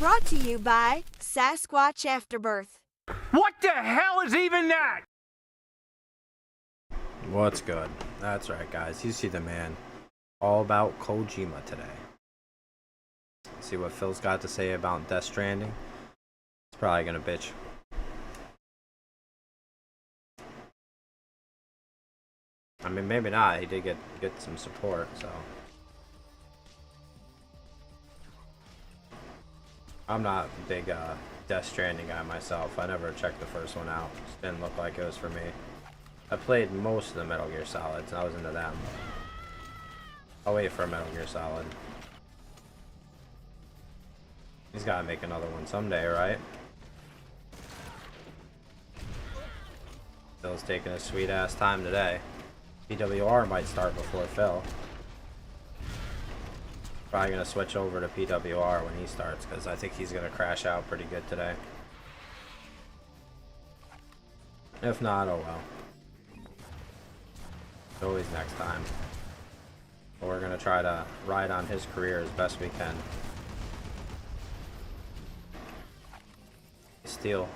Brought to you by Sasquatch Afterbirth. What the hell is even that? What's good? That's right, guys. You see the man. All about Kojima today. See what Phil's got to say about Death Stranding. He's probably gonna bitch. I mean, maybe not. He did get some support, so. I'm not a big Death Stranding guy myself. I never checked the first one out. Just didn't look like it was for me. I played most of the Metal Gear Solids, and I was into them. I'll wait for a Metal Gear Solid. He's gotta make another one someday, right? Phil's taking a sweet ass time today. PWR might start before Phil. Probably gonna switch over to PWR when he starts, because I think he's gonna crash out pretty good today. If not, oh well. It's always next time. But we're gonna try to ride on his career as best we can. Steal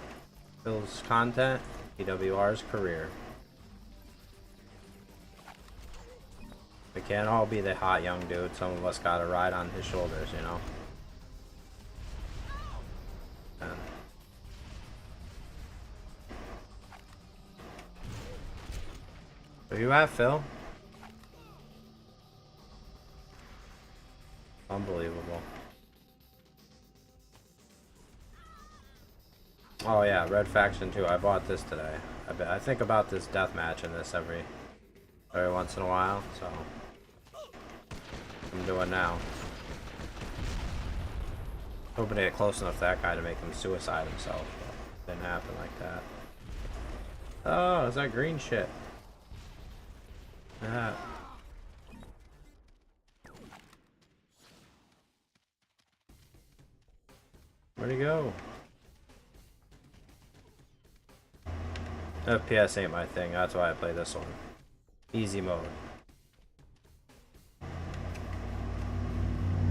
Phil's content, PWR's career. We can't all be the hot young dude. Some of us gotta ride on his shoulders, you know. And where you at, Phil? Unbelievable. Oh yeah, Red Faction 2. I bought this today. I think about this deathmatch in this every once in a while, so I'm doing now. Hoping to get close enough to that guy to make him suicide himself, but didn't happen like that. Oh, is that green shit? Yeah. Where'd he go? FPS ain't my thing, that's why I play this one. Easy mode.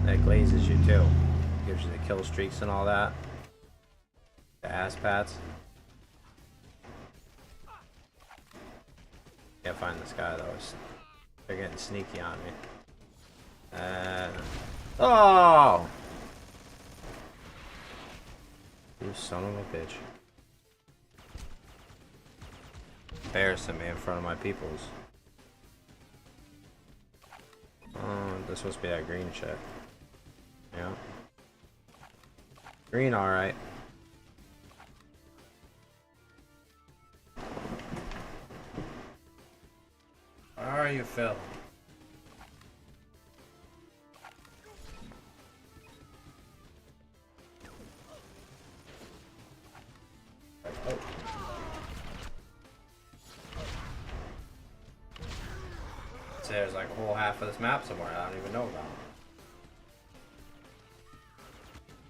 That glazes you too. Gives you the kill streaks and all that. The ass pats. Can't find this guy though. They're getting sneaky on me. Oh! You son of a bitch. Embarrassing me in front of my peoples. Oh, this must be that green shit. Yeah. Green, alright. Where are you, Phil? Oh. So there's like a whole half of this map somewhere I don't even know about.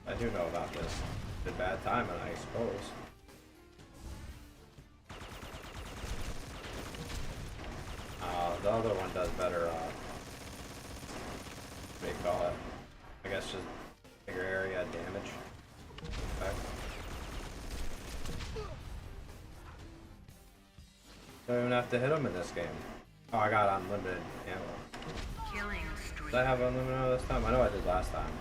I do know about this. It's a bad timing, I suppose. The other one does better, what do you call it? I guess just bigger area damage. Effect. Don't even have to hit them in this game. Oh, I got unlimited ammo. Did I have unlimited ammo this time? I know I did last time.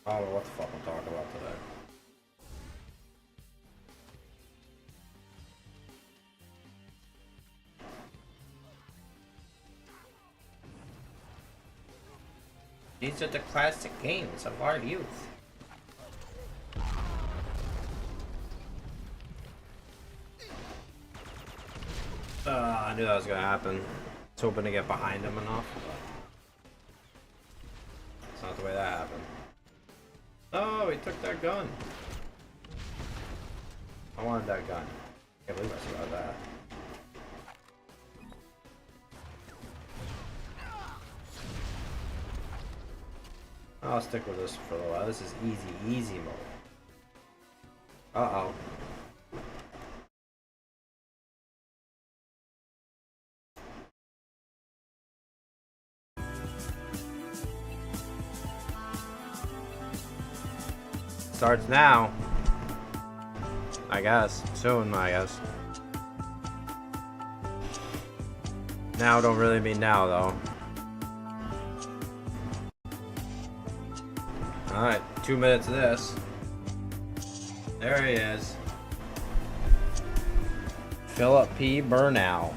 I don't know what the fuck I'm talking about today. These are the classic games of our youth. I knew that was gonna happen. I was hoping to get behind him enough, but it's not the way that happened. Oh, he took that gun. I wanted that gun. Can't believe I forgot that. I'll stick with this for a while. This is easy mode. Uh-oh. Starts now. I guess. Soon, I guess. Now don't really mean now, though. Alright, 2 minutes of this. There he is. Philip P. Burnow.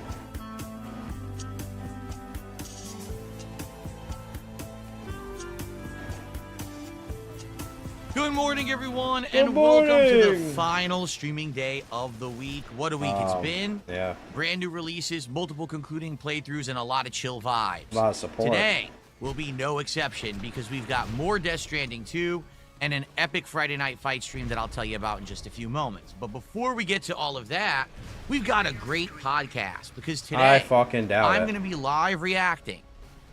Good morning, everyone, and welcome to the final streaming day of the week. What a week it's been. Yeah. Brand new releases, multiple concluding playthroughs, and a lot of chill vibes. A lot of support. Today will be no exception because we've got more Death Stranding 2 and an epic Friday night fight stream that I'll tell you about in just a few moments. But before we get to all of that, we've got a great podcast because today I fucking doubt I'm it. going to be live reacting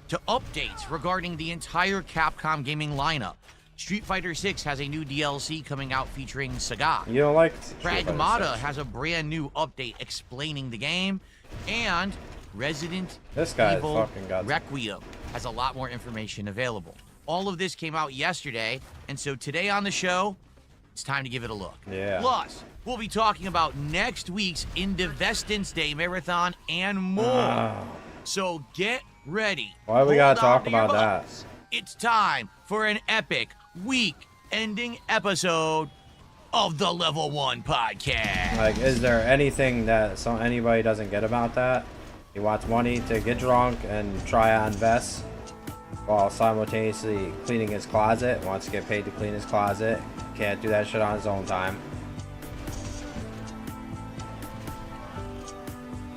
to updates regarding the entire Capcom gaming lineup. Street Fighter 6 has a new DLC coming out featuring Sagat. You don't like Street Fighter Pragmata 6. has a brand new update explaining the game, and Resident This guy Evil fucking got Requiem has a lot more information available. All of this came out yesterday, and so today on the show, it's time to give it a look. Yeah. Plus, we'll be talking about next week's Indivestance Day Marathon and more. So get ready. Why we gotta Hold on talk to your about that? butts. It's time for an epic week-ending episode of the Level 1 Podcast. Like, is there anything that anybody doesn't get about that? He wants money to get drunk and try on vests while simultaneously cleaning his closet. Wants to get paid to clean his closet. Can't do that shit on his own time.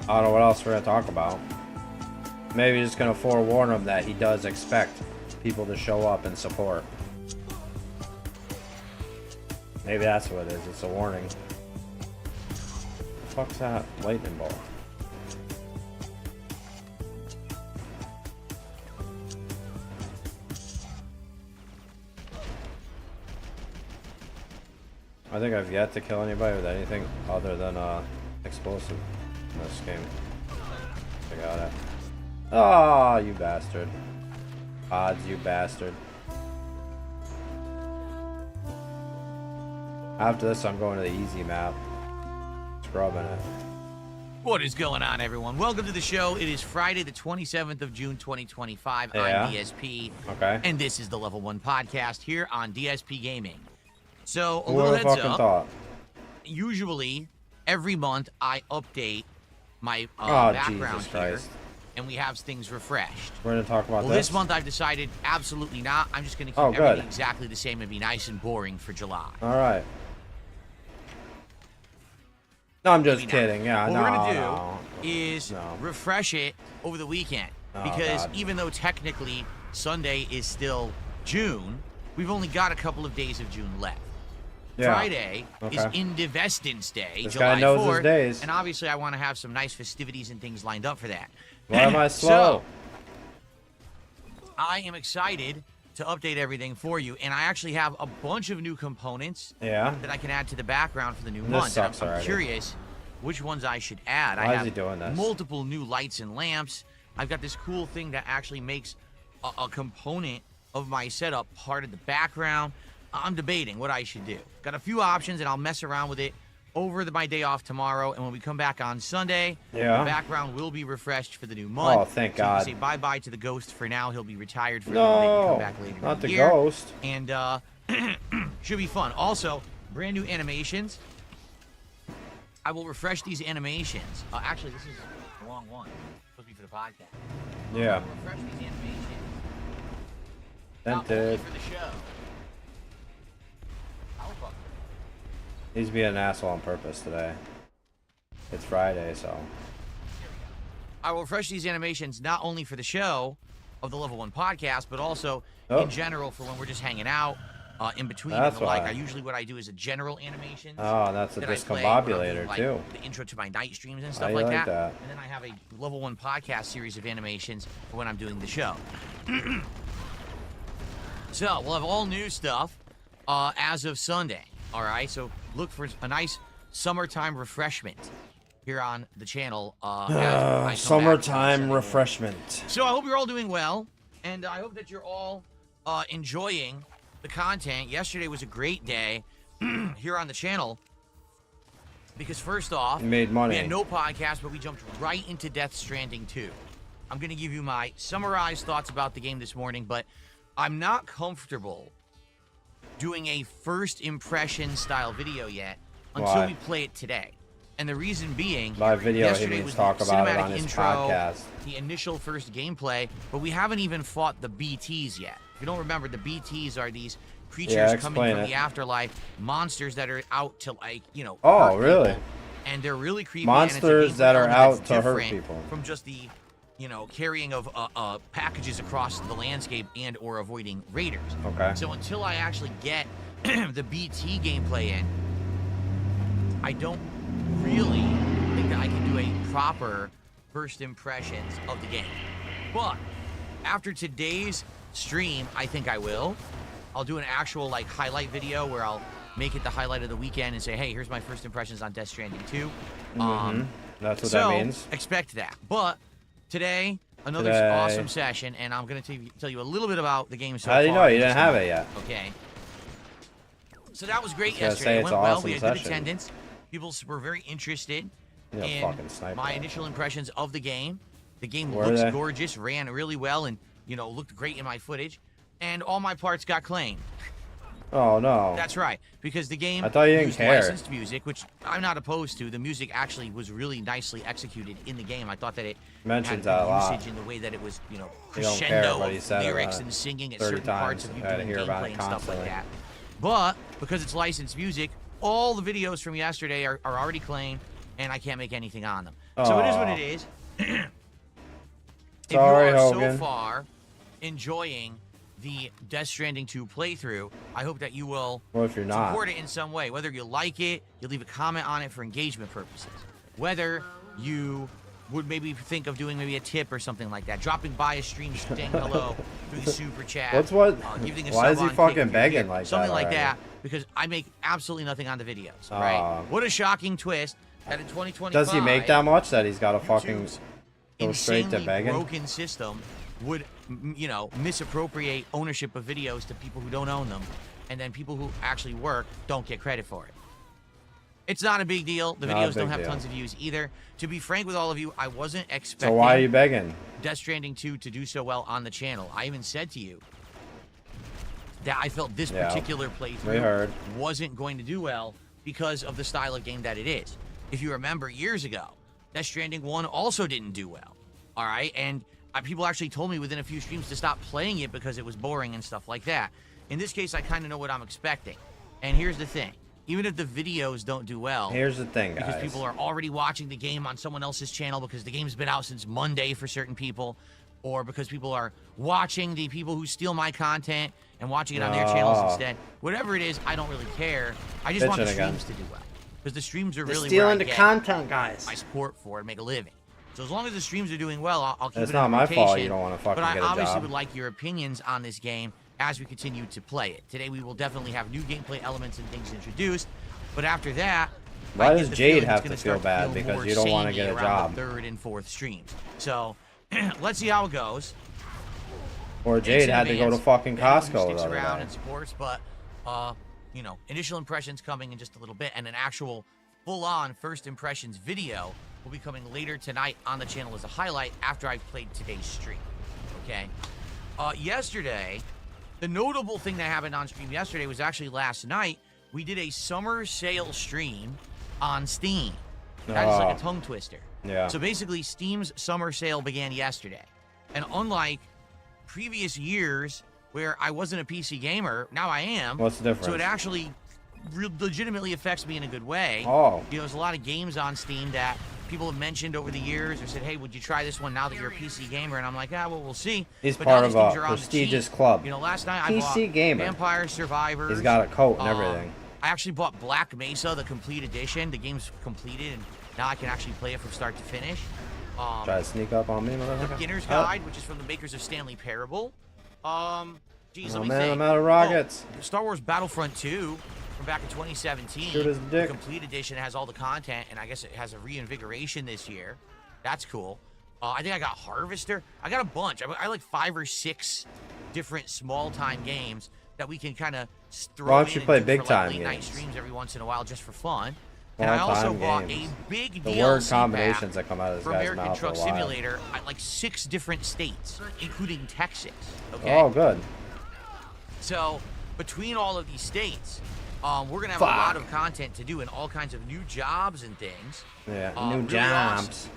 I don't know what else we're gonna talk about. Maybe just gonna forewarn him that he does expect people to show up and support. Maybe that's what it is. It's a warning. The fuck's that lightning bolt? I think I've yet to kill anybody with anything other than explosive in this game. I got it. Oh, you bastard. Odds, you bastard. After this, I'm going to the easy map. Scrubbing it. What is going on, everyone? Welcome to the show. It is Friday, the 27th of June, 2025. Yeah. I'm DSP. Okay. And this is the Level 1 Podcast here on DSP Gaming. So, a Who little would have heads fucking up. thought? Usually, every month, I update my Oh, background Jesus here, Christ. and we have things refreshed. We're going to talk about Well, this? this month I've decided absolutely not. I'm just going to keep Oh, good. everything exactly the same and be nice and boring for July. Alright. No, I'm just Maybe not. kidding. Yeah, What no, we're gonna no. do is No. refresh it over the weekend. Oh, Because God. even though technically Sunday is still June, we've only got a couple of days of June left. Yeah. Friday is Okay. Indivestance Day, This July guy knows his 4th, days. and obviously I want to have some nice festivities and things lined up for that. Why am I slow? So, I am excited to update everything for you, and I actually have a bunch of new components Yeah. that I can add to the background for the new This month. And sucks I'm already. curious which ones I should add. Why I is have he doing this? multiple new lights and lamps. I've got this cool thing that actually makes a component of my setup part of the background. I'm debating what I should do. Got a few options, and I'll mess around with it over my day off tomorrow. And when we come back on Sunday, Yeah. the background will be refreshed for the new month. Oh, thank so you can God. say bye-bye to the ghost for now. He'll be retired for a little bit and come No, back later not in the the year. ghost. And should be fun. Also, brand new animations. I will refresh these animations. Actually, this is the wrong one. It's supposed to be for the podcast. Yeah. I'll refresh these animations. Then Not only dude, for the show. I'll fuck. he's being an asshole on purpose today. It's Friday, so. I will refresh these animations not only for the show of the Level 1 Podcast, but also Oh. in general for when we're just hanging out in between That's and the like. why. I usually what I do is a general animation. Oh, that's a that I play when I'm doing, discombobulator, like, too. The intro to my night streams and stuff I like like that. that. And then I have a Level 1 Podcast series of animations for when I'm doing the show. So we'll have all new stuff as of Sunday. All right, so look for a nice summertime refreshment here on the channel. As I come back on Summertime Sunday. refreshment. So I hope you're all doing well, and I hope that you're all enjoying the content. Yesterday was a great day here on the channel because first off, You made money. we had no podcast, but we jumped right into Death Stranding 2. I'm going to give you my summarized thoughts about the game this morning, but I'm not comfortable doing a first impression style video yet until Why? we play it today. And the reason being, Live video, he yesterday means was talk the about it cinematic on his intro, podcast. the initial first gameplay, but we haven't even fought the BTs yet. If you don't remember, the BTs are these creatures coming explain from it. the afterlife, monsters that are out to, like, you know, Oh, hurt really? people. And they're really creepy. Monsters and it's a gameplay that are element out that's to hurt different people. from just the, you know, carrying of packages across the landscape and or avoiding raiders. Okay. So until I actually get the BT gameplay in, I don't really think that I can do a proper first impressions of the game. But after today's stream, I think I will. I'll do an actual like highlight video where I'll make it the highlight of the weekend and say, hey, here's my first impressions on Death Stranding 2. That's what So that means. expect that. But today, another awesome session, and I'm going to tell you a little bit about the game so far. How do you know? You this didn't have morning. it yet. Okay. So that was great I was gonna yesterday. say It it's went an well. awesome We had good session. attendance. People were very interested Yeah, in fucking sniper. my initial impressions of the game. The game Were looks they? gorgeous, ran really well, and, you know, looked great in my footage. And all my parts got claimed. Oh, no. That's right, because the game I thought you didn't used care. licensed music, which I'm not opposed to. The music actually was really nicely executed in the game. I thought that it Mentions had that a good lot. usage in the way that it was, you know, You don't care crescendo what he of said lyrics about and singing at 30 certain parts times. of you I had to doing hear about gameplay it and stuff like constantly. that. But because it's licensed music, all the videos from yesterday are already claimed, and I can't make anything on them. So it is what Aw. it is. If Sorry, you are Hogan. so far enjoying the Death Stranding 2 playthrough, I hope that you will What if you're not? support it in some way. Whether you like it, you leave a comment on it for engagement purposes. Whether you would maybe think of doing maybe a tip or something like that. Dropping by a stream, saying hello through the super chat. Giving a Why sub is he on Kick fucking if you're begging here, like that something like already? that, because I make absolutely nothing on the videos, Aw. right? What a shocking twist that in 2025... Does he make that much that he's got to fucking YouTube's go straight to insanely begging? broken system would, you know, misappropriate ownership of videos to people who don't own them, and then people who actually work don't get credit for it. It's not a big deal. The Not a videos big don't have deal. tons of views either. To be frank with all of you, I wasn't expecting So why are you begging? Death Stranding 2 to do so well on the channel. I even said to you that I felt this Yeah, particular we playthrough heard. wasn't going to do well because of the style of game that it is. If you remember years ago, Death Stranding 1 also didn't do well. All right? And people actually told me within a few streams to stop playing it because it was boring and stuff like that. In this case, I kind of know what I'm expecting. And here's the thing. Even if the videos don't do well, Here's the thing, guys. because people are already watching the game on someone else's channel because the game's been out since Monday for certain people, or because people are watching the people who steal my content and watching it on their channels instead. Whatever it is, I don't really care. I just want the Bitching again. streams to do well. Because the streams are They're really stealing where I the get content, guys. my support for it and make a living. So as long as the streams are doing well, I'll keep It's it in not my fault rotation. you don't wanna fucking But I get a obviously job. would like your opinions on this game as we continue to play it. Today we will definitely have new gameplay elements and things introduced. But after that, Why I get does the Jade feeling it's have gonna to feel start bad feel because more you don't wanna samey get a around job? the third and fourth streams. So let's see how it goes. Or Jade Thanks in had to go to advance fucking to anyone Costco who the sticks other around day. and supports, but you know, initial impressions coming in just a little bit, and an actual full-on first impressions video will be coming later tonight on the channel as a highlight after I've played today's stream. Okay. Yesterday, the notable thing that happened on stream yesterday was actually last night. We did a summer sale stream on Steam. That is like a tongue twister. Yeah. So basically, Steam's summer sale began yesterday. And unlike previous years where I wasn't a PC gamer, now I am. What's the difference? So it actually legitimately affects me in a good way. Oh. You know, there's a lot of games on Steam that people have mentioned over the years or said, hey, would you try this one now that you're a PC gamer? And I'm like, well, we'll see. He's But part now of these things a are on the prestigious cheap. club. You know, last night I PC bought gamer. Vampire Survivors. He's got a coat and everything. I actually bought Black Mesa, the complete edition. The game's completed, and now I can actually play it from start to finish. Try to sneak up on me, motherfucker. Beginner's Oh. Guide, which is from the makers of Stanley Parable. Geez, Oh, let me man, think. I'm out of rockets. Star Wars Battlefront 2 from back in 2017. Shoot his The dick. complete edition has all the content, and I guess it has a reinvigoration this year. That's cool. I think I got Harvester. I got a bunch. I like 5 or 6 different small-time games that we can kind of throw Why in don't you and play do big for, time like, late-night games? streams every once in a while just for fun. And I Small also time bought games. a big The DLC word pack combinations that come out of this for guy's American mouth are Truck wild. Simulator at like 6 different states, including Texas. Okay. Oh, good. So between all of these states, we're gonna have a lot of content to do and all kinds of new jobs and things. Yeah, new Really jobs. awesome.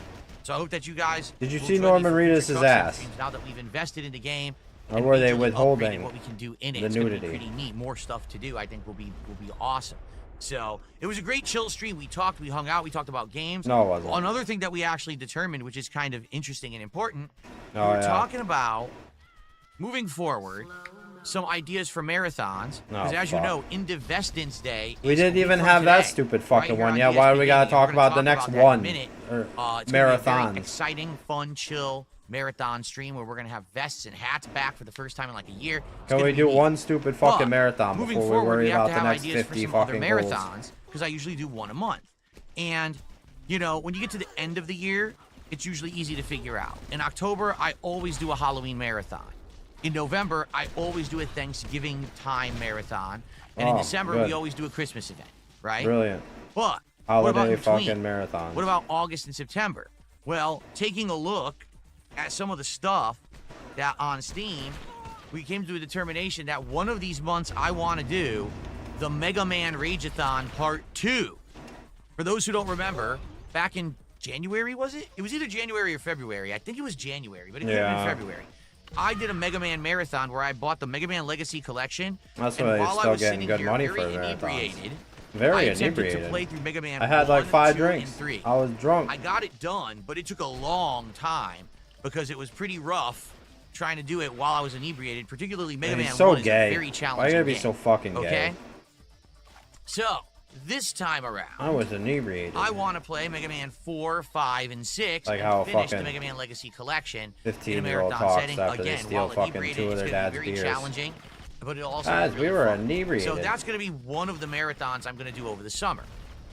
So I hope that you guys. Did you will see join me Norman for future Reedus' truck ass? streams now that we've invested in the game? Or and were they majorly withholding upgraded what we can do in it? the It's gonna be nudity? pretty neat. More stuff to do. I think will be awesome. So it was a great chill stream. We talked, we hung out, we talked about games. No, it wasn't. Another thing that we actually determined, which is kind of interesting and important, Oh, we were yeah. talking about moving forward some ideas for marathons. Because as you fuck. know, Indivestance Day. We is a didn't week even from have that today, stupid right fucking here one. on Yeah, why do we gotta DSP talk Gaming. about We're the gonna next talk about that in a one? minute. Or It's gonna be a very marathons. exciting, fun, chill marathon stream where we're gonna have vests and hats back for the first time in like a year. It's Can gonna we be do neat. one stupid fucking But marathon moving before we forward, worry we have about to the have next ideas for 50 some other fucking goals? marathons because I usually do one a month. And you know, when you get to the end of the year, it's usually easy to figure out. In October, I always do a Halloween marathon. In November, I always do a Thanksgiving time marathon. And in Oh, December, good. we always do a Christmas event, right? Brilliant. But what about Holiday in between? fucking marathons. What about August and September? Well, taking a look at some of the stuff that on Steam, we came to a determination that one of these months I want to do the Mega Man Rageathon Part 2. For those who don't remember, back in January, was it? It was either January or February. I think it was January, but it could have Yeah. been February. I did a Mega Man marathon where I bought the Mega Man Legacy Collection. That's and why you're while I still was getting sitting good here money very for marathons. inebriated, Very I attempted inebriated. to play through Mega Man I had like 1, 5 2, drinks. and 3. I was drunk. I got it done, but it took a long time because it was pretty rough trying to do it while I was inebriated. Particularly Mega And Man he's so 1 is gay. a very challenging Why you gotta be game, so fucking gay? okay? So, this time I around, was inebriated. I want to play Mega Man 4, 5, and 6 Like and how a finish the fucking Mega Man Legacy Collection in a 15-year-old marathon talks setting. after they Again, steal while fucking inebriated, 2 of it's their going to dad's be very beers. challenging, but it'll also Guys, be we really were fun. inebriated. So that's going to be one of the marathons I'm going to do over the summer.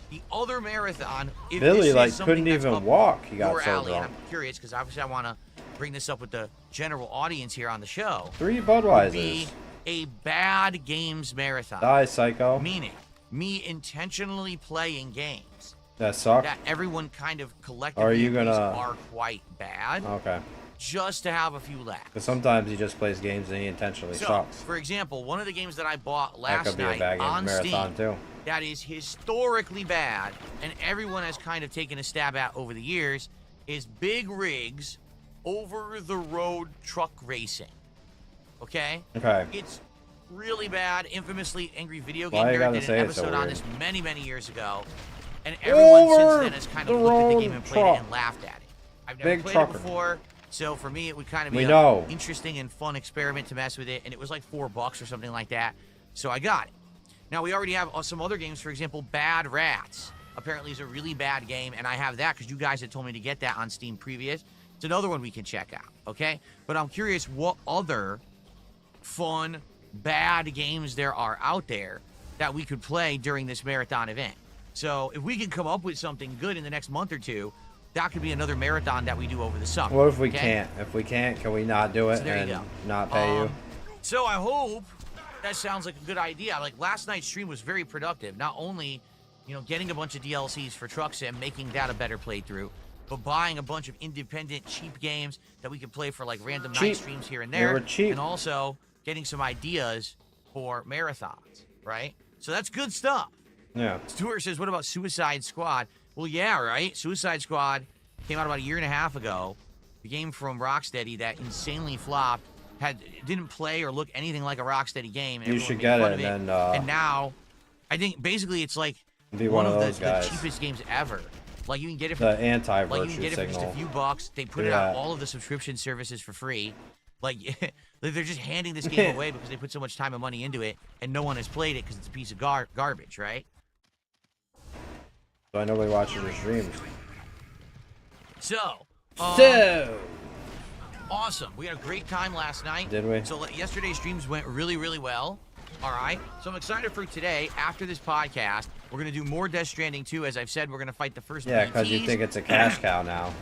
The other marathon, if Billy this like is something couldn't that's even up walk. He got your so alley, and drunk. I'm curious because obviously I want to bring this up with the general audience here on the show. 3 Would Budweisers. be a bad games marathon. Die, psycho. Meaning, me intentionally playing games That sucked. that everyone kind of collectively Are you agrees gonna- are quite bad, Okay. just to have a few laughs. Because sometimes he just plays games and he intentionally So, sucks. for example, one of the games that I bought That last could be a night bad game on marathon Steam too. that is historically bad, and everyone has kind of taken a stab at over the years, is Big Rigs over-the-road truck racing. Okay? Okay. It's really bad. Infamously, Angry Video Why Game you Nerd gotta did say an it so episode on weird? this many, many years ago, and everyone since Over then has kind of the looked at the road game and played truck. it and laughed at it. I've never Big played trucker. it before, so for me it would kind of We be know. an interesting and fun experiment to mess with it, and it was like $4 or something like that, so I got it. Now we already have some other games. For example, Bad Rats apparently is a really bad game, and I have that because you guys had told me to get that on Steam previous. It's another one we can check out, okay? But I'm curious what other fun, bad games there are out there that we could play during this marathon event. So if we can come up with something good in the next month or two, that could be another marathon that we do over the summer. What if we okay? can't? If we can't, can we not do it So there you and go. not pay you? So I hope that sounds like a good idea. Like last night's stream was very productive. Not only, you know, getting a bunch of DLCs for Truck Sim, making that a better playthrough, but buying a bunch of independent, cheap games that we could play for like random night Cheap. streams here and They there. were cheap. And also getting some ideas for marathons, right? So that's good stuff. Yeah. Stuart says, what about Suicide Squad? Well, yeah, right? Suicide Squad came out about a year and a half ago. The game from Rocksteady that insanely flopped, didn't play or look anything like a Rocksteady game. You Everyone should made get fun it, of and and now, I think basically it's like Be one of those the guys. cheapest games ever. Like you can get it for The like you can anti-virtue get it for just a signal. few bucks. They put it Yeah. on all of the subscription services for free. Like they're just handing this game away because they put so much time and money into it, and no one has played it because it's a piece of garbage, right? So nobody watches your streams. So, awesome. We had a great time last night. Did we? So yesterday's streams went really, really well. All right. So I'm excited for today. After this podcast, we're going to do more Death Stranding 2. As I've said, we're going to fight the first Yeah, because you BTs. think it's a cash cow now.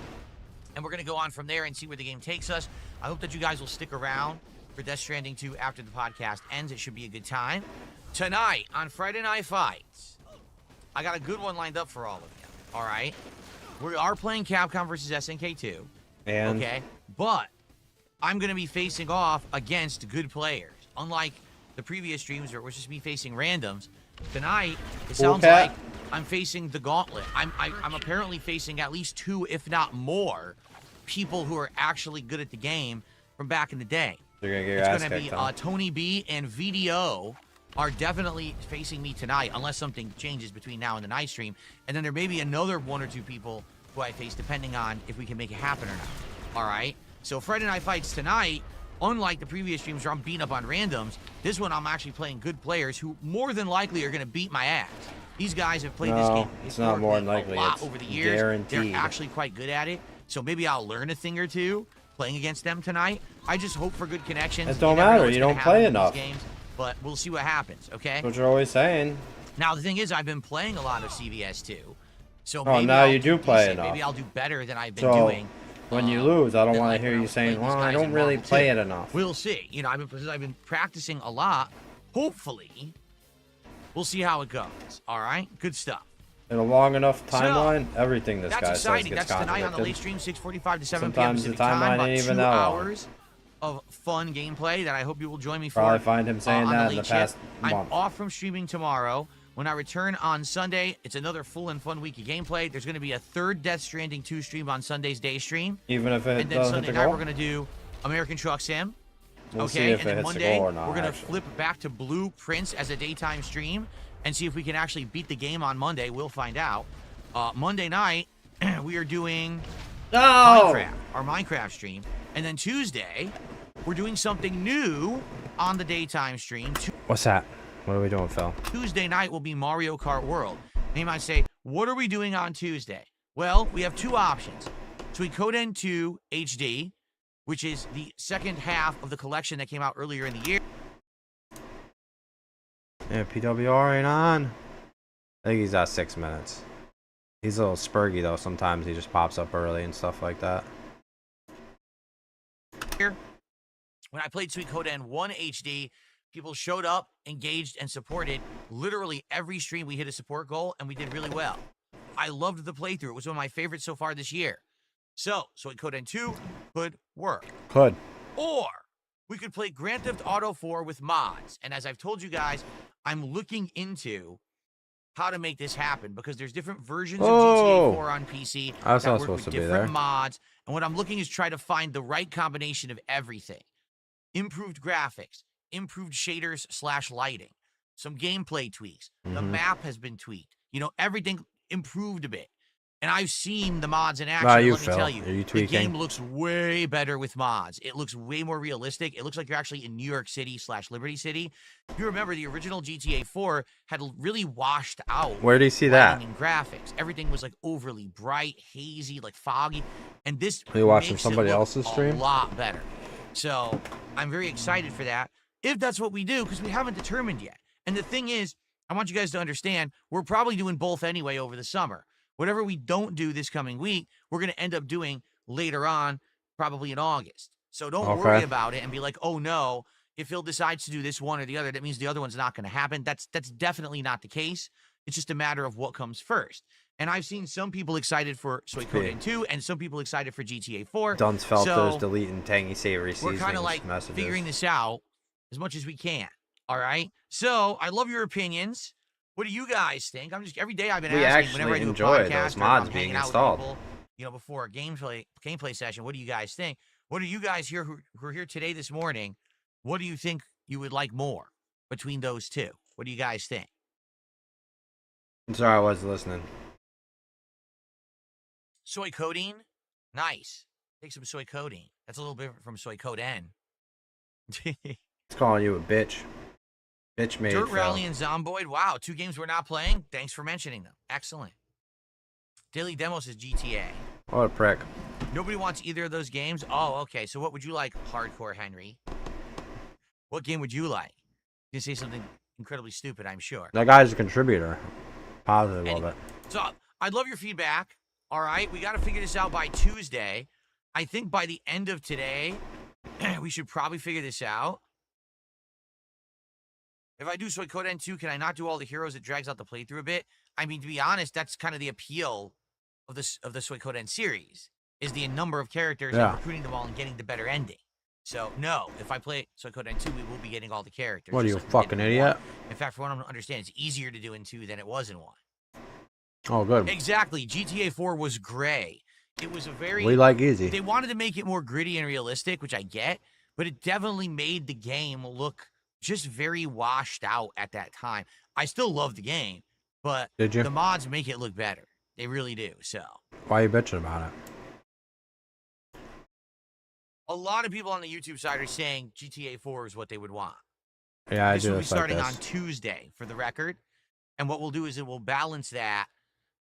and we're going to go on from there and see where the game takes us. I hope that you guys will stick around for Death Stranding 2 after the podcast ends. It should be a good time. Tonight, on Friday Night Fights, I got a good one lined up for all of you, all right? We are playing Capcom versus SNK 2, And okay? But I'm going to be facing off against good players. Unlike the previous streams where it was just me facing randoms, tonight, it sounds like I'm facing the gauntlet. I'm apparently facing at least 2, if not more, people who are actually good at the game from back in the day. you're gonna get your It's ass going to be kicked, Tony B and VDO are definitely facing me tonight, unless something changes between now and the night stream. And then there may be another 1 or 2 people who I face, depending on if we can make it happen or not. All right? So Friday Night Fights tonight, unlike the previous streams where I'm beating up on randoms, this one I'm actually playing good players who more than likely are going to beat my ass. These guys have played this game it's not more than likely. a lot It's over the years. guaranteed. They're actually quite good at it. So maybe I'll learn a thing or two playing against them tonight. I just hope for good connections. It don't never know matter. what's You gonna don't play happen in these enough. games, but we'll see what happens, okay? That's what you're always saying. Now, the thing is, I've been playing a lot of CVS2. So Oh, maybe now I'll you do play decent. enough. Maybe I'll do better than I've been So, doing. When you lose, I don't than want like to hear when I you was saying, playing these well, I guys don't in really Marvel play 2. it enough. We'll see. You know, because I've been practicing a lot. Hopefully, we'll see how it goes. All right? Good stuff. In a long enough timeline, everything this That's guy says exciting. gets That's tonight on the contradicted. late stream, 6:45 to 7 p.m. Sometimes the Pacific time. timeline About ain't 2 even that long. hours of fun gameplay that I hope you will join me for. Probably find him saying on that the in the late past shift. month. I'm off from streaming tomorrow. When I return on Sunday, it's another full and fun week of gameplay. There's going to be a 3rd Death Stranding 2 stream on Sunday's day stream. Even if it And then doesn't Sunday hit the night, goal, we're going to do American Truck Sim. we'll see Okay, if and it then hits the Monday, goal or not. we're going to actually. flip back to Blue Prince as a daytime stream and see if we can actually beat the game on Monday. We'll find out. Monday night, we are doing Minecraft, our Minecraft stream. And then Tuesday, we're doing something new on the daytime stream. What's that? What are we doing, Phil? Tuesday night will be Mario Kart World. And you might say, what are we doing on Tuesday? Well, we have 2 options. Suikoden 2 HD, which is the second half of the collection that came out earlier in the year. Yeah, PWR ain't on. I think he's at 6 minutes. He's a little spurgy though. Sometimes he just pops up early and stuff like that. When I played Suikoden 1 HD, people showed up, engaged, and supported. Literally every stream we hit a support goal, and we did really well. I loved the playthrough. It was one of my favorites so far this year. So, Suikoden 2 could work. Could. Or we could play Grand Theft Auto 4 with mods. And as I've told you guys, I'm looking into how to make this happen because there's different versions of GTA 4 on PC That's that not work supposed with to be different there. mods. And what I'm looking is try to find the right combination of everything. Improved graphics, improved shaders / lighting, some gameplay tweaks. The map has been tweaked. You know, everything improved a bit. And I've seen the mods in action. Nah, you, Let me Phil. tell you, Are you the tweaking? game looks way better with mods. It looks way more realistic. It looks like you're actually in New York City / Liberty City. If you remember, the original GTA 4 had really washed out. Where do you see that? lighting and graphics. Everything was like overly bright, hazy, like foggy. And this Are you watching makes it somebody look else's stream? A lot better. So I'm very excited for that. If that's what we do, because we haven't determined yet. And the thing is, I want you guys to understand, we're probably doing both anyway over the summer. Whatever we don't do this coming week, we're going to end up doing later on, probably in August. So don't worry about it and be like, oh no, if Phil decides to do this one or the other, that means the other one's not going to happen. That's definitely not the case. It's just a matter of what comes first. And I've seen some people excited for Suikoden 2 and some people excited for GTA 4. Dunsfelter's So deleting tangy savory we're seasonings kind of like messages. figuring this out as much as we can. All right. So I love your opinions. What do you guys think? I'm just every day I've been We asking whenever I actually do a enjoy podcast those or mods I'm being hanging out installed. with people, you know, before a gameplay session. What do you guys think? What are you guys here who are here today this morning? What do you think you would like more between those two? What do you guys think? I'm sorry, I was listening. Soy codeine, nice. Take some soy codeine. That's a little different from soy codeine. It's calling you a bitch. Bitch made. Dirt Phil. Rally and Zomboid. Wow, 2 games we're not playing. Thanks for mentioning them. Excellent. Daily Demos is GTA. What a prick. Nobody wants either of those games? Oh, okay. So what would you like, Hardcore Henry? What game would you like? You can say something incredibly stupid, I'm sure. That guy's a contributor. Positive Anyway, of it. so I'd love your feedback. All right, we got to figure this out by Tuesday. I think by the end of today, we should probably figure this out. If I do Suikoden 2, can I not do all the heroes? It drags out the playthrough a bit. I mean, to be honest, that's kind of the appeal of the Suikoden series, is the number of characters and recruiting them all and getting the better ending. So, no, if I play Suikoden 2, we will be getting all the characters. What are you, fucking idiot? In fact, for what I don't understand, it's easier to do in 2 than it was in 1. Oh, good. Exactly. GTA 4 was gray. It was a very... We like easy. They wanted to make it more gritty and realistic, which I get, but it definitely made the game look just very washed out at that time. I still love the game, but the mods make it look better. They really do, so... Why are you bitching about it? A lot of people on the YouTube side are saying GTA 4 is what they would want. Yeah, This will be starting on Tuesday, for the record. And what we'll do is it will balance that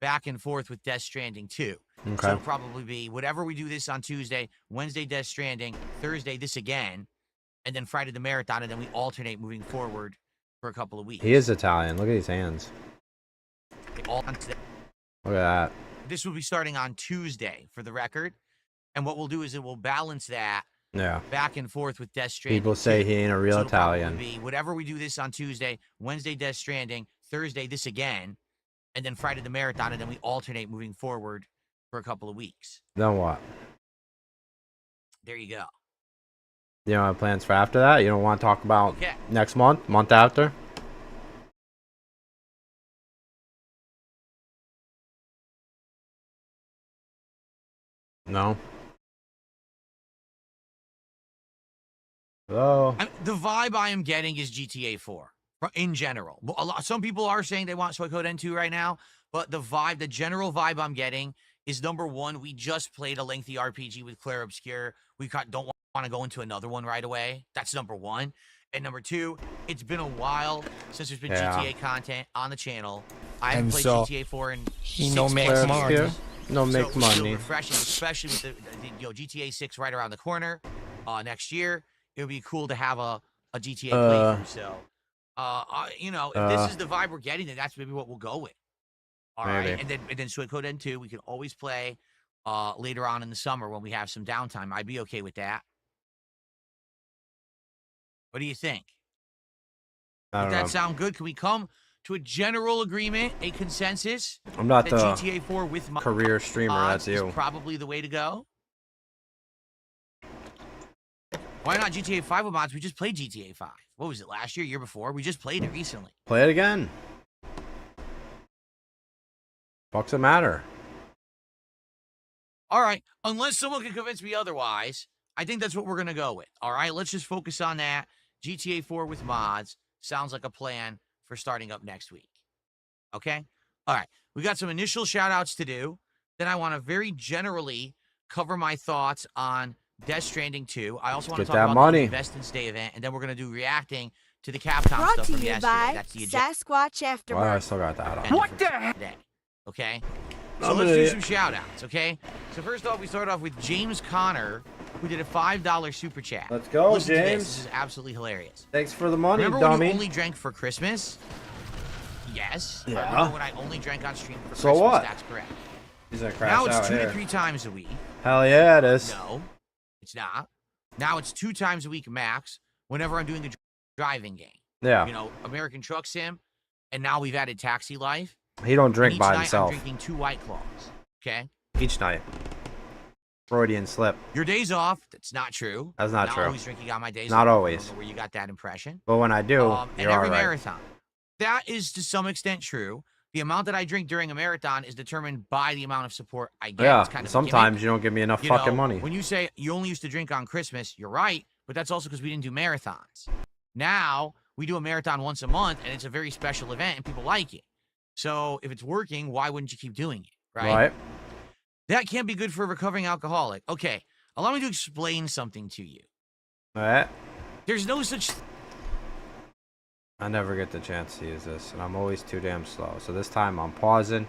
back and forth with Death Stranding 2. Okay. So it'll probably be whatever we do this on Tuesday, Wednesday Death Stranding, Thursday this again, and then Friday the marathon, and then we alternate moving forward for a couple of weeks. He is Italian. Look at his hands. Look at that. This will be starting on Tuesday, for the record. And what we'll do is it will balance that back and forth with Death Stranding. People say he ain't a real Italian. Be whatever we do this on Tuesday, Wednesday Death Stranding, Thursday this again, and then Friday the marathon, and then we alternate moving forward for a couple of weeks. Then what? There you go. You don't have plans for after that? You don't want to talk about next month, month after? No. Hello? The vibe I am getting is GTA 4 in general. Some people are saying they want Suikoden 2 right now, but the general vibe I'm getting is, number one, we just played a lengthy RPG with Claire Obscure. We don't want to go into another one right away. That's number one. And number two, it's been a while since there's been GTA content on the channel. I haven't played GTA 4 in 6 months. No make money. Refreshing, especially with the GTA 6 right around the corner next year. It would be cool to have a GTA playthrough. So, if this is the vibe we're getting, then that's maybe what we'll go with. All right, and then Suikoden 2, we can always play later on in the summer when we have some downtime. I'd be okay with that. What do you think? Does that sound good? Can we come to a general agreement, a consensus? I'm not the GTA 4 with career streamer. That's you. Is probably the way to go. Why not GTA 5 with mods? We just played GTA 5. What was it, last year, year before? We just played it recently. Play it again. What's the matter? All right. Unless someone can convince me otherwise, I think that's what we're going to go with. All right. Let's just focus on that. GTA 4 with mods sounds like a plan for starting up next week. Okay? All right. We got some initial shout-outs to do. Then I want to very generally cover my thoughts on Death Stranding 2. I also want to talk about the Investments Day event, and then we're going to do reacting to the Capcom stuff from yesterday. That's the Sasquatch Afterbirth. Wow, I still got that on. What the heck? Okay? So let's do some shout-outs, okay? So first off, we start off with James Connor, who did a $5 super chat. Let's go, Listen James. to this. This is absolutely hilarious. Thanks for the money, Remember dummy. when you only drank for Christmas? Yes. Yeah. I remember when I only drank on stream for so Christmas. what? That's correct. He's gonna crash Now it's out 2 here. to 3 times a week. Hell yeah, it is. No, it's not. Now it's 2 times a week max whenever I'm doing the driving game. Yeah. You know, American Truck Sim, and now we've added Taxi Life. He don't drink Each by night himself. I'm drinking 2 White Claws. Okay? Each night. Freudian slip. Your days off, that's not true. That's not true. Always drinking on my days Not off. always. I don't know where you got that impression. But when I do, And you're every all right. marathon. That is to some extent true. The amount that I drink during a marathon is determined by the amount of support I get. Yeah, It's kind of sometimes you don't give me enough fucking money. When you say you only used to drink on Christmas, you're right, but that's also because we didn't do marathons. Now, we do a marathon once a month, and it's a very special event, and people like it. So, if it's working, why wouldn't you keep doing it, right? Right. That can't be good for a recovering alcoholic. Okay, allow me to explain something to you. All right. There's no such... I never get the chance to use this, and I'm always too damn slow. So this time I'm pausing.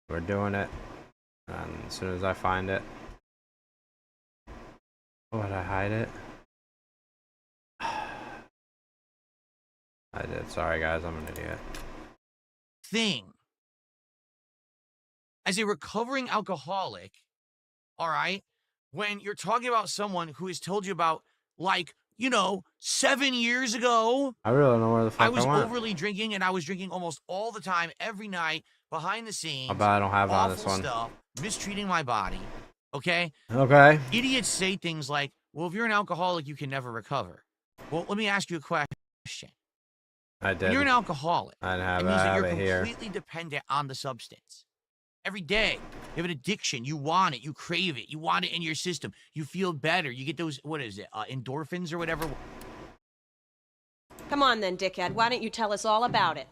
We're doing it. And as soon as I find it... Oh, did I hide it? I did. Sorry, guys. I'm an idiot. thing. As a recovering alcoholic, all right, when you're talking about someone who has told you about, like, 7 years ago, I really don't know where the fuck I was went. overly drinking, and I was drinking almost all the time, every night, behind the scenes. I bet I don't have it on this awful one. stuff, mistreating my body. Okay? Okay. Idiots say things like, well, if you're an alcoholic, you can never recover. Well, let me ask you a question. I did. When you're an alcoholic, I didn't have it it. means I that have you're it here. completely dependent on the substance. Every day, you have an addiction. You want it. You crave it. You want it in your system. You feel better. You get those, endorphins or whatever. Come on then, dickhead. Why don't you tell us all about it?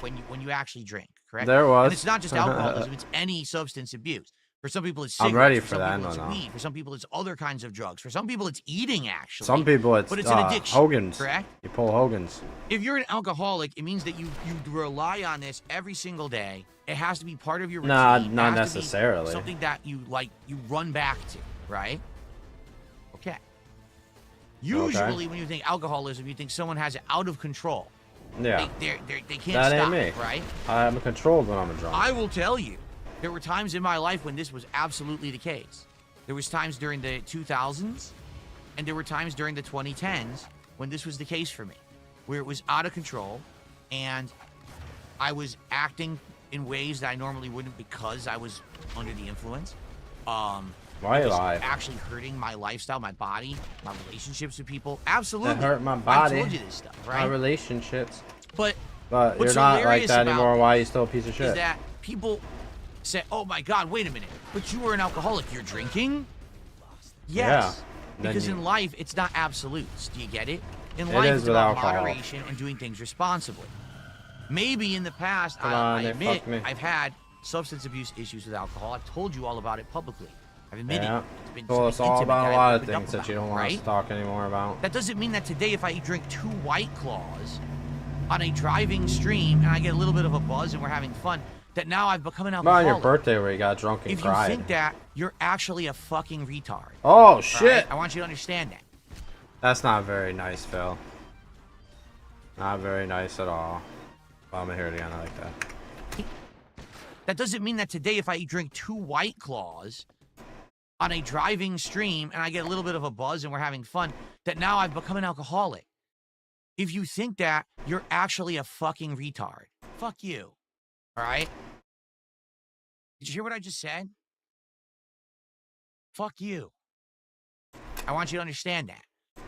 When you actually drink, correct? There was. And it's not just alcoholism. It's any substance abuse. For some people, it's cigarettes. I'm ready for for some that. people, it's No. weed. For some people, it's other kinds of drugs. For some people, it's eating, actually. Some people, it's, but it's an addiction, Hogan's. correct? You pull Hogan's. If you're an alcoholic, it means that you rely on this every single day. It has to be part of your routine. Nah, It not has to be necessarily. something that you run back to, right? Okay. Usually, when you think alcoholism, you think someone has it out of control. Yeah. They can't That ain't stop, me. right? I'm controlled when I'm drunk. I will tell you, there were times in my life when this was absolutely the case. There was times during the 2000s, and there were times during the 2010s when this was the case for me, where it was out of control, and I was acting in ways that I normally wouldn't because I was under the influence. Why are you was alive? actually hurting my lifestyle, my body, my relationships with people. Absolutely. That hurt my body. I told you this stuff, right? My relationships. But But what's you're not like hilarious that about anymore. this Why are you still a piece of is shit? that people say, oh my God, wait a minute, but you were an alcoholic, you're drinking? Yes. Then Because you- in life, it's not absolutes. Do you get it? In It life, is it's with about alcohol. moderation and doing things responsibly. Maybe in the past, Come I on, they admit fucked me. I've had substance abuse issues with alcohol. I've told you all about it publicly. I've admitted Yeah. it. It's been Told us something all intimate about that a I've lot of opened up things that you about, don't want us right? to talk anymore about. That doesn't mean that today, if I drink 2 White Claws on a driving stream and I get a little bit of a buzz and we're having fun, that now I've become an About alcoholic. on your birthday where you got drunk and If cried. you think that, you're actually a fucking retard. Oh shit! Alright? I want you to understand that. That's not very nice, Phil. Not very nice at all. Well, I'm gonna hear it again. I like that. That doesn't mean that today, if I drink 2 White Claws on a driving stream and I get a little bit of a buzz and we're having fun, that now I've become an alcoholic. If you think that, you're actually a fucking retard. Fuck you. All right? Did you hear what I just said? Fuck you. I want you to understand that.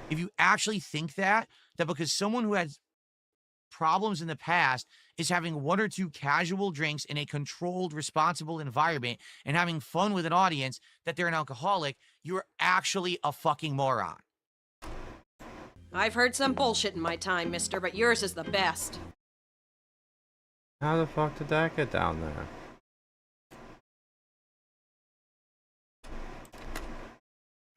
If you actually think that because someone who has problems in the past is having 1 or 2 casual drinks in a controlled, responsible environment and having fun with an audience, that they're an alcoholic, you're actually a fucking moron. I've heard some bullshit in my time, mister, but yours is the best. How the fuck did that get down there?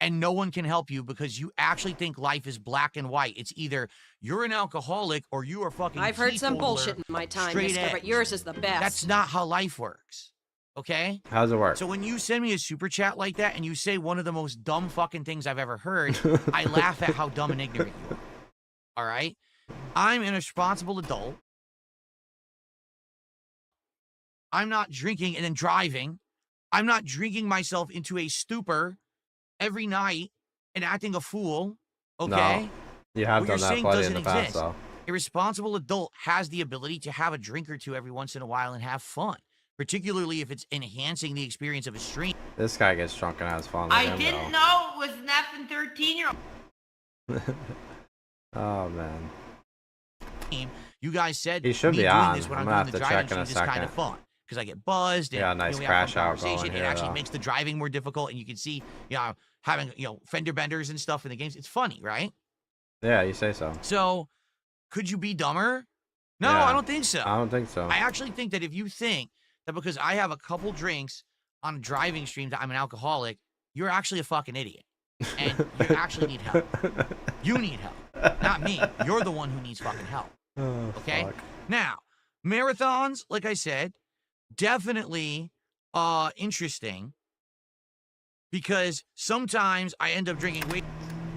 And no one can help you because you actually think life is black and white. It's either you're an alcoholic or you are fucking I've heard some teetotaler, bullshit in my time, straight mister, edge. but yours is the best. That's not how life works. Okay? How's it work? So when you send me a super chat like that and you say one of the most dumb fucking things I've ever heard, I laugh at how dumb and ignorant you are. All right? I'm an responsible adult. I'm not drinking and then driving. I'm not drinking myself into a stupor every night and acting a fool. Okay? No. You have What you're done that saying plenty in doesn't the past, exist. though. A responsible adult has the ability to have a drink or two every once in a while and have fun, particularly if it's enhancing the experience of a stream. This guy gets drunk and has fun. With I him, didn't though. know it was an effing 13-year-old. Oh man. You guys said He should me be doing on. this when I'm I'm gonna doing the have to driving check in a stream is kind of second. fun because I get buzzed and Yeah, nice we have crash fun out going conversation. It here, actually though. makes the driving more difficult, and you can see, having fender benders and stuff in the games. It's funny, right? Yeah, you say so. So, could you be dumber? No, Yeah. I don't think so. I don't think so. I actually think that if you think that because I have a couple drinks on a driving stream that I'm an alcoholic, you're actually a fucking idiot. And you actually need help. You need help. Not me. You're the one who needs fucking help. Oh, Okay? fuck. Now, marathons, like I said, definitely interesting because sometimes I end up drinking way.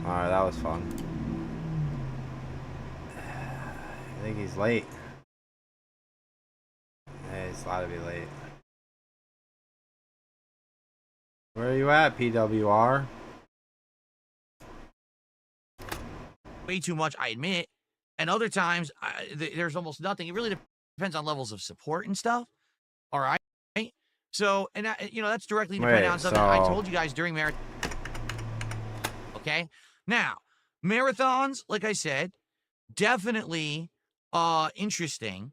Alright, that was fun. I think he's late. Yeah, he's allowed to be late. Where are you at, PWR? Way too much, I admit. And other times, there's almost nothing. It really depends on levels of support and stuff. All right? So, and you know, that's directly dependent on something I told you guys during marathon. Okay? Now, marathons, like I said, definitely interesting.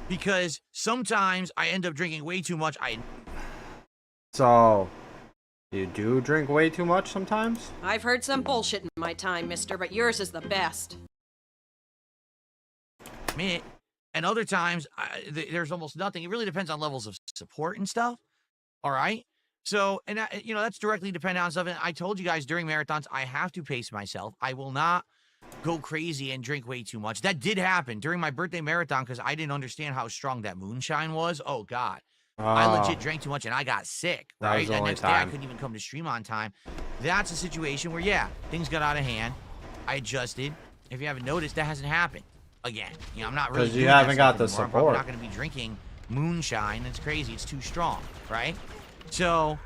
Because sometimes I end up drinking way too much. So, you do drink way too much sometimes? I've heard some bullshit in my time, mister, but yours is the best. Admit. And other times, there's almost nothing. It really depends on levels of support and stuff. All right? So, and you know, that's directly dependent on something. I told you guys during marathons, I have to pace myself. I will not go crazy and drink way too much. That did happen during my birthday marathon because I didn't understand how strong that moonshine was. Oh, God. I legit drank too much and I got sick, right? That next day I couldn't even come to stream on time. That's a situation where, yeah, things got out of hand. I adjusted. If you haven't noticed, that hasn't happened again. You know, I'm not really because you haven't got the support. I'm probably not going to be drinking moonshine. It's crazy. It's too strong, right? So,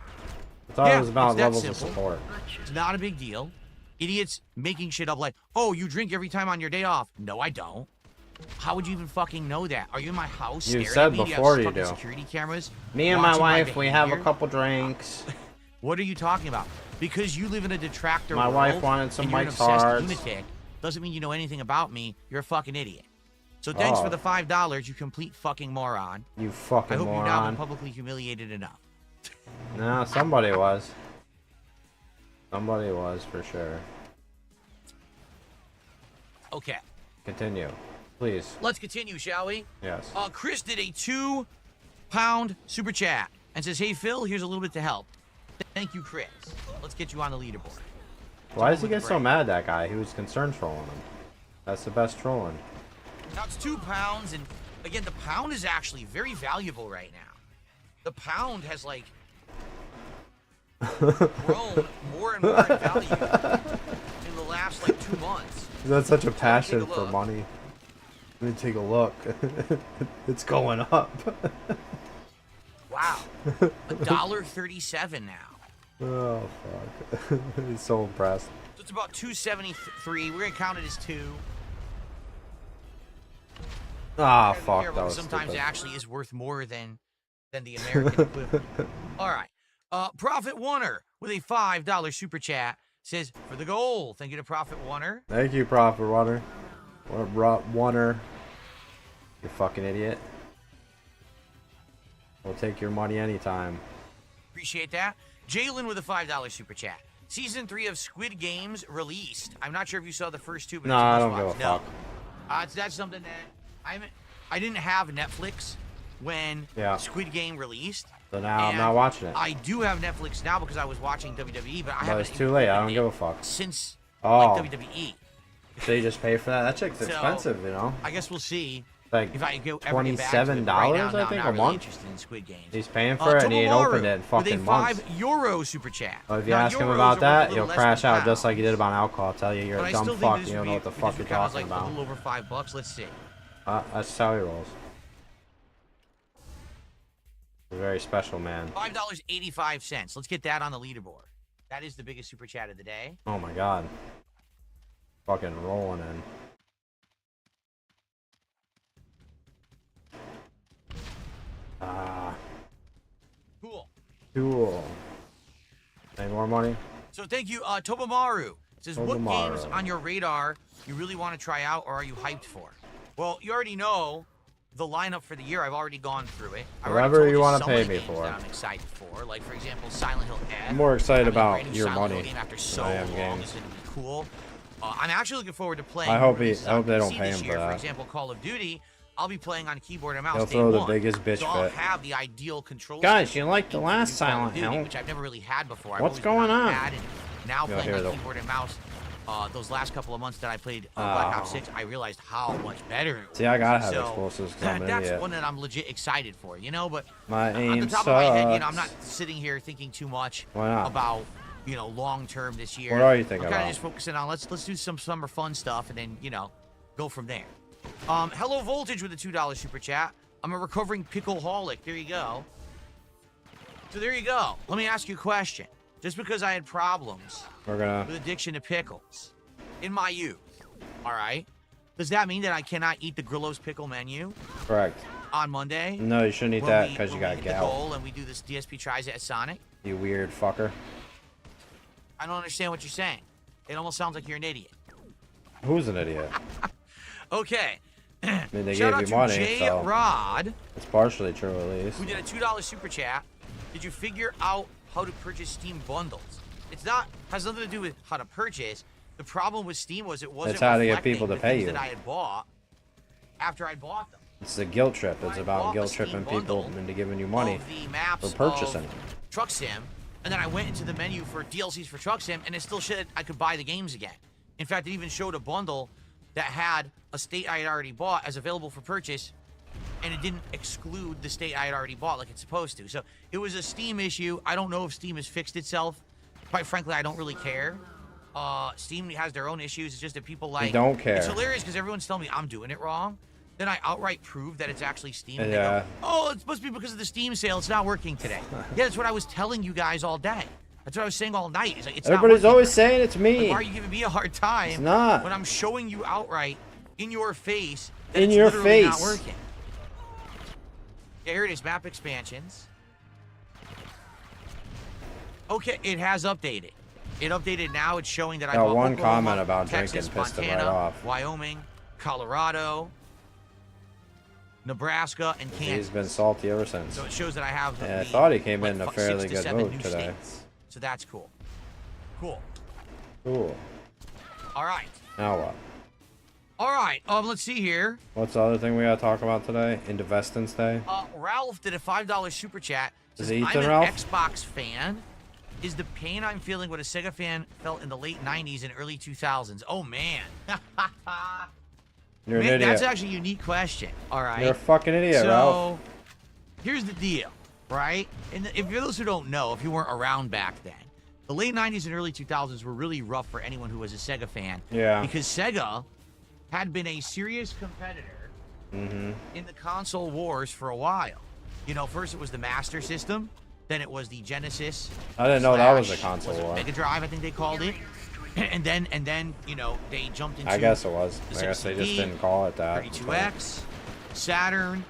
I thought it was about levels of support. It's not a big deal. Idiots making shit up like, oh, you drink every time on your day off. No, I don't. How would you even fucking know that? Are you in my house? You said before you do. Security cameras. Me and my wife, we have a couple drinks. What are you talking about? Because you live in a detractor My world wife wanted some Mike's Hards. Lunatic doesn't mean you know anything about me. You're a fucking idiot. So thanks for the $5, you complete fucking moron. You fucking moron. I hope you've now been publicly humiliated enough. No, somebody was. Somebody was for sure. Okay. Continue, please. Let's continue, shall we? Yes. Chris did a £2 super chat and says, "Hey Phil, here's a little bit to help." Thank you, Chris. Let's get you on the leaderboard. Why does he get so mad at that guy? He was concerned trolling him. That's the best trolling. Now it's £2, and again, the pound is actually very valuable right now. The pound has like grown more and more in value in the last like 2 months. He's got such a passion for money. Let me take a look. It's going up. Wow. $1.37 now. Oh fuck. He's so impressed. So it's about $2.73. We're gonna count it as 2. Ah, fuck. That was sometimes stupid. it actually is worth more than the American equivalent. All right. Prophet Warner with a $5 super chat says, "For the goal." Thank you to Prophet Warner. Thank you, Prophet Warner. Warner. You fucking idiot. We'll take your money anytime. Appreciate that. Jalen with a $5 super chat. Season 3 of Squid Games released. I'm not sure if you saw the first 2, but no, I don't give a fuck. That's something that I didn't have Netflix when Squid Game released. So now I'm not watching it. I do have Netflix now because I was watching WWE, but I haven't. It's too late. I don't give a fuck. Since like WWE. So you just pay for that? That shit's expensive, you know. I guess we'll see. Like if I go $27, I think, a month. Interested in Squid Games. He's paying for it, and he ain't opened it in fucking months. With a €5 super chat. Well, if you ask him about that, he'll crash out just like he did about alcohol. I'll tell you, you're a dumb fuck. You don't know what the fuck you're talking about. A little over $5. Let's see. That's how he rolls. A very special man. $5.85. Let's get that on the leaderboard. That is the biggest super chat of the day. Oh my god. Fucking rolling in. Cool. Any more money? So thank you, Tobamaru. It says, what games on your radar you really want to try out or are you hyped for? Well, you already know the lineup for the year. I've already gone through it. Whatever you want to pay me for. I'm excited for. Like, for example, Silent Hill F. I'm more excited about your money. Game after so long is going to be cool. I'm actually looking forward to playing. I hope they don't pay him for that. For example, Call of Duty. I'll be playing on keyboard and mouse. He'll throw the biggest bitch fit. I'll have the ideal control. Guys, you like the last Silent Hill? Which I've never really had before. What's going on? Now playing on keyboard and mouse. Those last couple of months that I played Black Ops 6, I realized how much better it was. See, I gotta have explosives. That's one that I'm legit excited for, you know. But my aim on the top of my head, you know, I'm not sitting here thinking too much about, you know, long term this year. What are you thinking I'm kind about? of just focusing on let's do some summer fun stuff and then, you know, go from there. Hello Voltage with a $2 super chat. I'm a recovering pickle-holic. There you go. So there you go. Let me ask you a question. Just because I had problems We're gonna. with addiction to pickles in my youth, all right? Does that mean that I cannot eat the Grillo's pickle menu Correct. on Monday? No, you shouldn't eat when that we- because you when got we hit the gout. goal and we do this DSP tries it at Sonic? You weird fucker. I don't understand what you're saying. It almost sounds like you're an idiot. Who's an idiot? Okay. I mean, they Shout gave out you to money, J. so Rod, it's partially true at least. who did a $2 super chat. Did you figure out how to purchase Steam bundles? It's not has nothing to do with how to purchase. The problem with Steam was it wasn't It's how to get reflecting people to the pay things you. that I had bought after I bought them. It's a guilt trip. It's I about bought guilt a Steam tripping people bundle into giving you money of the maps for purchasing. of Truck Sim, and then I went into the menu for DLCs for Truck Sim, and it still said I could buy the games again. In fact, it even showed a bundle that had a state I had already bought as available for purchase, and it didn't exclude the state I had already bought like it's supposed to. So it was a Steam issue. I don't know if Steam has fixed itself. Quite frankly, I don't really care. Steam has their own issues. It's just that people like... don't care. It's hilarious because everyone's telling me I'm doing it wrong. Then I outright prove that it's actually Steam. And Yeah. they go, oh, it must be because of the Steam sale. It's not working today. Yeah, that's what I was telling you guys all day. That's what I was saying all night. It's like, it's Everybody's not working. always saying it's Like, me. why are you giving me a hard time It's not. when I'm showing you outright in your face that In it's your literally not face. working? Yeah, here it is, map expansions. Okay, it has updated. It updated now. It's showing that I Got bought one Oklahoma, comment about Texas, drinking pissed it right Montana, off. Wyoming, Colorado, Nebraska, and He's Kansas. been salty ever since. So it shows that I have. Yeah, I the, thought he came like, in a 6 fairly to good 7 mood new today. states. So that's cool. Cool. Cool. All right. Now what? All right. Let's see here. What's the other thing we gotta talk about today? Indivestance Day? Ralph did a $5 super chat. Is Says, it I'm Ethan, an Ralph? Xbox fan. Is the pain I'm feeling what a Sega fan felt in the late 90s and early 2000s? Oh, man. You're an Man, idiot. that's actually a unique question. All right. You're a fucking idiot, so, Ralph. here's the deal, right? And if you're those who don't know, if you weren't around back then, the late 90s and early 2000s were really rough for anyone who was a Sega fan. Yeah. Because Sega had been a serious competitor Mm-hmm. in the console wars for a while. You know, first it was the Master System, then it was the Genesis. I didn't know that was a slash- console was it war. Mega Drive, I think they called it. And then you know, they jumped into I guess it was. the I guess they just 60D, didn't call it that. 32X, Saturn,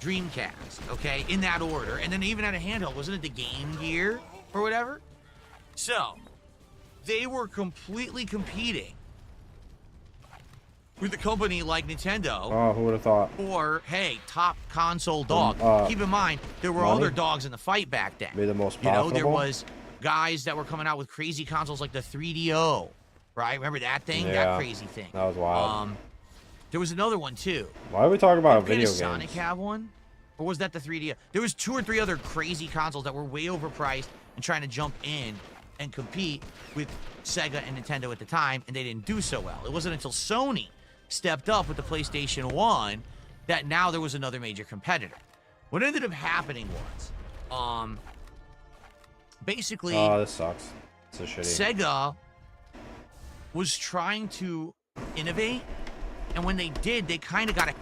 Dreamcast, okay, in that order. And then they even had a handheld. Wasn't it the Game Gear or whatever? So, they were completely competing with a company like Nintendo Oh, who would have thought? for, hey, top console dog. Keep in mind, there were money? other dogs in the fight back then. Be the most You know, profitable? there was guys that were coming out with crazy consoles like the 3DO, right? Remember that thing? Yeah, That crazy thing. that was wild. There was another one, too. Why are we talking about Did video Sonic games? have one? Or was that the 3D? There was 2 or 3 other crazy consoles that were way overpriced and trying to jump in and compete with Sega and Nintendo at the time, and they didn't do so well. It wasn't until Sony stepped up with the PlayStation 1 that now there was another major competitor. What ended up happening was, basically, Oh, this sucks. It's a shitty. Sega was trying to innovate, and when they did, they kind of got a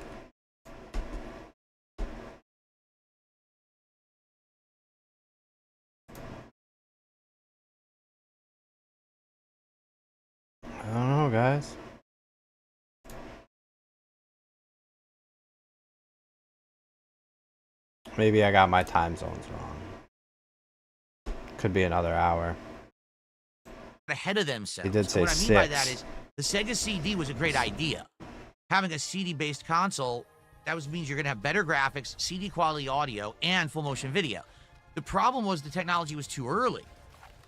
I don't know, guys. Maybe I got my time zones wrong. Could be another hour. ahead of themselves. He did say What I mean by 6. that is the Sega CD was a great idea. Having a CD-based console, that means you're going to have better graphics, CD quality audio, and full motion video. The problem was the technology was too early.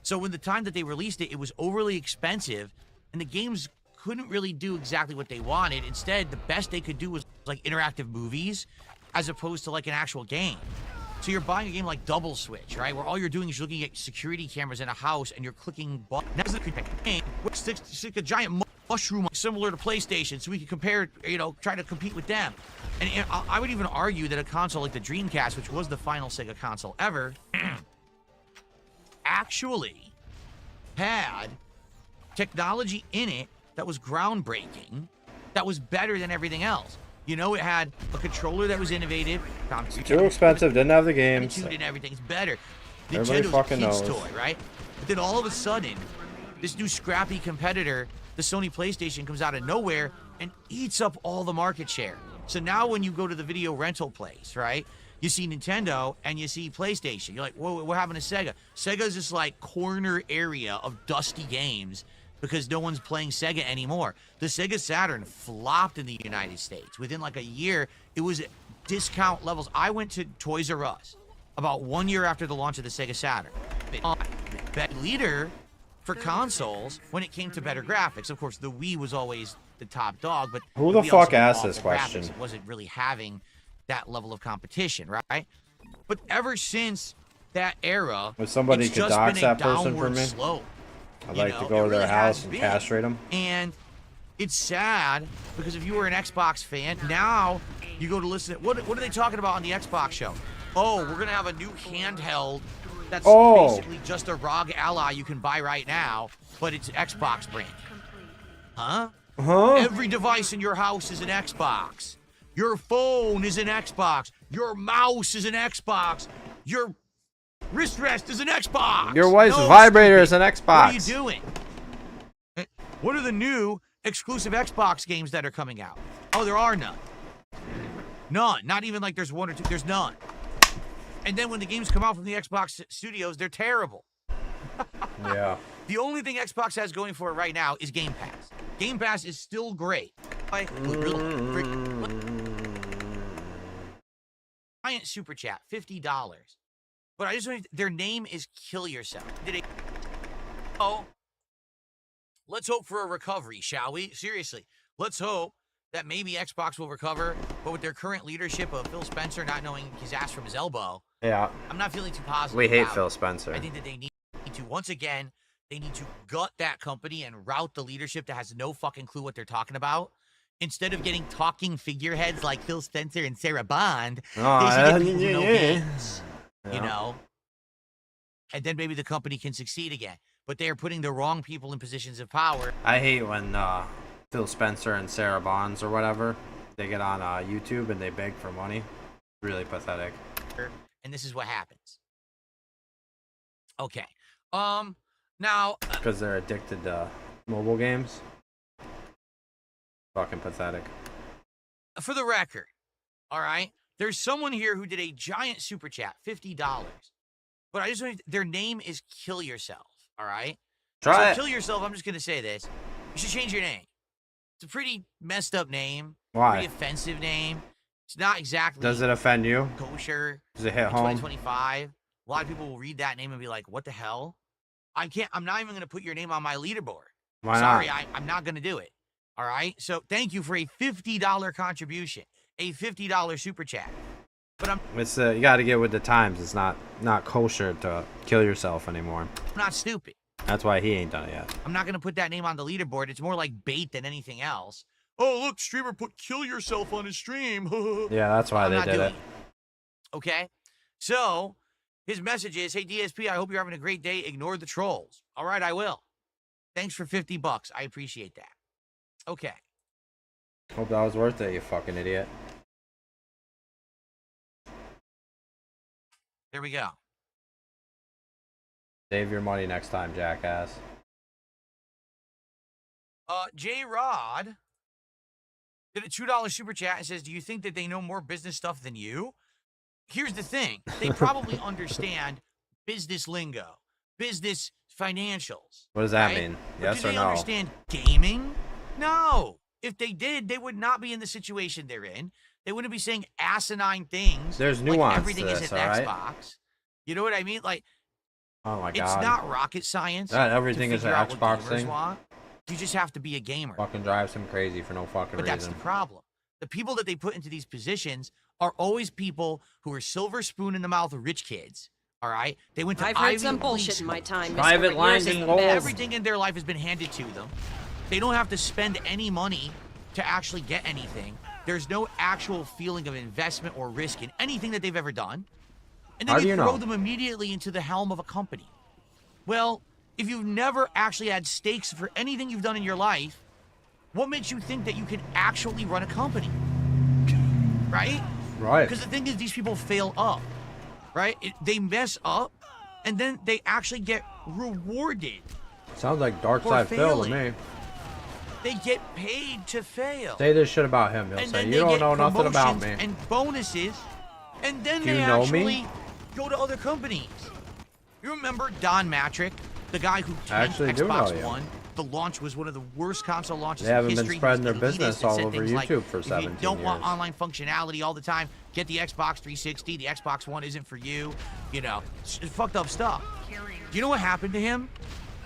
So when the time that they released it, it was overly expensive, and the games couldn't really do exactly what they wanted. Instead, the best they could do was like interactive movies, as opposed to like an actual game. So you're buying a game like Double Switch, right? Where all you're doing is you're looking at security cameras in a house and you're clicking buttons. Now, the game stick a giant mushroom similar to PlayStation, so we can compare, you know, try to compete with them. And I would even argue that a console like the Dreamcast, which was the final Sega console ever, actually had technology in it that was groundbreaking, that was better than everything else. You know, it had a controller that was innovative. Too expensive, didn't have the games. And everything's better. Everybody Nintendo's fucking a kid's knows. toy, right? But then all of a sudden, this new scrappy competitor, the Sony PlayStation, comes out of nowhere and eats up all the market share. So now when you go to the video rental place, right, you see Nintendo and you see PlayStation. You're like, whoa, we're having a Sega. Sega's this like corner area of dusty games because no one's playing Sega anymore. The Sega Saturn flopped in the United States. Within like a year, it was at discount levels. I went to Toys R Us about 1 year after the launch of the Sega Saturn. Leader for consoles when it came to better graphics. Of course, the Wii was always the top dog, but Who the Wii fuck also had asked this awful question? graphics. It wasn't really having that level of competition, right? But ever since that era, If somebody it's could just dox been a that person for downward me, slope. I'd You like know, to go it to their really house has and been. castrate them. And it's sad because if you were an Xbox fan, now you go to listen to, what are they talking about on the Xbox show? Oh, we're going to have a new handheld that's basically just a ROG Ally you can buy right now, but it's Xbox brand. Huh? Every device in your house is an Xbox. Your phone is an Xbox. Your mouse is an Xbox. Your wrist rest is an Xbox. Your wife's No, vibrator stupid. is an Xbox. What are you doing? What are the new exclusive Xbox games that are coming out? Oh, there are none. None. Not even like there's one or two. There's none. And then when the games come out from the Xbox studios, they're terrible. Yeah. The only thing Xbox has going for it right now is Game Pass. Game Pass is still great. Giant super chat, $50. But I just want their name is Kill Yourself. Let's hope for a recovery, shall we? Seriously, let's hope that maybe Xbox will recover. But with their current leadership of Phil Spencer not knowing his ass from his elbow, Yeah. I'm not feeling too positive. We hate about Phil it. Spencer. I think that they need to, once again, they need to gut that company and route the leadership that has no fucking clue what they're talking about. Instead of getting talking figureheads like Phil Spencer and Sarah Bond, they should get people who know games, you know? And then maybe the company can succeed again. But they are putting the wrong people in positions of power. I hate when Phil Spencer and Sarah Bonds or whatever, they get on YouTube and they beg for money. Really pathetic. And this is what happens. Okay. Now... Because they're addicted to mobile games. Fucking pathetic. For the record, all right, there's someone here who did a giant super chat, $50. But I just want their name is Kill Yourself, all right? Try it. Kill Yourself, I'm just going to say this. You should change your name. It's a pretty messed up name. Why? Pretty offensive name. It's not exactly Does it offend you? kosher. Does it hit in home? 2025. A lot of people will read that name and be like, what the hell? I'm not even going to put your name on my leaderboard. Why Sorry, not? I'm not going to do it. All right? So thank you for a $50 contribution, a $50 super chat. But I'm It's you got to get with the times. It's not kosher to kill yourself anymore. not stupid. That's why he ain't done it yet. I'm not going to put that name on the leaderboard. It's more like bait than anything else. Oh, look, streamer put Kill Yourself on his stream. Yeah, that's why I'm they not did doing it. Okay? So, his message is, hey, DSP, I hope you're having a great day. Ignore the trolls. All right, I will. Thanks for $50. I appreciate that. Okay. Hope that was worth it, you fucking idiot. There we go. Save your money next time, jackass. J Rod did a $2 super chat and says, do you think that they know more business stuff than you? Here's the thing. They probably understand business lingo, business financials. What does that right? mean? But Yes do or they no? understand gaming? No. If they did, they would not be in the situation they're in. They wouldn't be saying asinine things. There's like nuance everything to is this, an all right? Xbox. You know what I mean? Like, Oh my it's god. not rocket science. That everything to is an figure out what Xbox gamers thing? want. You just have to be a gamer. Fucking drives him crazy for no fucking But that's reason. the problem. The people that they put into these positions are always people who are silver spoon in the mouth of rich kids. All right? They went to I've Ivy heard some League bullshit in my schools. time, Private Mr. lines Yours and isn't goals. bad. Everything in their life has been handed to them. They don't have to spend any money to actually get anything. There's no actual feeling of investment or risk in anything that they've ever done. And then How do they you throw know? them immediately into the helm of a company. Well, if you've never actually had stakes for anything you've done in your life, what makes you think that you can actually run a company? Right? Right. Because the thing is, these people fail up, right? They mess up, and then they actually get rewarded. Sounds like For darksydephil to failing. me. They get paid to fail. Say this shit about him. He'll And say, then you they don't get know nothing about promotions me. and bonuses, and then Do they you know actually me? go to other companies. You remember Don Matrick, the guy who tanked actually do Xbox know you. One? The launch was one of the worst console launches They in haven't been history. He spreading was their business elitist and all said over things like, YouTube for if 17 you don't want years. online functionality all the time, get the Xbox 360. The Xbox One isn't for you. You know, it's fucked up stuff. Do you know what happened to him?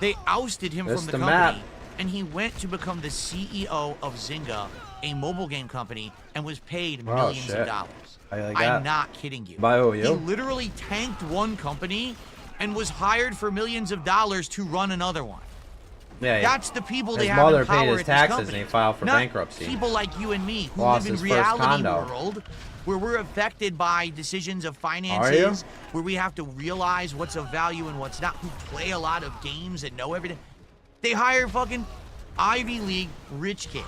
They ousted him from the Mr. company, Matt. and he went to become the CEO of Zynga, a mobile game company, and was paid millions of shit. dollars. How you like I'm that? not kidding you. By He you? literally tanked one company and was hired for millions of dollars to run another one. Yeah, yeah. That's the people they His have mother in paid power his at taxes this and he company. filed for Not bankruptcy. people like you and me who Lost live in his first reality condo. world where we're affected by decisions of finances, where we have to realize what's of value and what's not, who play a lot of games and know everything. They hire fucking Ivy League rich kids.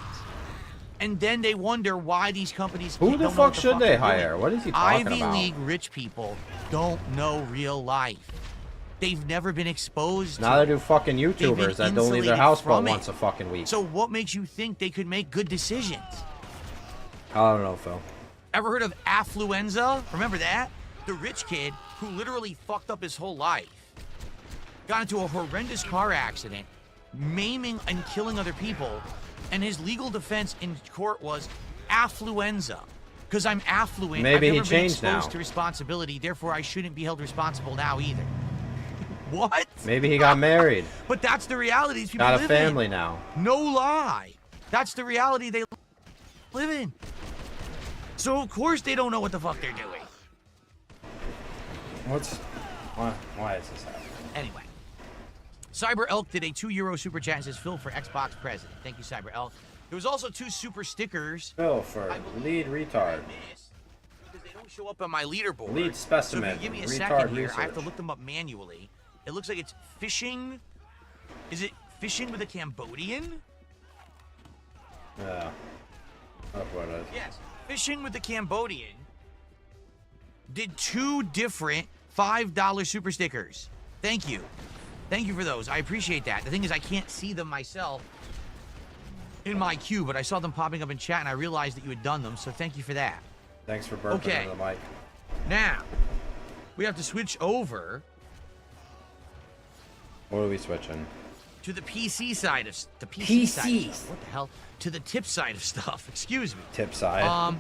And then they wonder why these companies Who don't the know fuck what the should they they're hire? doing. What is he talking Ivy about? League rich people don't know real life. They've never been exposed to Neither it. do fucking been YouTubers that don't leave their insulated house but from it. once a fucking week. So what makes you think they could make good decisions? I don't know, Phil. Ever heard of affluenza? Remember that? The rich kid who literally fucked up his whole life. Got into a horrendous car accident, maiming and killing other people, and his legal defense in court was affluenza. Because I'm affluent, Maybe I've he never been changed exposed now. to responsibility, therefore I shouldn't be held responsible now either. What? Maybe he got married. But that's the reality these people Got a live family in. now. No lie. That's the reality they live in. So of course they don't know what the fuck they're doing. Why is this happening? Anyway. Cyber Elk did a €2 super chat and says Phil for Xbox President. Thank you, Cyber Elk. There was also 2 super stickers. Phil for lead retard. Because they don't show up on my leaderboard. Lead specimen. So if you give me a Retard second here, I have to research. look them up manually. It looks like it's fishing. Is it fishing with a Cambodian? Yeah. That's what it is. Yes. Fishing with the Cambodian did 2 different $5 super stickers. Thank you. Thank you for those. I appreciate that. The thing is, I can't see them myself in my queue, but I saw them popping up in chat, and I realized that you had done them, so thank you for that. Thanks for burping Okay. into the mic. Now, we have to switch over What are we switching? to the PC side of the Side of PCs. stuff. What the hell? To the tip side of stuff. Excuse me. Tip side.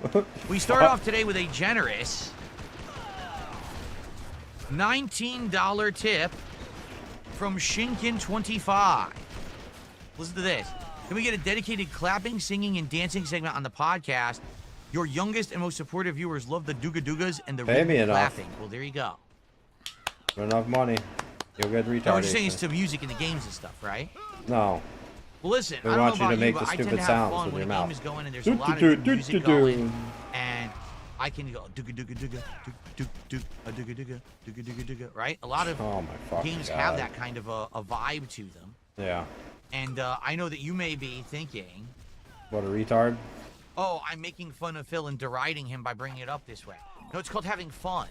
We start off today with a generous $19 tip from Shinkin25. Listen to this. Can we get a dedicated clapping, singing, and dancing segment on the podcast? Your youngest and most supportive viewers love the Dooga Doogas and the Pay me rhythmic enough. clapping. Well, there you go. Enough money. You'll get retarded. No, we're just saying it's to music in the games and stuff, right? No. Well, listen, We I don't want know you to about make you, the but I tend stupid to have sounds fun with when your a game mouth. is going and there's a lot of good music going, and I can go dooga dooga dooga dooga dooga dooga dooga dooga dooga, right? A lot of Oh my fucking games God. have that kind of a vibe to them, Yeah. and I know that you may be thinking, What a retard. oh, I'm making fun of Phil and deriding him by bringing it up this way. No, it's called having fun.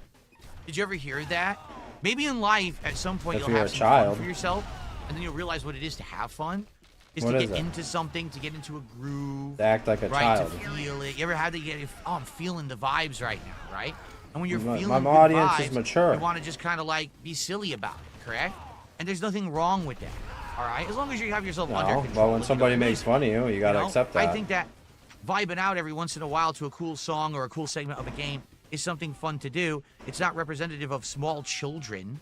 Did you ever hear that? Maybe in life, at some point, If you'll you're have a some child. fun for yourself, and then you'll realize what it is to have fun. Is What to is get it? into something, to get into a groove. To act like a Right, child. to feel it. You ever had to get, oh, I'm feeling the vibes right now, right? And when you're My feeling good audience vibes, is mature. you want to just kind of like be silly about it, correct? And there's nothing wrong with that, all right? As long as you have yourself under No. control. Well, when you somebody know, makes fun of you, you gotta you know, accept that. I think that vibing out every once in a while to a cool song or a cool segment of a game is something fun to do. It's not representative of small children.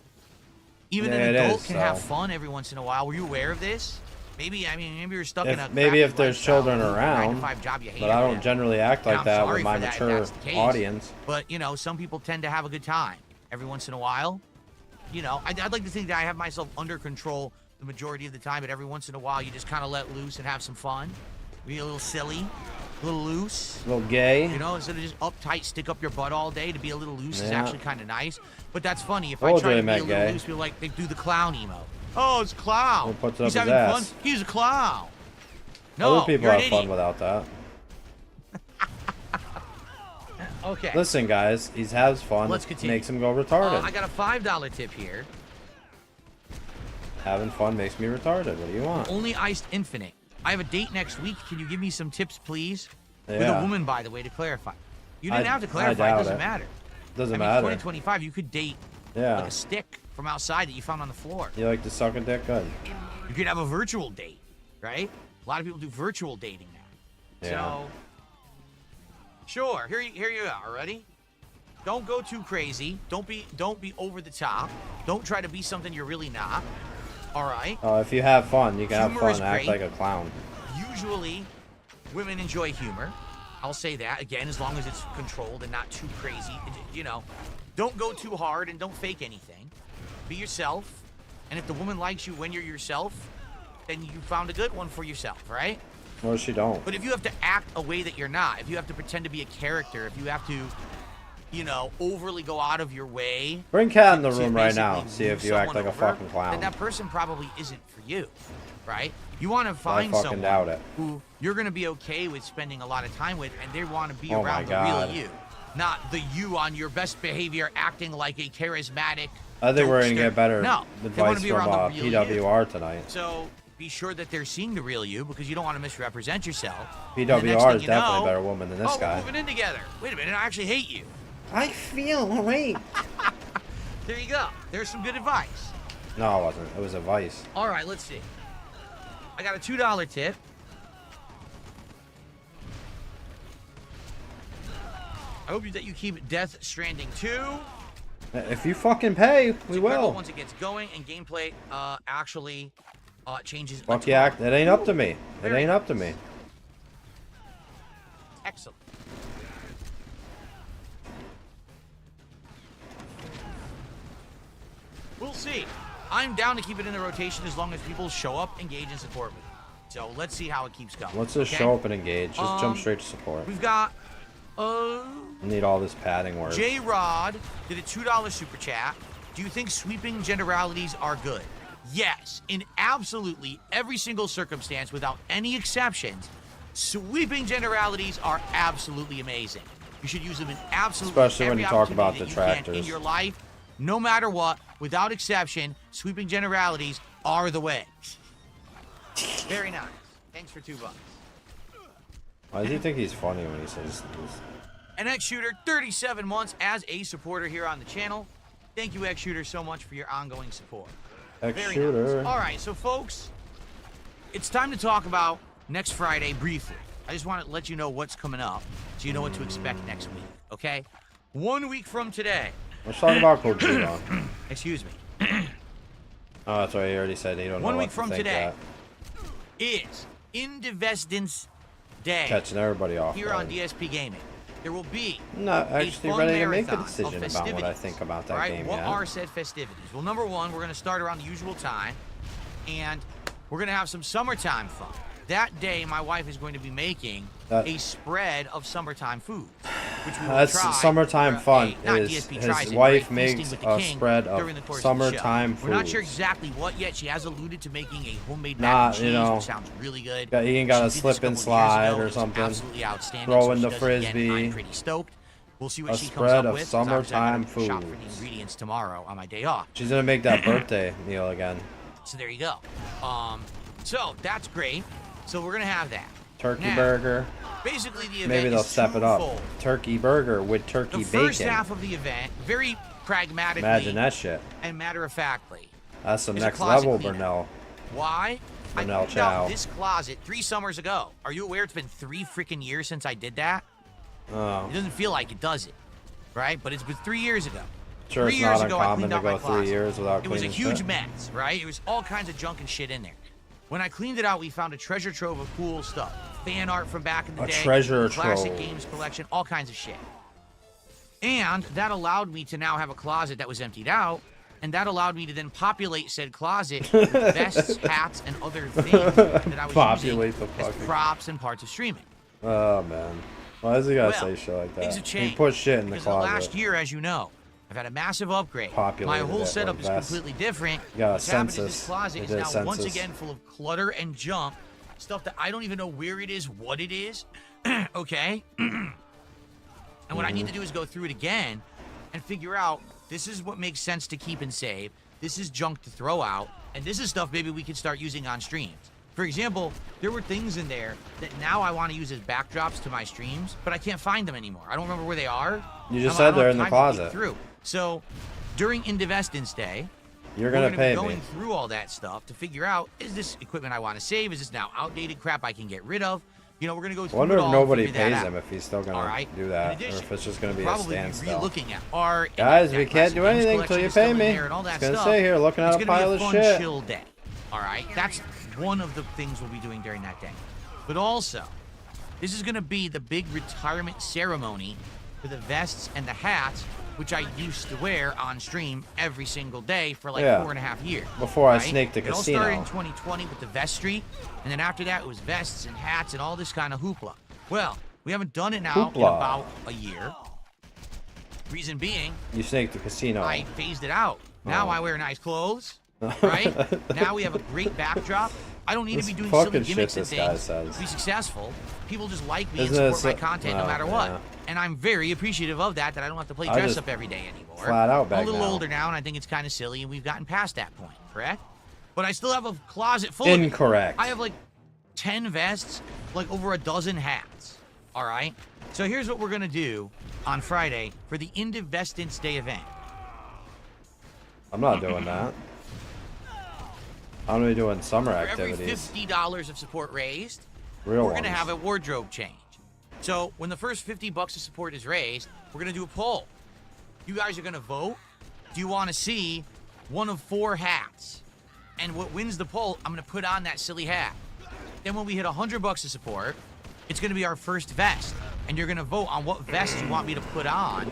Even Yeah, an it adult is, can have so. fun every once in a while. Were you aware of this? Maybe, I mean, maybe you're stuck in a Maybe if crappy there's lifestyle, children a around, 9-to-5 job you hate but I every don't day. generally act And like I'm that sorry with my for that if mature that's the case. audience. But, you know, some people tend to have a good time every once in a while. You know, I'd like to think that I have myself under control the majority of the time, but every once in a while you just kind of let loose and have some fun. Be a little silly, a little loose. A little gay. You know, instead of just uptight, stick up your butt all day, to be a little loose is Yeah. actually kind of nice. But that's funny. If Told I try you to he be a meant little gay. loose, people like, they do the clown emo. Oh, it's a clown. He puts up He's his having ass. fun. He's a clown. No, Other people you're an have fun idiot. without that. Okay. Listen, guys, he has fun. Let's continue. Makes him go retarded. I got a $5 tip here Having fun makes me retarded. What do you want? Only iced infinite. I have a date next week. Can you give me some tips, please? Yeah. With a woman, by the way, to clarify. You didn't have to clarify. It doubt doesn't it. matter. Doesn't I mean, matter. 2025, you could date Yeah. like a stick from outside that you found on the floor. You like to suck a dick? Good. You could have a virtual date, right? A lot of people do virtual dating now. Yeah. So, sure. Here you are. Ready? Don't go too crazy. Don't be over the top. Don't try to be something you're really not. All right. If you have fun, you can have Humor fun is and act great. like a clown. Usually, women enjoy humor. I'll say that again, as long as it's controlled and not too crazy. You know, don't go too hard and don't fake anything. Be yourself. And if the woman likes you when you're yourself, then you found a good one for yourself, right? No, she don't. But if you have to act a way that you're not, if you have to pretend to be a character, if you have to, you know, overly go out of your way. Bring Kat in the to room right now. basically See if move you act someone like a over, fucking clown. then that person probably isn't for you, right? You want to find fucking someone doubt it. who you're going to be okay with spending a lot of time with, and they want to be Oh my around the God. real you, not the you on your best behavior, acting like a charismatic. I think we're gonna jokester. get better No, they want advice to be from around the real you. PWR tonight. So be sure that they're seeing the real you, because you don't want to misrepresent yourself. And the PWR next thing is you definitely know, a better woman than this oh, guy. we're moving in together. Wait a minute, I actually hate you. I feel raped. There you go. There's some good advice. No, it wasn't. It was advice. All right, let's see. I got a $2 tip. I hope that you keep Death Stranding 2. If you fucking pay, we Incredible will. once it gets going and gameplay actually changes. a Fuck ton. yeah, it ain't up to me. It Very ain't up to me. Excellent. We'll see. I'm down to keep it in the rotation as long as people show up, engage, and support me. So let's see how it keeps going. Let's just okay? show up and engage. Just jump straight to support. We've got Need all this padding work. J Rod did a $2 super chat. Do you think sweeping generalities are good? Yes, in absolutely every single circumstance, without any exceptions, sweeping generalities are absolutely amazing. You should use them in absolutely Especially when every you talk opportunity about that you can detractors. in your life, no matter what, without exception. Sweeping generalities are the way. Very nice. Thanks for $2. Why does he think he's funny when he says this? And X Shooter, 37 months as a supporter here on the channel. Thank you, X Shooter, so much for your ongoing support. Very X-Shooter. nice. All right, so folks, it's time to talk about next Friday briefly. I just want to let you know what's coming up, so you know what to expect next week. Okay? 1 week from today. Let's talk about Kojima. Excuse me. Oh, that's right. He already said he don't know 1 what week to from think today that. is Indivestance Day Catching everybody off here guard. on DSP Gaming. There will be I'm not actually fun ready to make a marathon of decision about what I festivities. think about that All right, game what yet. are said festivities? Well, number one, we're going to start around the usual time, and we're going to have some summertime fun. That day, my wife is going to be making a spread of summertime food, which we will That's try summertime for fun. not Is DSP his tries it, wife right? Feasting makes with the a king spread during the of course summertime of the show. We're not sure foods. exactly what yet. She has alluded to making a homemade Nah, mac and cheese, you know, which sounds really good. you ain't got She a did this slip couple and of years slide ago. or It was something. Absolutely outstanding. Throw so in she the does it again. frisbee. I'm pretty stoked. We'll see what A she comes spread up of with. 'cause obviously I'm summertime gonna shop for the foods. ingredients tomorrow on my day off. She's gonna make that birthday meal again. So there you go. So that's great. So we're gonna have that. Turkey Now, burger. Basically, the event Maybe they'll is step it up. twofold. Turkey burger with turkey The first bacon. half of the event, very pragmatically Imagine that shit. and matter-of-factly. That's some It's a next closet level, cleaner. Burnell. Why? I Brunel cleaned Chow. out this closet 3 summers ago. Are you aware it's been 3 freaking years since I did that? Oh, It doesn't feel like it, does it? Right? But it's been 3 years ago. sure, 3 it's years not ago, I uncommon cleaned to out my go 3 closet. years without It was a cleaning huge shit. mess, right? It was all kinds of junk and shit in there. When I cleaned it out, we found a treasure trove of cool stuff. Fan art from back in the A day. treasure classic trove. games collection, all kinds of shit. And that allowed me to now have a closet that was emptied out, and that allowed me to then populate said closet with vests, hats, and other things that I was Populate using the as fucking- props and parts of streaming. Oh man, why does he gotta Well, say shit like things that? have He changed. put shit in the because closet. the last year, as you know, I've had a massive upgrade. My Populated whole it setup with is vests. completely different. You got a What's happened is census. this closet They is did a now once census. again full of clutter and junk, stuff that I don't even know where it is, what it is. Okay? And what I need to do is go through it again and figure out this is what makes sense to keep and save. this is junk to throw out, and this is stuff maybe we could start using on streams. For example, there were things in there that now I want to use as backdrops to my streams, but I can't find them anymore. I don't remember where they are. You just said they're in the closet. Through. So during Indivestance Day, you're gonna pay me. Going through all that stuff to figure out, is this equipment I want to save? Is this now outdated crap I can get rid of? You know, we're gonna go through. I wonder it if all nobody figure that pays out. him if he's still gonna do that, or if it's just gonna be a standstill. Looking at art. Guys, we can't do anything until you pay me. It's gonna stay here looking at a pile of shit. It's gonna be a fun, chill day. All right, that's one of the things we'll be doing during that day. But also, this is gonna be the big retirement ceremony for the vests and the hats, which I used to wear on stream every single day for like 4.5 years. Before I snaked the casino. It all started in 2020 with the vest street, and then after that it was vests and hats and all this kind of hoopla. Well, we haven't done it now in about a year. Reason being, you snaked the casino. I phased it out. Now I wear nice clothes, right? Now we have a great backdrop. I don't need to be doing silly gimmicks and things to be successful. People just like me and support my content no matter what. And I'm very appreciative of that I don't have to play dress up every day anymore. Flat out back I'm a little older now, and I think it's kind of silly, and we've gotten past that point, correct? But I still have a closet full Incorrect. of I have like 10 vests, like over a dozen hats, all right? So here's what we're going to do on Friday for the Indivestance Day event. I'm not doing that. I'm gonna be doing summer activities. For every $50 of support raised, we're going to have a wardrobe change. So when the first $50 of support is raised, we're going to do a poll. You guys are going to vote. Do you want to see one of 4 hats? And what wins the poll, I'm going to put on that silly hat. Then when we hit $100 of support, it's going to be our first vest. And you're going to vote on what vest you want me to put on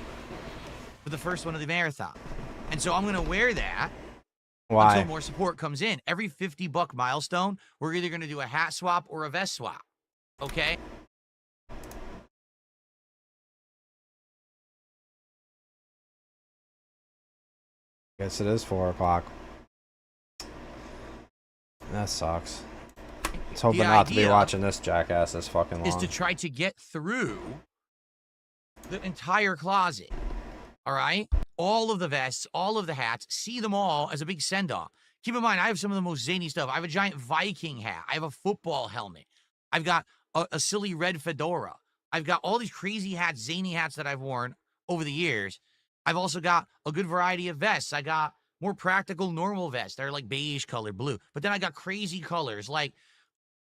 for the first one of the marathon. And so I'm going to wear that. Why? Until more support comes in. Every $50 milestone, we're either going to do a hat swap or a vest swap. Okay? Guess it is 4 o'clock. That sucks. Let's hope not to be watching this jackass this fucking long. Is to try to get through the entire closet. All right? All of the vests, all of the hats, see them all as a big send-off. Keep in mind, I have some of the most zany stuff. I have a giant Viking hat. I have a football helmet. I've got a silly red fedora. I've got all these crazy hats, zany hats that I've worn over the years. I've also got a good variety of vests. I got more practical, normal vests. They're like beige color, blue. But then I got crazy colors like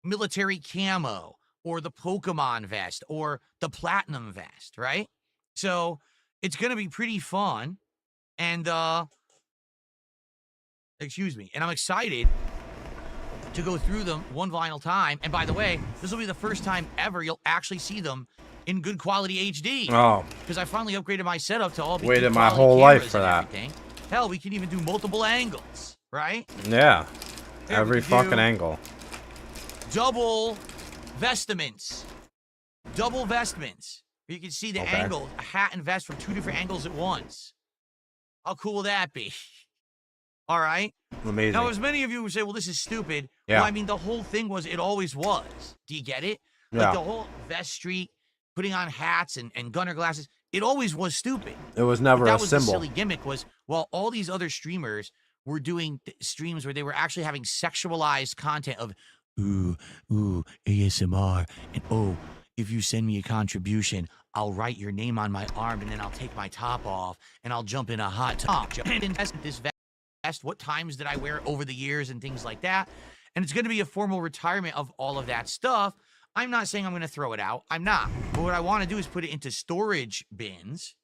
military camo or the Pokemon vest or the platinum vest, right? So it's going to be pretty fun. And, excuse me. And I'm excited to go through them one final time. And by the way, this will be the first time ever you'll actually see them in good quality HD. Oh. Because I finally upgraded my setup to all be waited my whole life for that. Everything. Hell, we can even do multiple angles, right? Yeah. Every fucking angle. Double vestments. Double vestments. You can see the angle, a hat and vest from 2 different angles at once. How cool will that be? All right? Amazing. Now, as many of you would say, well, this is stupid. Yeah. Well, I mean, the whole thing was, it always was. Do you get it? Yeah. Like the whole vest street, putting on hats and gunner glasses, it always was stupid. It was never a symbol. That was the silly gimmick was, well, all these other streamers were doing streams where they were actually having sexualized content of, ooh, ASMR, and oh, if you send me a contribution, I'll write your name on my arm, and then I'll take my top off, and I'll jump in a hot tub. And invest in this vest. What times did I wear it over the years and things like that? And it's going to be a formal retirement of all of that stuff. I'm not saying I'm going to throw it out. I'm not. But what I want to do is put it into storage bins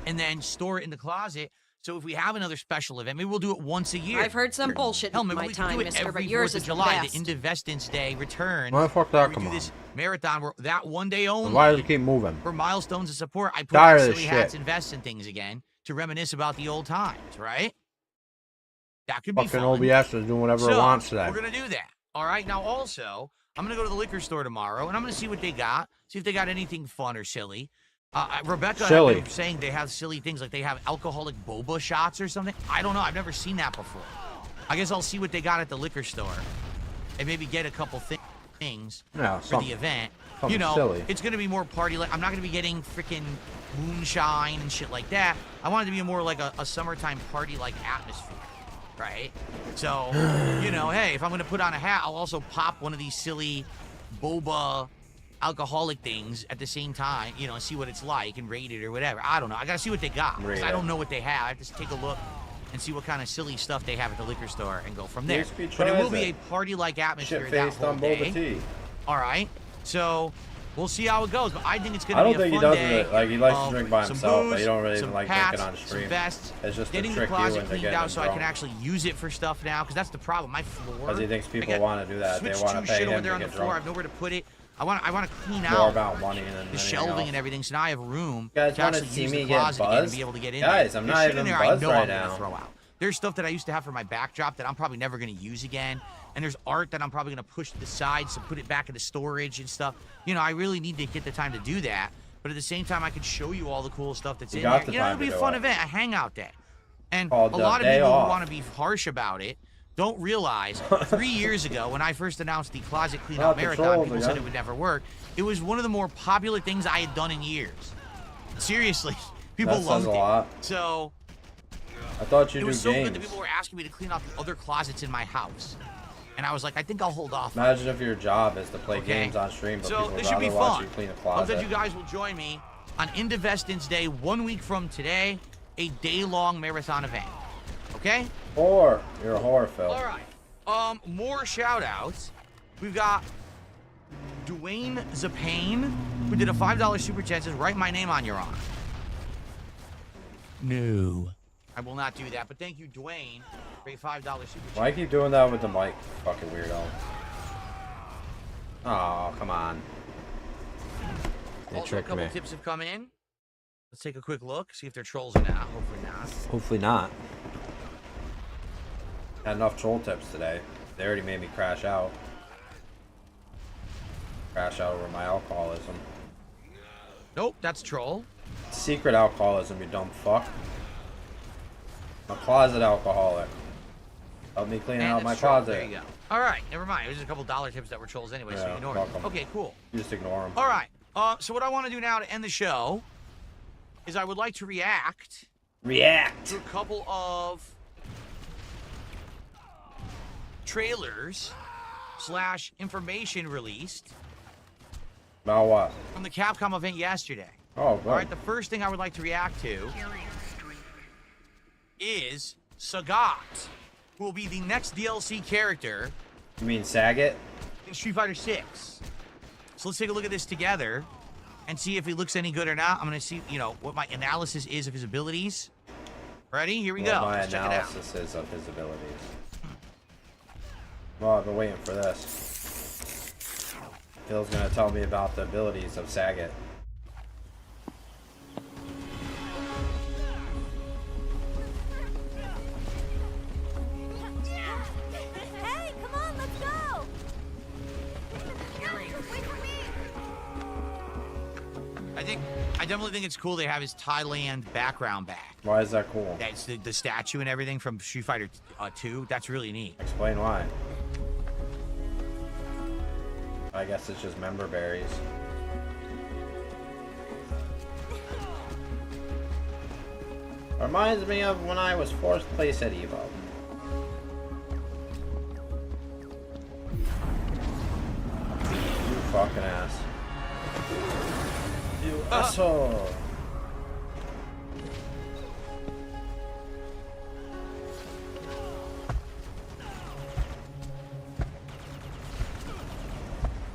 and then store it in the closet. So if we have another special event, maybe we'll do it once a year. I've heard some bullshit in my time, mister, but yours is the best. The Indivestance Day return. Why the fuck that come on? This marathon where that one day only. Why does it keep moving? For milestones of support, I put on silly hats and vests and things again to reminisce about the old times, right? That could be fun. Fucking OBS is doing whatever it wants today. We're going to do that. All right? Now, also, I'm going to go to the liquor store tomorrow, and I'm going to see what they got, see if they got anything fun or silly. Rebecca was saying they have silly things, like they have alcoholic boba shots or something. I don't know. I've never seen that before. I guess I'll see what they got at the liquor store and maybe get a couple things for the event. Something you know, silly. it's gonna be more party like. I'm not gonna be getting freaking moonshine and shit like that. I want it to be more like a summertime party like atmosphere, right? So, you know, hey, if I'm gonna put on a hat, I'll also pop one of these silly boba alcoholic things at the same time, you know, and see what it's like and rate it or whatever. I don't know. I gotta see what they got, because I don't know what they have. I have to take a look and see what kind of silly stuff they have at the liquor store and go from there. But it will be a party-like atmosphere that whole day. All right, so we'll see how it goes. But I think it's gonna be a fun day. I don't think he does it. Like, he likes to drink by himself, booze, but he don't really some even like hats, drinking on stream. Some vests, it's just getting to the trick you closet into cleaned getting out so I can drunk. actually use it for stuff now, because that's the problem. My floor. Because he thinks people want to do that. They Switched want to to pay shit over him there to on the get floor. I drunk. have nowhere to put it. I want to clean More out about money than the anything shelving else. and everything, so now I have room You guys to want actually to see use me the get closet again and buzzed? be able to get in Guys, there. I'm There's not shit in even there I buzzed know right I'm gonna now. throw out. There's stuff that I used to have for my backdrop that I'm probably never gonna use again, and there's art that I'm probably gonna push to the sides to put it back into storage and stuff. You know, I really need to get the time to do that, but at the same time, I can show you all the cool stuff that's in there. You know, it'll be a fun event, a hangout day. And a lot of people who want to be harsh about it don't realize 3 years ago when I first announced the Closet Clean Out Marathon, people said it would never work. It was one of the more popular things I had done in years. Seriously, people loved it. So I thought you it do was so games. good that people were asking me to clean out the other closets in my house. And I was like, I think I'll hold off. Imagine if your job is to play games on stream, but so people would this should be rather watch fun. you clean a Hope closet. that you guys will join me on Indivestance Day, 1 week from today, a day-long marathon event. Okay? Whore. You're a whore, Phil. All right. More shout-outs. We've got Dwayne Zapane, who did a $5 super chat, says, write my name on your arm. No. I will not do that, but thank you, Dwayne, for a $5 super chat. Why keep doing that with the mic, fucking weirdo? Oh, come on. They Also, a tricked couple me. tips have come in. Let's take a quick look, see if they're trolls or not. Hopefully not. Hopefully not. Had enough troll tips today. They already made me crash out. Crash out over my alcoholism. Nope, that's troll. Secret alcoholism, you dumb fuck. I'm a closet alcoholic. Help me clean out my troll. closet. There you go. All right, never mind. It was just a couple dollar tips that were trolls anyway, so Yeah, ignore fuck them. 'em. Okay, cool. You just ignore them. All right. So what I want to do now to end the show is I would like to react to a couple of trailers / information released About what? from the Capcom event yesterday. Oh, good. All right, the first thing I would like to react to is Sagat, who will be the next DLC character You mean Sagat? in Street Fighter 6. So let's take a look at this together and see if he looks any good or not. I'm going to see, you know, what my analysis is of his abilities. Ready? Here we go. My Let's check it out. analysis is of his abilities. Well, I've been waiting for this. Phil's gonna tell me about the abilities of Sagat. Hey, come on, let's go! Wait for me! I definitely think it's cool they have his Thailand background back. Why is that cool? That's the statue and everything from Street Fighter 2. That's really neat. Explain why. I guess it's just member berries. Reminds me of when I was fourth place at Evo. You fucking ass. You asshole.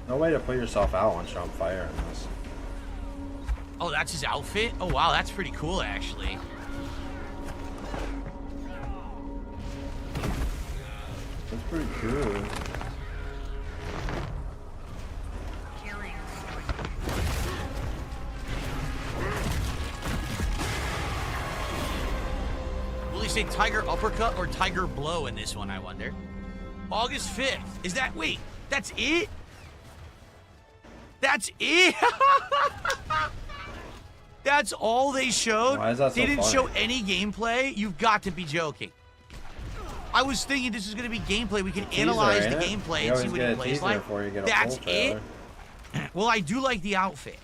No way to put yourself out once you're on fire in this. Oh, that's his outfit? Oh, wow, that's pretty cool, actually. That's pretty cool. Will he say Tiger Uppercut or Tiger Blow in this one, I wonder? August 5th. Is that... Wait, that's it? That's it? That's all they showed? Why is that so They didn't funny? show any gameplay? You've got to be joking. I was thinking this was going to be gameplay. We can analyze the gameplay and see what he plays like. That's it? Well, I do like the outfit.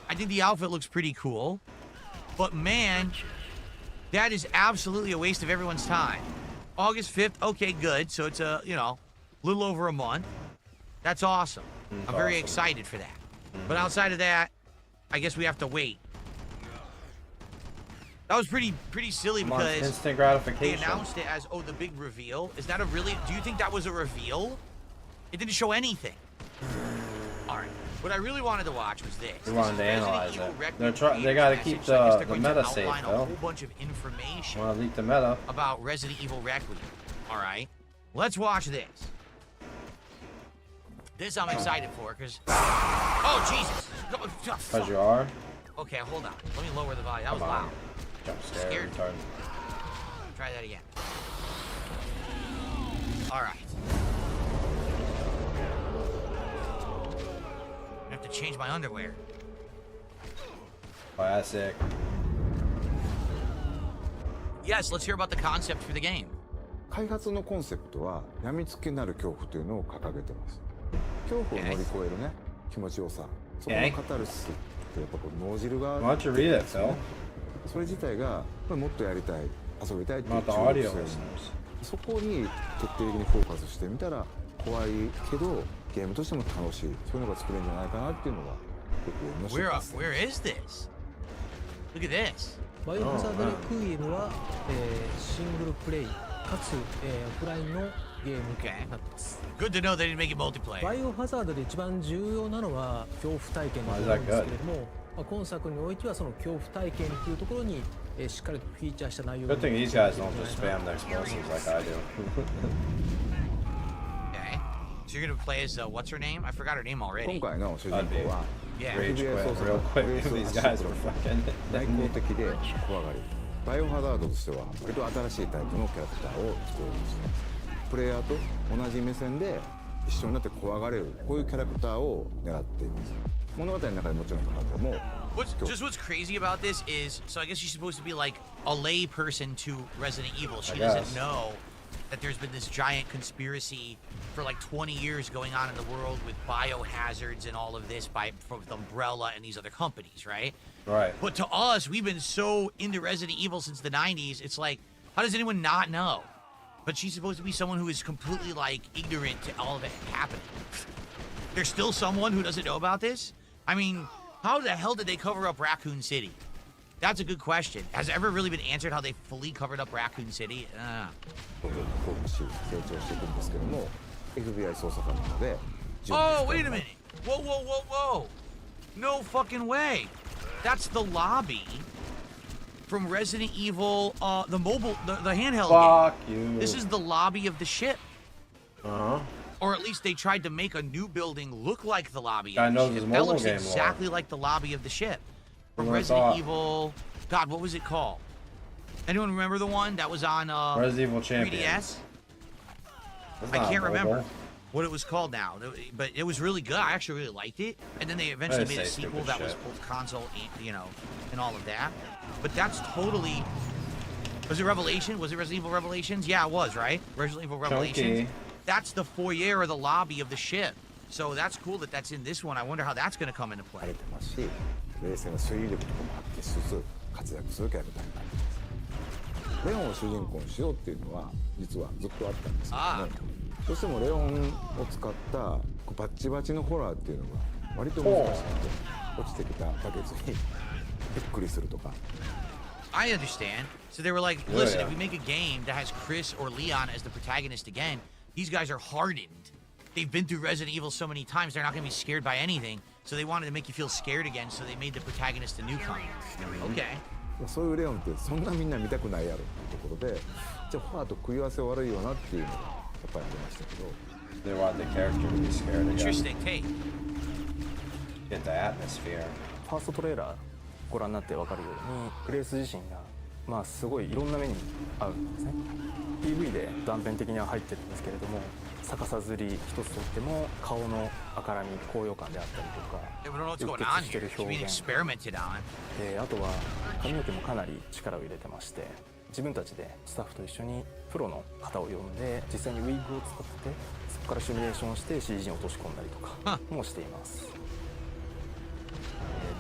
I think the outfit looks pretty cool. But man, that is absolutely a waste of everyone's time. August 5th, okay, good. So it's a, little over a month. That's awesome. I'm very excited for that. But outside of that, I guess we have to wait. That was pretty silly because instant gratification. they announced it as, the big reveal. Is that do you think that was a reveal? It didn't show anything. All right. What I really wanted to watch was this. We wanted to analyze it. They gotta keep the meta safe, a though. whole bunch of information Want to leak the meta? about Resident Evil Requiem. All right. Let's watch this. This I'm excited for because... Oh, Jesus. Because you are? Okay, hold on. Let me lower the volume. That was Come on. loud. Jump scare, Scared. retarded. Try that again. All right. I have to change my underwear. Classic. Yes, let's hear about the concept for the game. 開発のコンセプトは病みつきになる恐怖というのを掲げてます。恐怖を乗り越えるね、気持ちよさ、そこのカタルシスってやっぱこう脳汁が Why don't you read it, Phil? それ自体がもっとやりたい、遊びたいっていう Not the 中 audio 毒性 listeners. そこに徹底的にフォーカスしてみたら怖いけどゲームとしても楽しい、そういうのが作れるんじゃないかなっていうのが僕の知ってます。 Where is this? Look at this. バイオハザードレクイエムは、シングルプレイかつ、オフラインのゲームとなってます。Good to know they didn't make it multiplayer. バイオハザードで一番重要なのは恐怖体験だと思うんですけれども、今作においてはその恐怖体験っていうところに、しっかりとフィーチャーした内容 Good thing these guys don't just spam their explosives like I do. Okay. So you're gonna play as what's her name? I forgot her name 今 already. 回の主人公は Yeah. Rage quit real quick. These guys were fucking. 内向的で怖がり。バイオハザードとしては割と新しいタイプのキャラクターを作ろうとしてます。プレイヤーと同じ目線で一緒になって怖がれるこういうキャラクターを狙っています。物語の中でもちろんかかっても。What's crazy about this is, so I guess she's supposed to be like a lay person to Resident Evil. She doesn't know that there's been this giant conspiracy for like 20 years going on in the world with biohazards and all of this from Umbrella and these other companies, right? Right. But to us, we've been so into Resident Evil since the 90s, it's like, how does anyone not know? But she's supposed to be someone who is completely like ignorant to all of it happening. There's still someone who doesn't know about this? I mean, how the hell did they cover up Raccoon City? That's a good question. Has it ever really been answered how they fully covered up Raccoon City? Oh, wait a minute. Whoa. No fucking way. That's the lobby from Resident Evil, the handheld Fuck game. you. This is the lobby of the ship. Uh-huh. Or at least they tried to make a new building look like the lobby I of know the this ship. mobile That looks game exactly like the lobby of the ship. From Who would've Resident thought? Evil... God, what was it called? Anyone remember the one that was on Resident Evil Champion. 3DS? That's I not can't remember mobile. what it was called now, but it was really good. I actually really liked it. And then they eventually They made a say sequel stupid that was shit. both console and, and all of that. But that's totally... Was it Revelation? Was it Resident Evil Revelations? Yeah, it was, right? Resident Evil Revelations. Chunky. That's the foyer or the lobby of the ship. So that's cool that that's in this one. I wonder how that's going to come into play. れてますし、冷静な推理力とかも発揮しつつ活躍するキャラクターになります。レオンを主人公にしようっていうのは実はずっとあったんですけども、どうしてもレオンを使ったバッチバチのホラーっていうのが割と難しくて、落ちてきたバケツにびっくりするとか。I understand. So they were like, listen, if we make a game that has Chris or Leon as the protagonist again, these guys are hardened. They've been through Resident Evil so many times, they're not going to be scared by anything. So they wanted to make you feel scared again, so they made the protagonist a newcomer. Okay. そういうレオンってそんなみんな見たくないやろっていうところで、じゃあホラーと食い合わせ悪いよなっていうのがやっぱりありましたけど。They want the character to be scared again. Interesting take. Get the atmosphere. ファーストトレーラーご覧になって分かるようにグレース自身がすごいいろんな目に遭うんですね。 PV で断片的には入ってるんですけれども、逆さずり一つとっても顔の赤らみ高揚感であったりとか、うっ血してる表現、あとは髪の毛もかなり力を入れてまして、自分たちでスタッフと一緒にプロの方を呼んで実際にウィッグを使ってそこからシミュレーションして CG に落とし込んだりとかもしています。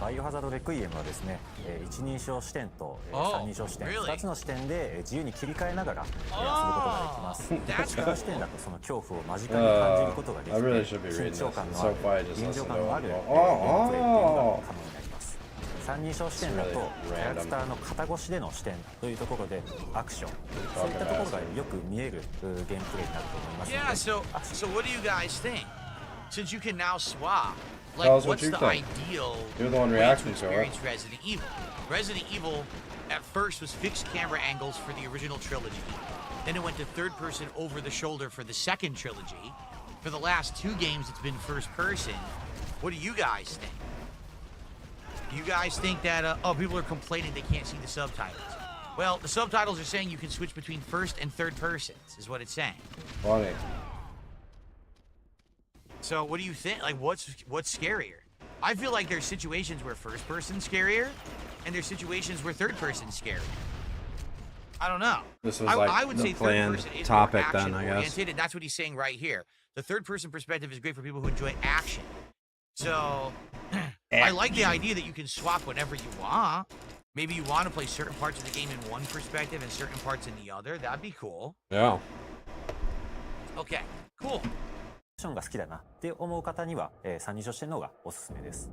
バイオハザードレクイエムはですね、一人称視点と三人称視点、2つの視点で自由に切り替えながら遊ぶことができます。違う視点だとその恐怖を間近に感じることができて、緊張感のある、臨場感のあるゲームプレイっていうのが可能になります。三人称視点だとキャラクターの肩越しでの視点というところでアクション、そういったところがよく見えるゲームプレイになると思いますので。Yeah, so what do you guys think? Since you can now swap, like what's the ideal way to experience Resident Evil? Resident Evil at first was fixed camera angles for the original trilogy. Then it went to third person over the shoulder for the second trilogy. For the last 2 games, it's been first person. What do you guys think? Do you guys think that, people are complaining they can't see the subtitles? Well, the subtitles are saying you can switch between first and third persons, is what it's saying. Funny. So what do you think? Like, what's scarier? I feel like there's situations where first person's scarier, and there's situations where third person's scarier. I don't know. This was like I would the say third planned person is topic more then, I guess. action-oriented, and that's what he's saying right here. The third person perspective is great for people who enjoy action. So I like the idea that you can swap whenever you want. Maybe you want to play certain parts of the game in one perspective and certain parts in the other. That'd be cool. Yeah. Okay, cool. アクションが好きだなって思う方には、三人称視点の方がおすすめです。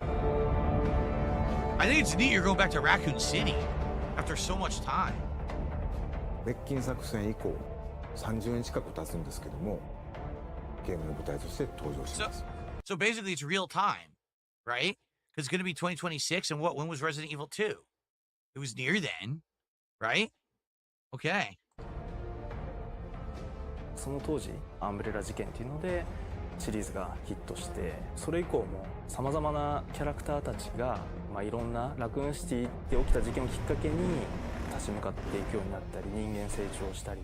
I think it's neat you're going back to Raccoon City after so much time. 滅菌作戦以降30年近く経つんですけども、ゲームの舞台として登場します。So basically it's real time, right? Because it's going to be 2026, and when was Resident Evil 2? It was near then, right? Okay. その当時アンブレラ事件っていうのでシリーズがヒットして、それ以降もさまざまなキャラクターたちが、いろんなラクーンシティで起きた事件をきっかけに立ち向かっていくようになったり、人間成長したり、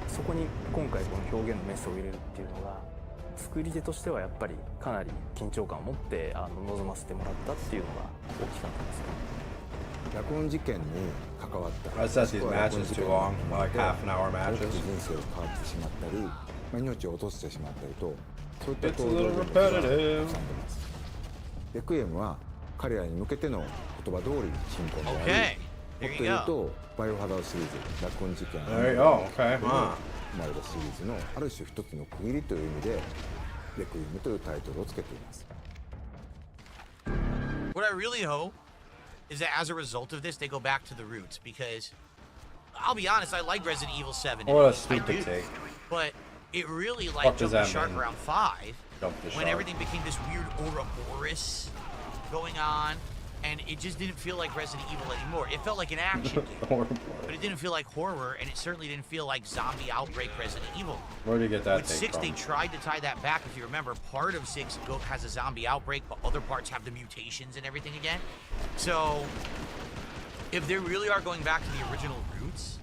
そこに今回この表現のメスを入れるっていうのが作り手としてはやっぱりかなり緊張感を持って臨ませてもらったっていうのが大きかったですね。ラクーン事件に関わった I said these matches too long, like half an hour matches. 人生を変わってしまったり、命を落としてしまったりと、そういった It's a little repetitive. レクイエムは彼らに向けての言葉通り進行であり、もっと言うとバイオハザードシリーズラクーン事件の生まれたシリーズのある種一つの区切りという意味でレクイエムというタイトルをつけています。 What I really hope is that as a result of this, they go back to the roots, because I'll be honest, I like Resident Evil 7. What a stupid take. But it really like jumped the shark around 5 when everything became this weird Ouroboros going on, and it just didn't feel like Resident Evil anymore. It felt like an action game, but it didn't feel like horror, and it certainly didn't feel like zombie outbreak Resident Evil. Where did you get that With 6, from? they tried to tie that back. If you remember, part of 6 has a zombie outbreak, but other parts have the mutations and everything again. So, if they really are going back to the original roots,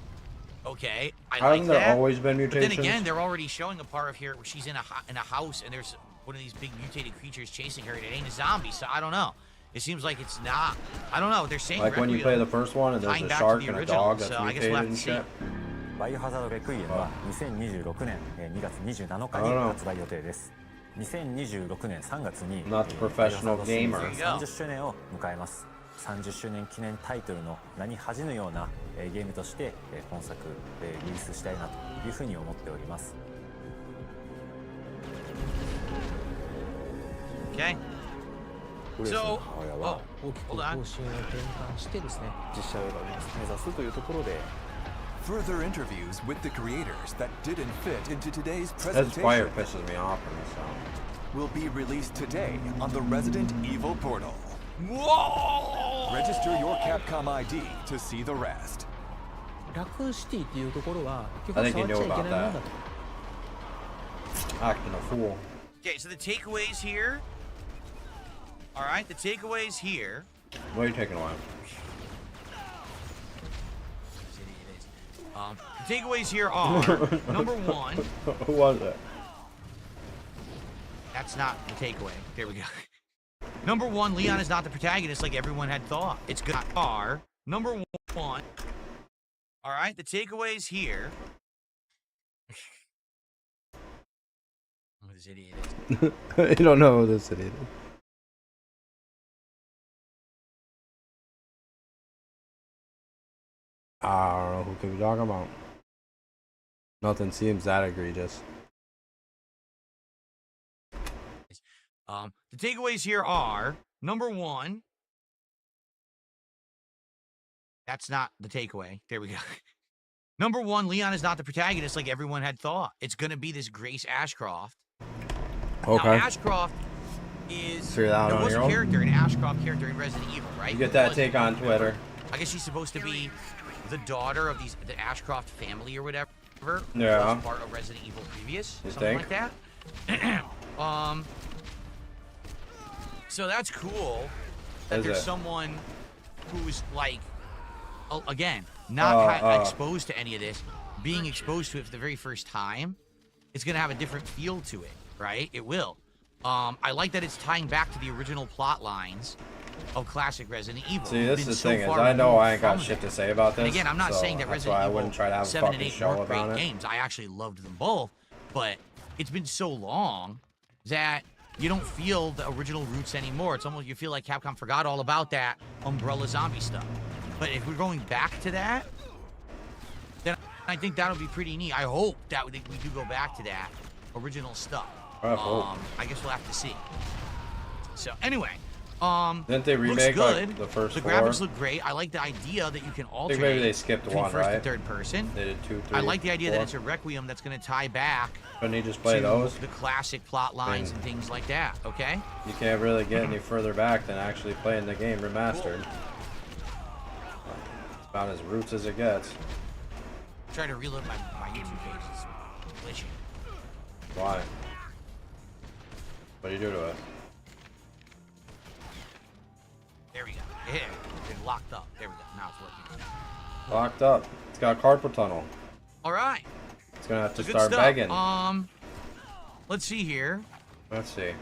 okay, I like Hasn't that. there always been mutations? But then again, they're already showing a part of here where she's in a house, and there's one of these big mutated creatures chasing her, and it ain't a zombie. So I don't know. It seems like it's not. I don't know. They're saying like when you play the first one and there's a shark and a dog that's mutated and shit. バイオハザードレクイエムは2026年2月27日に発売予定です。2026年3月にバイオハザードシリーズ30周年を迎えます。30周年記念タイトルの名に恥じぬようなゲームとして今作リリースしたいなというふうに思っております。Okay. So, 大きく方針を転換してですね、実写映画を目指すというところで。Further interviews with the creators that didn't fit into today's That fire presentation pisses me off in this sound. will be released today on the Resident Evil portal. Whoa! Register your Capcom ID to see the rest. ラクーンシティっていうところは結局触っちゃいけないもんだと。Acting a fool. Okay, so the takeaways here. All right, the takeaways here. What are you taking away? The takeaways here are number 1. Who was it? That's not the takeaway. There we go. Number 1, Leon is not the protagonist like everyone had thought. It's good. Number 1. All right, the takeaways here. Who this idiot is? You don't know who this idiot is. I don't know who could be talking about. Nothing seems that egregious. The takeaways here are, number one, that's not the takeaway. There we go. Number one, Leon is not the protagonist like everyone had thought. It's going to be this Grace Ashcroft. Okay. Now, Ashcroft is... Figure that out on your own. An Ashcroft character in Resident Evil, right? You get that take on Twitter. I guess she's supposed to be the daughter of the Ashcroft family or whatever. Yeah. Was part of Resident Evil previous. You something think? like that. So that's cool that there's someone who's like, again, not exposed to any of this, being exposed to it for the very first time. It's gonna have a different feel to it, right? It will. I like that it's tying back to the original plot lines of classic Resident Evil. See, this is the thing is, I know I ain't got shit to say about this. And again, I'm not saying that Resident Evil I wouldn't try to have 7 a and fucking 8 show weren't about great it. games. I actually loved them both, but it's been so long that you don't feel the original roots anymore. It's almost, you feel like Capcom forgot all about that Umbrella zombie stuff. But if we're going back to that, then I think that'll be pretty neat. I hope that we do go back to that original stuff. I guess we'll have to see. So anyway, didn't they remake looks good. like the first The four? graphics look great. I like the idea that you can I alternate think maybe they skipped between one, first right? and third person. They did 2, 3, I like the idea 4. that it's a Requiem that's going to tie back Couldn't you just play to those? the classic plot lines and things like that, okay? You can't really get any further back than actually playing the game remastered. It's about as roots as it gets. I'm trying to reload my YouTube page. It's glitching. Why? What do you do to it? There we go. It locked up. There we go. Now it's working. Locked up. It's got a carpal tunnel. All right. It's gonna have to Good start stuff. begging. Let's see here. Let's see.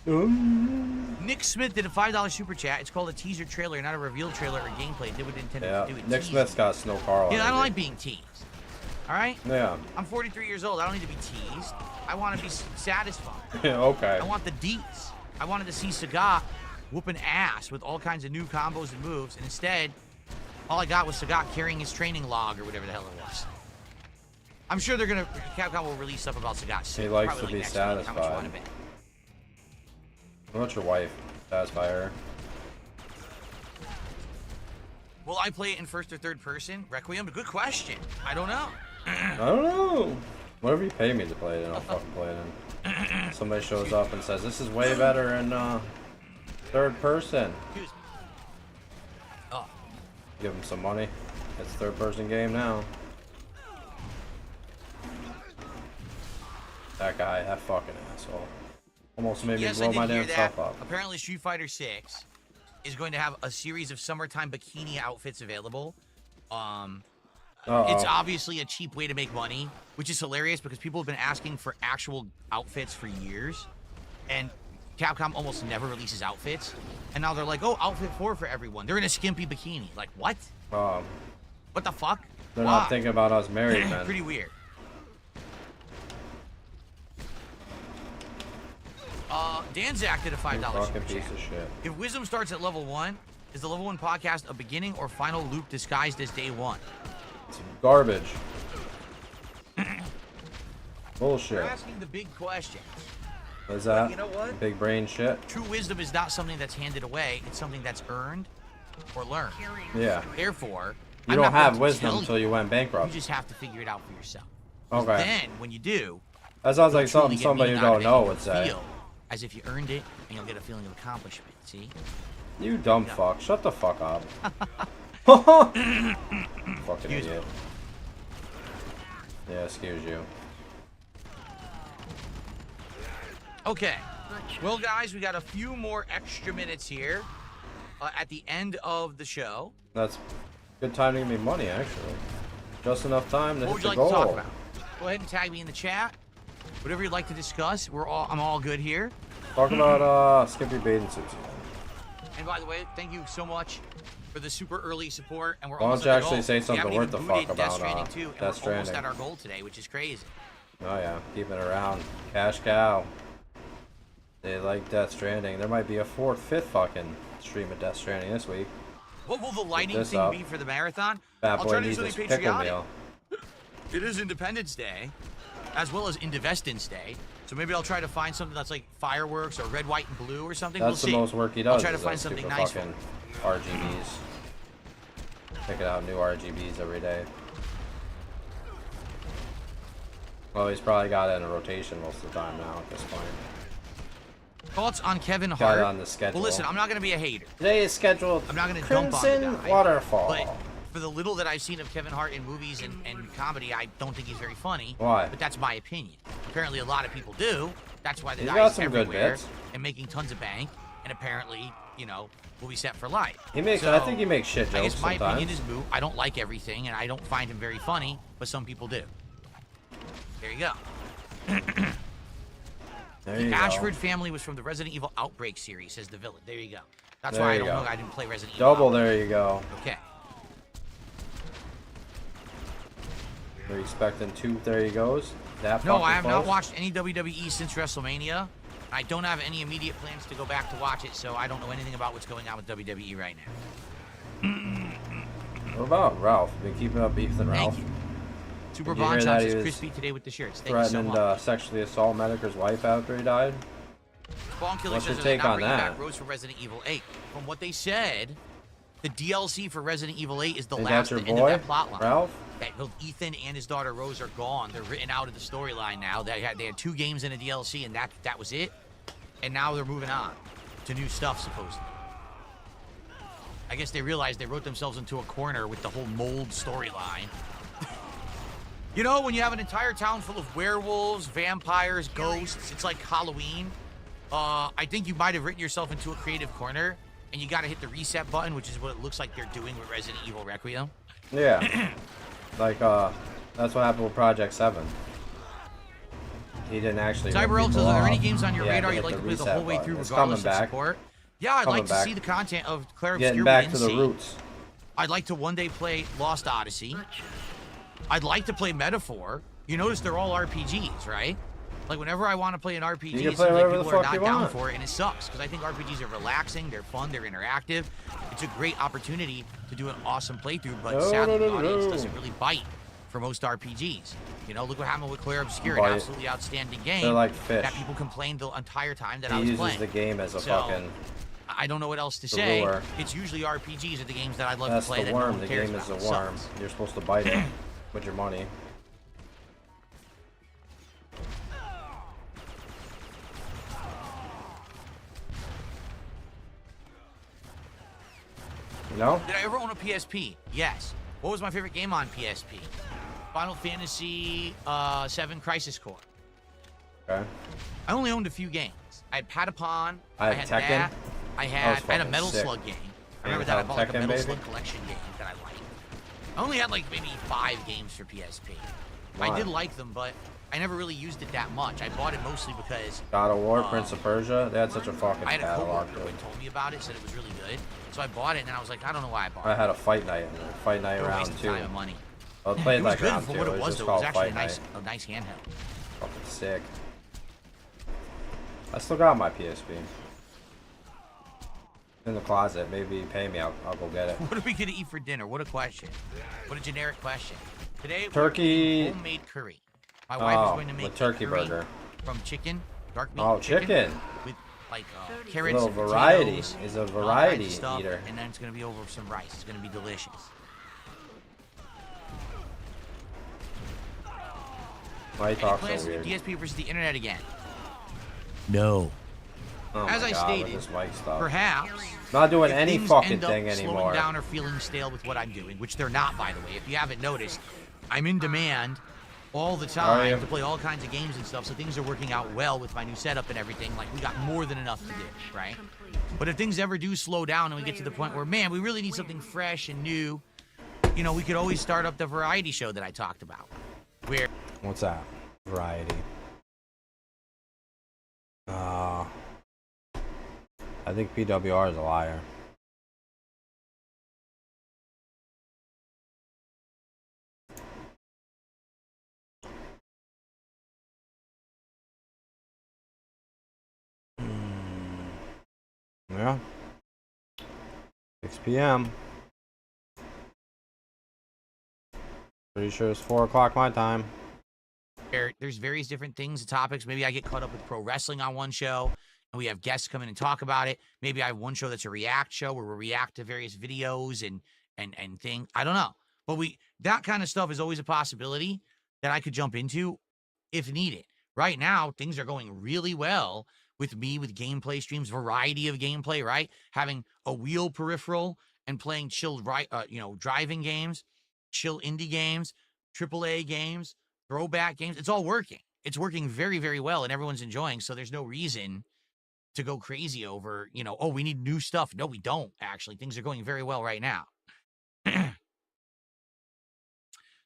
Nick Smith did a $5 super chat. It's called a teaser trailer, not a reveal trailer or gameplay. It did what it intended to do. It Nick teased. Smith's got Snow Carl. Yeah, I don't like being teased. All right? Yeah. I'm 43 years old. I don't need to be teased. I want to be satisfied. Okay. I want the deets. I wanted to see Sagat whooping ass with all kinds of new combos and moves, and instead, all I got was Sagat carrying his training log or whatever the hell it was. I'm sure Capcom will release stuff about Sagat soon. He likes Probably to be next week. How much you satisfied. want to bet? What about your wife? Satisfy her. Will I play it in first or third person? Requiem? Good question. I don't know. I don't know. Whatever you pay me to play it in, I'll fucking play it in. Somebody shows up and says, this is way better in third person. Excuse me. Oh. Give him some money. It's a third person game now. That guy, that fucking asshole. Almost made me blow my damn self up. Apparently Street Fighter 6 is going to have a series of summertime bikini outfits available. It's obviously a cheap way to make money, which is hilarious because people have been asking for actual outfits for years, and Capcom almost never releases outfits. And now they're like, oh, outfit 4 for everyone. They're in a skimpy bikini. Like, what? What the fuck? They're not thinking about us married men. Pretty weird. Danzak did a $5 super piece chat. of shit. If Wisdom starts at level 1, is the level 1 podcast a beginning or final loop disguised as day 1? It's garbage. Bullshit. You're asking the big question. What is that? You know what? Big brain shit? True wisdom is not something that's handed away. It's something that's earned or learned. Yeah. Therefore, you don't have wisdom until you went bankrupt. You just have to figure it out for yourself. Okay. Then, when you do, that sounds like something somebody who don't know would say. Feel as if you earned it, and you'll get a feeling of accomplishment. See? You dumb fuck. Shut the fuck up. Fucking idiot. Yeah, excuse you. Okay. Well, guys, we got a few more extra minutes here at the end of the show. That's good time to give me money, actually. Just enough time to What would hit you the like goal. to talk about? Go ahead and tag me in the chat. Whatever you'd like to discuss, I'm all good here. Talk about Skippy bathing suits again. And by the way, thank you so much for the super early support. And we're Why almost don't you at the actually goal. say We something haven't worth even the fuck booted Death about Stranding 2, and Death we're almost Stranding? at our goal today, which is crazy. Oh yeah, keeping it around. Cash cow. They like Death Stranding. There might be a 4th, 5th fucking stream a Death Stranding this week. What will the lighting this thing up. be for the marathon? Fat I'll boy try to do needs something his pickle patriotic. meal. It is Independence Day, as well as Indivestance Day. So maybe I'll try to find something that's like fireworks or red, white, and blue or something. That's we'll the see. most work he does. I'll try to is find those something stupid nice. fucking RGBs. Picking out new RGBs every day. Well, he's probably got it in a rotation most of the time now at this point. Thoughts on Kevin Got Hart? it on the schedule. Well, listen, I'm not going to be a hater. Today is scheduled I'm not going to dump on the Crimson guy. Waterfall. But for the little that I've seen of Kevin Hart in movies and comedy, I don't think he's very funny. Why? But that's my opinion. Apparently, a lot of people do. That's why the He's guy's got some good everywhere bits. and making tons of bank. And apparently, you know, will be set for life. He makes. So, I think he makes shit jokes I guess my sometimes. opinion is moot. I don't like everything, and I don't find him very funny. But some people do. There you go. There The you go. Ashford family was from the Resident Evil Outbreak series, says the villain. There you go. That's There why I you don't go. know. I didn't play Resident Evil. Double. There you go. Okay. We're expecting two. There he goes. That No, fucking I have not close. watched any WWE since WrestleMania. I don't have any immediate plans to go back to watch it, so I don't know anything about what's going on with WWE right now. What about Ralph? Been keeping up beef than Ralph? Thank you. Super Did you hear Bon that Chon he says was crispy today with the shirts. Thank you so Threatened much. sexually assault Medicare's wife after he died. Spawn Killer What's says your they're take not on bringing that? back Rose from Resident Evil 8. From what they said, the DLC for Resident Evil 8 is the Is last that your the end boy, of that plot line. Ralph? That both Ethan and his daughter Rose are gone. They're written out of the storyline now. They had 2 games in a DLC, and that was it. And now they're moving on to new stuff, supposedly. I guess they realized they wrote themselves into a corner with the whole mold storyline. You know, when you have an entire town full of werewolves, vampires, ghosts, it's like Halloween. I think you might have written yourself into a creative corner, and you got to hit the reset button, which is what it looks like they're doing with Resident Evil Requiem. Yeah. Like, that's what happened with Project 7. He didn't actually. rip cyberelk says, people are there any off. games on your He had radar to you'd hit like to play the reset whole way button. through It's regardless coming of back. support? Yeah, I'd like to see the content of Claire Getting Obscure back with to the NC. roots. I'd like to one day play Lost Odyssey. I'd like to play Metaphor. You notice they're all RPGs, right? Like, whenever I want to play an RPG, You can it seems play like whatever the people are fuck not you down want. for it, and it sucks, because I think RPGs are relaxing, they're fun, they're interactive. It's a great opportunity to do an awesome playthrough, but sadly, the audience doesn't really bite for most RPGs. You know, look what happened with Claire Obscure, an Bite. absolutely outstanding game. They're like fish. That people complained the entire time that He I was uses playing. the game as a So, fucking. I don't know what else to the say. lure. It's usually RPGs are the games that I'd love That's to play the that no worm. one The cares game is about. the It worm. sucks. You're supposed to bite it with your money. You know? Did I ever own a PSP? Yes. What was my favorite game on PSP? Final Fantasy VII Crisis Core. Okay. I only owned a few games. I had Patapon. I had Tekken. that. I had fucking a Metal sick. Slug game. I You remember that I had bought like a Tekken, Metal baby? Slug collection game that I liked. I only had like maybe 5 games for PSP. Why? I did like them, but I never really used it that much. I bought it mostly because God of War, Prince of Persia. They had such a fucking I had a catalog. coworker who told me about it, said it was really good. So I bought it, and then I was like, I don't know why I bought it. I had a fight night. Fight night What a round waste of 2. time and money. I played It was like good round for 2. what it It was, was though. just It was called actually Fight a Night. nice handheld. Fucking sick. I still got my PSP. In the closet. Maybe pay me. I'll go get it. What are we gonna eat for dinner? What a question. What a generic question. Today, Turkey. we're eating homemade curry. My wife is going to make with turkey curry burger. from chicken, dark meat. Oh, chicken. With like A carrots, little and variety. potatoes, He's a all kinds of variety stuff, eater. And then it's gonna be over with some rice. It's gonna be delicious. Why you Any talk plans so to do weird? DSP versus the internet again? No. Oh As my I God, with stated, this mic stuff. Perhaps. Not doing if any things fucking end up thing slowing anymore. down or feeling stale with what I'm doing, which they're not, by the way. If you haven't noticed, I'm in demand all the Are time you? to play all kinds of games and stuff, so things are working out well with my new setup and everything. Like, we got more than enough to do, right? But if things ever do slow down and we get to the point where, man, we really need something fresh and new, you know, we could always start up the variety show that I talked about. Where What's that? Variety. I think PWR is a liar. Yeah. 6 p.m. Pretty sure it's 4 o'clock my time. There's various different things and topics. Maybe I get caught up with pro wrestling on one show, and we have guests come in and talk about it. Maybe I have one show that's a react show where we react to various videos and things. I don't know. But that kind of stuff is always a possibility that I could jump into if needed. Right now, things are going really well with me with gameplay streams, variety of gameplay, right? Having a wheel peripheral and playing chill, driving games, chill indie games, AAA games, throwback games. It's all working. It's working very, very well, and everyone's enjoying. So there's no reason to go crazy over, oh, we need new stuff. No, we don't, actually. Things are going very well right now.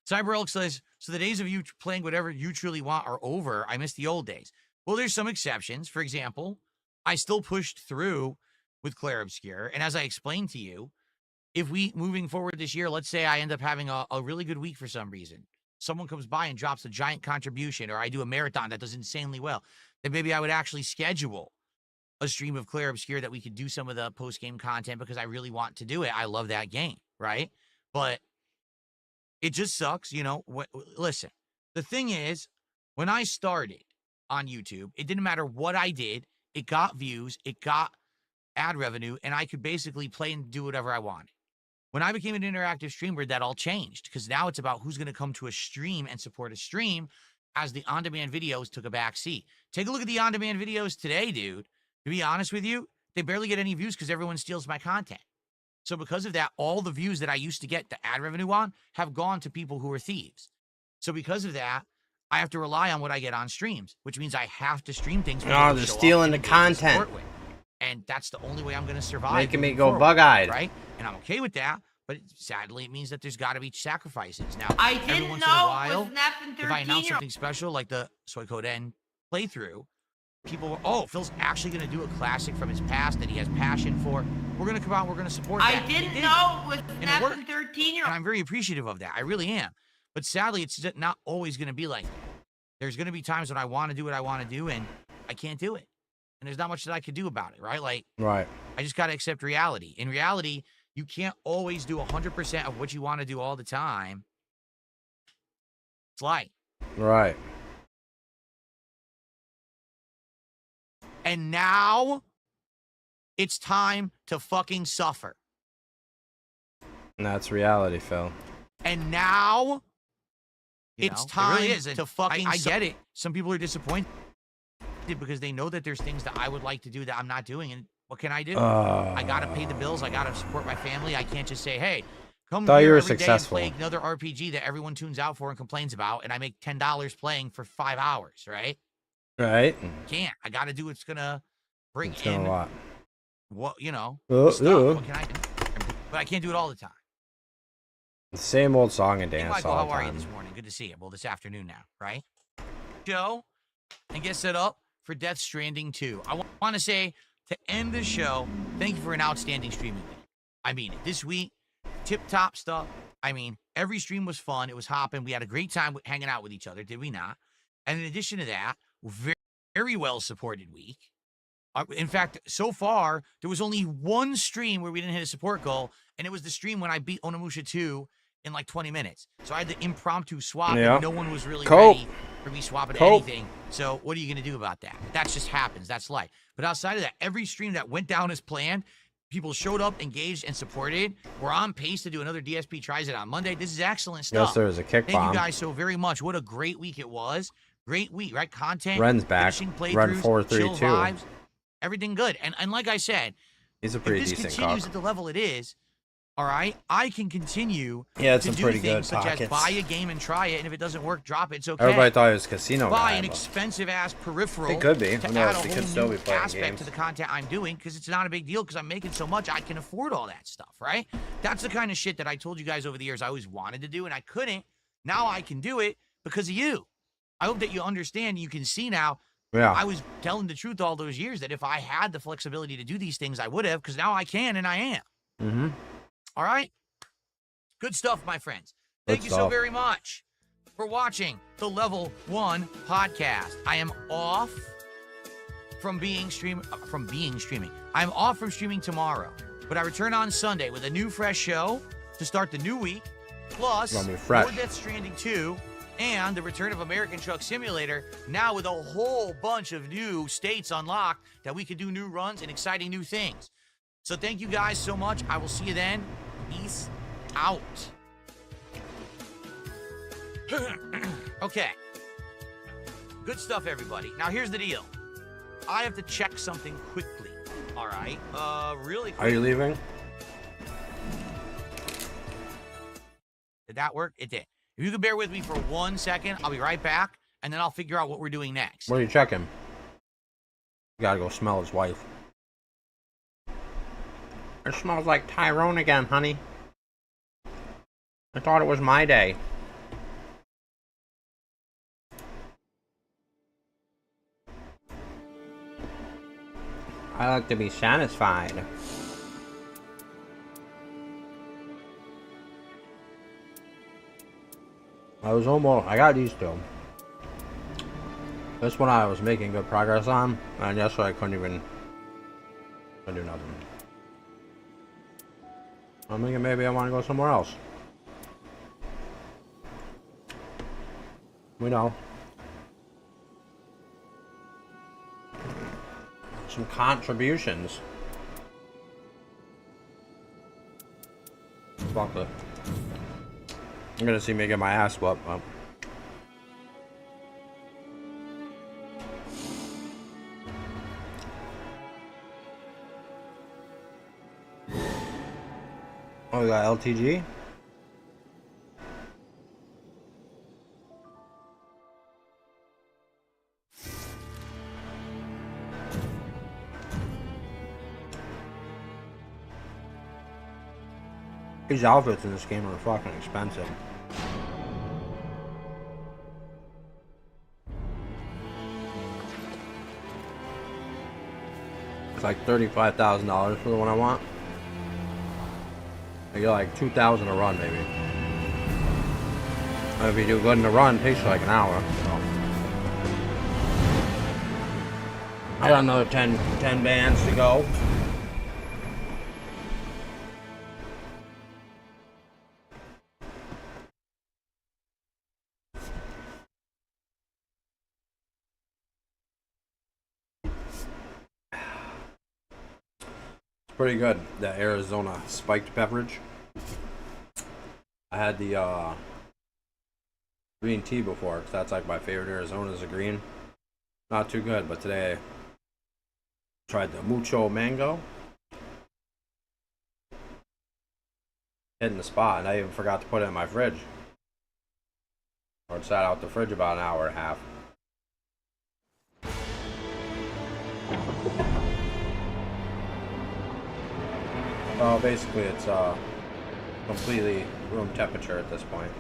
Cyberelk says, so the days of you playing whatever you truly want are over. I miss the old days. Well, there's some exceptions. For example, I still pushed through with Claire Obscure. And as I explained to you, if moving forward this year, let's say I end up having a really good week for some reason. Someone comes by and drops a giant contribution, or I do a marathon that does insanely well, then maybe I would actually schedule a stream of Claire Obscure that we could do some of the post-game content because I really want to do it. I love that game, right? But it just sucks, listen, the thing is, when I started on YouTube, it didn't matter what I did. It got views, it got ad revenue, and I could basically play and do whatever I wanted. When I became an interactive streamer, that all changed because now it's about who's going to come to a stream and support a stream as the on-demand videos took a back seat. Take a look at the on-demand videos today, dude. To be honest with you, they barely get any views because everyone steals my content. So because of that, all the views that I used to get the ad revenue on have gone to people who are thieves. So because of that, I have to rely on what I get on streams, which means I have to stream things. Oh, they're stealing the content. And that's the only way I'm going to survive. Making me go bug-eyed. Right? And I'm okay with that. But sadly, it means that there's got to be sacrifices. Now, I every didn't once know in a it while, was an if I announce something special like the Soy Code N playthrough, people were, oh, Phil's actually going to do a classic from his past that he has passion for. We're going to come out and we're going to support that. I didn't know it was an F13-year-old. 13-year-old. And I'm very appreciative of that. I really am. But sadly, it's not always going to be like that. There's going to be times when I want to do what I want to do, and I can't do it. And there's not much that I could do about it, right? Like, right. I just got to accept reality. In reality, you can't always do 100% of what you want to do all the time. It's light. Right. And now, it's time to fucking suffer. And that's reality, Phil. And now, it's time it really to fucking I get it. Some people are disappointed because they know that there's things that I would like to do that I'm not doing. And what can I do? I got to pay the bills. I got to support my family. I can't just say, hey, come here every day and play another RPG that everyone tunes out for and complains about, and I make $10 playing for 5 hours, right? Right. Can't. I got to do what's going to bring It's in a lot. what, stuff. What can I do? But I can't do it all the time. The same old song and dance Hey, Michael, all how the are you time. this morning? Good to see you. Well, this afternoon now, right? Show and get set up for Death Stranding 2. I want to say, to end the show, thank you for an outstanding streaming week. I mean, this week, tip-top stuff. I mean, every stream was fun. It was hopping. We had a great time hanging out with each other, did we not? And in addition to that, very, very well-supported week. In fact, so far, there was only one stream where we didn't hit a support goal, and it was the stream when I beat Onimusha 2 in like 20 minutes. So I had the impromptu swap, and no one was really ready for me swapping anything. So what are you going to do about that? That just happens. That's life. But outside of that, every stream that went down as planned, people showed up, engaged, and supported. We're on pace to do another DSP Tries It on Monday. This is excellent stuff. Yes, there was a kick Thank bomb. you guys so very much. What a great week it was. Great week, right? Content. Ren's back. Ren 432. Everything good. And like I said, he's a pretty if this decent continues cock. at the level it is, all right, I can continue to do pretty good things such as pockets. buy a game and try it, and if it doesn't work, drop it. It's okay. Everybody thought it was casino buy guy, an but expensive-ass peripheral it could be. to Who add knows? a He whole could still new be playing aspect games. to the content I'm doing because it's not a big deal because I'm making so much I can afford all that stuff, right? That's the kind of shit that I told you guys over the years I always wanted to do, and I couldn't. Now I can do it because of you. I hope that you understand. You can see now. Yeah. I was telling the truth all those years that if I had the flexibility to do these things, I would have, because now I can and I am. Mm-hmm. All right? Good stuff, my friends. Thank you so very much for watching the Level 1 podcast. I am off from being streaming. I'm off from streaming tomorrow. But I return on Sunday with a new fresh show to start the new week, plus Gonna be more fresh. Death Stranding 2, and the return of American Truck Simulator, now with a whole bunch of new states unlocked that we can do new runs and exciting new things. So thank you guys so much. I will see you then. Peace out. Okay. Good stuff, everybody. Now, here's the deal. I have to check something quickly. All right? Really quick. Are you leaving? Did that work? It did. If you could bear with me for 1 second, I'll be right back, and then I'll figure out what we're doing next. What are you checking? You gotta go smell his wife. It smells like Tyrone again, honey. I thought it was my day. I like to be satisfied. I got these two. This one I was making good progress on, and yesterday I couldn't do nothing. I'm thinking maybe I want to go somewhere else. We know. Some contributions. Fuck it. I'm gonna see me get my ass whooped up. Oh, we got LTG? These outfits in this game are fucking expensive. It's like $35,000 for the one I want. I get like 2,000 a run, maybe. And if you do good in the run, it takes like an hour. So. I got another 10 bands to go. Pretty good, that Arizona spiked beverage. I had the green tea before, because that's like my favorite Arizona is a green. Not too good, but today I tried the mucho mango. Hitting the spot, and I even forgot to put it in my fridge. Or it sat out the fridge about an hour and a half. Basically it's completely room temperature at this point.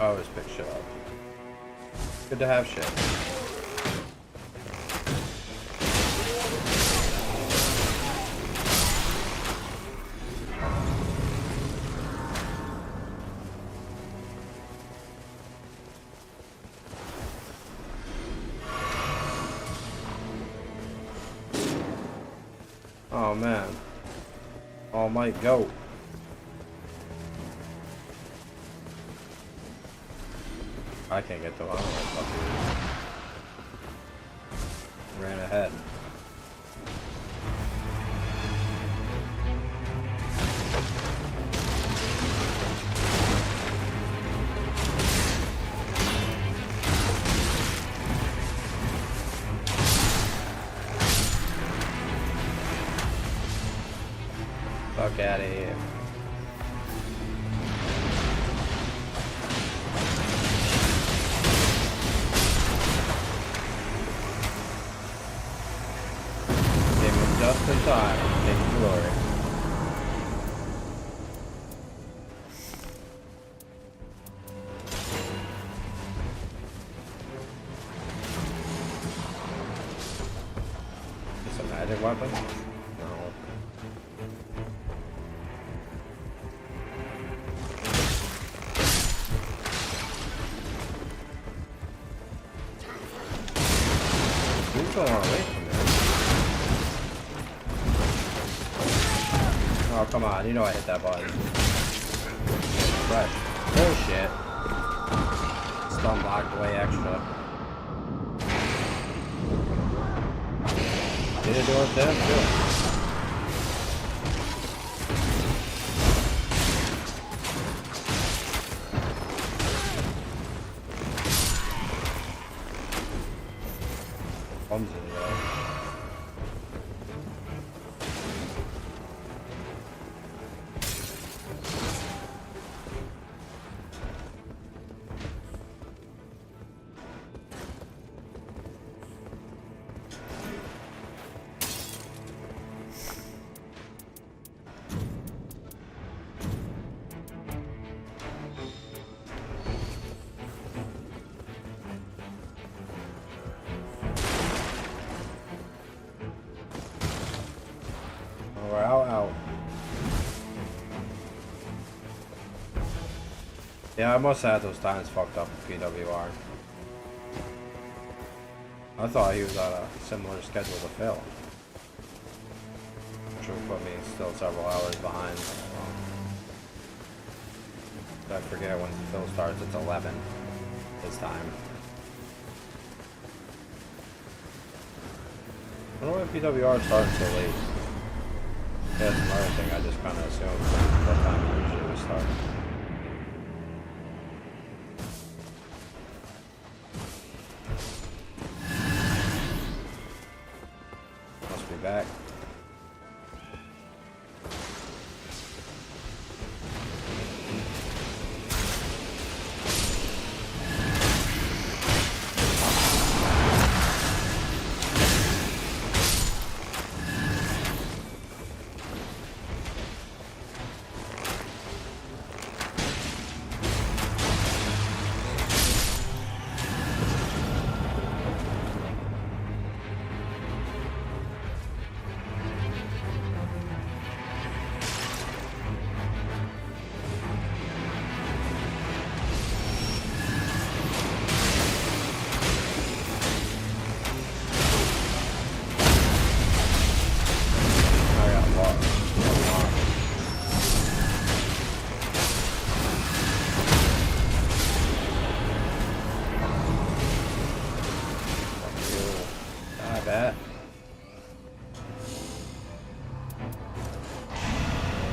Always pick shit up. Good to have shit. Oh man. All might go. I can't get to it. I don't know what the fuck it is. Ran ahead. Fuck out of here. Just in time. Take glory. It's a magic weapon? No. Who's going away from me? Oh, come on. You know I hit that button. Fresh. Bullshit. Stun blocked way extra. Did it do it then? Too. Clumsy, though. We're out. Yeah, I must have had those times fucked up with PWR. I thought he was on a similar schedule to Phil, which would put me still several hours behind. I forget when Phil starts, it's 11 his time. I don't know why PWR starts so late. Yeah, that's another thing I just kind of assumed what time it usually would start. Must be back. That.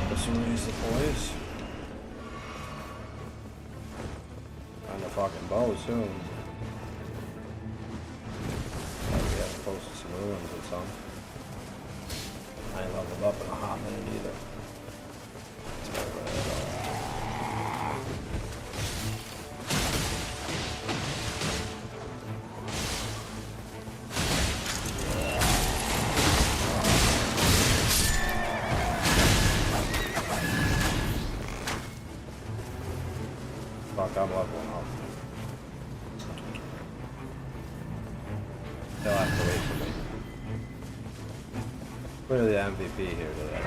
Let's release the boys. On the fucking bow soon. Gotta be getting close to some ruins or something. I ain't leveled up in a hot minute either. Fuck, I'm leveling up. They'll have to wait for me. Clearly the MVP here today.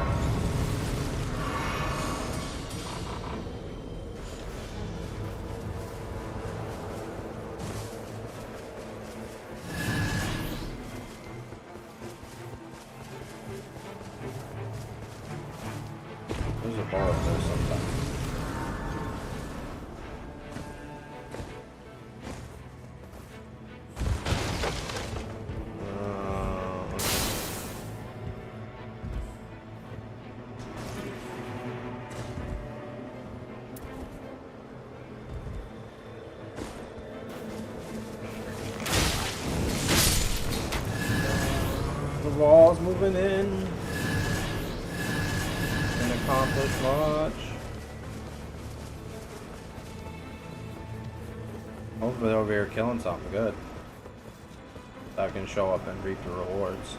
There's a ball up there sometimes. The wall's moving in. Didn't accomplish much. Hopefully they're over here killing something good. So I can show up and reap the rewards.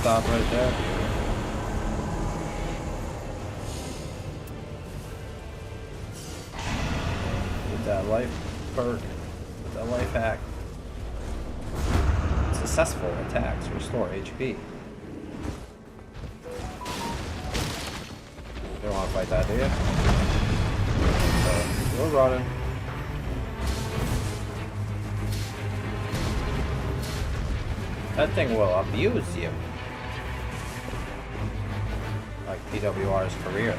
stop right there. With that life perk, with that life hack. Successful attacks restore HP. You don't want to fight that, do you? So, we're running. That thing will abuse you. Like PWR's career.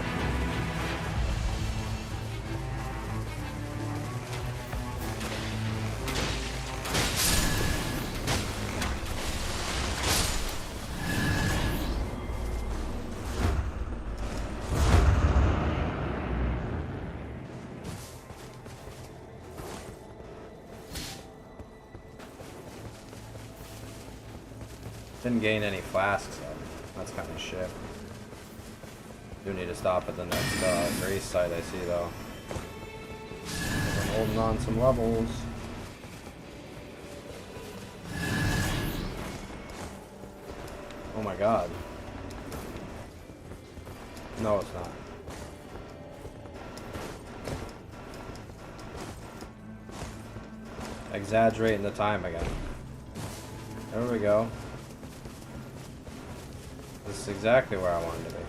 Didn't gain any flasks though. That's kind of shit. Do need to stop at the next grace site I see though. I'm holding on some levels. Oh my god. No, it's not. Exaggerating the time again. There we go. This is exactly where I wanted to be.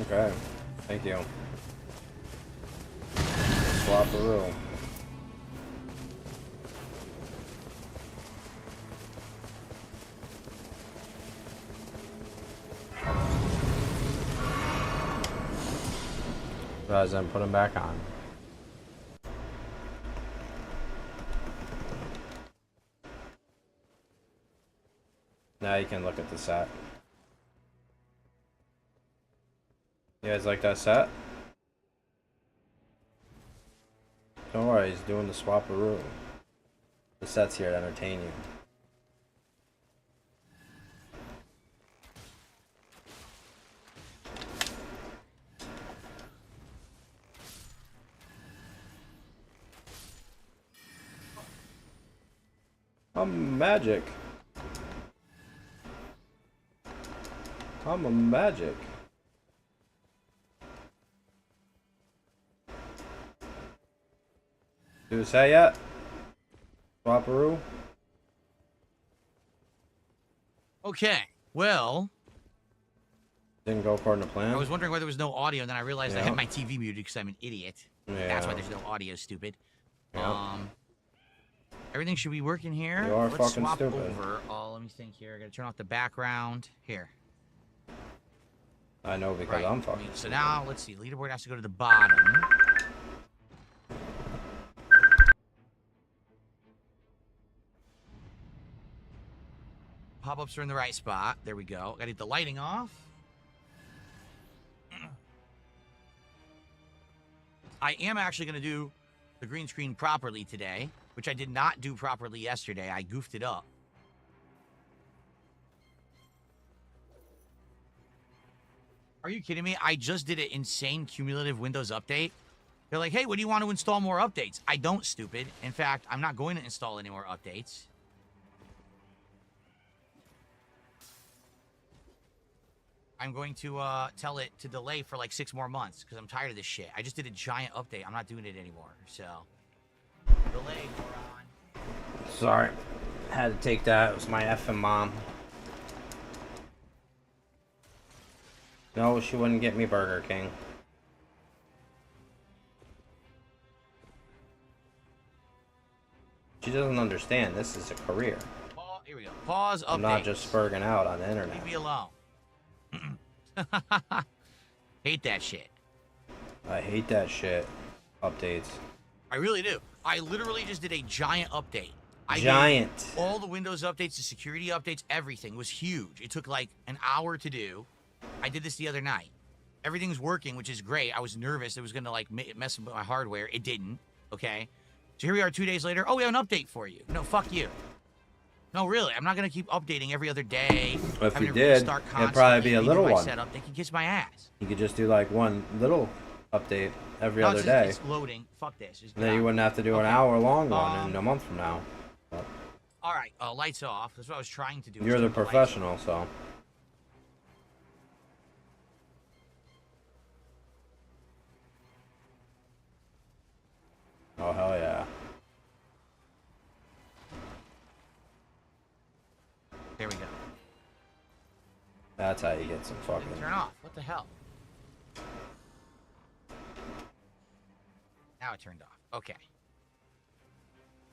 Okay, thank you. Swap the room. Rather than put them back on. Now you can look at the set. You guys like that set? Don't worry, he's doing the swap-a-roo. The set's here to entertain you. Magic. I'm a magic. Do this yet? Swap-a-roo? Okay, well... Didn't go according to plan? I was wondering why there was no audio, and then I realized I had my TV muted because I'm an idiot. Yeah. That's why there's no audio, stupid. Yep. Everything should be working here. You are Let's fucking swap stupid. over. Oh, let me think here. I gotta turn off the background. Here. I know because Right. I'm fucking So now, let's see. Leaderboard has to go to the bottom. Pop-ups are in the right spot. There we go. Gotta get the lighting off. I am actually gonna do the green screen properly today, which I did not do properly yesterday. I goofed it up. Are you kidding me? I just did an insane cumulative Windows update. They're like, hey, what do you want to install more updates? I don't, stupid. In fact, I'm not going to install any more updates. I'm going to tell it to delay for like 6 more months because I'm tired of this shit. I just did a giant update. I'm not doing it anymore, so... Delay, moron. Sorry. Had to take that. It was my effing mom. No, she wouldn't get me Burger King. She doesn't understand. This is a career. Here we go. Pause update. I'm not just spurging out on the internet. Leave me alone. Hate that shit. I hate that shit. Updates. I really do. I literally just did a giant update. Giant. All the Windows updates, the security updates, everything was huge. It took like an hour to do. I did this the other night. Everything's working, which is great. I was nervous it was gonna like mess with my hardware. It didn't. Okay. So here we are 2 days later. Oh, we have an update for you. No, fuck you. No, really. I'm not gonna keep updating every other day. If we did, it'd probably be a little one. Setup. They can kiss my ass. You could just do like one little update every No, other it's day. It's loading. Fuck this. Just And then you get out. wouldn't have to do an hour-long one in a month from now. But All right, lights off. That's what I was trying to do. you're the professional, so. Oh, hell yeah. There we go. That's how you get some fucking... Turn off. What the hell? Now it turned off. Okay.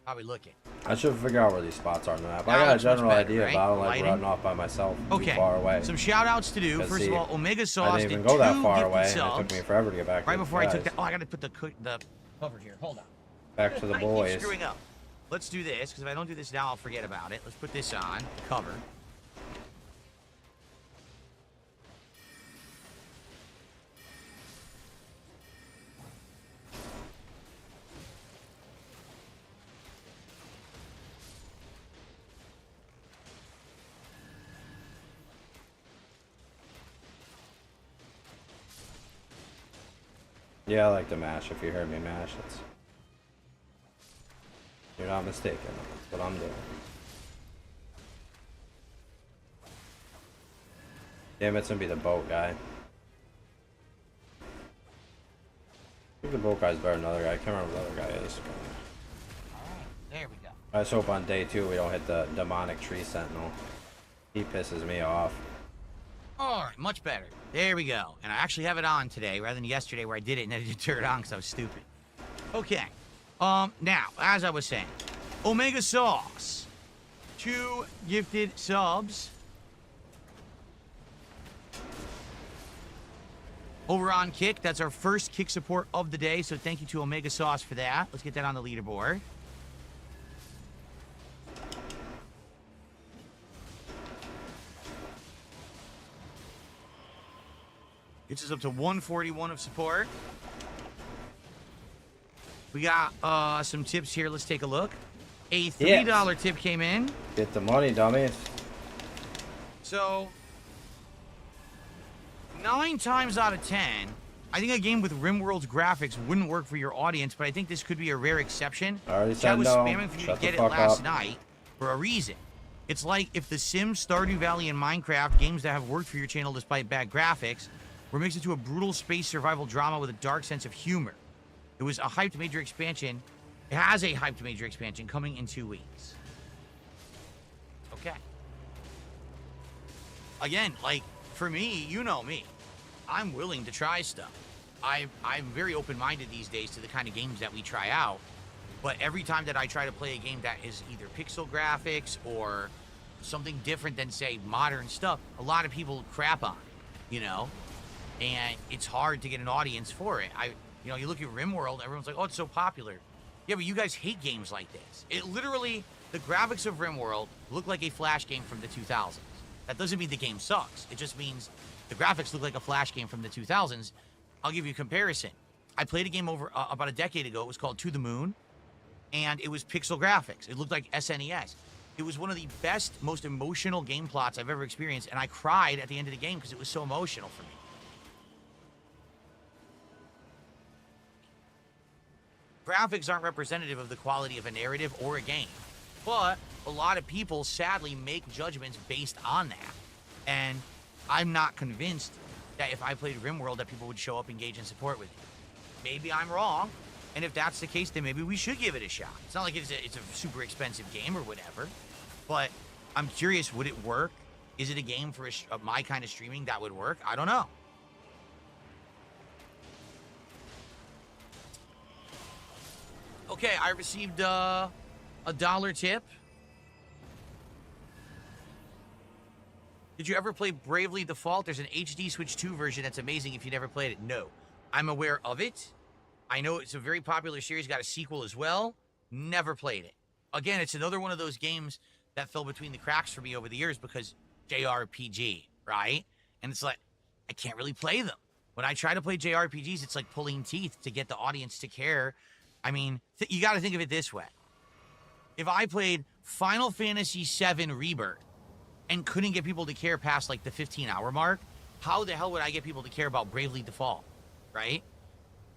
How we looking? I should figure out where these spots are on the map. Now I got a it's much general better, idea, right? but I don't like Lighting? running off by myself Okay. too far away. Some shout outs to do. 'Cause First see, of all, Omega Sauce I didn't did even go that 2 far gifted away, and it subs. took me forever to get back to Right the before I took guys. that. Oh, I gotta put the cover here. Hold on. Back to the I keep boys. screwing up. Let's do this, because if I don't do this now, I'll forget about it. Let's put this on. Cover. Yeah, I like to mash. If you heard me mash, it's... You're not mistaken. That's what I'm doing. Damn, it's gonna be the boat guy. I think the boat guy's better than the other guy. I can't remember what the other guy is. Alright, there we go. I just hope on day 2 we don't hit the demonic tree sentinel. He pisses me off. Alright, much better. There we go. And I actually have it on today, rather than yesterday where I did it and then I didn't turn it on because I was stupid. Okay. Now, as I was saying, Omega Sauce. 2 gifted subs. Over on Kick, that's our first Kick support of the day, so thank you to Omega Sauce for that. Let's get that on the leaderboard. Gets us up to 141 of support. We got some tips here. Let's take a look. A $3 tip came in. Get the money, dummies. So, 9 times out of 10, I think a game with RimWorld's graphics wouldn't work for your audience, but I think this could be a rare exception. I already Chat said was no. spamming for you Shut to get the it fuck last up. night for a reason. It's like if The Sims, Stardew Valley, and Minecraft, games that have worked for your channel despite bad graphics, were mixed into a brutal space survival drama with a dark sense of humor. It was a hyped major expansion. It has a hyped major expansion coming in 2 weeks. Okay. Again, like, for me, you know me. I'm willing to try stuff. I'm very open-minded these days to the kind of games that we try out. But every time that I try to play a game that is either pixel graphics or something different than, say, modern stuff, a lot of people crap on it, you know? And it's hard to get an audience for it. You know, you look at RimWorld, everyone's like, oh, it's so popular. Yeah, but you guys hate games like this. It literally, the graphics of RimWorld look like a Flash game from the 2000s. That doesn't mean the game sucks. It just means the graphics look like a Flash game from the 2000s. I'll give you a comparison. I played a game over about a decade ago. It was called To the Moon, and it was pixel graphics. It looked like SNES. It was one of the best, most emotional game plots I've ever experienced, and I cried at the end of the game because it was so emotional for me. Graphics aren't representative of the quality of a narrative or a game, but a lot of people sadly make judgments based on that. And I'm not convinced that if I played RimWorld that people would show up, engage, and support with it. Maybe I'm wrong, and if that's the case, then maybe we should give it a shot. It's not like it's a super expensive game or whatever, but I'm curious, would it work? Is it a game for my kind of streaming that would work? I don't know. Okay, I received a $1 tip. Did you ever play Bravely Default? There's an HD Switch 2 version that's amazing if you never played it. No. I'm aware of it. I know it's a very popular series, got a sequel as well. Never played it. Again, it's another one of those games that fell between the cracks for me over the years because JRPG, right? And it's like, I can't really play them. When I try to play JRPGs, it's like pulling teeth to get the audience to care. I mean, you got to think of it this way. If I played Final Fantasy VII Rebirth and couldn't get people to care past like the 15-hour mark, how the hell would I get people to care about Bravely Default, right?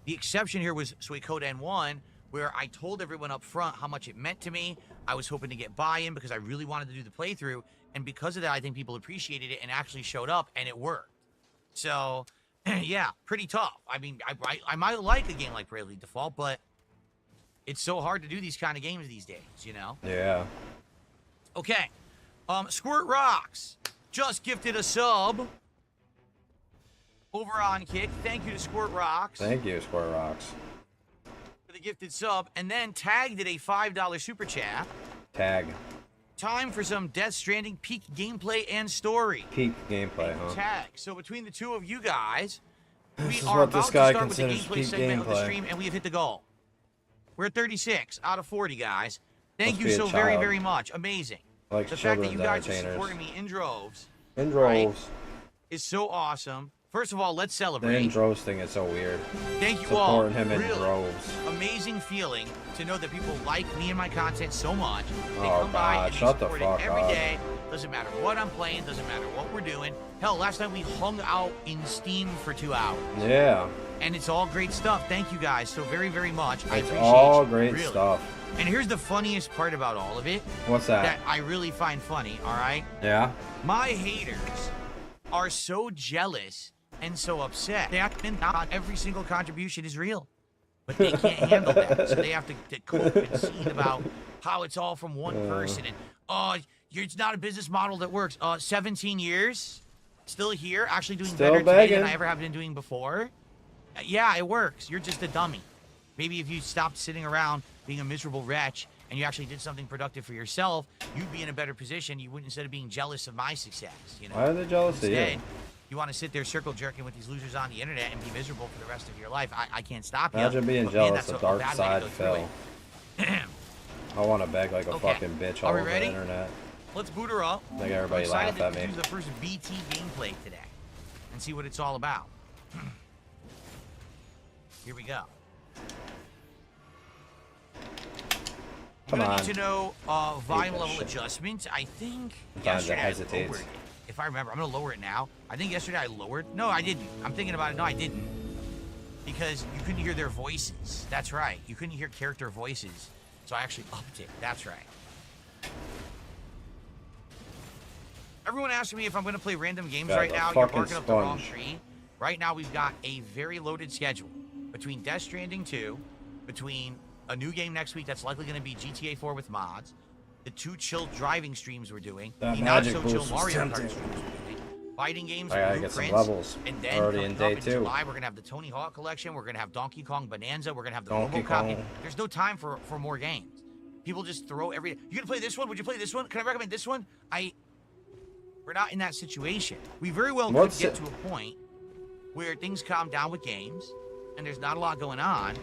The exception here was Suikoden N1, where I told everyone up front how much it meant to me. I was hoping to get buy-in because I really wanted to do the playthrough, and because of that, I think people appreciated it and actually showed up, and it worked. So, yeah, pretty tough. I mean, I might like a game like Bravely Default, but it's so hard to do these kind of games these days, you know? Yeah. Okay. Squirt Rocks just gifted a sub over on Kick. Thank you to Squirt Rocks. Thank you, Squirt Rocks. For the gifted sub. And then Tag did a $5 super chat. Tag. Time for some Death Stranding peak gameplay and story. Peak gameplay, huh? Tag. So between the two of you guys, This we is are what about this to guy start with the considers gameplay peak segment of the gameplay. stream, and we have hit the goal. We're at 36 out of 40, guys. Thank Must you be a so very, child. very much. Amazing. Like The fact that you children's guys are entertainers. supporting me in droves. In droves. Is so awesome. First of all, let's The celebrate. in droves thing is so weird. Thank you all. Supporting him in Really droves. amazing feeling to know that people like me and my content so much. They Oh, come by God, and they shut the support fuck it every up. day. Doesn't matter what I'm playing. Doesn't matter what we're doing. Hell, last night we hung out in Steam for 2 hours. Yeah. And it's all great stuff. Thank you guys so very, very much. I It's appreciate all you, great really. stuff. And here's the funniest part about all of it. What's that? That I really find funny, all right? Yeah? My haters are so jealous and so upset. They have to not every single contribution is real. But they can't handle that. So they have to cope and scene about how it's all from one person. And, it's not a business model that works. 17 years, still here, actually doing Still better today begging. than I ever have been doing before. Yeah, it works. You're just a dummy. Maybe if you stopped sitting around being a miserable wretch and you actually did something productive for yourself, you'd be in a better position. You wouldn't, instead of being jealous of my success, you know. Why are they jealous of you? Instead, you want to sit there circle jerking with these losers on the internet and be miserable for the rest of your life. I can't stop you. Imagine being but man, jealous that's of a bad way to go through darksydephil. I want to beg like a Okay. fucking bitch Are all we over ready? the internet. Let's boot her up. Make everybody I'm laugh excited at me. to do the first BT gameplay today and see what it's all about. Here we go. Come I'm gonna on. need to know volume that level shit. adjustments. I think Sometimes it yesterday I hesitates. lowered it. If I remember, I'm gonna lower it now. I think yesterday I lowered. No, I didn't. I'm thinking about it. No, I didn't. Because you couldn't hear their voices. That's right. You couldn't hear character voices. So I actually upped it. That's right. Everyone asking me if I'm gonna play random games Got right the now. You're fucking barking up the wrong sponge. tree. Right now we've got a very loaded schedule between Death Stranding 2, between a new game next week that's likely going to be GTA 4 with mods, the 2 chill driving streams we're doing, That the not magic so boost chill was Mario Kart tempting. streams we're doing, fighting games, I gotta get some blueprints, levels. and then Already coming in day up 2. July we're going to have the Tony Hawk collection, we're going to have Donkey Kong Bonanza, we're going to have the Donkey RoboCop. Kong. There's no time for more games. People just throw every. You gonna play this one? Would you play this one? Can I recommend this one? We're not in that situation. We very well could get to a point where things calm down with games and there's not a lot going on,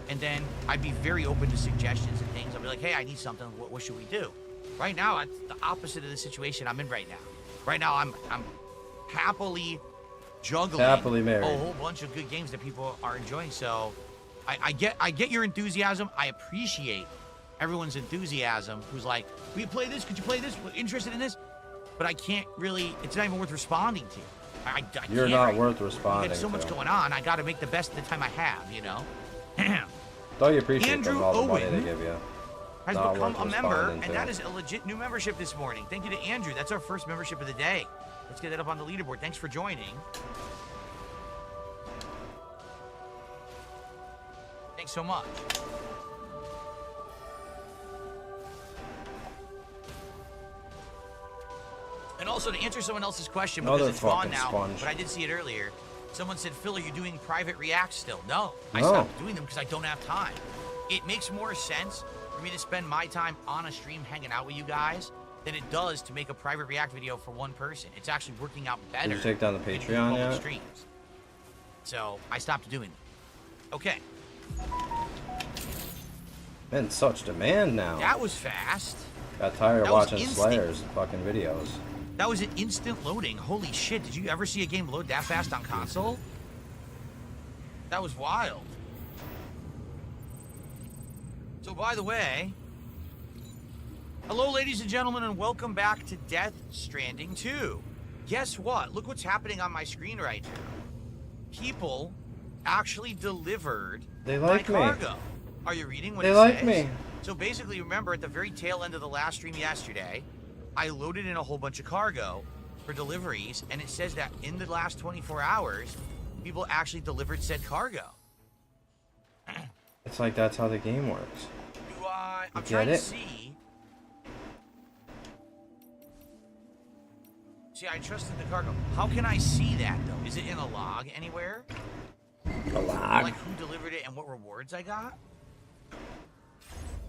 and then I'd be very open to suggestions and things. I'd be like, hey, I need something. What should we do? Right now, it's the opposite of the situation I'm in right now. Right now, I'm happily juggling Happily married. a whole bunch of good games that people are enjoying. So I get your enthusiasm. I appreciate everyone's enthusiasm who's like, will you play this? Could you play this? Interested in this? But I can't really, it's not even worth responding to. I You're can't not right worth now. responding There's so much to. going on. I got to make the best of the time I have, you know? Don't you appreciate Andrew them all the money they Owen give you? Has Not become worth a member, responding and to. that is a legit new membership this morning. Thank you to Andrew. That's our first membership of the day. Let's get that up on the leaderboard. Thanks for joining. Thanks so much. And also to answer someone else's question, because Another it's gone fucking now, sponge. but I did see it earlier. Someone said, Phil, are you doing private reacts still? No, I No. stopped doing them because I don't have time. It makes more sense for me to spend my time on a stream hanging out with you guys than it does to make a private react video for one person. It's actually working out better. Did you take down the than doing Patreon public yet? streams. So I stopped doing them. Okay, In such demand now. that was fast. Got tired of that was watching instant. Slayer's fucking videos. That was an instant loading. Holy shit, did you ever see a game load that fast on console? That was wild. So by the way, hello ladies and gentlemen, and welcome back to Death Stranding 2. Guess what? Look what's happening on my screen right now. People actually delivered They like my me. cargo. Are you reading what They it like says? me. So basically, remember at the very tail end of the last stream yesterday, I loaded in a whole bunch of cargo for deliveries, and it says that in the last 24 hours, people actually delivered said cargo. It's like that's how the game works. Do I? I'm Get trying to it? see. See, I trusted the cargo. How can I see that though? Is it in a log anywhere? A log. Like who delivered it and what rewards I got?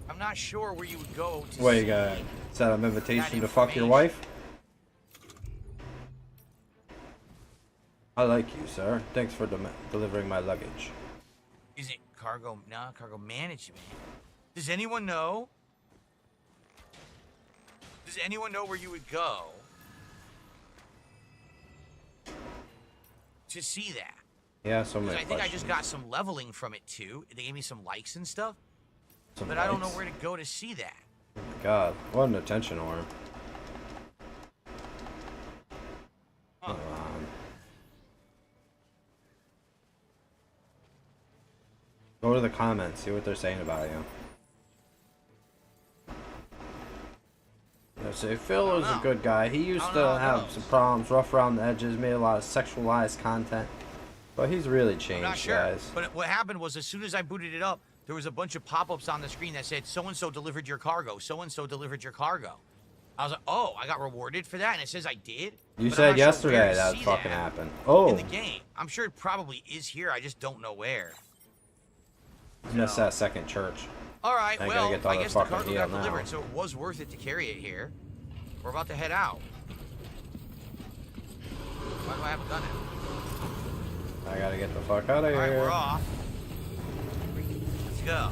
I'm not sure where you would go to What, see you got? Is that an invitation that to fuck your information. wife? I like you, sir. Thanks for delivering my luggage. Is it cargo? No, cargo management. Does anyone know? Does anyone know where you would go to see that? Yeah, so many Because I think I questions. just got some leveling from it too. They gave me some likes and stuff, Some but I don't know likes? where to go to see that. Oh my God, what an attention whore. Huh. Come on. Go to the comments, see what they're saying about you. You know, say Phil was a good guy. He used to have some problems, rough around the edges, made a lot of sexualized content. But he's really I'm changed, not sure. guys. But what happened was, as soon as I booted it up, there was a bunch of pop-ups on the screen that said, so-and-so delivered your cargo, so-and-so delivered your cargo. I was like, oh, I got rewarded for that, and it says I did. You but I'm said not sure yesterday where to that see fucking that happened. Oh, in the game. I'm sure it probably is here, I just don't know where. missed that second church. Alright, I gotta well, get the I other guess the fucking cargo heel got now. delivered, so it was worth it to carry it here. We're about to head out. Why do I haven't done it? I gotta get the fuck out of Alright, here. we're off. Let's go.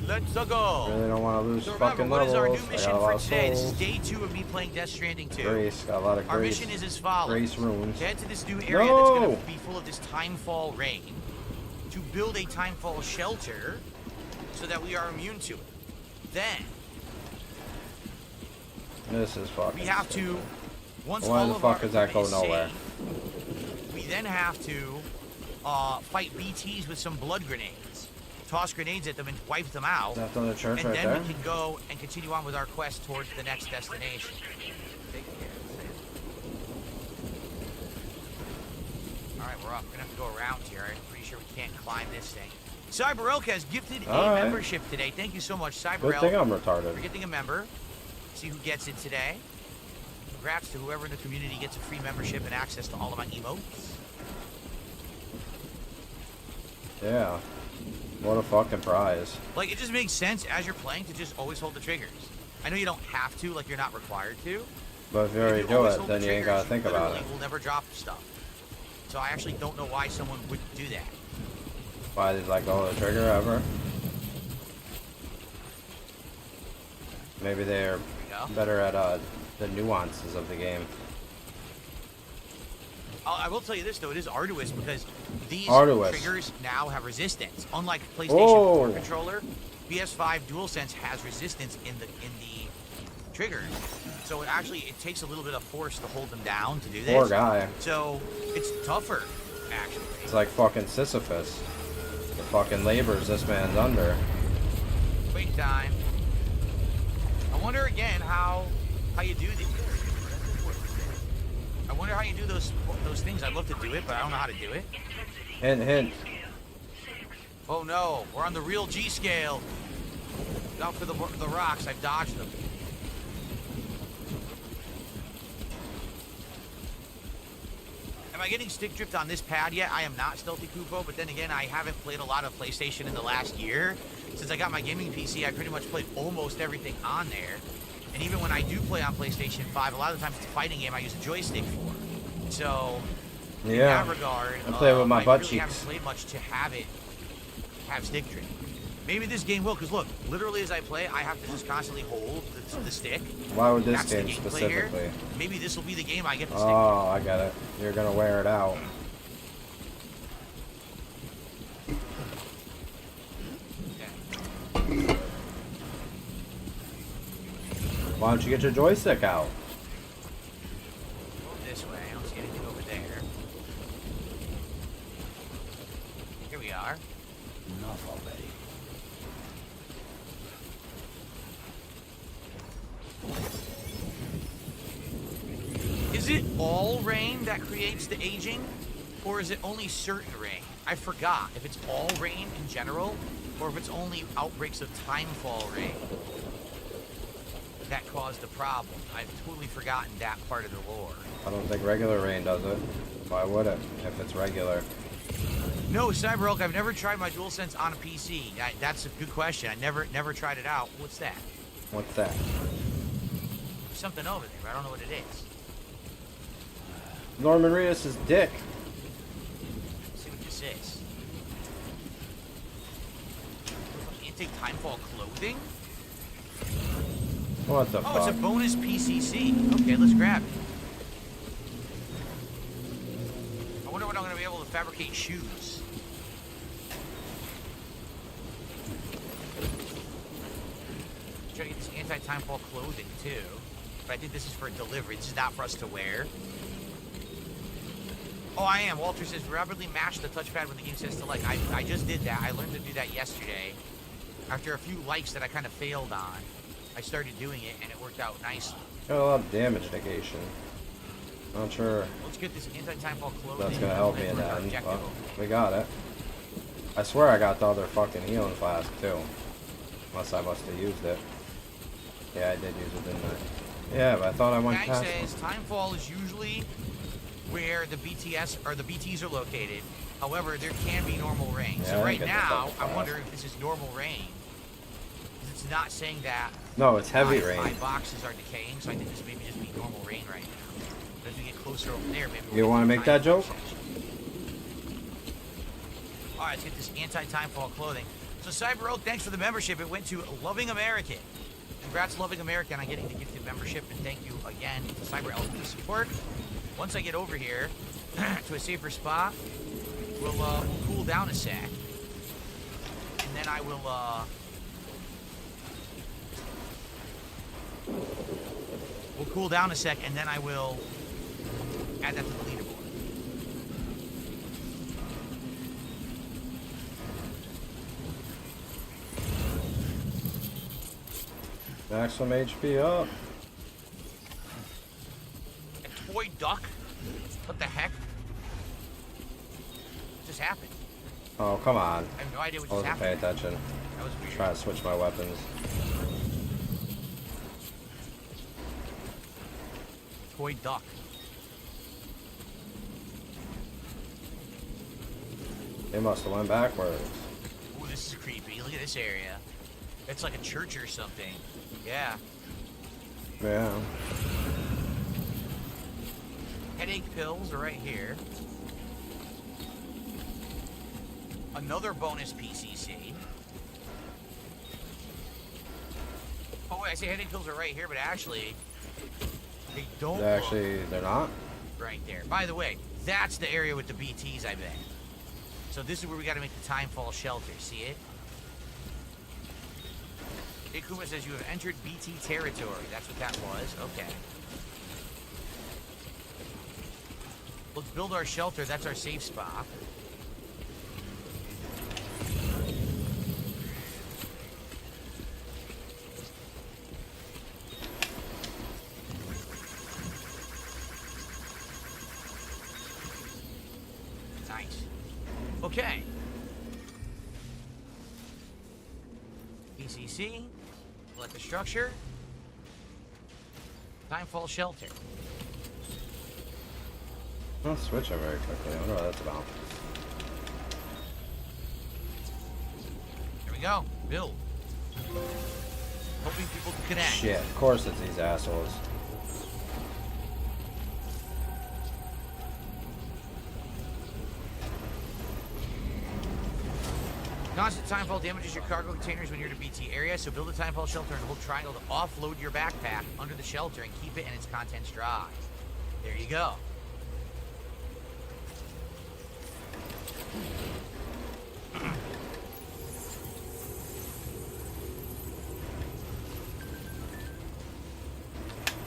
Let's go. Really don't want to lose So remember, fucking what is levels. our new I got mission a lot for of today? This is souls. day 2 of me playing Death Stranding 2. Grace, got a lot of Our grace. mission is as follows. Grace runes. Head to this new area that's going No! to be full of this timefall rain to build a timefall shelter so that we are immune to it. Then, This is fucking we have to, stupid. once Why all the of fuck our does that go equipment is nowhere? safe, we then have to fight BTs with some blood grenades. Toss grenades at them and wipe them out. Is that the church And right then there? we can go and continue on with our quest towards the next destination. Alright, we're off. We're gonna have to go around here. I'm pretty sure we can't climb this thing. Cyberelk has gifted a Alright. membership today. Thank you so much, Good Cyberelk, thing I'm retarded. for getting a member. See who gets it today. Congrats to whoever in the community gets a free membership and access to all of my emotes. Yeah. What a fucking prize. Like, it just makes sense as you're playing to just always hold the triggers. I know you don't have to, like you're not required to. But if you If already you do always it, hold then the you ain't triggers, gotta think about it. literally will never drop stuff. So I actually don't know why someone would do that. Why did I go to the trigger ever? Maybe they're go. better at the nuances of the game. I will tell you this though, it is arduous because these Arduous. triggers now have resistance. Unlike PlayStation Oh. 4 controller, PS5 DualSense has resistance in the triggers. So it takes a little bit of force to hold them down to do this. Poor guy. So it's tougher, actually. It's like fucking Sisyphus. The fucking labors this man's under. Wait time. I wonder again how you do these. I wonder how you do those things. I'd love to do it, but I don't know how to do it. Hint, hint. Oh no, we're on the real G scale. Look out for the rocks. I've dodged them. Am I getting stick drift on this pad yet? I am not, Stealthy Kupo, but then again, I haven't played a lot of PlayStation in the last year. Since I got my gaming PC, I pretty much played almost everything on there. And even when I do play on PlayStation 5, a lot of the times it's a fighting game I use a joystick for. So, in Yeah. that regard, I play with my butt really cheeks. haven't played much to have stick drift. Maybe this game will, because look, literally as I play, I have to just constantly hold the stick. Why would this That's the game gameplay specifically? here. Maybe this will be the game I get to stick. Oh, I got it. You're gonna wear it out. Why don't you get your joystick out? This way. I don't see anything over there. Here we it all rain that creates the aging? Or is it only certain rain? I forgot if it's all rain in general, or if it's only outbreaks of timefall rain that caused the problem. I've totally forgotten that part of the lore. I don't think regular rain does it. Why would it, if it's regular? No, CyberOak, I've never tried my DualSense on a PC. That's a good question. I never tried it out. What's that? What's that? There's something over there, but I don't know what it is. Norman Reedus' dick. Let's see what this is. Anti-timefall clothing? What the fuck? Oh, it's a bonus PCC. Okay, let's grab it. I wonder when I'm going to be able to fabricate shoes. Try to get this anti-timefall clothing too. But I think this is for delivery. This is not for us to wear. Oh, I am. Walter says rapidly mash the touchpad when the game says select. I just did that. I learned to do that yesterday. After a few likes that I kind of failed on, I started doing it and it worked out nicely. Got a lot of damage negation. Not sure. Let's get this anti-timefall clothing. That's gonna help me in that end, but we got it. I swear I got the other fucking healing flask too. Unless I must have used it. Yeah, I did use it, didn't I? Yeah, but I thought I went Gang past says timefall is usually where the BTS or the BTs are located. However, there can be normal rain. Yeah, so I right get the now, fucking I flask. wonder if this is normal rain. It's not saying that. No, it's heavy my rain. boxes are decaying, so I think this maybe just be normal rain right now. But as we get closer over there, maybe. You want to make that joke? All right, let's get this anti-timefall clothing. So CyberOak, thanks for the membership. It went to Loving American. Congrats, Loving American, on getting the gifted membership, and thank you again to CyberOak for the support. Once I get over here to a safer spot, we'll cool down a sec, and then I will we'll cool down a sec, and then I will add that to the leaderboard. Maximum HP up. A toy duck? What the heck? What just happened? Oh, come on. I have no idea what I just wasn't paying happened. attention. That was weird. Try to switch my weapons. Toy duck. They must have went backwards. Ooh, this is creepy. Look at this area. It's like a church or something. Yeah. Yeah. Headache pills are right here. Another bonus PCC. Oh wait, I say headache pills are right here, but actually, they don't. They're not? Right there. By the way, that's the area with the BTs, I bet. So this is where we got to make the timefall shelter. See it? Ikuma says you have entered BT territory. That's what that was. Okay. Let's build our shelter. That's our safe spot. Nice. Okay. PCC. Select the structure. Timefall shelter. I'll switch it very quickly. I wonder what that's about. There we go. Build. Hoping people can connect. Shit, of course it's these assholes. Constant timefall damages your cargo containers when you're in a BT area, so build a timefall shelter and hold triangle to offload your backpack under the shelter and keep it and its contents dry. There you go.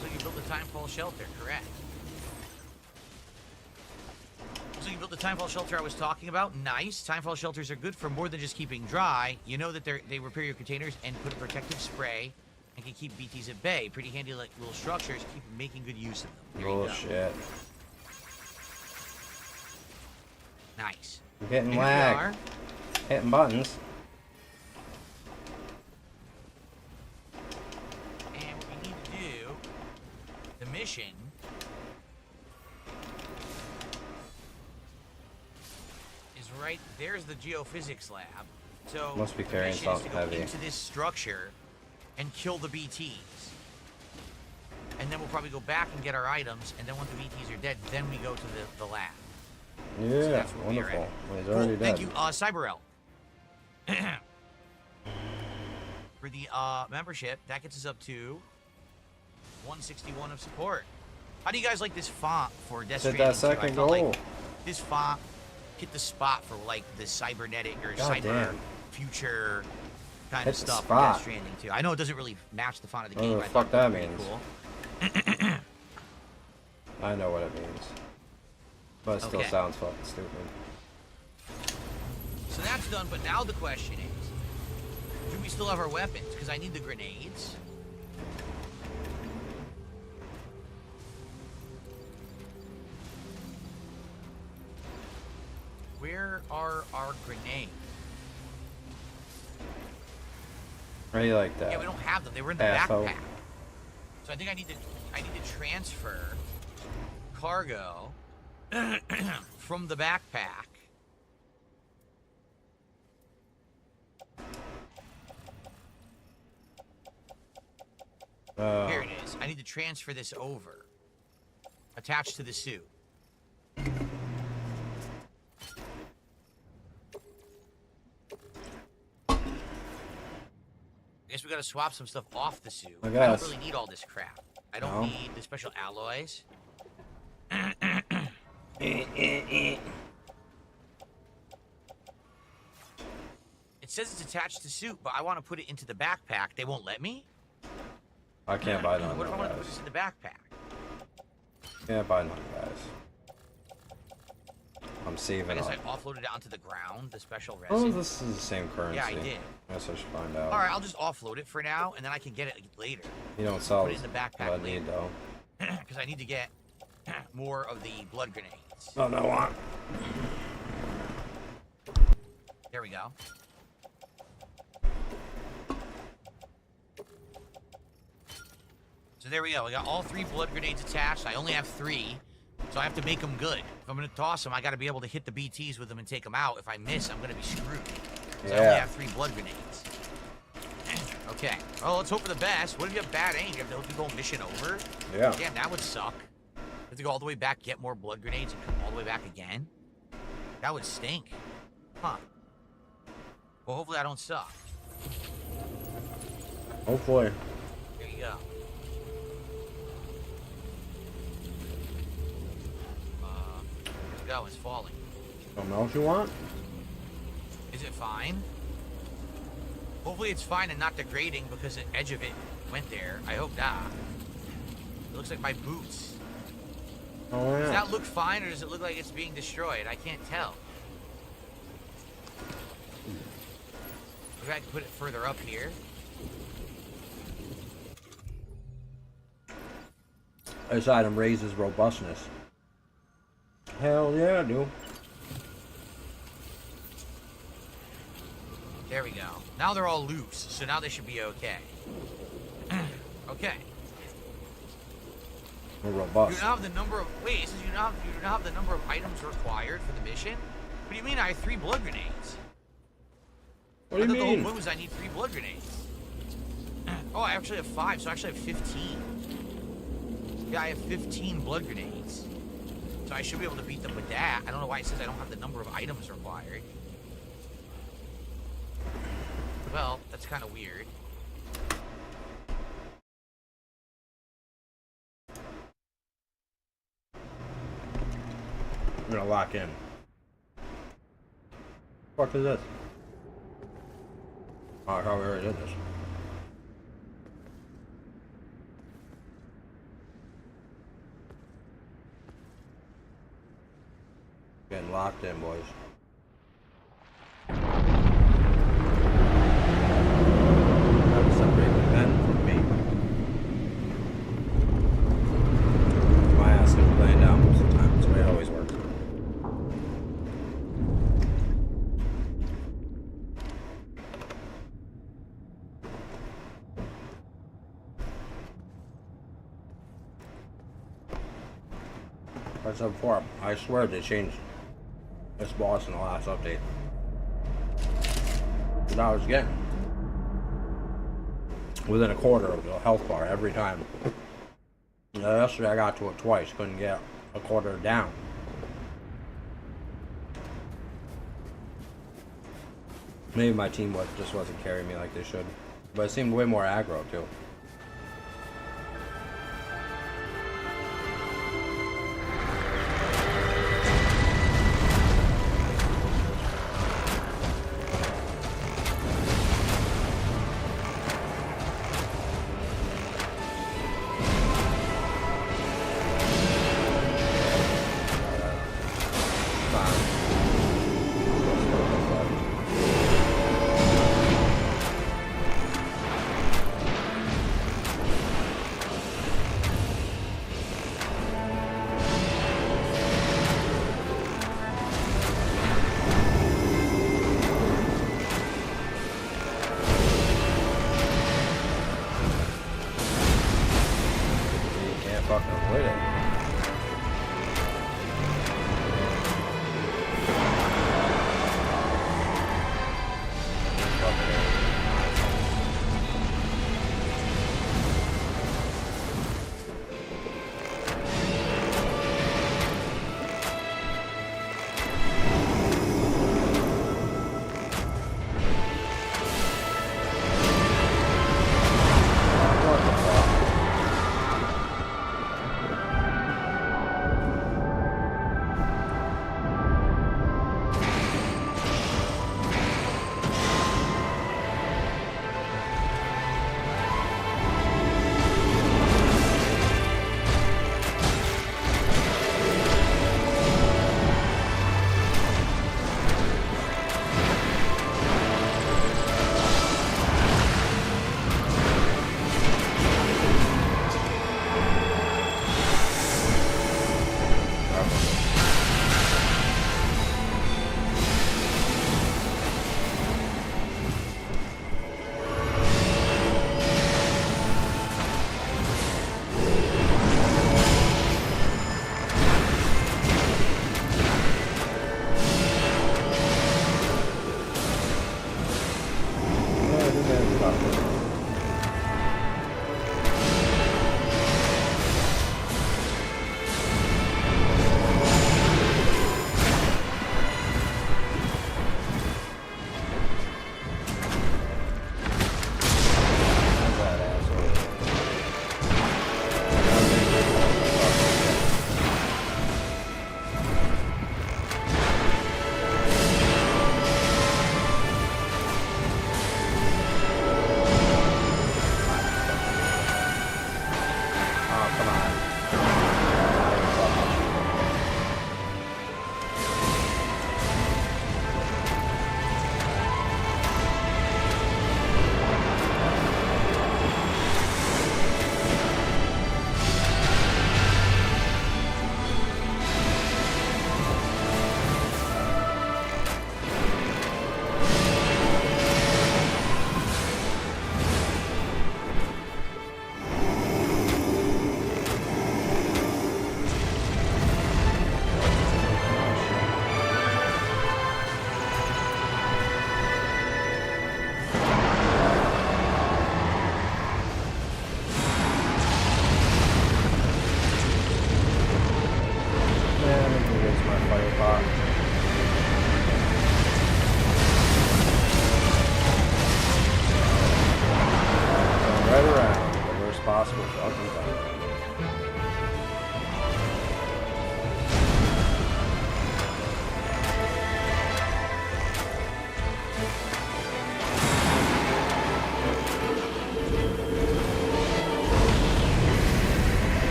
So you built a timefall shelter, correct? So you built the timefall shelter I was talking about. Nice. Timefall shelters are good for more than just keeping dry. You know that they repair your containers and put a protective spray and can keep BTs at bay. Pretty handy, like little structures. Keep making good use of them. There you go. Bullshit. Nice. I'm getting Here we lag. are. Hitting buttons. And what we need to do, the mission, is right there's the geophysics lab. So Must be the carrying mission is to something go heavy. into this structure and kill the BTs. And then we'll probably go back and get our items, and then once the BTs are dead, then we go to the lab. Yeah, So that's where we are wonderful. at. Well, he's Cool, already thank dead. you, Cyberel. For the membership, that gets us up to 161 of support. How do you guys like this font for Death Hit Stranding that 2? second I felt goal. like this font hit the spot for like the cybernetic or God cyber damn. future kind Hit of the stuff for spot. Death Stranding 2. I know it doesn't really match the font of the I don't game, know but what the I fuck thought that it was means. pretty cool. I know what it means. But it still Okay. sounds fucking stupid. So that's done, but now the question is, do we still have our weapons? Because I need the grenades. Where are our grenades? Right like that. Yeah, we don't have them. They were in the Asshole. backpack. So I think I need to transfer cargo from the backpack. Here it is. I need to transfer this over. Attached to the suit. I guess we gotta swap some stuff off the suit. I I guess. don't really need all this crap. I don't No. need the special alloys. It says it's attached to suit, but I want to put it into the backpack. They won't let me? I can't buy none, What if I want to guys. put this in the backpack? Can't buy none, guys. I'm I saving guess up. I offloaded it onto the ground, the special Oh, resin. this is the same currency. Yeah, I did. I guess I should find out. Alright, I'll just offload it for now, and then I can get it later. You don't sell Put it this. in the backpack What I later. need though. Because I need to get more of the blood grenades. Oh no, I. There we go. So there we go. We got all 3 blood grenades attached. I only have 3, so I have to make them good. If I'm going to toss them, I got to be able to hit the BTs with them and take them out. If I miss, I'm going to be screwed. So I only Yeah. have 3 blood grenades. Okay. Well, let's hope for the best. What if you have bad aim? You have to hope you go mission over? Yeah. Damn, that would suck. You have to go all the way back, get more blood grenades, and come all the way back again? That would stink. Huh. Well, hopefully I don't suck. Hopefully. There you go. There we go, it's falling. Something else you want? Is it fine? Hopefully it's fine and not degrading because the edge of it went there. I hope not. It looks like my boots. Oh yeah. Does that look fine or does it look like it's being destroyed? I can't tell. Maybe I can put it further up here. This item raises robustness. Hell yeah, I do. There we go. Now they're all loose, so now they should be okay. Okay. We're You robust. don't have the number of wait, it says you don't have the number of items required for the mission? What do you mean I have 3 blood grenades? What do you I thought the whole mean? point was I need 3 blood grenades. Oh, I actually have 5, so I actually have 15. Yeah, I have 15 blood grenades. So I should be able to beat them with that. I don't know why it says I don't have the number of items required. Well, that's kind of weird. I'm gonna lock in. What the fuck is this? Oh, I thought we already did this. Getting locked in, boys. Gotta separate the men from me. Like I said before, I swear they changed this boss in the last update. But I was getting within a quarter of the health bar every time. Yesterday I got to it twice, couldn't get a quarter down. Maybe my team just wasn't carrying me like they should. But it seemed way more aggro too.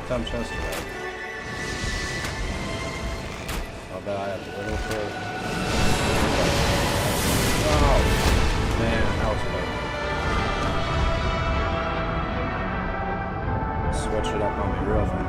attempts yesterday. I'll bet I have a little bit. Oh. Man, that was good. Switch it up on me real fast.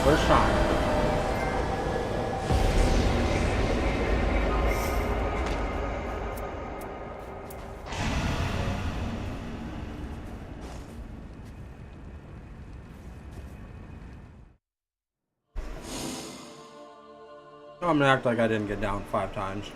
First time. I'm gonna act like I didn't get down 5 times.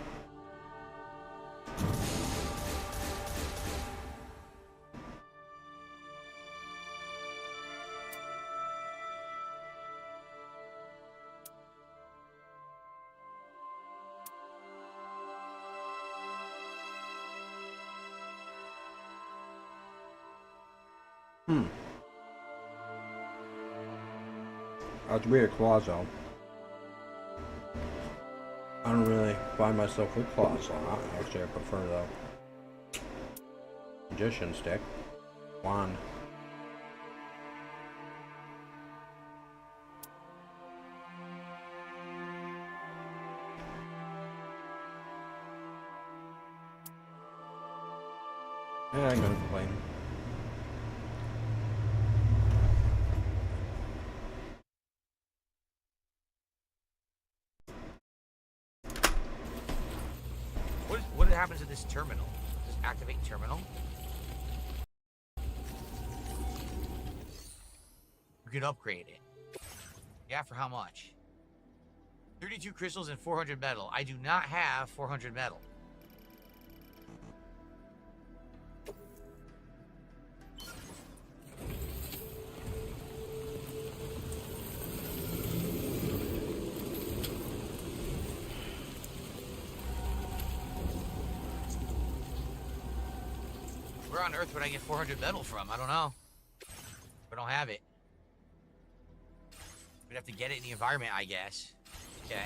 That's weird, claws though. I don't really find myself with claws a lot. Actually, I prefer the magician stick. Wand. Yeah, I'm gonna complain. What happens to this terminal? Just activate terminal? You can upgrade it. Yeah, for how much? 32 crystals and 400 metal. I do not have 400 metal. Where on earth would I get 400 metal from? I don't know. I don't have it. We'd have to get it in the environment, I guess. Okay.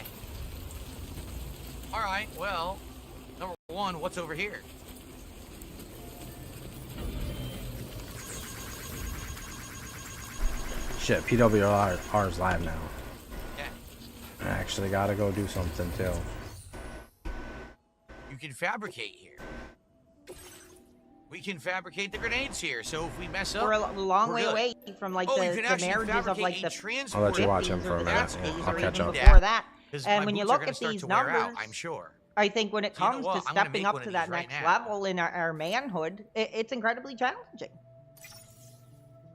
Alright, well, number one, what's over here? Shit, PWR is live now. Okay. I actually gotta go do something too. You can fabricate here. We can fabricate the grenades here, so if we mess up, we're a long way good. away from like you the can marriages of like the I'll let you watch him for a minute. That's Yeah, I'll catch up. before that. 'Cause And my when you boots are look gonna at start these to wear numbers, out, I'm sure. I think when it So you know comes what? to I'm gonna stepping make up one to of that these right next now. level in our manhood, it's incredibly challenging.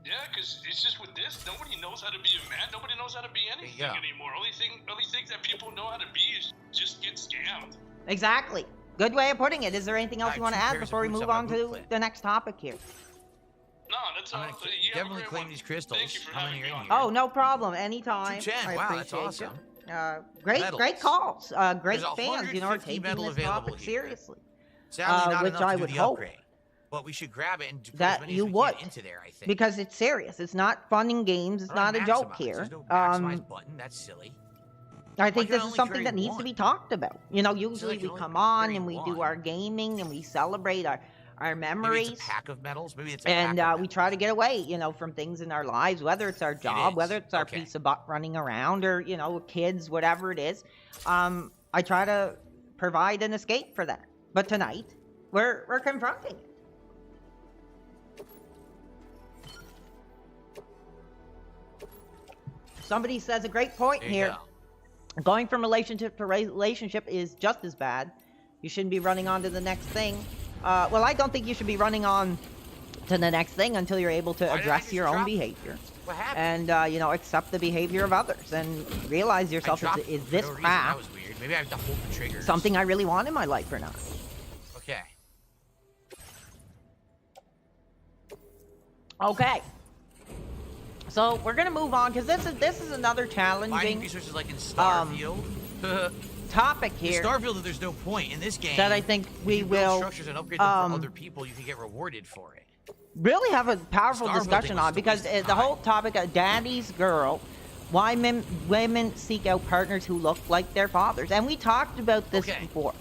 Yeah, because it's just with this, nobody knows how to be a man. Nobody knows how to be anything anymore. Only things that people know how to be is just get scammed. Exactly. Good way of putting it. Is there anything else you want to add before we move on to the next topic here? No, that's all. Definitely claim these crystals. How many are in here? Oh, no problem. Anytime. 210. Wow, that's awesome. Great calls. Great There's fans, you know, are taking this topic seriously. Sadly, not which enough I to do would the hope upgrade. But we should grab it and put as that many you as we would, can into there, I think. because it's serious. It's not fun and games. It's not a joke here. There's no maximize button. That's silly. I think can this I is only something carry that needs to one? be talked about. You know, usually I we can come only on carry and we do one. our gaming and we celebrate our Maybe memories. it's a pack of medals. Maybe it's a And pack of we try to get away, you know, from things in our lives, whether it's our job, is. whether it's our Okay. piece of butt running around, or, you know, kids, whatever it is. I try to provide an escape for that. But tonight, we're confronting it. Somebody says a great point There you here. Going from relationship to relationship is just as bad. You shouldn't be running on to the next thing. Well, I don't think you should be running on to the next thing until you're able to address your own behavior. What happened? And, you know, accept the behavior of others and realize yourself, is this That crap was weird. Maybe I have to hold the trigger. something I really want in my life or not? Okay. Okay. So we're gonna move on because this is another Finding challenging resources like in Starfield. topic In here Starfield, there's no point in this game. that I think we you build will structures and upgrade them for other people. You can get rewarded for it. really have a powerful Starfield discussion thing was on, just a because waste of the time. whole topic of daddy's girl, why women seek out partners who look like their fathers, and we talked about this before,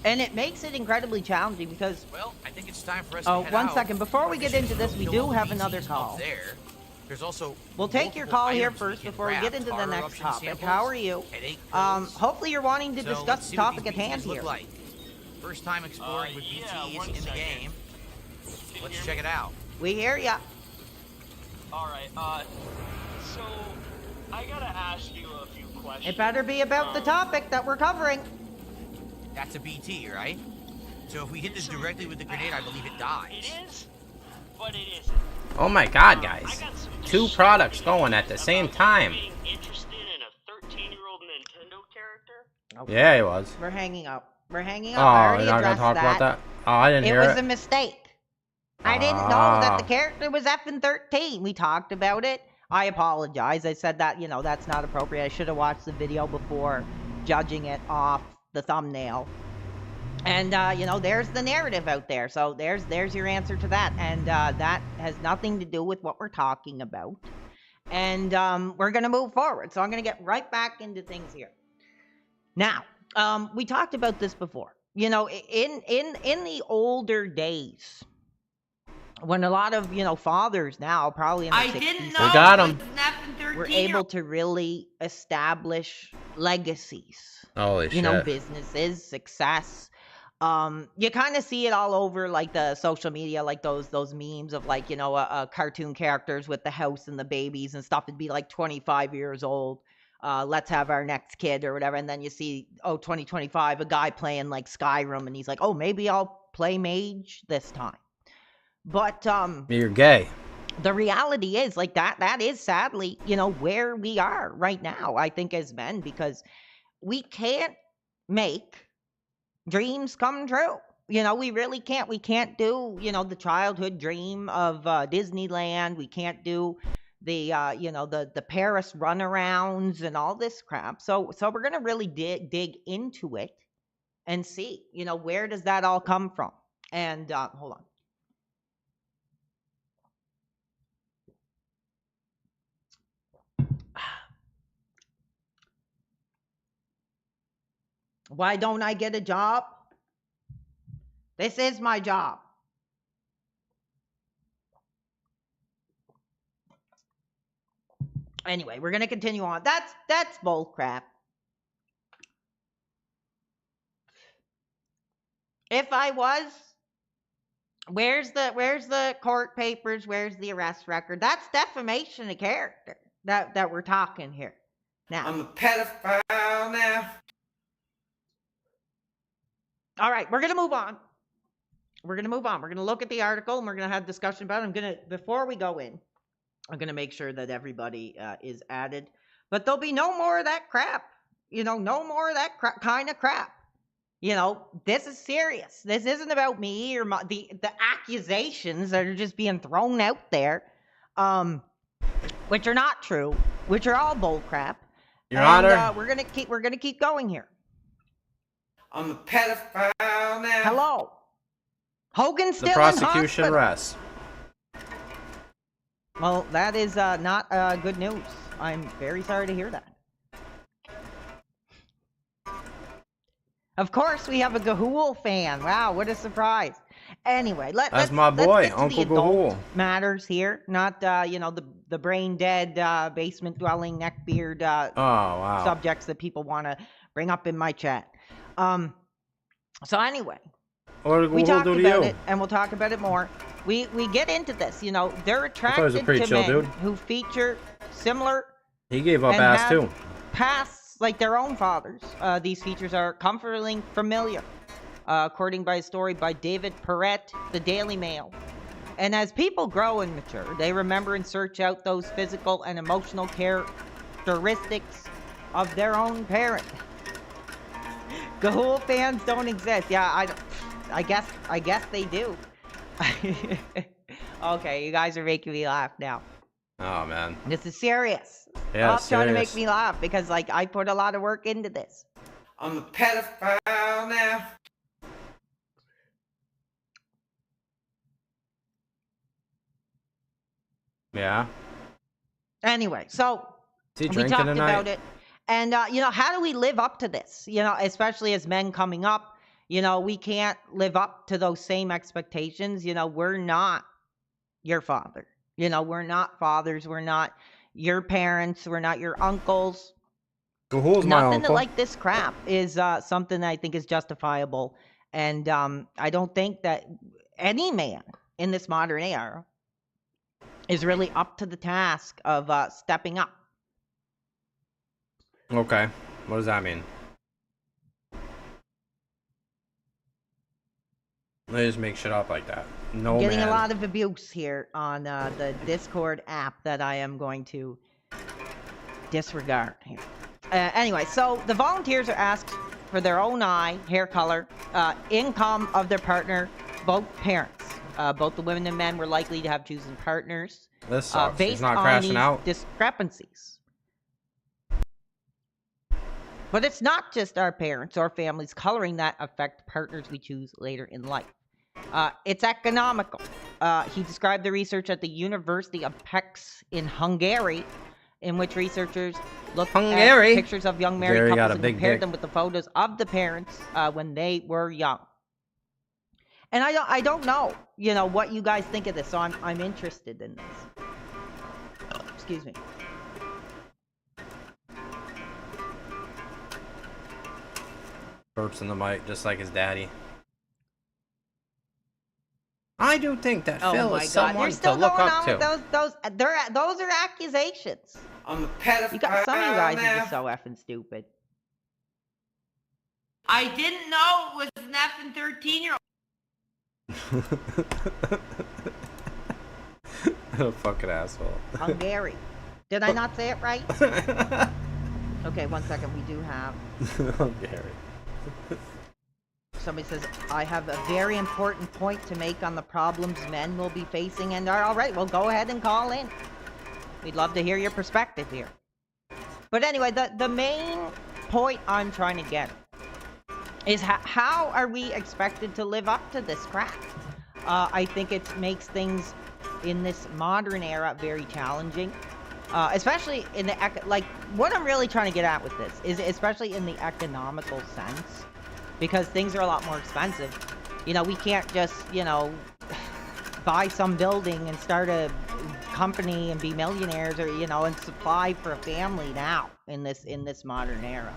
and it makes it incredibly challenging because. Well, I think it's time for us to Oh, head one out. second. Before we get into this, we Kill do all the have another PCs call. up there. There's also We'll take your multiple call here items first can before we grab. get into the Power next eruption topic. samples, How are you? headache pills. Hopefully you're wanting to So discuss let's the see what topic these at hand BTs look here. like. First time exploring with BTs one in the second. game. Let's check it out. We hear ya. Alright, so I gotta ask you a few questions. It better be about the topic that we're covering. That's a BT, right? So if we hit this directly with the grenade, I believe it dies. It is, but it isn't. Oh my god, guys. 2 products going at the same time. Being interested in a 13-year-old Nintendo character? Yeah, he was. We're hanging up. We're hanging Oh, up. I already you're not gonna addressed talk about that? Oh, I didn't It hear was it. a mistake. I didn't know that the Ah. character was effing 13. We talked about it. I apologize. I said that, you know, that's not appropriate. I should have watched the video before judging it off the thumbnail. And, you know, there's the narrative out there. So there's your answer to that. And that has nothing to do with what we're talking about. And we're going to move forward. So I'm going to get right back into things here. Now, we talked about this before. You know, in the older days, when a lot of, you know, fathers now, probably in the 60s, didn't know We got 'em. it was an effing 13 were able to really establish legacies. Holy You know, shit. businesses, success. You kind of see it all over, like the social media, like those memes of, like, you know, cartoon characters with the house and the babies and stuff. It'd be like 25 years old. Let's have our next kid or whatever. And then you see, 2025, a guy playing like Skyrim, and he's like, oh, maybe I'll play mage this time. But You're gay. the reality is, like, that is sadly, you know, where we are right now, I think, as men, because we can't make dreams come true. You know, we really can't. We can't do, you know, the childhood dream of Disneyland. We can't do the, you know, the Paris runarounds and all this crap. So we're going to really dig into it and see, you know, where does that all come from? And hold on. Why don't I get a job? This is my job. Anyway, we're going to continue on. That's bull crap. If I was, where's the court papers? Where's the arrest record? That's defamation of character that we're talking here. Now, I'm a pedophile now. All right, we're going to move on. We're going to look at the article and we're going to have discussion about it. Before we go in, I'm going to make sure that everybody is added. But there'll be no more of that crap. You know, no more of that kind of crap. You know, this is serious. This isn't about me or the accusations that are just being thrown out there, which are not true, which are all bull crap. Your Honor, we're gonna keep going here. I'm a pedophile now. Hello, Hogan's still the prosecution in hospital. rests. Well, that is not good news. I'm very sorry to hear that. Of course, we have a Gahul fan. Wow, what a surprise. Anyway, that's my boy, let's Uncle Gahul. Gahul. Matters here, not the brain dead, basement dwelling, neckbeard subjects that people want to bring up in my chat. So anyway, we talked about it, and we'll talk about it more. We get into this. You know, they're attracted to men who feature similar. He gave up ass too. Pasts like their own fathers. These features are comfortingly familiar, according by a story by David Perrett, the Daily Mail. And as people grow and mature, they remember and search out those physical and emotional characteristics of their own parent. Gahul fans don't exist. Yeah, I guess they do. Okay, you guys are making me laugh now. Oh man, this is serious. Yeah, Stop trying to make me laugh because like I put a lot of work into this. I'm a pedophile now. Yeah. Anyway, so we talked about it, and you know, how do we live up to this? You know, especially as men coming up. You know, we can't live up to those same expectations. You know, we're not your father. You know, we're not fathers. We're not your parents. We're not your uncles. Gahul's my uncle. Nothing like this crap is something that I think is justifiable. And I don't think that any man in this modern era is really up to the task of stepping up. Okay. What does that mean? They just make shit up like that. No, I'm getting man. a lot of abuse here on the Discord app that I am going to disregard here. Anyway, so the volunteers are asked for their own eye, hair color, income of their partner, both parents. Both the women and men were likely to have chosen partners. This sucks. Based He's not on crashing these out. discrepancies. But it's not just our parents or families coloring that affect partners we choose later in life. It's economical. He described the research at the University of Pécs in Hungary, in which researchers looked at pictures of young married couples and compared them with the photos of the parents when they were young. And I don't know, you know, what you guys think of this, so I'm interested in this. Excuse me. Burps in the mic, just like his daddy. I do think that Phil is someone to look up to. Those are accusations. I'm a pedophile. Some of you guys are just so effing stupid. I didn't know it was an effing 13-year-old. A fucking asshole. Hungary. Did I not say it right? Okay, 1 second. We do have Hungary. Somebody says, I have a very important point to make on the problems men will be facing and are already. Well, go ahead and call in. We'd love to hear your perspective here. But anyway, the main point I'm trying to get is how are we expected to live up to this crap? I think it makes things in this modern era very challenging. Especially in the, like, what I'm really trying to get at with this is especially in the economical sense. Because things are a lot more expensive. You know, we can't just, you know, buy some building and start a company and be millionaires or, you know, and supply for a family now in this modern era.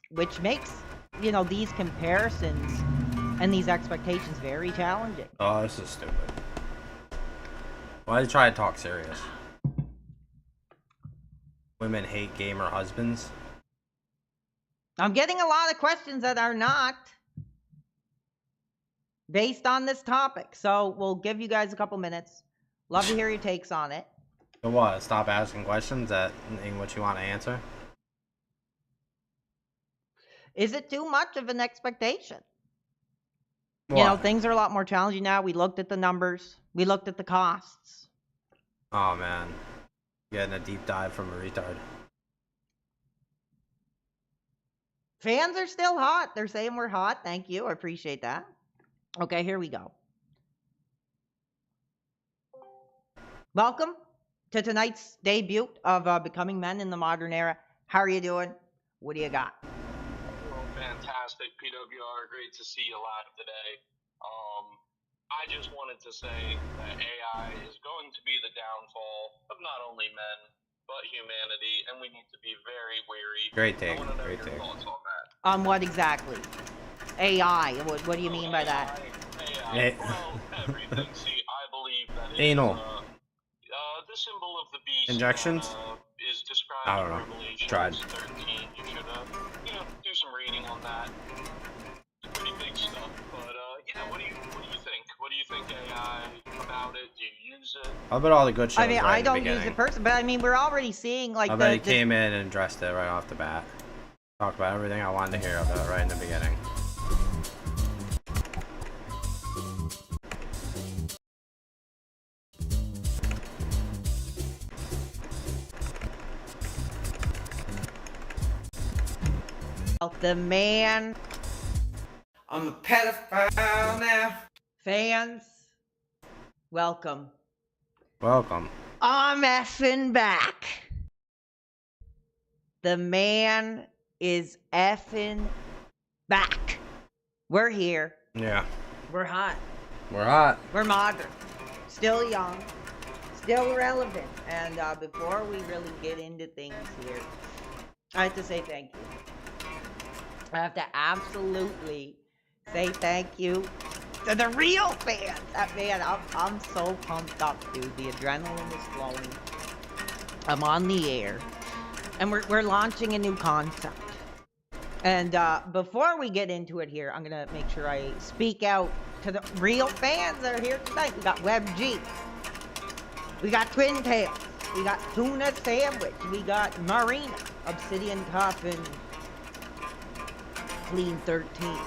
Which makes, you know, these comparisons and these expectations very challenging. Oh, this is stupid. Why did you try to talk serious? Women hate gamer husbands. I'm getting a lot of questions that are not based on this topic. So we'll give you guys a couple minutes. Love to hear your takes on it. So what? Stop asking questions that ain't what you want to answer? Is it too much of an expectation? What? You know, things are a lot more challenging now. We looked at the numbers. We looked at the costs. Oh, man. Getting a deep dive from a retard. Fans are still hot. They're saying we're hot. Thank you. I appreciate that. Okay, here we go. Welcome to tonight's debut of Becoming Men in the Modern Era. How are you doing? What do you got? Well, fantastic, PWR. Great to see you live today. I just wanted to say that AI is going to be the downfall of not only men, but humanity, and we need to be very wary. Great take. I want to know Great your take. thoughts on that. What exactly? AI. What do you mean by that? AI. Well, everything. See, I believe that Anal. the symbol of the beast. Injections? Is described I don't know. in Revelation Tried. 13. You should, do some reading on that. It's pretty big stuff. But yeah, what do you think? What do you think AI about it? Do you use it? How about all the good shows? I mean, right I in the don't use beginning? it personally, but I mean, we're already seeing like I bet he came in and addressed it right off the bat. Talked about everything I wanted to hear about right in the beginning. the man. I'm a pedophile now. Fans, welcome. Welcome. I'm effing back. The man is effing back. We're here. Yeah. We're hot. We're hot. We're modern. Still young. Still relevant. And before we really get into things here, I have to say thank you. I have to absolutely say thank you to the real fans. Man, I'm so pumped up, dude. The adrenaline is flowing. I'm on the air. And we're launching a new concept. And before we get into it here, I'm going to make sure I speak out to the real fans that are here tonight. We got WebG. We got Twin Tails. We got Tuna Sandwich. We got Marina, Obsidian Coffin, Clean 13.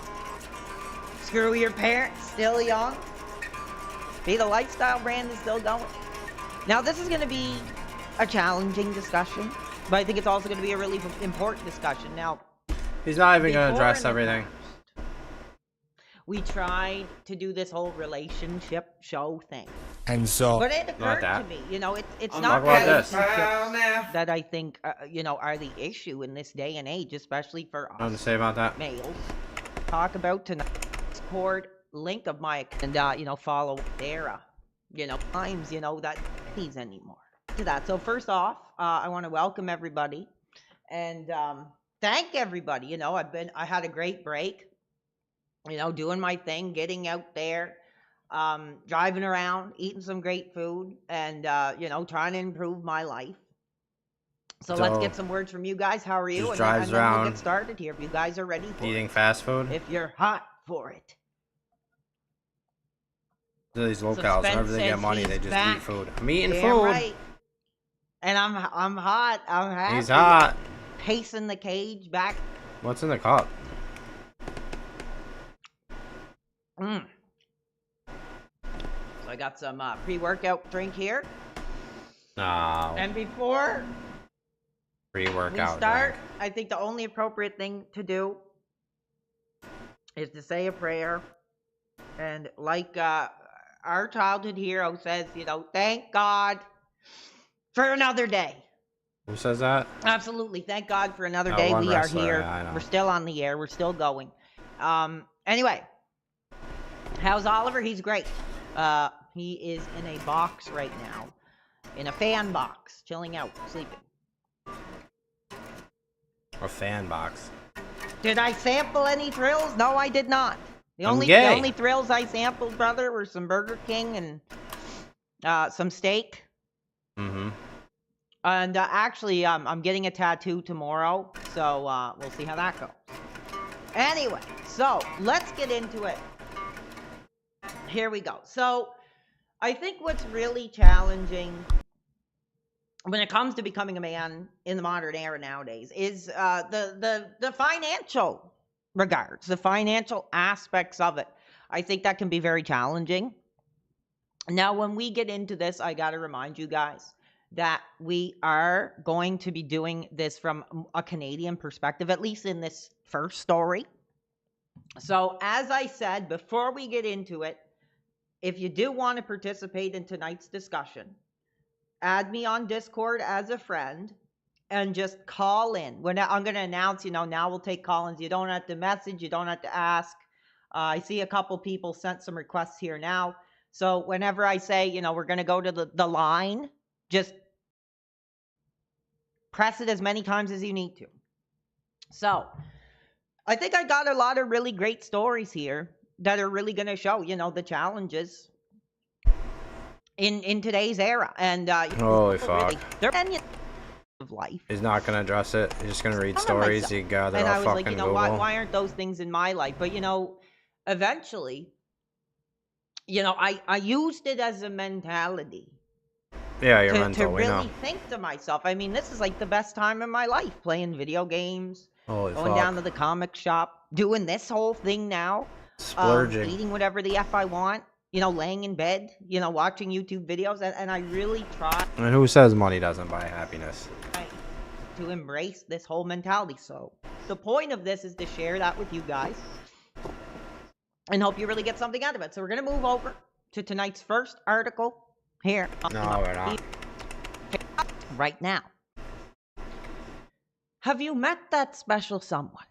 Screw your parents, still young. Be the lifestyle brand is still going. Now, this is going to be a challenging discussion, but I think it's also going to be a really important discussion. Now, he's not even going to address everything. We tried to do this whole relationship show thing. And so, but it occurred to me, you know, it's not relationships that I think, you know, are the issue in this day and age, especially for us. Nothing to say about that. Males. Talk about tonight's Discord link of my, and you know, follow their, you know, times, you know, that these anymore. To that. So first off, I want to welcome everybody, and thank everybody. You know, I had a great break. You know, doing my thing, getting out there, driving around, eating some great food, and, you know, trying to improve my life. So let's get some words from you guys. How are you? And then we'll get started here if you guys are ready for eating fast food. If you're hot for it. These locals, whenever they get money, they just eat food. I'm eating food. Right. And I'm hot. I'm happy. He's hot. Pacing the cage back. What's in the cup? So I got some pre-workout drink here. No. And before pre-workout we start, drink. I think the only appropriate thing to do is to say a prayer. And like our childhood hero says, you know, thank God for another day. Who says that? Absolutely. Thank God for another day. We are here. We're still on the air. We're still going. Anyway. How's Oliver? He's great. He is in a box right now. In a fan box. Chilling out. Sleeping. A fan box. Did I sample any thrills? No, I did not. The only thrills I sampled, brother, were some Burger King and some steak. Mm-hmm. And actually, I'm getting a tattoo tomorrow. So we'll see how that goes. Anyway, so let's get into it. Here we go. So, I think what's really challenging when it comes to becoming a man in the modern era nowadays is the financial regards, the financial aspects of it. I think that can be very challenging. Now, when we get into this, I got to remind you guys that we are going to be doing this from a Canadian perspective, at least in this first story. So, as I said, before we get into it, if you do want to participate in tonight's discussion, add me on Discord as a friend and just call in. I'm going to announce, now we'll take call-ins. You don't have to message. You don't have to ask. I see a couple people sent some requests here now. So whenever I say, we're going to go to the line, just press it as many times as you need to. So I think I got a lot of really great stories here that are really going to show, the challenges in today's era. And holy fuck. Really, they're of life. He's not going to address it. He's just going to read stories he gathered and off I was fucking like, Google. why aren't those things in my life? But, eventually, I used it as a mentality. Yeah, you're to mental, we really know. think to myself, I mean, this is like the best time in my life, playing video games, Holy going fuck. down to the comic shop, doing this whole thing now, Splurging. eating whatever the F I want, laying in bed, watching YouTube videos, and I really try And who says money doesn't buy happiness? to embrace this whole mentality. So the point of this is to share that with you guys and hope you really get something out of it. So we're going to move over to tonight's first article here. No, we're not. Right now. Have you met that special someone?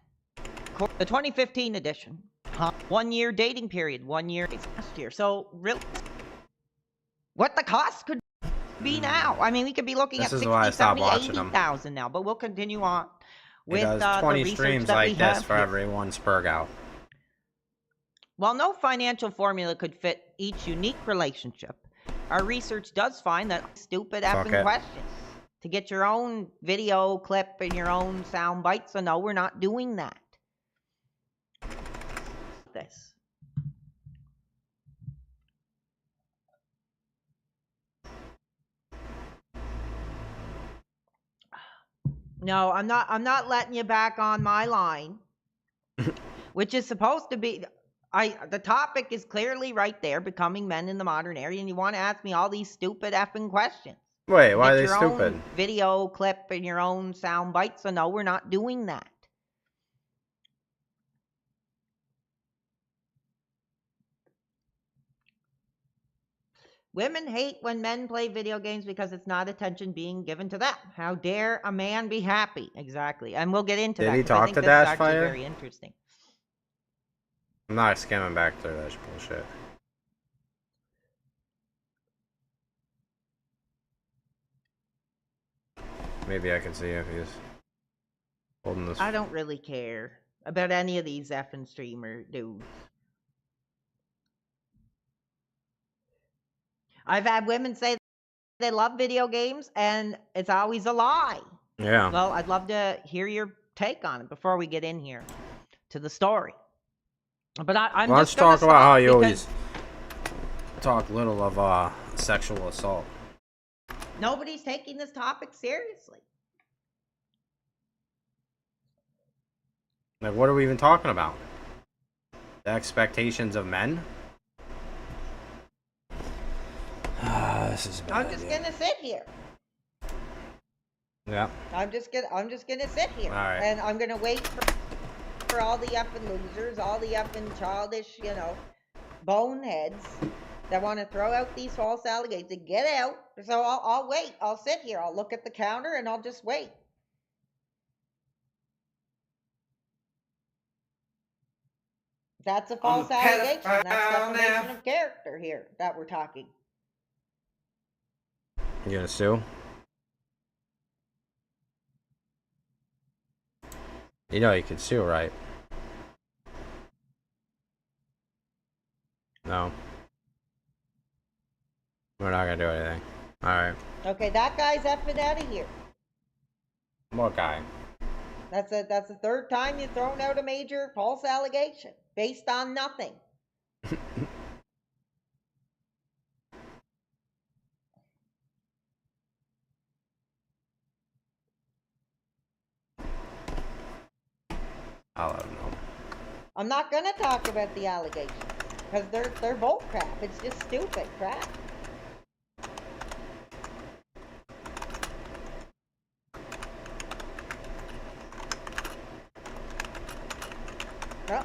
The 2015 edition. 1 year dating period. 1 year last year. So really, what the cost could be now? I mean, we could be looking This at is why I 60, stopped 70, watching them. 80,000 now. But we'll continue on with Because 20 the research streams that like we this have for here. every one spurg out. While no financial formula could fit each unique relationship, our research does find that stupid Fuck effing it. questions to get your own video clip and your own sound bites. So no, we're not doing that. This. No, I'm not letting you back on my line, which is supposed to be. The topic is clearly right there, becoming men in the modern era, and you want to ask me all these stupid effing questions. Wait, why are Get they your stupid? own video clip and your own sound bites. So no, we're not doing that. Women hate when men play video games because it's not attention being given to them. How dare a man be happy? Exactly. And we'll get into Did that. he 'cause I talk think to this is actually Dashfire? very interesting. I'm not skimming back through that bullshit. Maybe I can see if he's holding this. I don't really care about any of these effing streamer dudes. I've had women say they love video games, and it's always a lie. Yeah. Well, I'd love to hear your take on it before we get in here to the story. But I'm Let's just gonna talk about how stop you because always talk little of sexual assault. nobody's taking this topic seriously. Like, what are we even talking about? The expectations of men? This is bad. I'm just gonna sit here. Yeah. I'm just gonna sit here, All right. and I'm gonna wait for all the effing losers, all the effing childish, boneheads that want to throw out these false allegations to get out. So I'll wait. I'll sit here. I'll look at the counter and I'll just wait. That's a false allegation. That's defamation of character here that we're talking. You gonna sue? You know you can sue, right? No. We're not gonna do anything. Alright. Okay, that guy's effing out of here. What guy? That's the third time you've thrown out a major false allegation based on nothing. I'm not gonna talk about the allegations because they're bull crap. It's just stupid crap.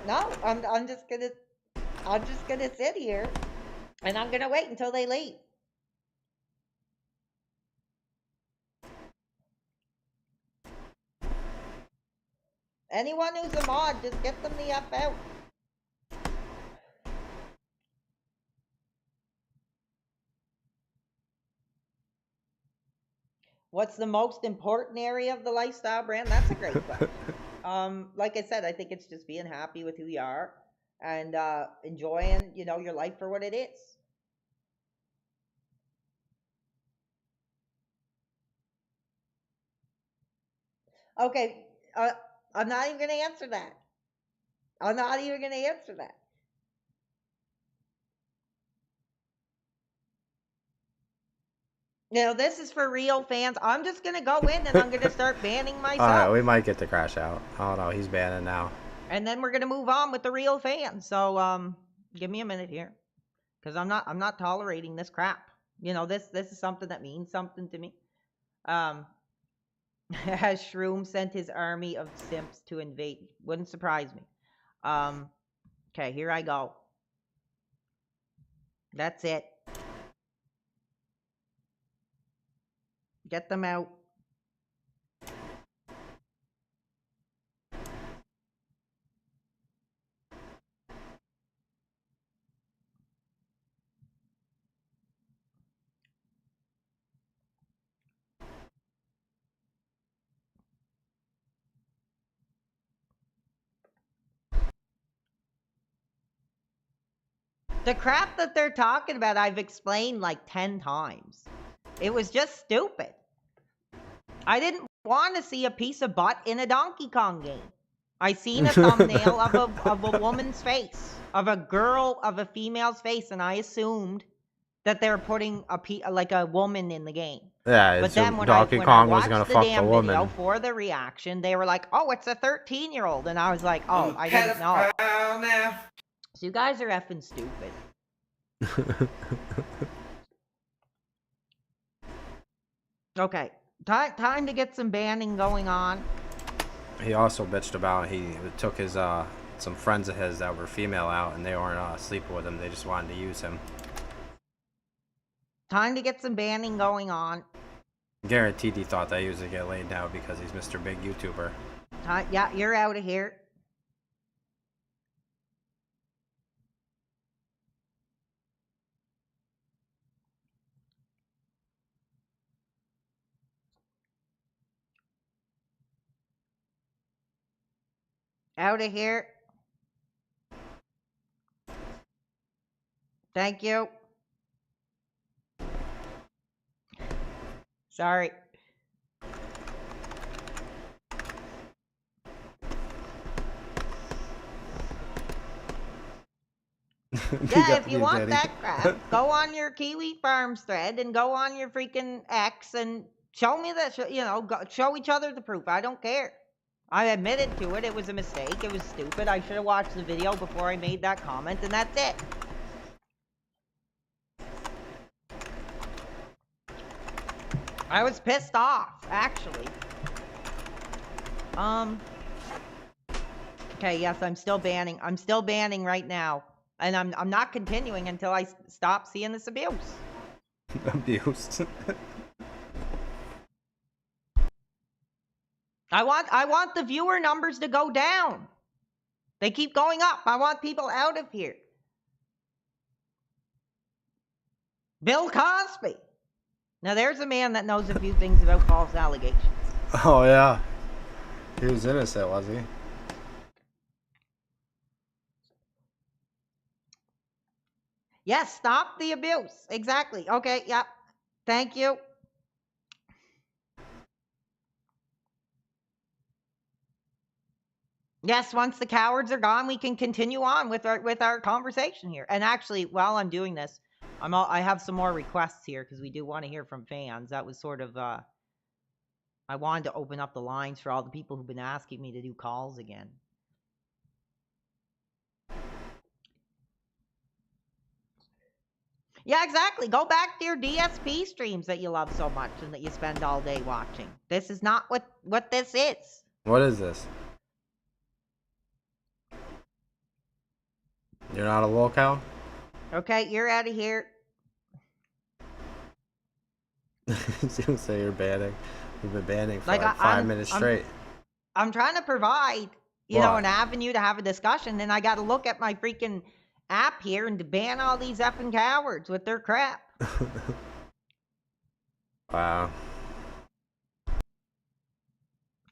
No, I'm just gonna sit here and I'm gonna wait until they leave. Anyone who's a mod, just get them the F out. What's the most important area of the lifestyle brand? That's a great question. Like I said, I think it's just being happy with who you are and enjoying, you know, your life for what it is. Okay, I'm not even going to answer that. I'm not even going to answer that. You know, this is for real fans. I'm just going to go in and I'm going to start banning myself. Alright, we might get to crash out. Oh no, he's banning now. And then we're going to move on with the real fans. So, give me a minute here. Because I'm not tolerating this crap. You know, this is something that means something to me. Has Shroom sent his army of simps to invade? Wouldn't surprise me. Okay, here I go. That's it. Get them out. The crap that they're talking about, I've explained like 10 times. It was just stupid. I didn't want to see a piece of butt in a Donkey Kong game. I seen a thumbnail of a woman's face, of a female's face, and I assumed that they're putting a woman in the game. Yeah, but then when Donkey Kong was gonna fuck the woman. Video for the reaction, they were like, "Oh, it's a 13-year-old," and I was like, "Oh, I didn't know." Now. So you guys are effing stupid. Okay, time to get some banning going on. He also bitched about he took his some friends of his that were female out and they weren't sleeping with him. They just wanted to use him. Time to get some banning going on. Guaranteed he thought that he was gonna get laid now because he's Mr. Big YouTuber. Yeah, you're out of here. Out of here. Thank you. Sorry. Yeah, if you want that crap, go on your Kiwi Farms thread and go on your freaking X and show me that, you know, show each other the proof. I don't care. I admitted to it. It was a mistake. It was stupid. I should have watched the video before I made that comment, and that's it. I was pissed off, actually. Okay, yes, I'm still banning. I'm still banning right now. And I'm not continuing until I stop seeing this abuse. Abuse. I want the viewer numbers to go down. They keep going up. I want people out of here. Bill Cosby. Now there's a man that knows a few things about false allegations. Oh yeah. He was innocent, was he? Yes, stop the abuse. Exactly. Okay, yep. Thank you. Yes, once the cowards are gone, we can continue on with our conversation here. And actually, while I'm doing this, I have some more requests here because we do want to hear from fans. That was sort of I wanted to open up the lines for all the people who've been asking me to do calls again. Yeah, exactly. Go back to your DSP streams that you love so much and that you spend all day watching. This is not what this is. What is this? You're not a lolcow? Okay, you're out of here. You say you're banning. You've been banning for Like, like 5 minutes straight. I'm trying to provide, you know, an avenue to have a discussion, and I got to look at my freaking app here and to ban all these effing cowards with their crap. Wow.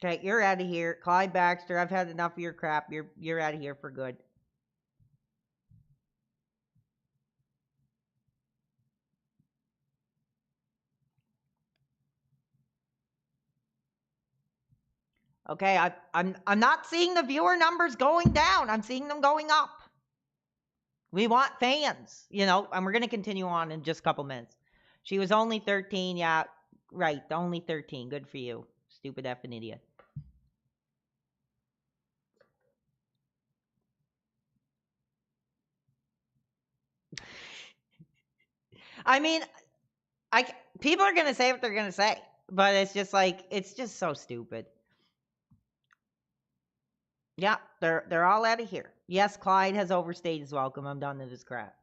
Okay, you're out of here. Clyde Baxter, I've had enough of your crap. You're out of here for good. Okay, I'm not seeing the viewer numbers going down. I'm seeing them going up. We want fans, you know, and we're going to continue on in just a couple minutes. She was only 13. Yeah, right. Only 13. Good for you. Stupid effing idiot. I mean, people are going to say what they're going to say, but it's just like, it's just so stupid. Yeah, they're all out of here. Yes, Clyde has overstayed his welcome. I'm done with his crap.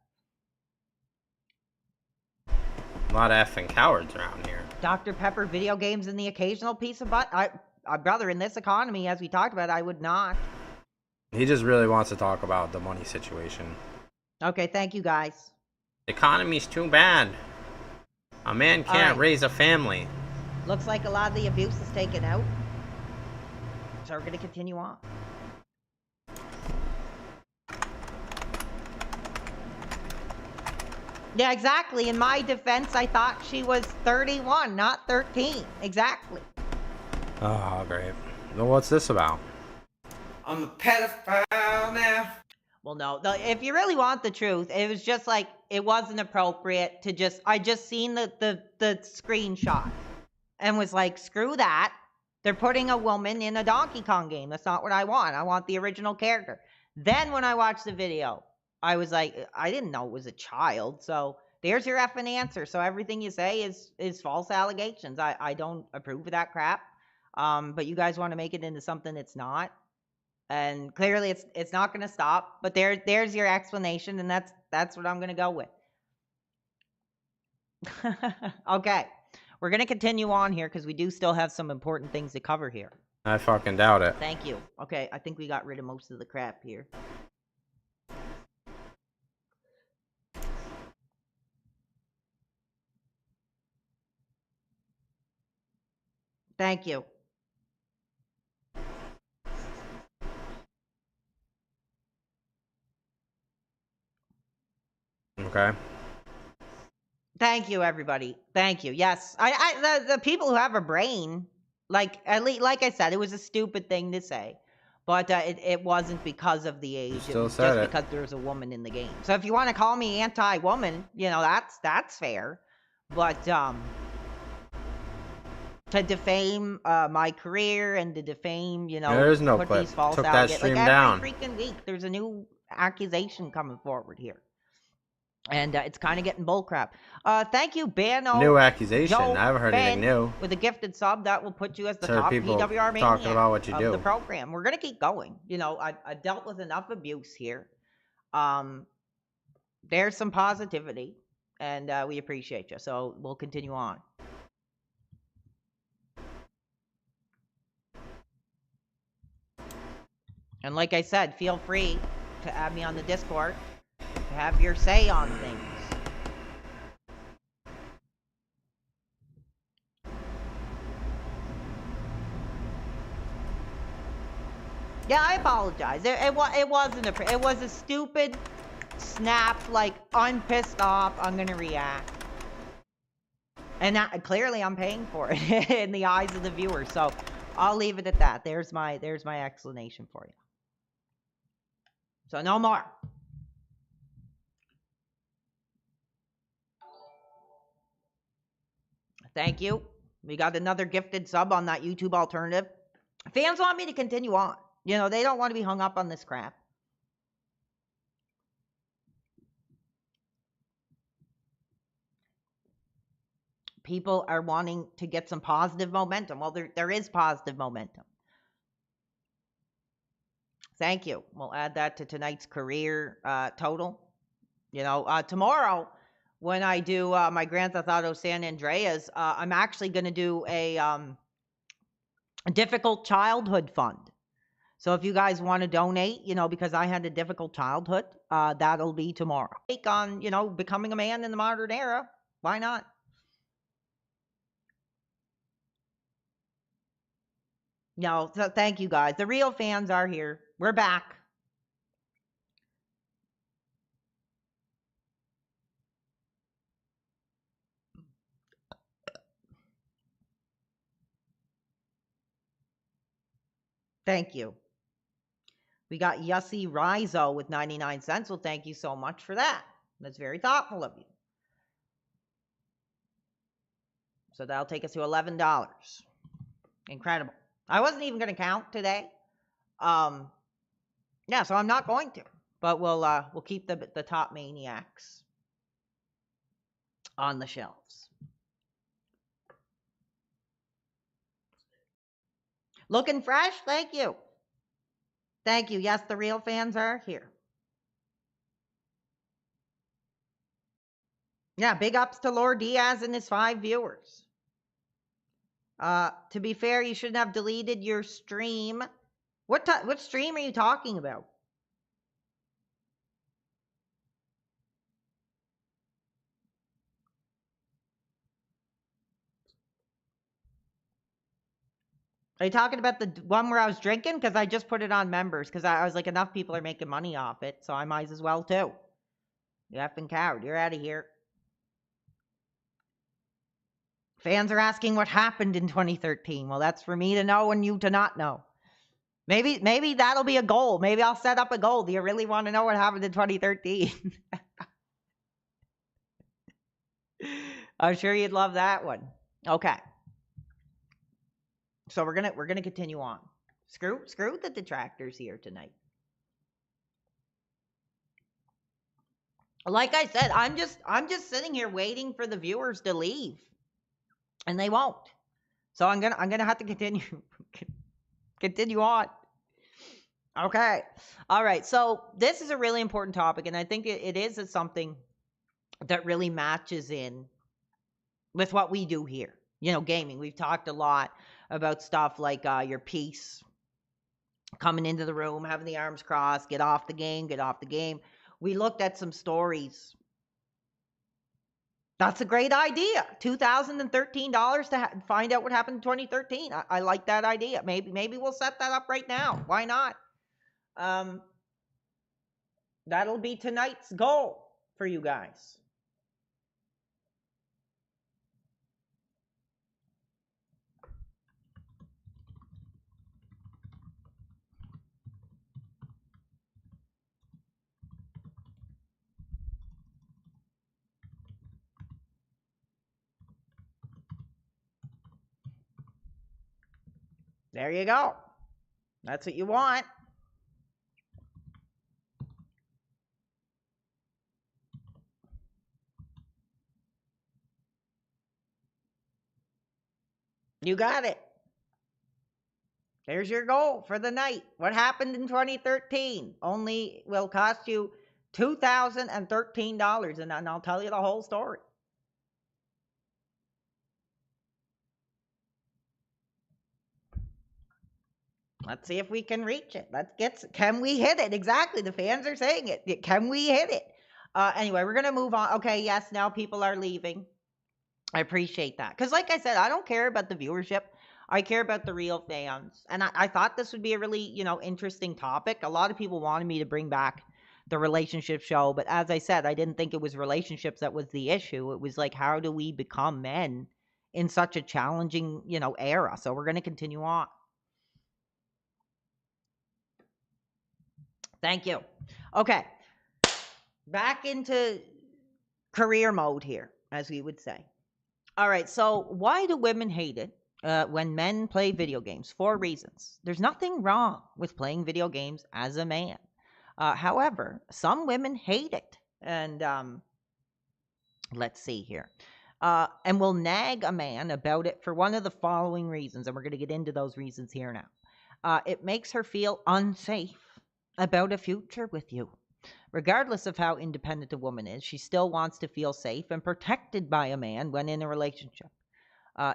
A lot of effing cowards around here. Dr. Pepper, video games, and the occasional piece of butt. Brother, in this economy, as we talked about, I would not. He just really wants to talk about the money situation. Okay, thank you, guys. The economy's too bad. A man can't raise a family. Looks like a lot of the abuse is taken out. So we're going to continue on. Yeah, exactly. In my defense, I thought she was 31, not 13. Exactly. Oh, great. Well, what's this about? I'm a pedophile now. Well, no. If you really want the truth, it was just like, it wasn't appropriate to just... I just seen the screenshot and was like, screw that. They're putting a woman in a Donkey Kong game. That's not what I want. I want the original character. Then when I watched the video, I was like, I didn't know it was a child. So there's your effing answer. So everything you say is false allegations. I don't approve of that crap. But you guys want to make it into something it's not. And clearly it's not going to stop. But there's your explanation, and that's what I'm going to go with. Okay. We're going to continue on here because we do still have some important things to cover here. I fucking doubt it. Thank you. Okay, I think we got rid of most of the crap here. Thank you. Okay. Thank you, everybody. Thank you. Yes, the people who have a brain, like at least, like I said, it was a stupid thing to say, but it wasn't because of the age. It was just because there was a woman in the game. So if you want to call me anti-woman, you know, that's fair. But to defame my career and to defame, you know, there's no put clip. These false Took that stream like down. every freaking week, there's a new accusation coming forward here. And it's kind of getting bullcrap. Thank you, Bano. New accusation. Joe I haven't heard anything new. With a gifted sub, that will put you as the Heard top people PWR maniac talking about what you of do. the program. We're gonna keep going. You know, I dealt with enough abuse here. There's some positivity, and we appreciate you. So we'll continue on. And like I said, feel free to add me on the Discord. Have your say on things. Yeah, I apologize. It wasn't it was a stupid snap. Like, I'm pissed off. I'm gonna react, and clearly I'm paying for it in the eyes of the viewers. So I'll leave it at that. There's my explanation for you. So no more. Thank you. We got another gifted sub on that YouTube alternative. Fans want me to continue on. You know, they don't want to be hung up on this crap. people are wanting to get some positive momentum. Well, there is positive momentum. Thank you. We'll add that to tonight's career total. You know, tomorrow when I do my Grand Theft Auto San Andreas, I'm actually going to do a difficult childhood fund. So if you guys want to donate, you know, because I had a difficult childhood, that'll be tomorrow. Take on, you know, becoming a man in the modern era. Why not? No, so thank you guys. The real fans are here. We're back. Thank you. We got Yussi Rizo with 99 cents. Well, thank you so much for that. That's very thoughtful of you. So that'll take us to $11. Incredible. I wasn't even going to count today. Yeah, so I'm not going to. But we'll keep the top maniacs on the shelves. Looking fresh? Thank you. Thank you. Yes, the real fans are here. Yeah, big ups to Lord Diaz and his 5 viewers. To be fair, you shouldn't have deleted your stream. What stream are you talking about? Are you talking about the one where I was drinking? Because I just put it on members. Because I was like, enough people are making money off it. So I might as well too. You effing coward. You're out of here. Fans are asking what happened in 2013. Well, that's for me to know and you to not know. Maybe that'll be a goal. Maybe I'll set up a goal. Do you really want to know what happened in 2013? I'm sure you'd love that one. Okay. So we're gonna continue on. Screw the detractors here tonight. Like I said, I'm just sitting here waiting for the viewers to leave, and they won't. So I'm gonna have to continue on. Okay, all right. So this is a really important topic, and I think it is something that really matches in with what we do here. You know, gaming. We've talked a lot about stuff like your peace, coming into the room, having the arms crossed, get off the game. We looked at some stories. That's a great idea. $2,013 to find out what happened in 2013. I like that idea. Maybe we'll set that up right now. Why not? That'll be tonight's goal for you guys. There you go. That's what you want. You got it. There's your goal for the night. What happened in 2013? Only will cost you $2,013, and I'll tell you the whole story. Let's see if we can reach it. Can we hit it? Exactly. The fans are saying it. Can we hit it? Anyway, we're going to move on. Okay, yes, now people are leaving. I appreciate that. Because like I said, I don't care about the viewership. I care about the real fans. And I thought this would be a really, interesting topic. A lot of people wanted me to bring back the relationship show. But as I said, I didn't think it was relationships that was the issue. It was like, how do we become men in such a challenging, era? So we're going to continue on. Thank you. Okay. Back into career mode here, as we would say. All right. So why do women hate it when men play video games? 4 reasons. There's nothing wrong with playing video games as a man. However, some women hate it. And let's see here. and will nag a man about it for one of the following reasons, and we're going to get into those reasons here now. It makes her feel unsafe about a future with you. Regardless of how independent a woman is, she still wants to feel safe and protected by a man when in a relationship.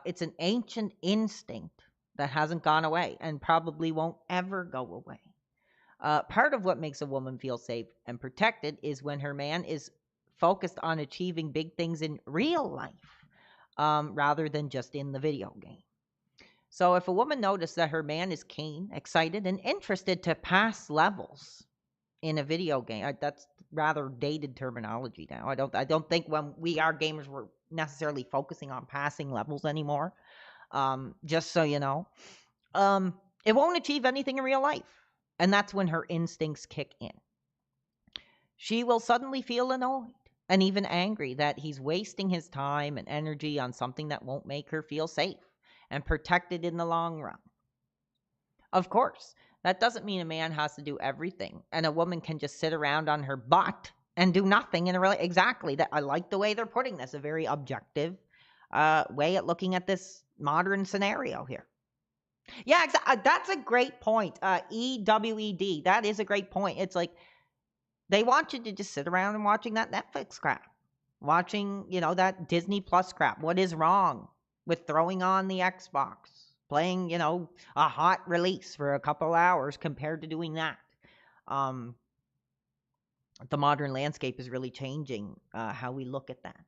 It's an ancient instinct that hasn't gone away and probably won't ever go away. Part of what makes a woman feel safe and protected is when her man is focused on achieving big things in real life rather than just in the video game. So if a woman notices that her man is keen, excited, and interested to pass levels in a video game, that's rather dated terminology now. I don't think when we are gamers we're necessarily focusing on passing levels anymore. Just so you know, it won't achieve anything in real life, and that's when her instincts kick in. She will suddenly feel annoyed and even angry that he's wasting his time and energy on something that won't make her feel safe and protected in the long run. Of course, that doesn't mean a man has to do everything, and a woman can just sit around on her butt and do nothing in a really exactly that. I like the way they're putting this, a very objective way at looking at this modern scenario here. Yeah, that's a great point. EWED, that is a great point. It's like they want you to just sit around and watching that Netflix crap, watching, that Disney Plus crap. What is wrong with throwing on the Xbox, playing, a hot release for a couple hours compared to doing that? The modern landscape is really changing how we look at that.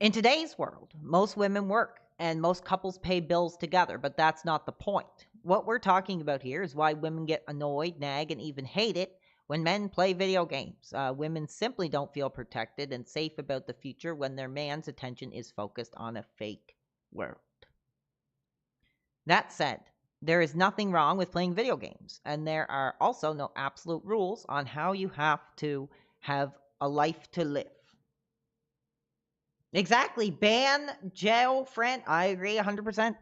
In today's world, most women work and most couples pay bills together, but that's not the point. What we're talking about here is why women get annoyed, nag, and even hate it when men play video games. Women simply don't feel protected and safe about the future when their man's attention is focused on a fake world. That said, there is nothing wrong with playing video games, and there are also no absolute rules on how you have to have a life to live. Exactly. Ban, jail, friend. I agree 100%.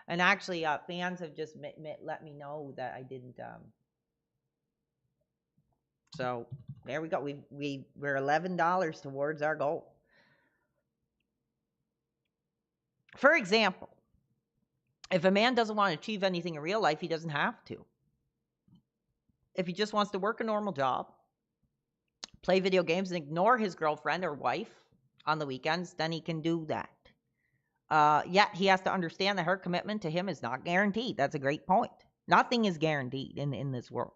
And actually, fans have just let me know that I didn't. So there we go. We're $11 towards our goal. For example, if a man doesn't want to achieve anything in real life, he doesn't have to. If he just wants to work a normal job, play video games, and ignore his girlfriend or wife on the weekends, then he can do that. Yet he has to understand that her commitment to him is not guaranteed. That's a great point. Nothing is guaranteed in this world.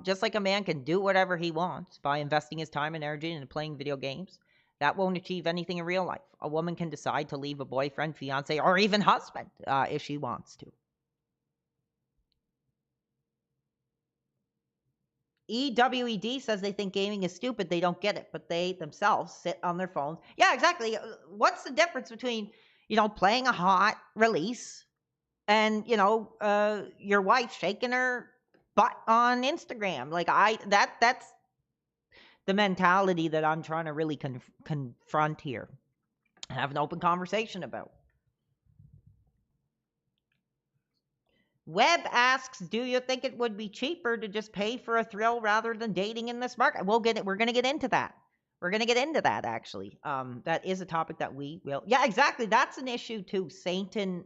Just like a man can do whatever he wants by investing his time and energy into playing video games, that won't achieve anything in real life. A woman can decide to leave a boyfriend, fiance, or even husband if she wants to. EWED says they think gaming is stupid. They don't get it, but they themselves sit on their phones. Yeah, exactly. What's the difference between, playing a hot release and, your wife shaking her butt on Instagram? Like that's the mentality that I'm trying to really confront here. Have an open conversation about. Webb asks, do you think it would be cheaper to just pay for a thrill rather than dating in this market? We're going to get into that. We're going to get into that, actually. That is a topic that we will. Yeah, exactly. That's an issue, too. Satan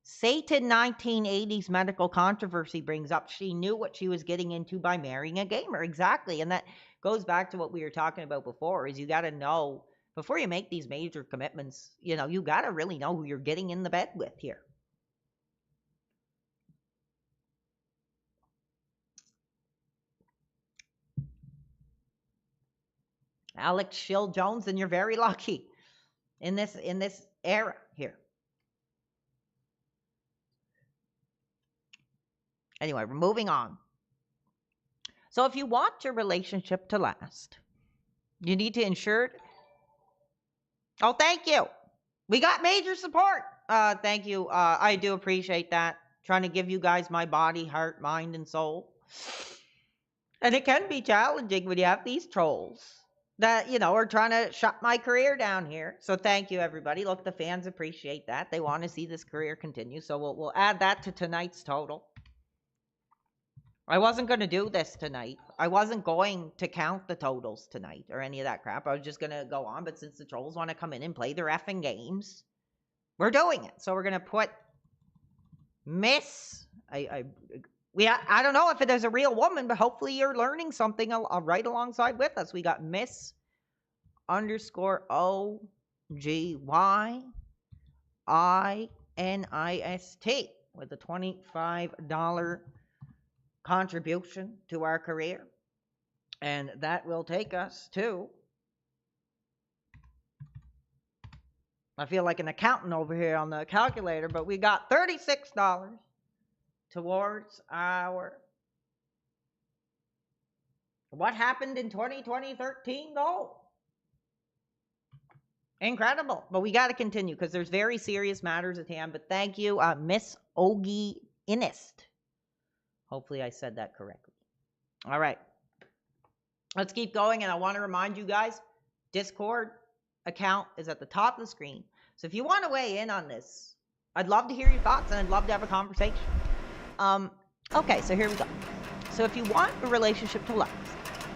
1980s medical controversy brings up. She knew what she was getting into by marrying a gamer. Exactly. And that goes back to what we were talking about before, is you got to know, before you make these major commitments, you got to really know who you're getting in the bed with here. Alex Schill Jones, and you're very lucky in this era here. Anyway, we're moving on. So if you want your relationship to last, you need to ensure. Oh, thank you. We got major support. Thank you. I do appreciate that. Trying to give you guys my body, heart, mind, and soul. And it can be challenging when you have these trolls that, are trying to shut my career down here. So thank you, everybody. Look, the fans appreciate that. They want to see this career continue. So we'll add that to tonight's total. I wasn't going to do this tonight. I wasn't going to count the totals tonight or any of that crap. I was just going to go on, but since the trolls want to come in and play their effing games, we're doing it. So we're going to put Miss... I don't know if it is a real woman, but hopefully you're learning something right alongside with us. We got Miss _OGYINIST with a $25 contribution to our career. And that will take us to... I feel like an accountant over here on the calculator, but we got $36 towards our what happened in 2013 goal. Incredible. But we got to continue because there's very serious matters at hand. But thank you, Miss Ogie Inist. Hopefully I said that correctly. All right. Let's keep going. And I want to remind you guys, Discord account is at the top of the screen. So if you want to weigh in on this, I'd love to hear your thoughts and I'd love to have a conversation. Okay, so here we go. So if you want a relationship to last,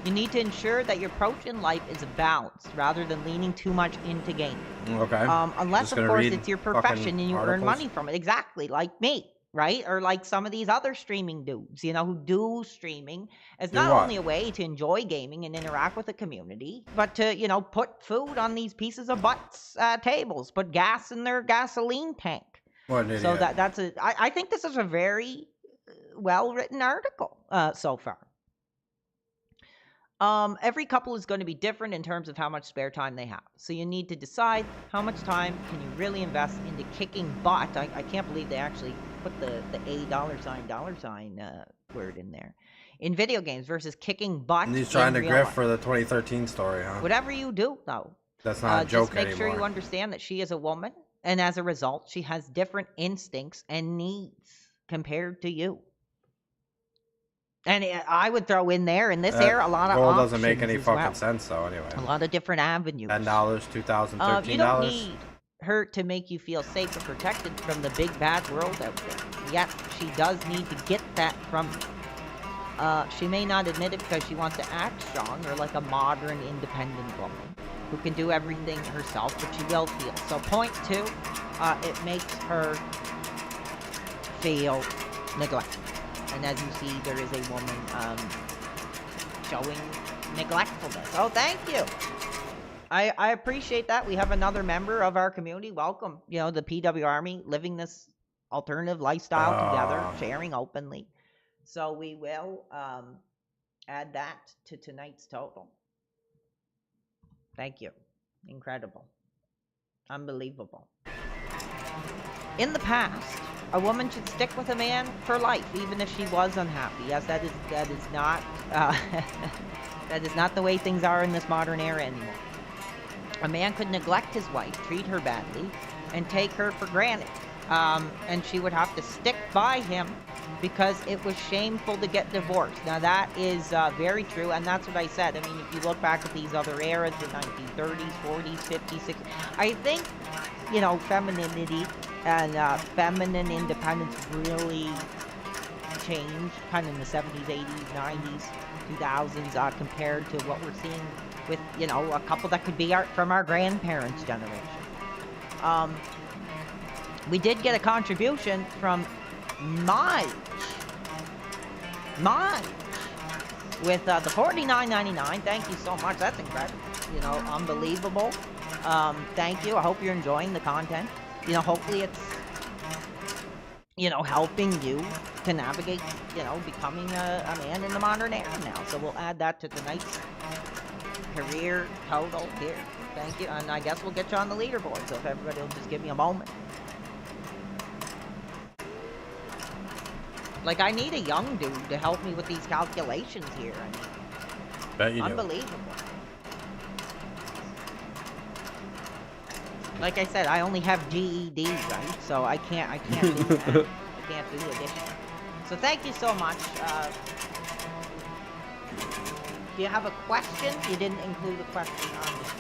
you need to ensure that your approach in life is balanced rather than leaning too much into gaming. Okay. Unless, of course, it's your profession and you earn money from it. Exactly, like me, right? Or like some of these other streaming dudes, you know, who do streaming as not only a way to enjoy gaming and interact with the community, but to, you know, put food on these pieces of butts tables, put gas in their gasoline tank. What an idiot. So that's a... I think this is a very well-written article so far. Every couple is going to be different in terms of how much spare time they have. So you need to decide how much time can you really invest into kicking butt. I can't believe they actually put the $A $sign word in there. In video games versus kicking butt. And he's trying to grift for the 2013 story, huh? Whatever you do, though. That's not a joke anymore. Just make sure you anymore. understand that she is a woman. And as a result, she has different instincts and needs compared to you. And I would throw in there, in this era, a lot of goal options doesn't make any as fucking well. sense, though, anyway. A lot of different avenues. $10, $2013. You don't need her to make you feel safe and protected from the big bad world out there. Yet, she does need to get that from you. She may not admit it because she wants to act strong or like a modern, independent woman who can do everything herself, but she will feel. So point two, it makes her feel neglected. And as you see, there is a woman showing neglectfulness. Oh, thank you. I appreciate that. We have another member of our community. Welcome. You know, the PW Army, living this alternative lifestyle together, sharing openly. So we will add that to tonight's total. Thank you. Incredible. Unbelievable. In the past, a woman should stick with a man for life, even if she was unhappy. Yes, that is not that is not the way things are in this modern era anymore. A man could neglect his wife, treat her badly, and take her for granted. And she would have to stick by him because it was shameful to get divorced. Now that is very true, and that's what I said. I mean, if you look back at these other eras, the 1930s, 40s, 50s, 60s, I think, you know, femininity and feminine independence really changed kind of in the 70s, 80s, 90s, 2000s compared to what we're seeing with, you know, a couple that could be from our grandparents' generation. We did get a contribution from Mike with the $49.99. Thank you so much. That's incredible. You know, unbelievable. Thank you. I hope you're enjoying the content. You know, hopefully it's, you know, helping you to navigate, you know, becoming a man in the modern era now. So we'll add that to tonight's career total here. Thank you. And I guess we'll get you on the leaderboard. So if everybody will just give me a moment. Like, I need a young dude to help me with these calculations here. I mean, bet you unbelievable. Like I said, I only have GED, right? So I can't do that. I can't do addition. So thank you so much. Do you have a question? You didn't include a question on this.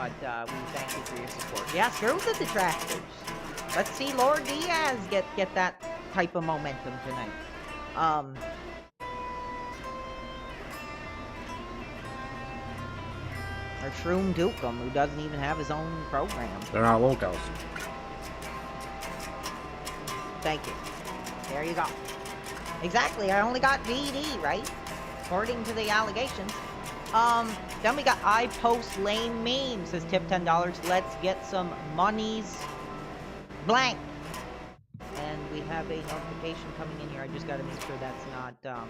But we thank you for your support. Yeah, screw the detractors. Let's see Lord Diaz get that type of momentum tonight. Or Shroom Dukem, who doesn't even have his own program. They're not locals. Thank you. There you go. Exactly, I only got GD, right? According to the allegations. Then we got I Post Lame Memes. Says tip $10. Let's get some monies. Blank. And we have a notification coming in here. I just got to make sure that's not,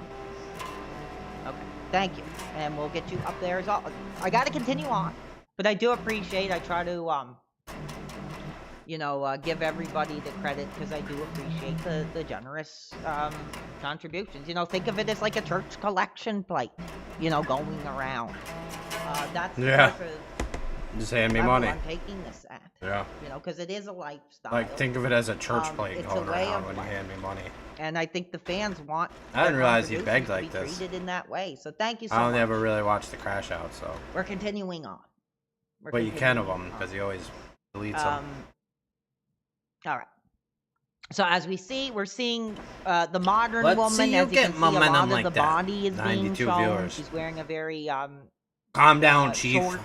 okay. Thank you. And we'll get you up there as well. I got to continue on. But I do appreciate, I try to, you know, give everybody the credit because I do appreciate the generous contributions. You know, think of it as like a church collection plate, you know, going around. That's yeah. Just hand me money. I'm taking this at. Yeah. You know, because it is a lifestyle. Like, think of it as a church plate it's going a way around of when you life. hand me money. And I think the fans want. I didn't realize you contributions begged to like be this. treated in that way. So thank you so I much. only ever really watched the Crash Out, so. We're continuing on. But you can of them because he always deletes them. All right. So as we see, we're seeing the modern Let's woman. see you as you get can see, a lot momentum of like the that. body is being 92 shown. viewers. She's wearing a very Calm down, Chief. short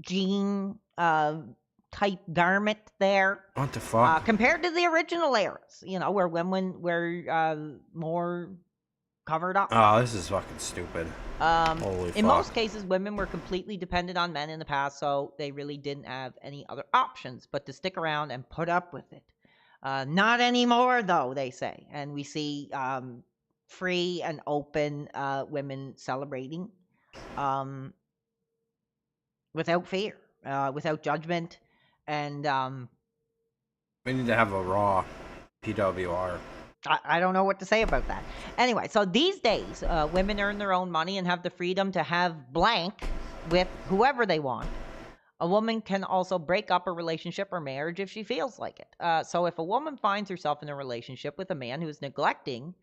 jean type garment there. What the fuck? Compared to the original eras, you know, where women were more covered up. Oh, this is fucking stupid. Holy In fuck. most cases, women were completely dependent on men in the past, so they really didn't have any other options but to stick around and put up with it. Not anymore, though, they say. And we see free and open women celebrating without fear, without judgment, and We need to have a raw PWR. I don't know what to say about that. Anyway, so these days, women earn their own money and have the freedom to have blank with whoever they want. A woman can also break up a relationship or marriage if she feels like it. So if a woman finds herself in a relationship with a man who is neglecting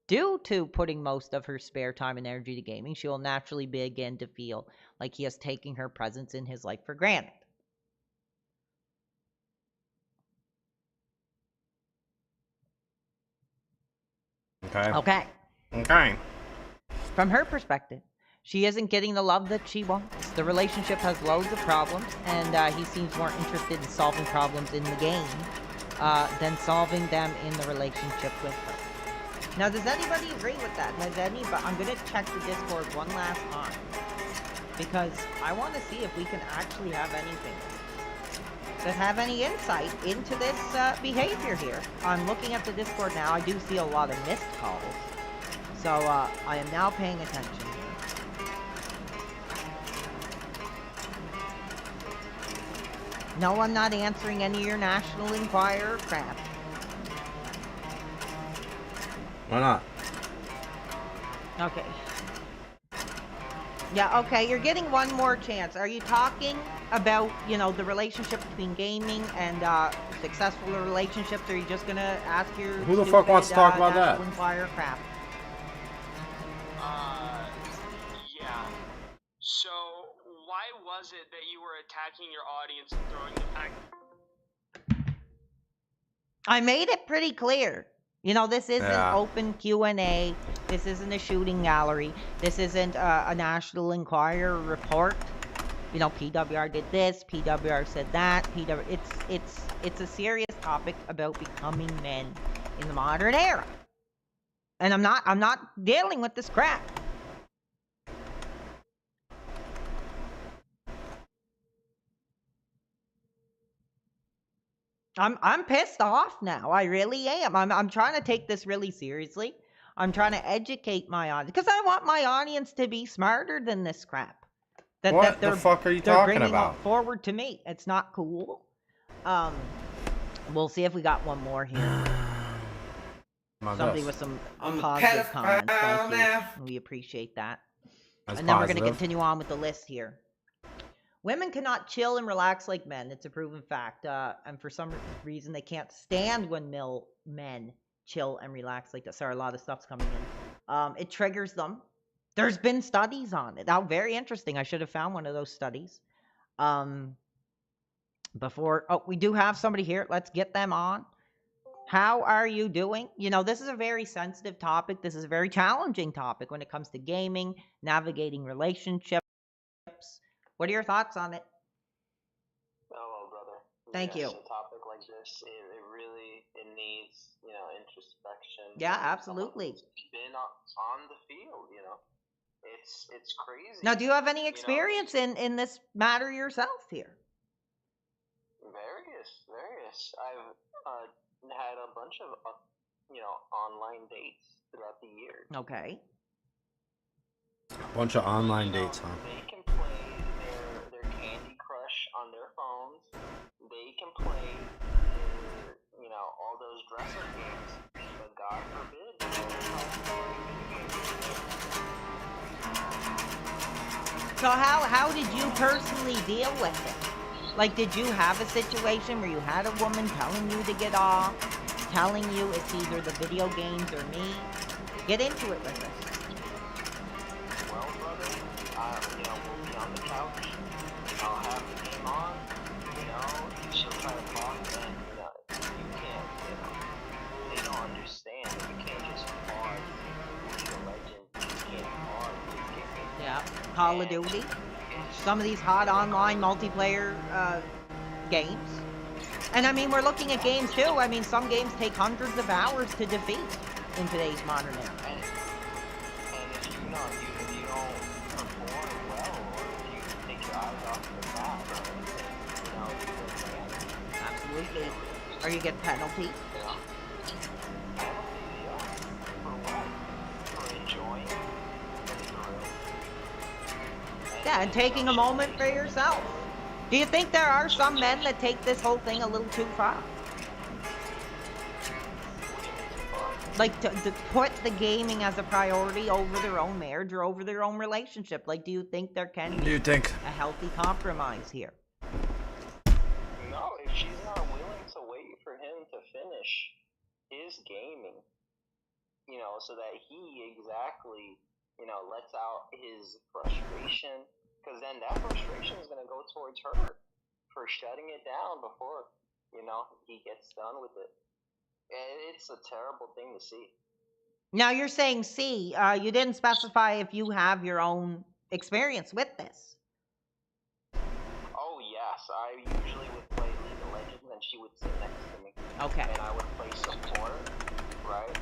due to putting most of her spare time and energy to gaming, she will naturally begin to feel like he is taking her presence in his life for granted. Okay. Okay. Okay. From her perspective, she isn't getting the love that she wants. The relationship has loads of problems, and he seems more interested in solving problems in the game than solving them in the relationship with her. Now, does anybody agree with that? Has anybody? I'm going to check the Discord one last time because I want to see if we can actually have anything that have any insight into this behavior here. I'm looking at the Discord now. I do see a lot of missed calls, so I am now paying attention here. No, I'm not answering any of your National Enquirer crap. Why not? Okay. Yeah, okay, you're getting one more chance. Are you talking about, you know, the relationship between gaming and successful relationships, or are you just gonna ask your Who the fuck wants to talk about that? National Enquirer crap? Yeah. So, why was it that you were attacking your audience and throwing the fact? I made it pretty clear. You know, this isn't open Q&A. This isn't a shooting gallery. This isn't a National Enquirer report. You know, PWR did this. PWR said that. It's a serious topic about becoming men in the modern era. And I'm not dealing with this crap. I'm pissed off now. I really am. I'm trying to take this really seriously. I'm trying to educate my audience because I want my audience to be smarter than this crap. What the fuck are you they're talking bringing about? Forward to me. It's not cool. We'll see if we got one more here. Somebody with some positive comments. Thank you. We appreciate that. That's and then we're going to positive. continue on with the list here. Women cannot chill and relax like men. It's a proven fact. And for some reason, they can't stand when men chill and relax like that. Sorry, a lot of stuff's coming in. It triggers them. There's been studies on it. Now, very interesting. I should have found one of those studies. Before, oh, we do have somebody here. Let's get them on. How are you doing? You know, this is a very sensitive topic. This is a very challenging topic when it comes to gaming, navigating relationships. What are your thoughts on it? Hello, brother. Thank you. A topic like this, it needs, introspection. Yeah, absolutely. Been on the field, it's crazy. Now, do you have any experience in this matter yourself here? Various. I've had a bunch of, online dates throughout the years. Okay. A bunch of online dates, huh? They can play their Candy Crush on their phones. They can play their, all those dress-up games. But God forbid. So how did you personally deal with it? Like, did you have a situation where you had a woman telling you to get off, telling you it's either the video games or me? Get into it with us. Well, brother, we'll be on the couch. I'll have the game on. She'll try to talk, and you can't. They don't understand. You can't just pause. You're a legend. You can't pause. Yeah, Call of Duty. Some of these hot online multiplayer games. And I mean, we're looking at games too. I mean, some games take hundreds of hours to defeat in today's modern era. And if you don't perform well, or if you take your eyes off the bat, Absolutely. Or you get penalty. For enjoying. Yeah, and taking a moment for yourself. Do you think there are some men that take this whole thing a little too far? Like to put the gaming as a priority over their own marriage or over their own relationship? Like, do you think there can be a healthy compromise here? No, if she's not willing to wait for him to finish his gaming, so that he exactly, lets out his frustration, because then that frustration is going to go towards her for shutting it down before, he gets done with it. And it's a terrible thing to see. Now, you're saying C. You didn't specify if you have your own experience with this. Oh, yes. I usually would play League of Legends, and she would sit next to me. Okay. And I would play support, right?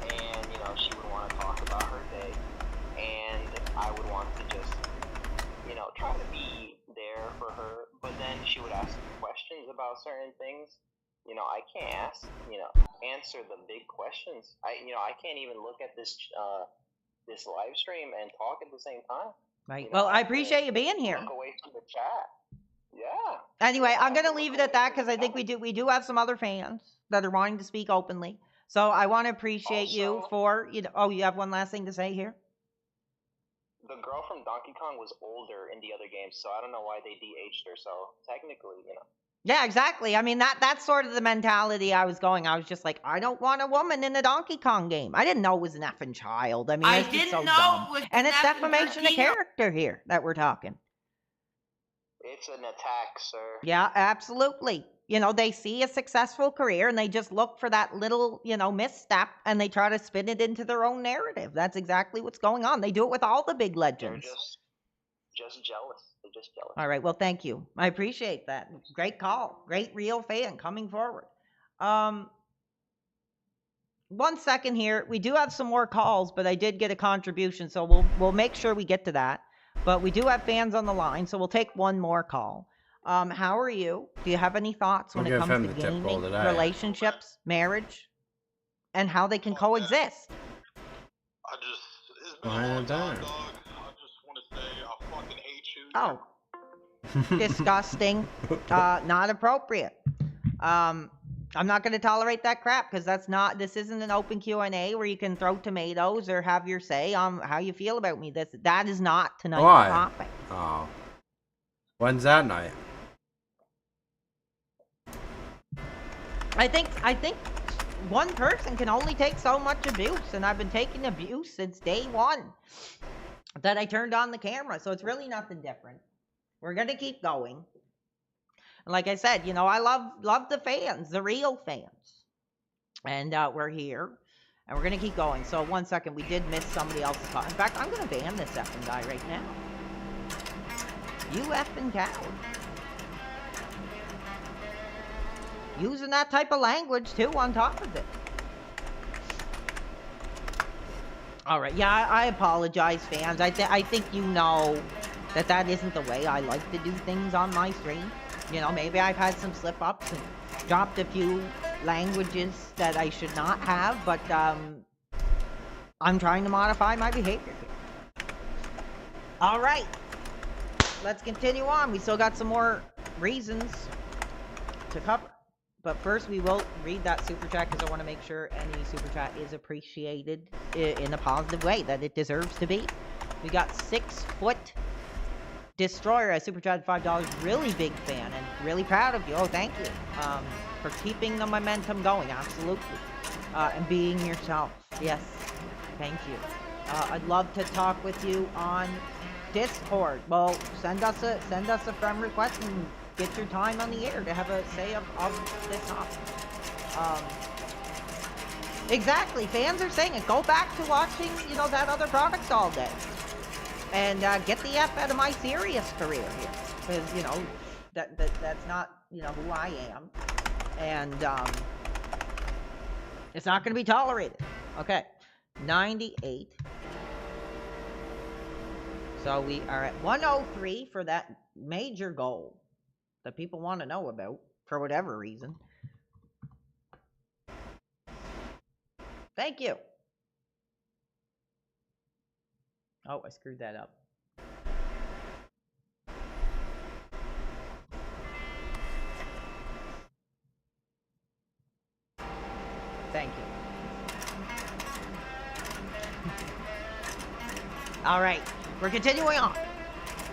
And, she would want to talk about her day. And I would want to just, try to be there for her. But then she would ask questions about certain things. I can't answer the big questions. I can't even look at this live stream and talk at the same time. Right. Well, I appreciate you being here. Look away from the chat. Yeah. Anyway, I'm going to leave it at that because I think we do have some other fans that are wanting to speak openly. So I want to appreciate you for, oh, you have one last thing to say here? The girl from Donkey Kong was older in the other games, so I don't know why they de-aged her. So technically, Yeah, exactly. I mean, that's sort of the mentality I was going. I was just like, I don't want a woman in a Donkey Kong game. I didn't know it was an effing child. I mean, I it's just didn't so know dumb. it was And it's an defamation of 13-year-old. character here that we're talking. it's an attack, sir. Yeah, absolutely. They see a successful career and they just look for that little, misstep and they try to spin it into their own narrative. That's exactly what's going on. They do it with all the big legends. They're just jealous. They're just jealous. All right. Well, thank you. I appreciate that. Great call. Great real fan coming forward. 1 second here. We do have some more calls, but I did get a contribution, so we'll make sure we get to that. But we do have fans on the line, so we'll take one more call. How are you? Do you have any thoughts when it comes to gaming, relationships, marriage, and how they can coexist? It's been a long time, dog. I just want to say I fucking hate you. Oh. Disgusting. Not appropriate. I'm not going to tolerate that crap because this isn't an open Q&A where you can throw tomatoes or have your say on how you feel about me. That is not tonight's topic. Oh. When's that night? I think one person can only take so much abuse, and I've been taking abuse since day one that I turned on the camera, so it's really nothing different. We're gonna keep going. And like I said, you know, I love the fans, the real fans. And we're here. And we're gonna keep going. So 1 second, we did miss somebody else's call. In fact, I'm gonna ban this effing guy right now. You effing coward. Using that type of language too on top of it. Alright, yeah, I apologize, fans. I think you know that isn't the way I like to do things on my stream. You know, maybe I've had some slip-ups and dropped a few languages that I should not have, but I'm trying to modify my behavior here. Alright, let's continue on. We still got some more reasons to cover. But first, we will read that super chat because I want to make sure any super chat is appreciated in a positive way that it deserves to be. We got 6 Foot Destroyer, a super chat $5. Really big fan and really proud of you. Oh, thank you for keeping the momentum going. Absolutely, and being yourself. Yes, thank you. I'd love to talk with you on Discord. Well, send us a friend request and get your time on the air to have a say of this topic. Exactly, fans are saying it. Go back to watching, you know, that other products all day. And get the F out of my serious career here. Because, you know, that's not, you know, who I am. And it's not going to be tolerated. Okay, 98. So we are at 103 for that major goal that people want to know about for whatever reason. Thank you. Oh, I screwed that up. Thank you. All right, we're continuing on.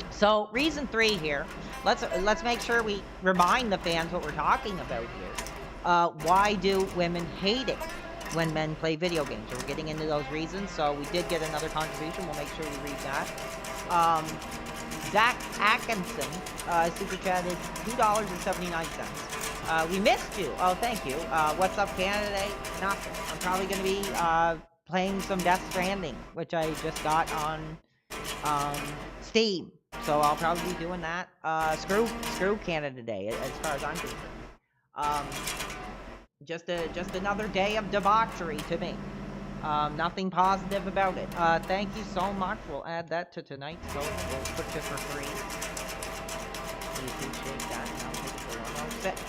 So, reason 3 here. Let's make sure we remind the fans what we're talking about here. Why do women hate it when men play video games? So we're getting into those reasons. So we did get another contribution. We'll make sure we read that. Zach Atkinson, super chat is $2.79. We missed you. Oh, thank you. What's up, Canada? Nothing. I'm probably going to be playing some Death Stranding, which I just got on Steam. So I'll probably be doing that. Screw Canada Day, as far as I'm concerned. Just another day of debauchery to me. Nothing positive about it. Thank you so much. We'll add that to tonight's vote. We'll put you for free. We appreciate that. And I'll take it for 106.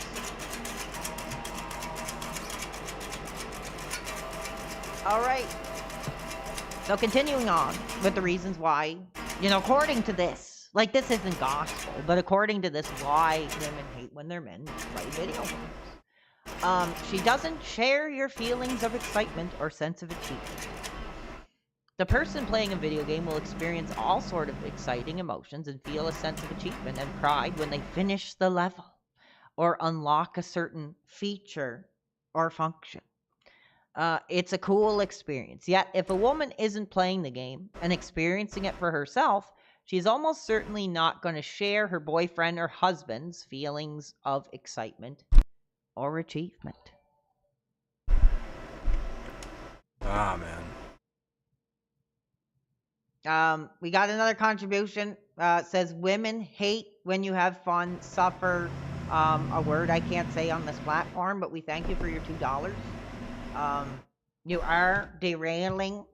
All right. So continuing on with the reasons why, you know, according to this, like this isn't gospel, but according to this, why women hate when their men play video games. She doesn't share your feelings of excitement or sense of achievement. The person playing a video game will experience all sort of exciting emotions and feel a sense of achievement and pride when they finish the level or unlock a certain feature or function. It's a cool experience. Yet, if a woman isn't playing the game and experiencing it for herself, she's almost certainly not going to share her boyfriend or husband's feelings of excitement or achievement. Ah, man. We got another contribution. Says women hate when you have fun, suffer. A word I can't say on this platform, but we thank you for your $2. You are derailing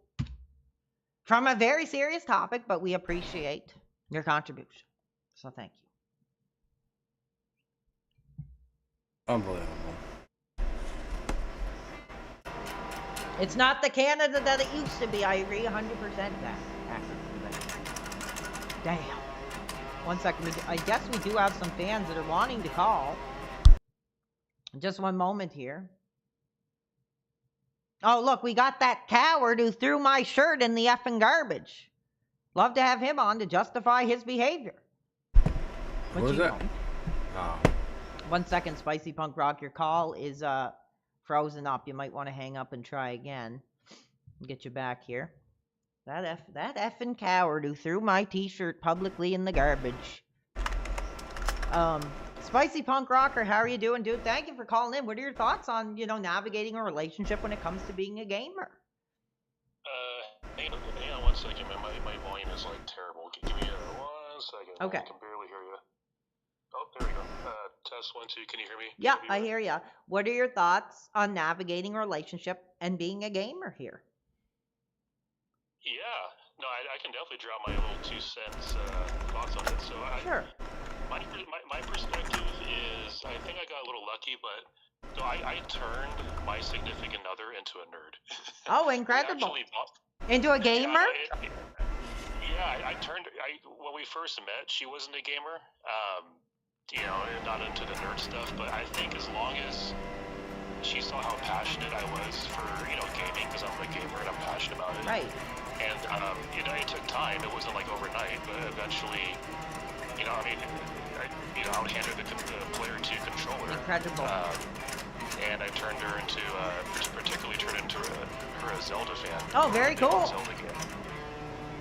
from a very serious topic, but we appreciate your contribution. So thank you. Unbelievable. It's not the Canada that it used to be. I agree 100% that. Damn. 1 second. I guess we do have some fans that are wanting to call. Just one moment here. Oh, look, we got that coward who threw my shirt in the effing garbage. Love to have him on to justify his behavior. What was that? Oh. 1 second, Spicy Punk Rock. Your call is frozen up. You might want to hang up and try again. I'll get you back here. That effing coward who threw my t-shirt publicly in the garbage. Spicy Punk Rocker, how are you doing, dude? Thank you for calling in. What are your thoughts on, navigating a relationship when it comes to being a gamer? Hang on 1 second, man. My volume is like terrible. Give me 1 second. Okay. I can barely hear you. Oh, there we go. Test 1, 2. Can you hear me? Yeah, I hear ya. What are your thoughts on navigating a relationship and being a gamer here? Yeah. No, I can definitely drop my little 2 cents thoughts on it. So Sure. My perspective is, I think I got a little lucky, but so I turned my significant other into a nerd. Oh, incredible. Into a gamer? I turned. When we first met, she wasn't a gamer. Not into the nerd stuff. But I think as long as she saw how passionate I was for gaming, because I'm a gamer and I'm passionate about it. Right. And it took time. It wasn't like overnight, but eventually, I would hand her the player 2 controller. Incredible. And I turned her into, particularly turned into her a Zelda fan. Oh, very cool. Zelda game.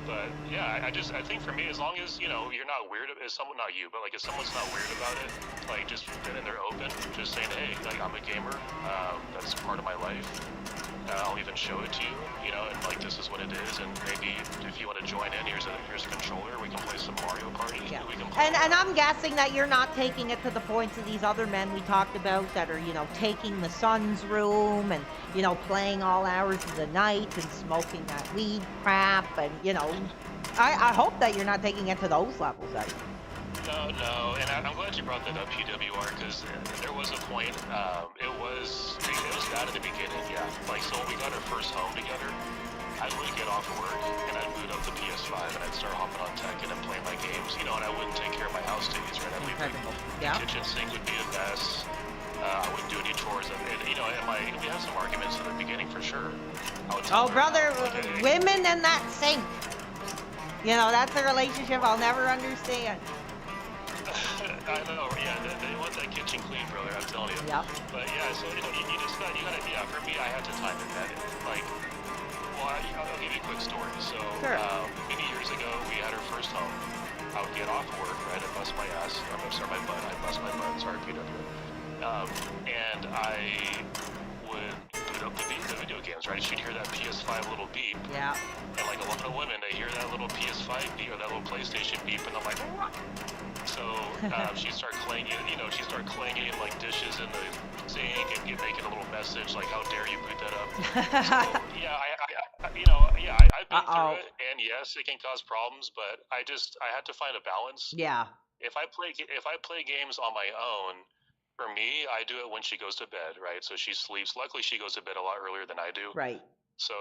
But yeah, I think for me, as long as you're not weird, if someone, not you, but like if someone's not weird about it, like just and they're open, just saying, hey, like I'm a gamer, that's part of my life. I'll even show it to you, and like this is what it is, and maybe if you want to join in, here's a controller, we can play some Mario Party. Yeah. We can play And I'm guessing that you're not taking it to the points of these other men we talked about that are, taking the son's room and, playing all hours of the night and smoking that weed crap and, I hope that you're not taking it to those levels, No, and I'm glad you brought that up, PWR, because there was a point, it was bad at the beginning, yeah. Like, so when we got our first home together, I would get off work, and I'd boot up the PS5, and I'd start hopping on Tekken and playing my games, and I wouldn't take care of my house duties, right? I'd leave the kitchen sink would be a mess, I wouldn't do any chores, and we had some arguments in the beginning, for sure. Oh, brother, women and that sink. That's a relationship I'll never understand. I know, yeah, they want that kitchen clean, brother, I'm telling you. Yep. But yeah, so you gotta, yeah, for me, I had to time it, man. Like, well, I'll give you a quick story. So, sure. Many years ago, we had our first home. I would get off work, right, I'd bust my ass, my butt, I'd bust my butt, sorry, PW. And I would boot up the video games, right? She'd hear that PS5 little beep. Yeah. And like a lot of women, they hear that little PS5 beep or that little PlayStation beep, and I'm like, what? So she'd start clanging, she'd start clanging like dishes in the sink and making a little message like, how dare you boot that up? So, yeah, I've been through it, and yes, it can cause problems, but I had to find a balance. Yeah. If I play games on my own, for me, I do it when she goes to bed, right? So she sleeps. Luckily, she goes to bed a lot earlier than I do. Right. So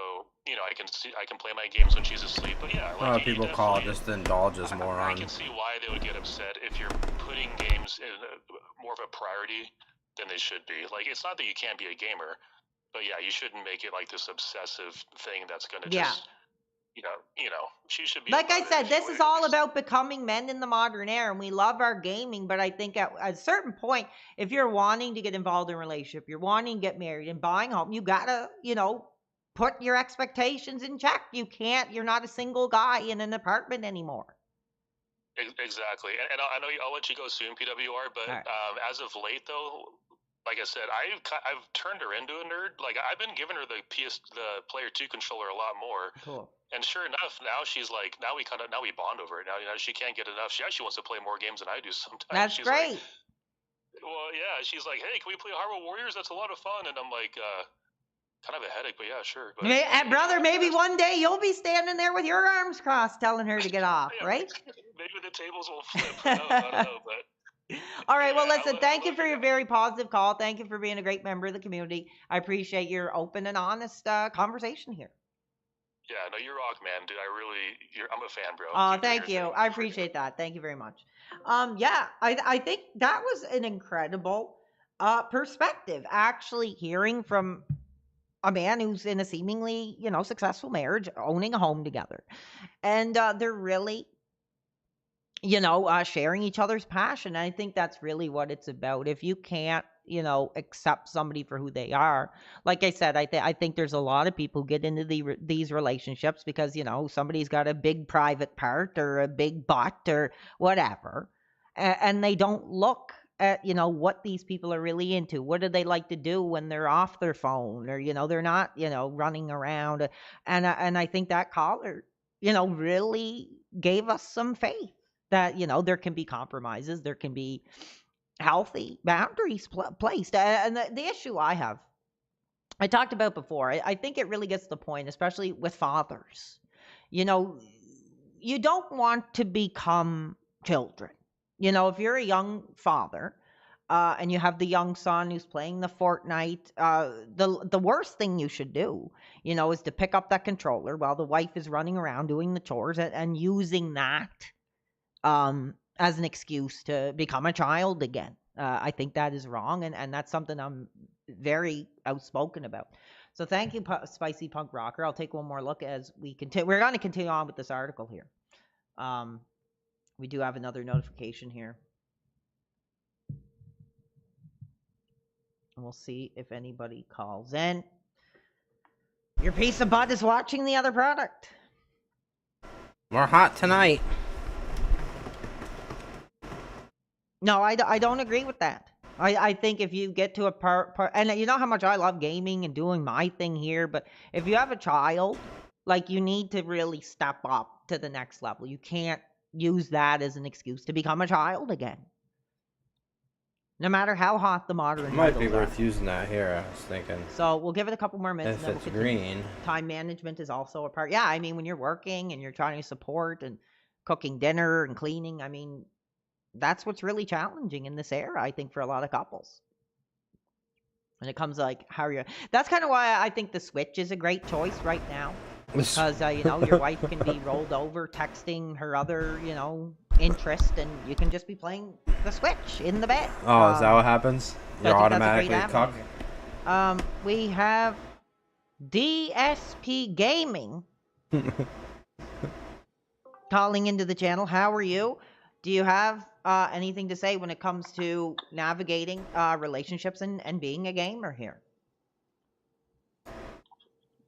I can play my games when she's asleep. But yeah, like people call it just to indulge us more I on. can see why they would get upset if you're putting games in more of a priority than they should be. Like, it's not that you can't be a gamer, but yeah, you shouldn't make it like this obsessive thing that's gonna just. She should be. Like I said, this is all about becoming men in the modern era, and we love our gaming, but I think at a certain point, if you're wanting to get involved in a relationship, you're wanting to get married and buying a home, you gotta, put your expectations in check. You're not a single guy in an apartment anymore. Exactly. And I know I'll let you go soon, PWR, but right. As of late, though, like I said, I've turned her into a nerd. Like, I've been giving her the Player 2 controller a lot more. Cool. And sure enough, now she's like, now we bond over it. Now, she can't get enough. She actually wants to play more games than I do sometimes. That's she's great. Like, well, yeah, she's like, hey, can we play Hyrule Warriors? That's a lot of fun. And I'm like, kind of a headache, but yeah, sure. But, brother, maybe one day you'll be standing there with your arms crossed telling her to get off, right? Maybe the tables will flip. I don't know, but... All right, well, listen, thank you for your very positive call. Thank you for being a great member of the community. I appreciate your open and honest conversation here. Yeah, no, you rock, man. Dude, I'm a fan, bro. Oh, thank you. I appreciate that. Thank you very much. Yeah, I think that was an incredible perspective, actually hearing from a man who's in a seemingly, successful marriage, owning a home together. And they're really, sharing each other's passion. And I think that's really what it's about. If you can't, accept somebody for who they are, like I said, I think there's a lot of people who get into these relationships because, somebody's got a big private part or a big butt or whatever. and they don't look at, you know, what these people are really into. What do they like to do when they're off their phone, or, you know, they're not, you know, running around. And I think that caller, you know, really gave us some faith that, you know, there can be compromises, there can be healthy boundaries placed. And the issue I talked about before, I think it really gets to the point, especially with fathers. You know, you don't want to become children. You know, if you're a young father and you have the young son who's playing the Fortnite, the worst thing you should do, you know, is to pick up that controller while the wife is running around doing the chores and using that as an excuse to become a child again. I think that is wrong, and that's something I'm very outspoken about. So thank you, Spicy Punk Rocker. I'll take one more look as we continue. We're going to continue on with this article here. We do have another notification here. And we'll see if anybody calls in. Your piece of butt is watching the other product. We're hot tonight. No, I don't agree with that. I think if you get to a part, and you know how much I love gaming and doing my thing here, but if you have a child, like, you need to really step up to the next level. You can't use that as an excuse to become a child again. No matter how hot the modern It might be titles are. worth using that here, I was thinking. So we'll give it a couple more minutes. If and then it's we'll continue. green. Time management is also a part. Yeah, I mean, when you're working and you're trying to support and cooking dinner and cleaning, I mean, that's what's really challenging in this era, I think, for a lot of couples. When it comes to, like, how you're... That's kind of why I think the Switch is a great choice right now. Because, you know, your wife can be rolled over texting her other, you know, interest, and you can just be playing the Switch in the bed. Oh, is that what happens? You're automatically cuck? We have dspgaming calling into the channel. How are you? Do you have anything to say when it comes to navigating relationships and being a gamer here?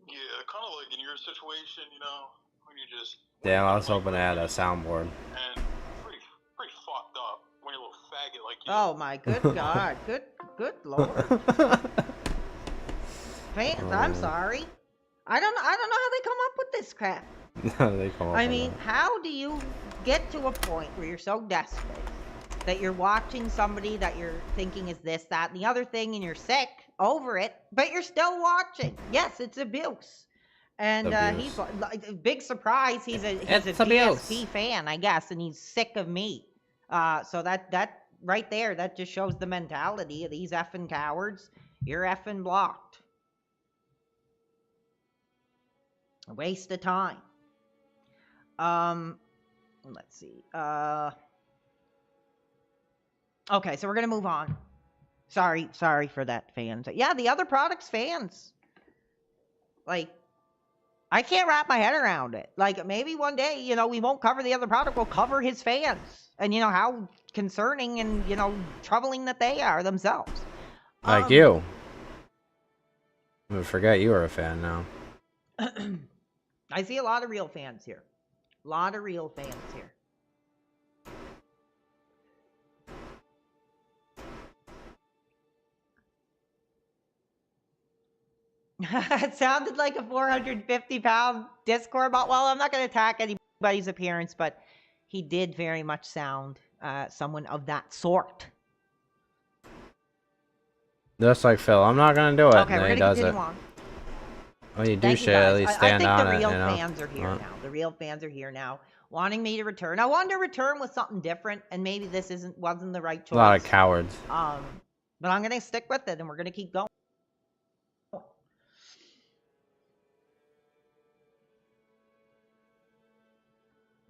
Yeah, kind of like in your situation, you know, when you just... Damn, I was hoping I had a soundboard. And pretty fucked up when you're a little faggot like you. Oh my good God. Good Lord. Fans, I'm sorry. I don't know how they come up with this crap. They come up I with mean, that. how do you get to a point where you're so desperate that you're watching somebody that you're thinking is this, that, and the other thing, and you're sick over it, but you're still watching? Yes, it's abuse. And he's like, big surprise. He's a PSP fan, I guess, and he's sick of me. So that right there, that just shows the mentality of these effing cowards. You're effing blocked. A waste of time. Let's see. Okay, so we're gonna move on. Sorry for that, fans. Yeah, the other product's fans. Like, I can't wrap my head around it. Like, maybe one day, you know, we won't cover the other product, we'll cover his fans. And, you know, how concerning and, you know, troubling that they are themselves. Like you. I forget you were a fan now. I see a lot of real fans here. A lot of real fans here. It sounded like a 450-pound Discord bot. Well, I'm not going to attack anybody's appearance, but he did very much sound someone of that sort. Just like Phil, I'm not going to do it. Okay, and we're then he going does to it. continue on. When you do Thank shit, you guys. at least stand on I think it, the real you know? fans are here now. The real fans are here now, wanting me to return. I wanted to return with something different, and maybe this wasn't the right choice. A lot of cowards. But I'm going to stick with it, and we're going to keep going.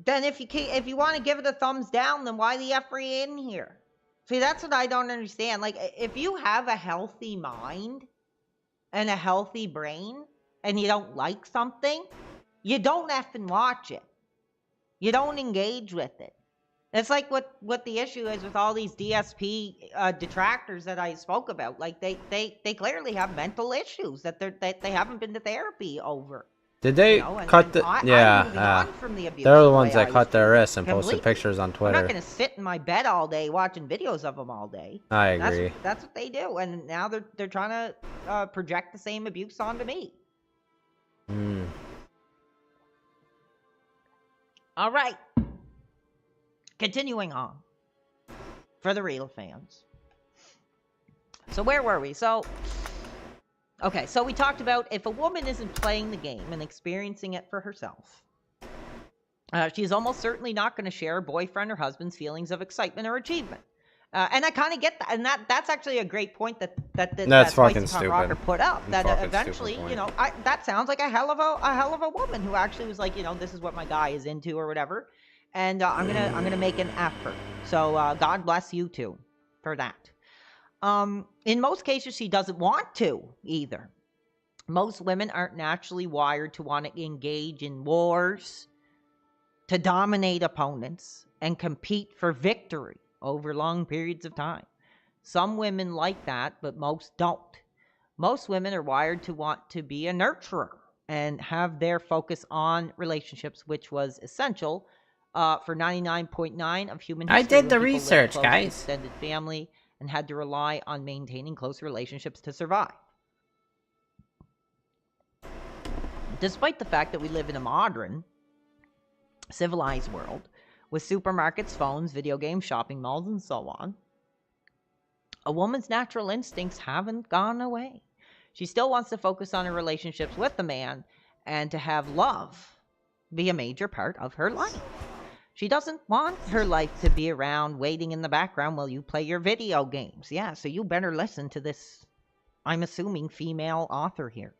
Then if you want to give it a thumbs down, then why the F are you in here? See, that's what I don't understand. Like, if you have a healthy mind and a healthy brain and you don't like something, you don't effing watch it. You don't engage with it. It's like what the issue is with all these DSP detractors that I spoke about. Like, they clearly have mental issues that they haven't been to therapy over. Did they cut the? I'm Yeah, moving on from the abuse they're the way ones that I cut was their treated. wrists and posted Completely. pictures on I'm Twitter. not going to sit in my bed all day watching videos of them all day. I agree. That's what they do, and now they're trying to project the same abuse onto me. All right. Continuing on. For the real fans. So where were we? Okay, so we talked about if a woman isn't playing the game and experiencing it for herself, she's almost certainly not going to share her boyfriend or husband's feelings of excitement or achievement. And I kind of get that, and that's actually a great point that fucking Spicy Punk Rocker stupid. put up. That Fucking eventually, stupid you know, that sounds like a hell of a woman who actually was like, you know, this is what my guy is into or whatever, and I'm gonna make an effort. So God bless you too for that. In most cases, she doesn't want to either. Most women aren't naturally wired to want to engage in wars, to dominate opponents, and compete for victory over long periods of time. Some women like that, but most don't. Most women are wired to want to be a nurturer and have their focus on relationships, which was essential for 99.9% of human history. I did the when people lived research, close to guys. extended family and had to rely on maintaining close relationships to survive. Despite the fact that we live in a modern, civilized world with supermarkets, phones, video games, shopping malls, and so on, a woman's natural instincts haven't gone away. She still wants to focus on her relationships with the man and to have love be a major part of her life. She doesn't want her life to be around waiting in the background while you play your video games. Yeah, so you better listen to this, I'm assuming, female author here.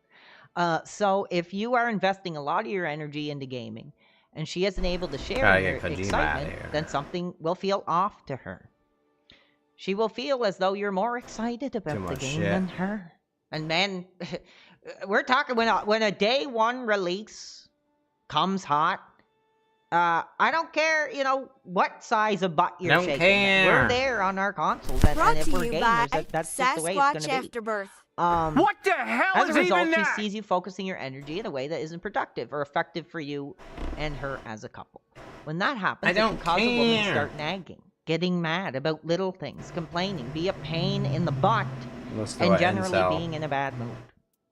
So if you are investing a lot of your energy into gaming and she isn't able to share her excitement, then something will feel off to her. She will feel as though you're more excited about the game than her. And men, we're talking when a day one release comes hot, I don't care, you know, what size of butt you're shaking. We're there on our consoles, and if we're gamers, that's just the way it's going to be. Afterbirth. What the hell As a is result, even she that? sees you focusing your energy in a way that isn't productive or effective for you and her as a couple. When that happens, it can cause a woman to start nagging, getting mad about little things, complaining, be a pain in the butt, and generally being in a bad mood.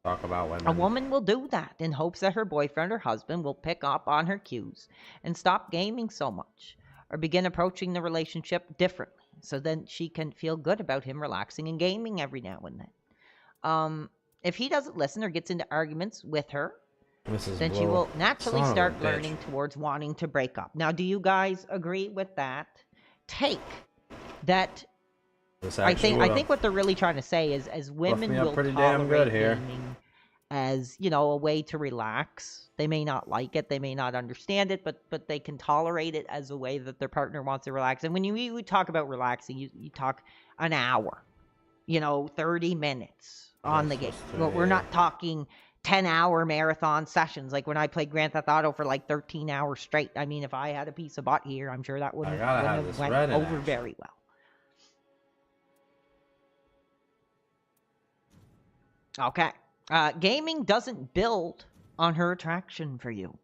Talk about women. A woman will do that in hopes that her boyfriend or husband will pick up on her cues and stop gaming so much, or begin approaching the relationship differently, so then she can feel good about him relaxing and gaming every now and then. If he doesn't listen or gets into arguments with her, then she will naturally start learning towards wanting to break up. Now, do you guys agree with that take? That I think what they're really trying to say is, as women will tolerate gaming as, you know, a way to relax. They may not like it, they may not understand it, but they can tolerate it as a way that their partner wants to relax. And when you talk about relaxing, you talk an hour, you know, 30 minutes on the game. Well, we're not talking 10-hour marathon sessions like when I played Grand Theft Auto for like 13 hours straight. I mean, if I had a piece of butt here, I'm sure that wouldn't have went over very well. Okay. Gaming doesn't build on her attraction for you.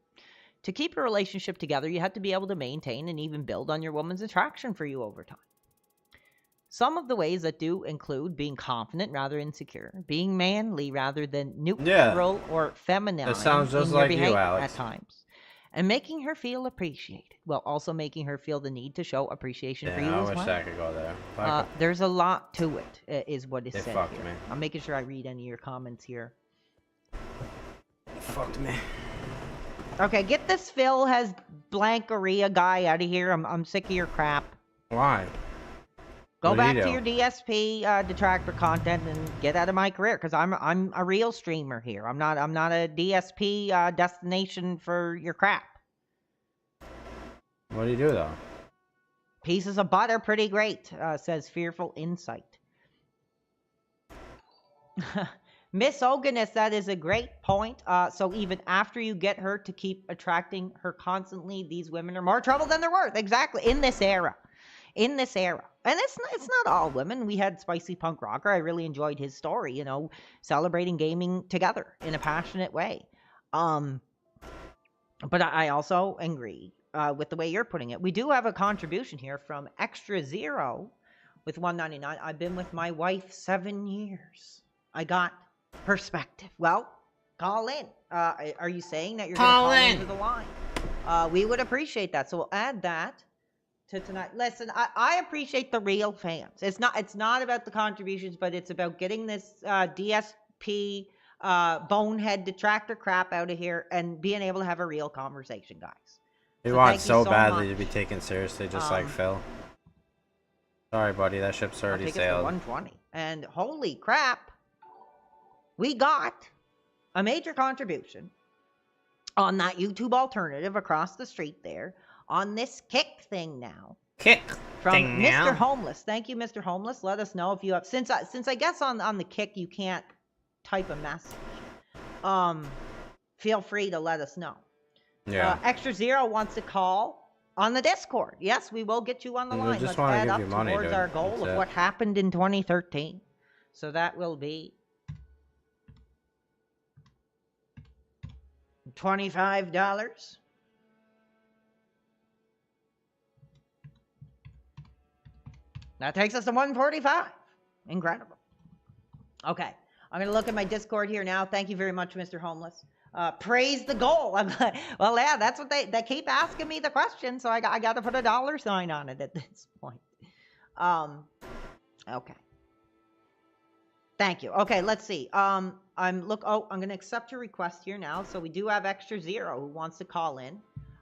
To keep a relationship together, you have to be able to maintain and even build on your woman's attraction for you over time. Some of the ways that do include being confident rather than insecure, being manly rather than neutral or feminine. That sounds just in your like you, behavior Alex. at times, and making her feel appreciated, while also making her feel the need to show appreciation for you I as wish well. I could go there. There's a lot to it, is what is They said fucked here. me. I'm making sure I read any of your comments here. Fucked me. Okay, get this Phil has blankeria guy out of here. I'm sick of your crap. Why? Go What did back he to do? your DSP detractor content and get out of my career, because I'm a real streamer here. I'm not a DSP destination for your crap. What do you do though? Pieces of butter, pretty great, says Fearful Insight. Miss Oganus, that is a great point. So even after you get her to keep attracting her constantly, these women are more trouble than they're worth. Exactly. In this era. And it's not all women. We had Spicy Punk Rocker. I really enjoyed his story, you know, celebrating gaming together in a passionate way. But I also agree with the way you're putting it. We do have a contribution here from Extra Zero with $1.99. I've been with my wife 7 years. I got perspective. Well, call in. Are you saying that you're going to call into the line? We would appreciate that. So we'll add that to tonight. Listen, I appreciate the real fans. It's not about the contributions, but it's about getting this DSP bonehead detractor crap out of here and being able to have a real conversation, guys. We want so badly to be taken seriously, just like Phil. Sorry, buddy, that ship's already sailed. 120. And holy crap, we got a major contribution on that YouTube alternative across the street there on this kick thing now. Kick from thing Mr. now. Homeless. Thank you, Mr. Homeless. Let us know if you have since I guess on the kick you can't type a message. Feel free to let us know. Yeah. Extra Zero wants to call on the Discord. Yes, we will get you on the line. Just Let's want to add give up you money, towards dude. our goal That's of it. what happened in 2013. So that will be $25. That takes us to 145. Incredible. Okay. I'm going to look at my Discord here now. Thank you very much, Mr. Homeless. Praise the goal. I'm like, well, yeah, that's what they keep asking me the question, so I got to put a $sign on it at this point. Okay. Thank you. Okay, let's see. I'm going to accept your request here now. So we do have Extra Zero who wants to call in.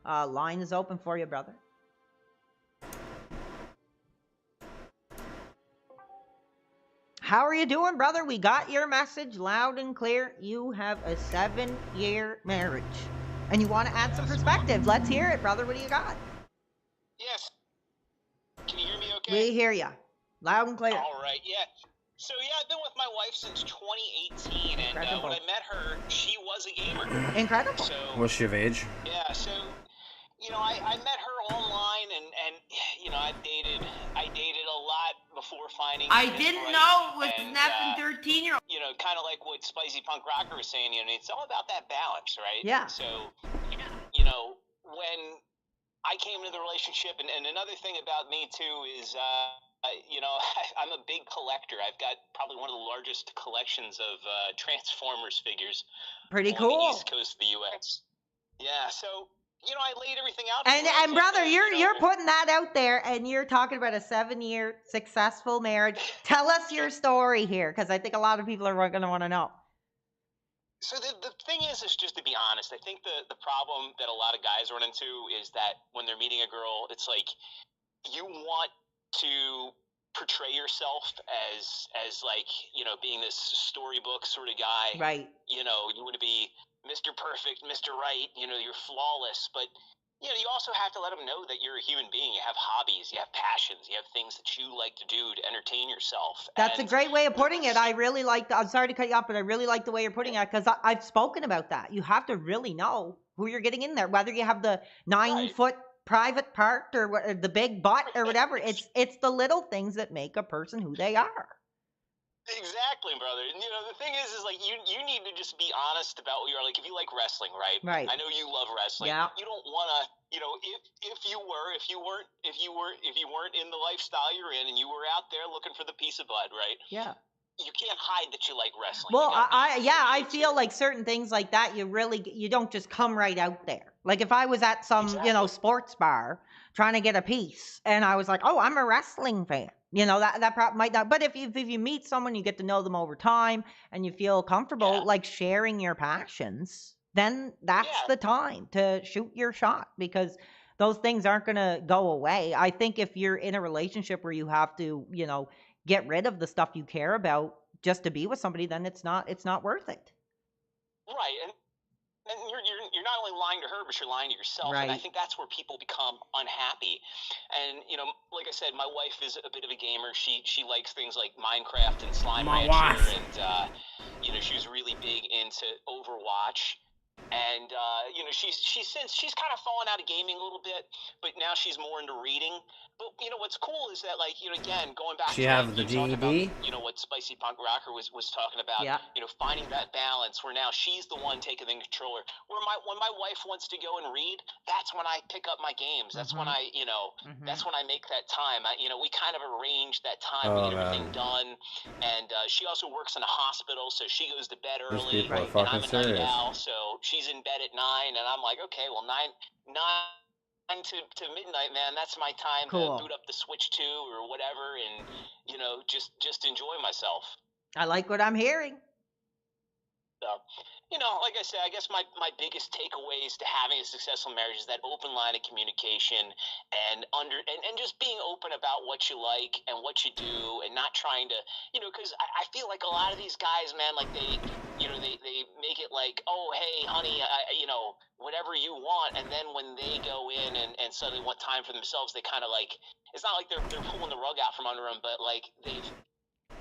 Line is open for you, brother. How are you doing, brother? We got your message loud and clear. You have a 7-year marriage. And you want to add some perspective. Let's hear it, brother. What do you got? Yes. Can you hear me okay? We hear you. Loud and clear. All right, yeah. So, yeah, I've been with my wife since 2018, and when I met her, she was a gamer. Incredible. So, Was she of age? yeah, so, you know, I met her online, and you know, I dated a lot before finding I this didn't right, know it was and, nothing 13-year-old. you know, kind of like what Spicy Punk Rocker was saying, you know, it's all about that balance, right? Yeah. So, you know, when I came into the relationship, and another thing about me, too, is, you know, I'm a big collector. I've got probably one of the largest collections of Transformers figures Pretty on cool. the East Coast of the U.S. Yeah, so, you know, I laid everything out. And for her. and brother, you're putting that out there, and you're talking about a 7-year successful marriage. Tell us your story here, because I think a lot of people are going to want to know. So the thing is just to be honest, I think the problem that a lot of guys run into is that when they're meeting a girl, it's like you want to portray yourself as like, you know, being this storybook sort of guy. Right. You know, you want to be Mr. Perfect, Mr. Right, you know, you're flawless, but you know, you also have to let them know that you're a human being. You have hobbies, you have passions, you have things that you like to do to entertain yourself. That's a great way of putting it. I really like I'm sorry to cut you off, but I really like the way you're putting it, because I've spoken about that. You have to really know who you're getting in there, whether you have the 9-foot private part or the big butt or whatever. It's the little things that make a person who they are. Exactly, brother. And you know, the thing is like you need to just be honest about what you are. Like, if you like wrestling, right? Right. I know you love wrestling. Yeah. You don't want to, you know, if you weren't in the lifestyle you're in, and you were out there looking for the piece of bud, right? Yeah. You can't hide that you like wrestling. Well, I feel like certain things like that, you don't just come right out there. Like if I was at some, you know, sports bar trying to get a piece, and I was like, oh, I'm a wrestling fan. You know, that might not. But if you meet someone, you get to know them over time, and you feel comfortable, like sharing your passions, then that's the time to shoot your shot, because those things aren't going to go away. I think if you're in a relationship where you have to, you know, get rid of the stuff you care about just to be with somebody, then it's not worth it. Right, and you're not only lying to her, but you're lying to yourself. Right. And I think that's where people become unhappy. And you know, like I said, my wife is a bit of a gamer. She likes things like Minecraft and Slime Rancher, and you know, she was really big into Overwatch. And you know, she's kind of fallen out of gaming a little bit, but now she's more into reading. But you know what's cool is that, like, you know, again, going back She to have like, the you talking GED? about, you know, what Spicy Punk Rocker was talking about. Yeah. You know, finding that balance where now she's the one taking the controller. Where when my wife wants to go and read, that's when I pick up my games. That's when I, you know, that's when I make that time. You know, we kind of arrange that time. We get everything done. And she also works in a hospital, so she goes to bed These early. people are And fucking I'm a night serious. owl, so she's in bed at 9, and I'm like, okay, well, 9 to midnight, man, that's my time Cool. to boot up the Switch 2 or whatever, and you know, just enjoy myself. I like what I'm hearing. So, you know, like I said, I guess my biggest takeaways to having a successful marriage is that open line of communication and just being open about what you like and what you do, and not trying to, you know, because I feel like a lot of these guys, man, like they make it like, oh, hey, honey, you know, whatever you want, and then when they go in and suddenly want time for themselves, they kind of like, it's not like they're pulling the rug out from under them, but like they've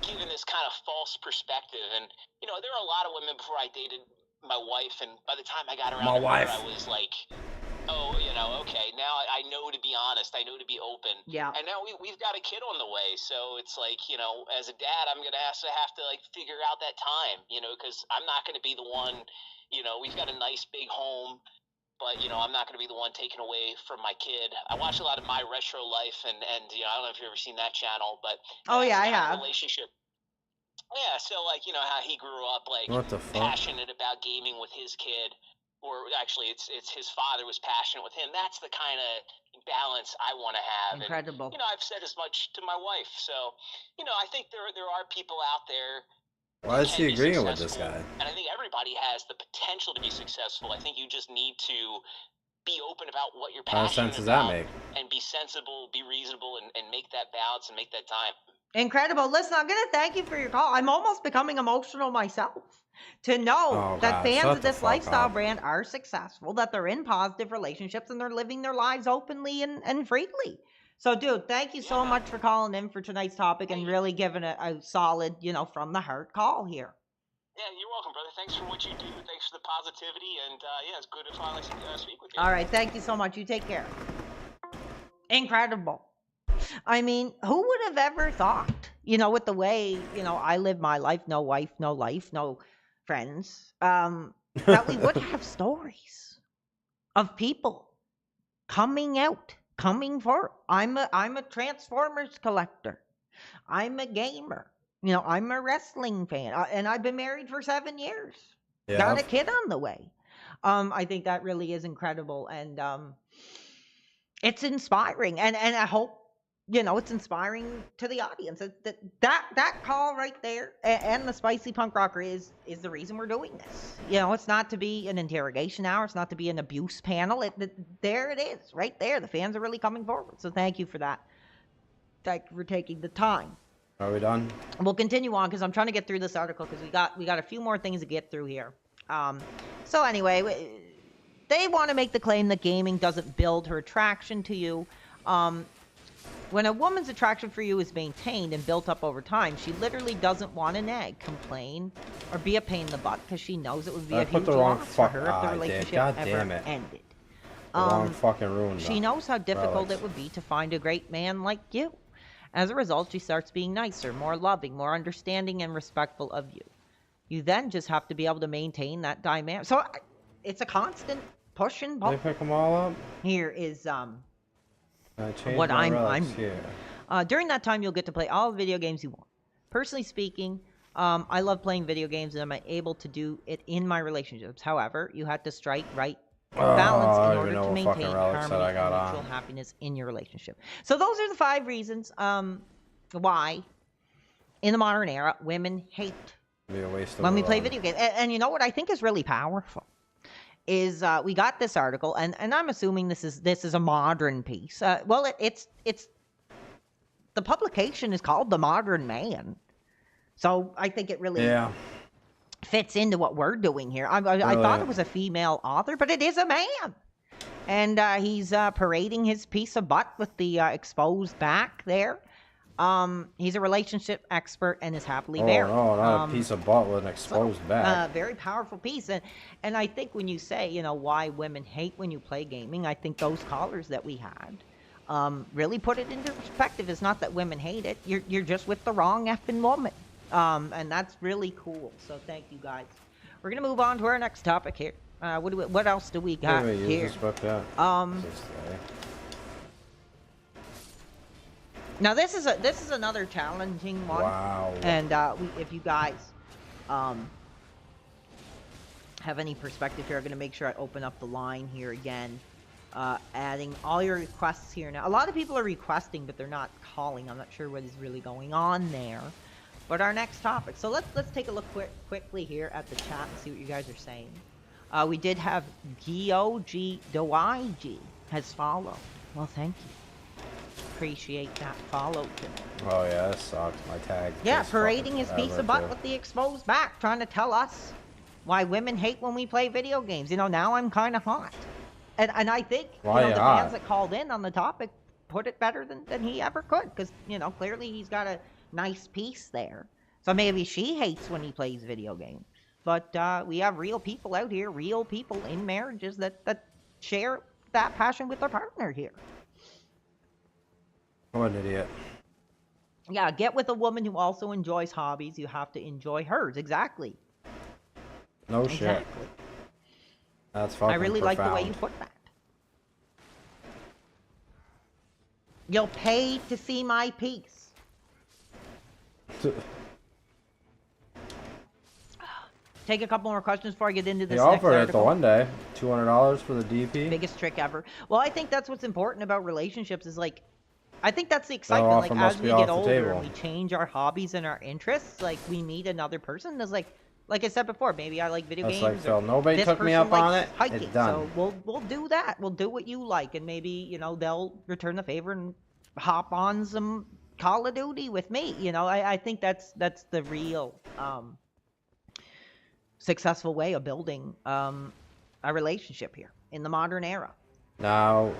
given this kind of false perspective. And you know, there are a lot of women before I dated my wife, and by the time I got around to her, I was like, oh, you know, okay, now I know to be honest, I know to be open. Yeah. And now we've got a kid on the way, so it's like, you know, as a dad, I'm gonna have to like figure out that time, you know, because I'm not gonna be the one, you know, we've got a nice big home, but you know, I'm not going to be the one taken away from my kid. I watch a lot of My Retro Life, and you know, I don't know if you've ever seen that channel, but Oh yeah, I have. relationship. Yeah, so like, you know, how he grew up like What the fuck? passionate about gaming with his kid, or actually it's his father was passionate with him. That's the kind of balance I want to have. Incredible. And, you know, I've said as much to my wife. So, you know, I think there are people out there. Why is she agreeing with this guy? And I think everybody has the potential to be successful. I think you just need to be open about what you're What passionate sense does that about, make? and be sensible, be reasonable, and make that balance and make that time. Incredible. Listen, I'm going to thank you for your call. I'm almost becoming emotional myself to know that fans of this lifestyle brand are successful, that they're in positive relationships, and they're living their lives openly and freely. So, dude, thank you so much for calling in for tonight's topic and really giving a solid, you know, from the heart call here. Yeah, you're welcome, brother. Thanks for what you do. Thanks for the positivity, and yeah, it's good to finally speak with you. All right, thank you so much. You take care. Incredible. I mean, who would have ever thought, you know, with the way, you know, I live my life, no wife, no life, no friends, that we would have stories of people coming out, coming forward. I'm a Transformers collector. I'm a gamer. You know, I'm a wrestling fan, and I've been married for 7 years. Yeah. Got a kid on the way. I think that really is incredible, and it's inspiring, and I hope, you know, it's inspiring to the audience. That call right there, and the Spicy Punk Rocker is the reason we're doing this. You know, it's not to be an interrogation hour. It's not to be an abuse panel. There it is, right there. The fans are really coming forward. So thank you for that. Thank you for taking the time. Are we done? We'll continue on because I'm trying to get through this article because we got a few more things to get through here. So anyway, they want to make the claim that gaming doesn't build her attraction to you. When a woman's attraction for you is maintained and built up over time, she literally doesn't want to nag, complain, or be a pain in the butt because she knows it would be a huge loss for her if the relationship ever ended. The wrong fucking room. She knows how difficult it would be to find a great man like you. As a result, she starts being nicer, more loving, more understanding, and respectful of you. You then just have to be able to maintain that dynamic. So it's a constant push and pull. Did they pick them all up? Here is what I'm here. During that time, you'll get to play all the video games you want. Personally speaking, I love playing video games, and I'm able to do it in my relationships. However, you have to strike right balance in order to maintain harmony and mutual happiness in your relationship. So those are the 5 reasons why, in the modern era, women hate when we play video games. And you know what I think is really powerful is we got this article, and I'm assuming this is a modern piece. Well, it's the publication is called The Modern Man, so I think it really fits into what we're doing here. I thought it was a female author, but it is a man, and he's parading his piece of butt with the exposed back there. He's a relationship expert and is happily Oh married. no, not a piece of butt with an exposed back. Very powerful piece, and I think when you say, you know, why women hate when you play gaming, I think those callers that we had really put it into perspective. It's not that women hate it; you're just with the wrong effing woman, and that's really cool. So thank you guys. We're gonna move on to our next topic here. What else do we got here? Now this is another challenging one. Wow. And if you guys have any perspective here, I'm gonna make sure I open up the line here again, adding all your requests here now. A lot of people are requesting, but they're not calling. I'm not sure what is really going on there. But our next topic. So let's take a look quickly here at the chat and see what you guys are saying. We did have GOG has followed. Well, thank you. Appreciate that follow today. Oh yeah, that sucks. My tag. Yeah, parading his piece of butt with the exposed back, trying to tell us why women hate when we play video games. You know, now I'm kind of hot. And I think the fans that called in on the topic put it better than he ever could, because, you know, clearly he's got a nice piece there. So maybe she hates when he plays video games. But we have real people out here, real people in marriages that share that passion with their partner here. What an idiot. Yeah, get with a woman who also enjoys hobbies. You have to enjoy hers. Exactly. No shit. That's fucking I really profound. like the way you put that. You'll pay to see my piece. Take a couple more questions before I get into this He next offered it article. the one day. $200 for the DP. Biggest trick ever. Well, I think that's what's important about relationships is, like, I think that's the excitement. Like, as we get older and we change our hobbies and our interests, like, we meet another person that's like I said before, maybe I like video games. Like, Phil, nobody this took me person up on likes it. hiking. It's done. So we'll do that. We'll do what you like, and maybe, you know, they'll return the favor and hop on some Call of Duty with me. You know, I think that's the real successful way of building a relationship here in the modern era. Now,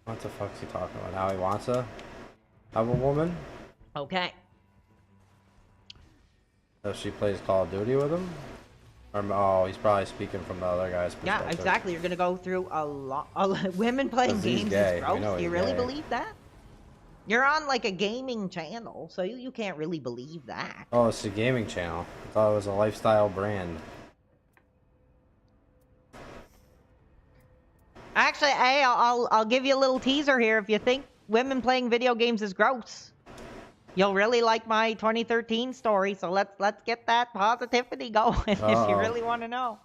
what the fuck is he talking about? Now he wants to have a woman? Okay. So she plays Call of Duty with him? Or, oh, he's probably speaking from the other guy's perspective. Yeah, exactly. You're gonna go through a lot. Women playing games is gross. Do you really believe that? You're on like a gaming channel, so you can't really believe that. Oh, it's a gaming channel. I thought it was a lifestyle brand. Actually, hey, I'll give you a little teaser here. If you think women playing video games is gross, you'll really like my 2013 story. So let's get that positivity going if you really want to know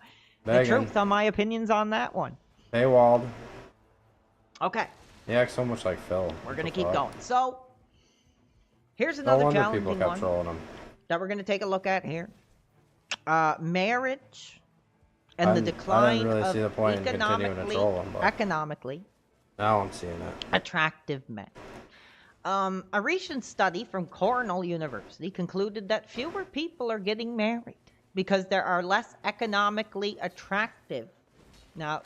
the truth on my opinions on that one. Paywalled. Okay. He acts so much like Phil. We're gonna keep going. So here's another challenging people kept one trolling him. that we're gonna take a look at here. Marriage and the decline really of see the point in continuing to troll him, but economically now I'm seeing it. attractive men. A recent study from Cornell University concluded that fewer people are getting married because there are less economically attractive. Now,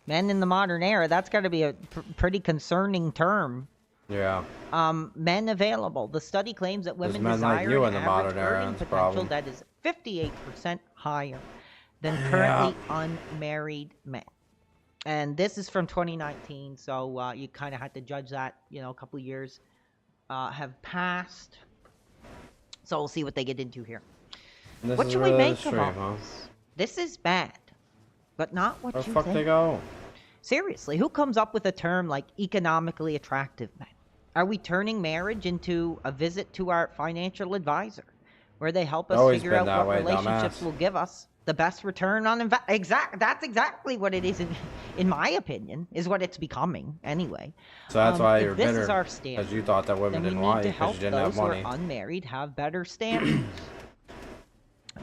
men in the modern era, that's got to be a pretty concerning term. Yeah. Men available. The study claims that women men desire like you an in the modern average era, earning that's the potential problem. that is 58% higher than currently unmarried men. And this is from 2019, so you kind of had to judge that, you know, a couple of years have passed. So we'll see what they get into here. What should we make of all this? This is bad, but not what you think. Where the fuck they go? Seriously, who comes up with a term like economically attractive men? Are we turning marriage into a visit to our financial advisor, where they help us figure out what relationships will give us the best return on investment? That's exactly what it is, in my opinion, is what it's becoming anyway. So that's why you're this bitter, is our standard, because you thought that women didn't want you because you didn't have money. those who are unmarried have better standards.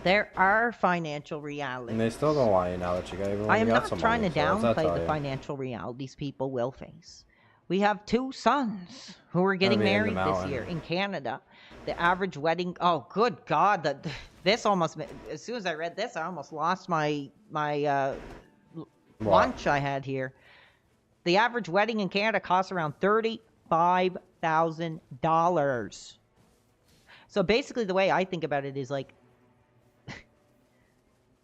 There are financial realities. And they still don't want you now that you got even. I am not some trying money, to so what's that downplay tell the you? financial realities people will face. We have 2 sons who are getting married this year in Canada. The average wedding, oh good God, this almost, as soon as I read this, I almost lost my lunch I had here. The average wedding in Canada costs around $35,000. $35,000. So basically, the way I think about it is like, I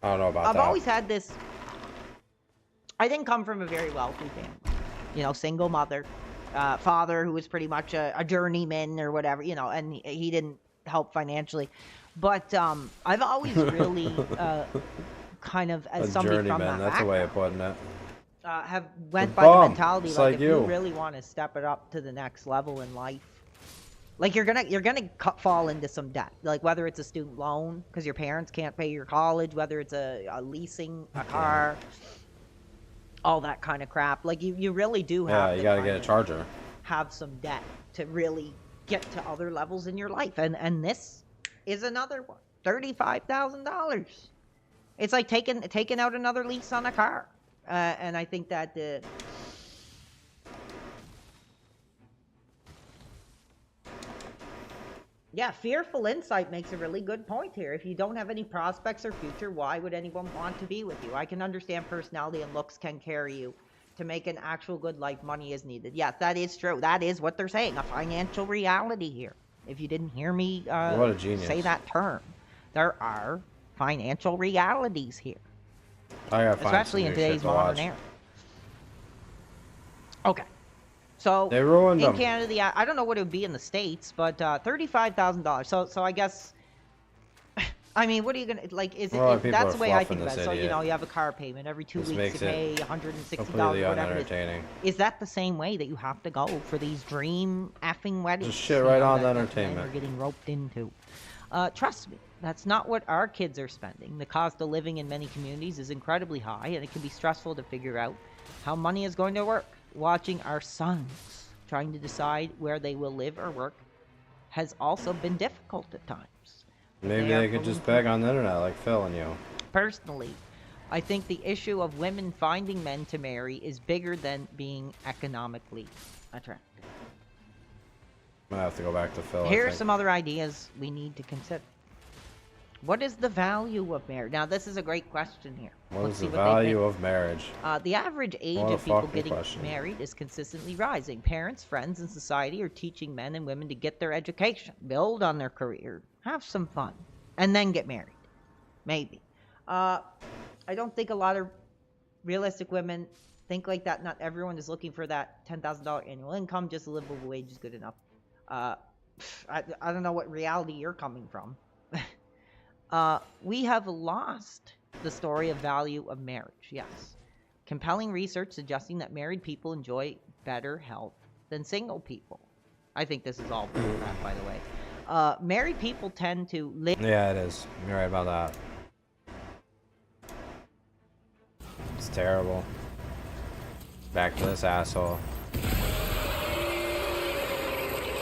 don't know about that. I've always had this. I didn't come from a very wealthy family. You know, single mother, father who was pretty much a journeyman or whatever, you know, and he didn't help financially. But I've always really kind of, as somebody from that that's a way of putting it. Have went by the mentality like if you really want to step it up to the next level in life, like you're gonna fall into some debt, like whether it's a student loan because your parents can't pay your college, whether it's a leasing a car, all that kind of crap. Like you really do have you gotta get a charger, have some debt to really get to other levels in your life, and this is another one. $35,000. It's like taking out another lease on a car, and I think that yeah, Fearful Insight makes a really good point here. If you don't have any prospects or future, why would anyone want to be with you? I can understand personality and looks can carry you. To make an actual good life, money is needed. Yes, that is true. That is what they're saying, a financial reality here. If you didn't hear me what a genius. say that term, there are financial realities here. Especially in today's modern era. Okay. So they ruined in them. Canada, I don't know what it would be in the States, but $35,000. So I guess, I mean, what are you gonna like? Is it that's the way I think about it? So you know, you have a car payment every 2 weeks. You pay $160, whatever it is. Is that the same way that you have to go for these dream effing weddings? Just shit right on the entertainment. We're getting roped into. Trust me, that's not what our kids are spending. The cost of living in many communities is incredibly high, and it can be stressful to figure out how money is going to work. Watching our sons trying to decide where they will live or work has also been difficult at times. Maybe they could just beg on the internet like Phil and you. Personally, I think the issue of women finding men to marry is bigger than being economically attractive. I'm gonna have to go back to Phil. Here are some other ideas we need to consider. What is the value of marriage? Now, this is a great question here. What is the value of marriage? The average age of people getting married is consistently rising. Parents, friends, and society are teaching men and women to get their education, build on their career, have some fun, and then get married. Maybe. I don't think a lot of realistic women think like that. Not everyone is looking for that $10,000 annual income. Just a livable wage is good enough. I don't know what reality you're coming from. We have lost the story of value of marriage, yes. Compelling research suggesting that married people enjoy better health than single people. I think this is all crap, by the way. Married people tend to live... Yeah, it is. You're right about that. It's terrible. Back to this asshole.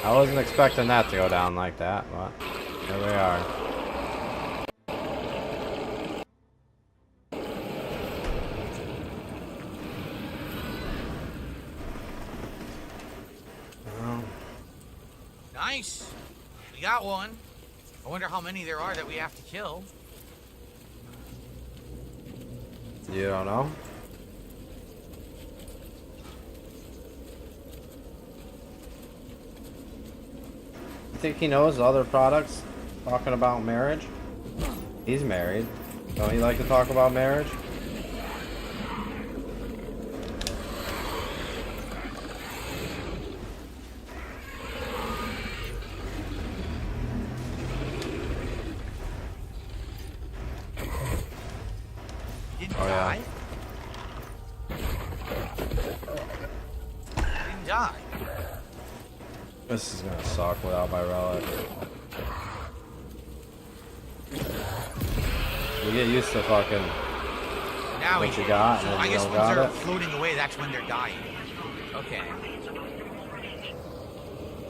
I wasn't expecting that to go down like that, but here we are. Nice. We got one. I wonder how many there are that we have to kill. You don't know? You think he knows other products talking about marriage? He's married. Don't you like to talk about marriage? Die? Didn't die. This is gonna suck without my relic. You get used to fucking now what you got, and then I guess you don't once got they're it. floating away, that's when they're dying. Okay.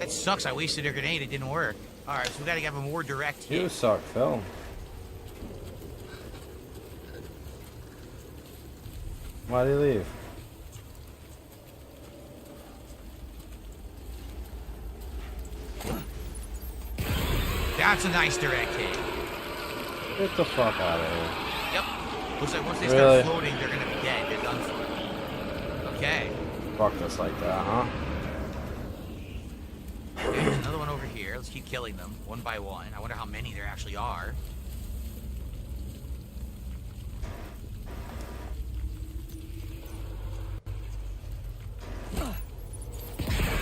That sucks. I wasted a grenade. It didn't work. All right, so we gotta give a more direct hit. You suck, Phil. Why'd he leave? That's a nice direct hit. Get the fuck out of here. Yep. Looks like once they Really? start floating, they're gonna be dead. They're done for. Okay. Fuck this like that, huh? Okay, there's another one over here. Let's keep killing them one by one. I wonder how many there actually are.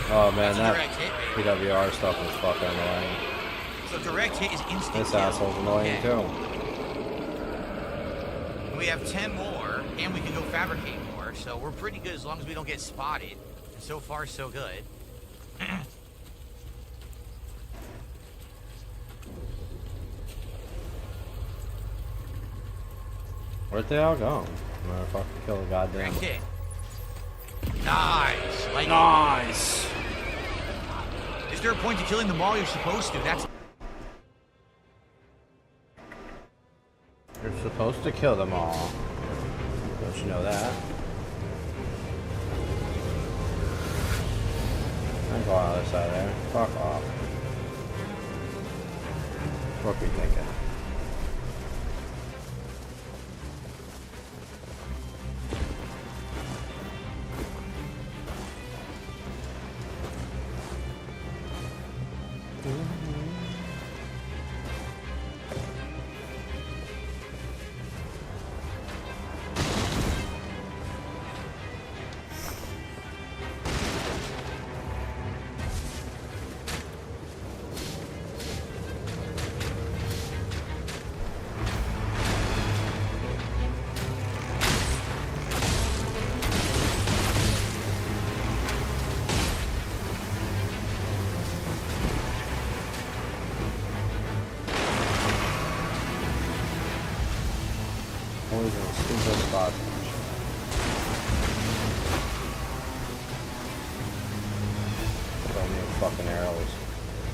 Oh man, that PWR stuff is fucking annoying. So direct hit is instant This kill. asshole's annoying too. We have 10 more, and we can go fabricate more, so we're pretty good as long as we don't get spotted. And so far, so good. Where'd they all go? Motherfucker, kill the goddamn. Direct hit. Nice. Like nice. Is there a point to killing them all? You're supposed to. That's. You're supposed to kill them all. Don't you know that? I'm going on the other side there. Fuck off. What are you thinking? Fucking arrows.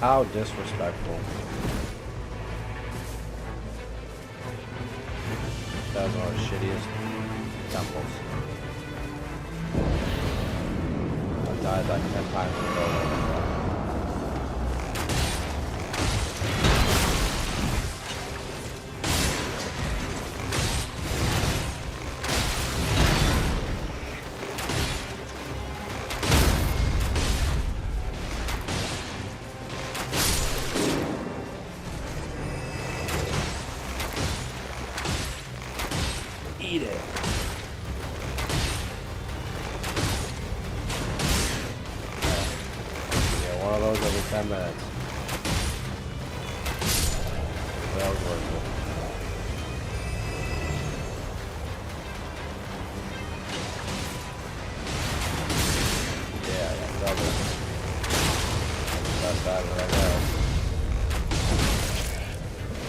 How disrespectful. That was one of the shittiest temples. I died like 10 times in a row. Eat it. Yeah, one of those every 10 minutes. That was worth it. Yeah, yeah, double. That's that right there.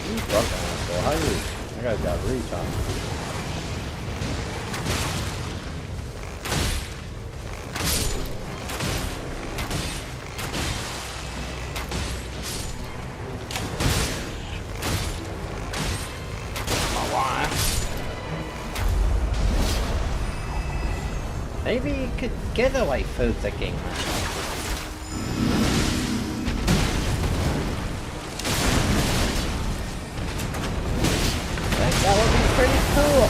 You fucking asshole. How you? That guy's got reach on him. Maybe you could get away food thinking. I think that would be pretty cool.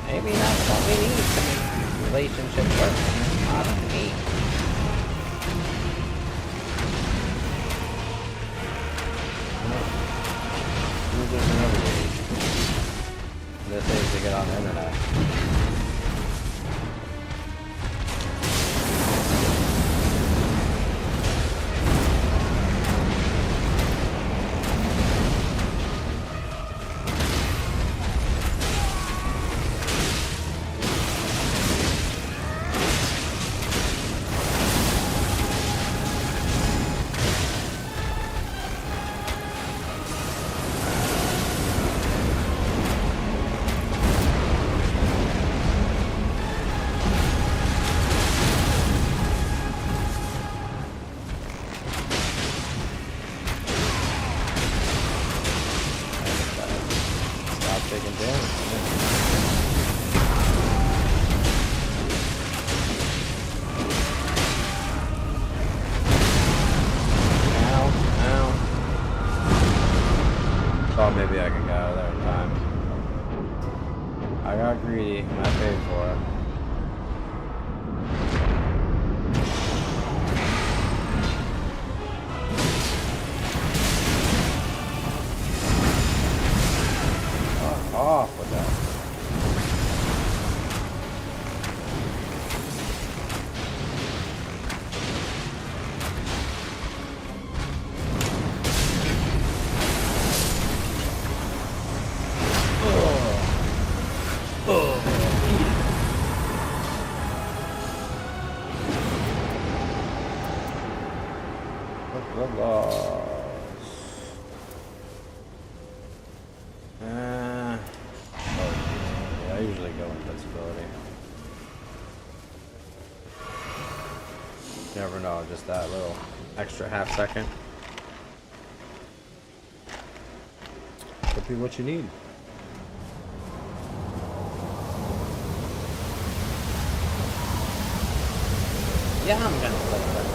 Maybe that's what we need to make relationships work. Not on me. greedy. I paid for it. Off with that. I usually go invincibility. You never know, just that little extra half second. Could be what you need. Yeah, I'm gonna play that.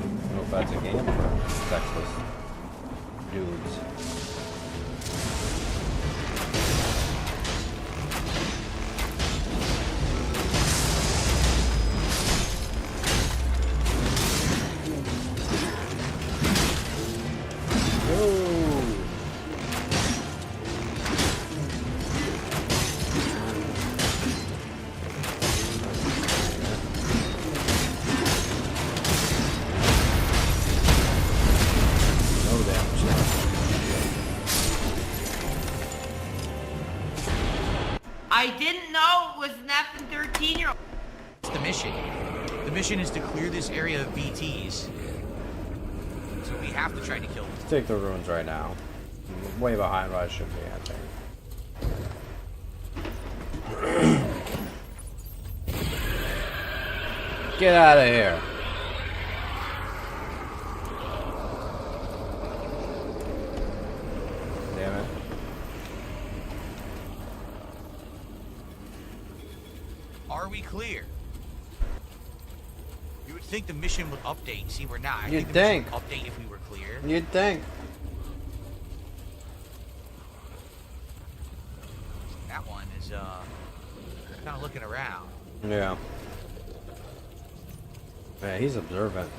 I don't know if that's a game for sexless dudes. I didn't know it was an effing 13-year-old. It's the mission. The mission is to clear this area of BTs. So we have to try to kill them. Let's take the ruins right now. I'm way behind where I should be, I think. Get out of here. Damn it. Are we clear? You would think the mission would update. See, we're not. You'd the think. mission would update if we were clear. You'd think. That one is kind of looking around. Yeah. Man, he's observant.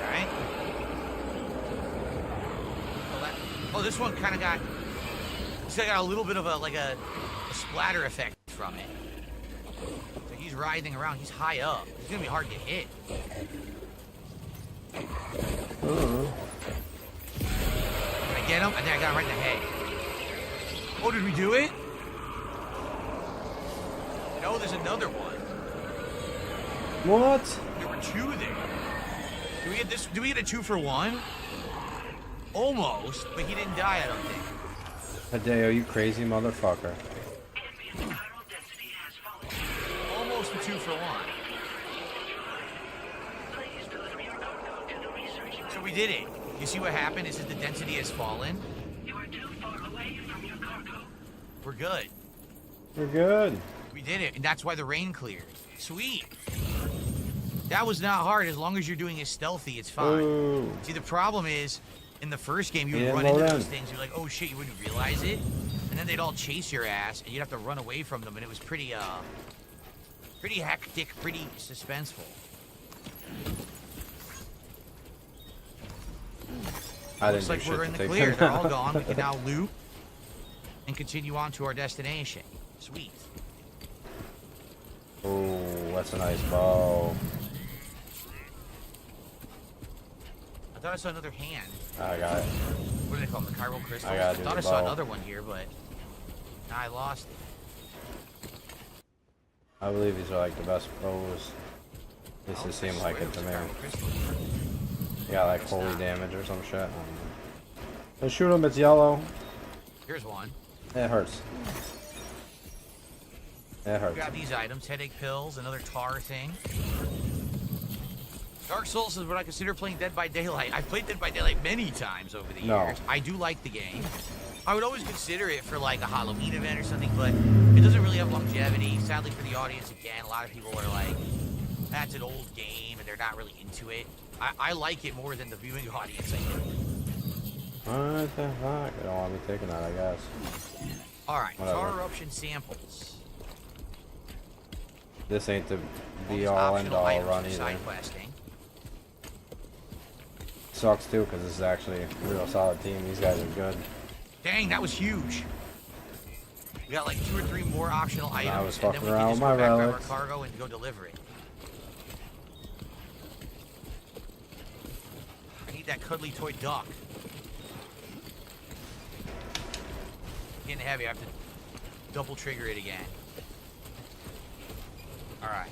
Right? Oh, this one kind of got. This guy got a little bit of a splatter effect from it. So he's writhing around. He's high up. It's gonna be hard to hit. Did I get him? I think I got him right in the head. Oh, did we do it? No, there's another one. What? There were two there. Do we get this? Do we get a 2-for-1? Almost, but he didn't die, I don't think. Hideo, you crazy motherfucker. Almost a 2-for-1. So we did it. You see what happened? Is that the density has fallen? You are too far away from your cargo. We're good. We're good. We did it, and that's why the rain cleared. Sweet. That was not hard. As long as you're doing it stealthy, it's fine. Ooh. See, the problem is, in the first game, you would Yeah, run into low those down. things. You're like, oh shit, you wouldn't realize it, and then they'd all chase your ass, and you'd have to run away from them, and it was pretty hectic, pretty suspenseful. Looks like we're in the clear. They're all gone. We can now loot and continue on to our destination. Sweet. Oh, that's a nice bow. I thought I saw another hand. I got it. What do they call them? The chiral crystals? I thought I saw another one here, but I lost it. I believe these are like the best bows. This just seemed like it to me. You got like holy damage or some shit. I don't know. Let's shoot him, it's yellow. Here's one. It hurts. It hurts. Grab these items, headache pills, another tar thing. Dark Souls is what I consider playing Dead by Daylight. I've played Dead by Daylight many times over the years. I do like the game. I would always consider it for like a Halloween event or something, but it doesn't really have longevity. Sadly for the audience, again, a lot of people are like, that's an old game and they're not really into it. I like it more than the viewing audience, I think. What the fuck? I don't want to be taking that, I guess. Alright, tar eruption samples. This ain't the be-all, end-all run either. Side questing. Sucks too, because this is actually a real solid team. These guys are good. Dang, that was huge. We got like 2 or 3 more optional items. I was and then fucking we can around just with go my back, grab our relics. cargo and go deliver it. I need that cuddly toy duck. Getting heavy, I have to double trigger it again. Alright.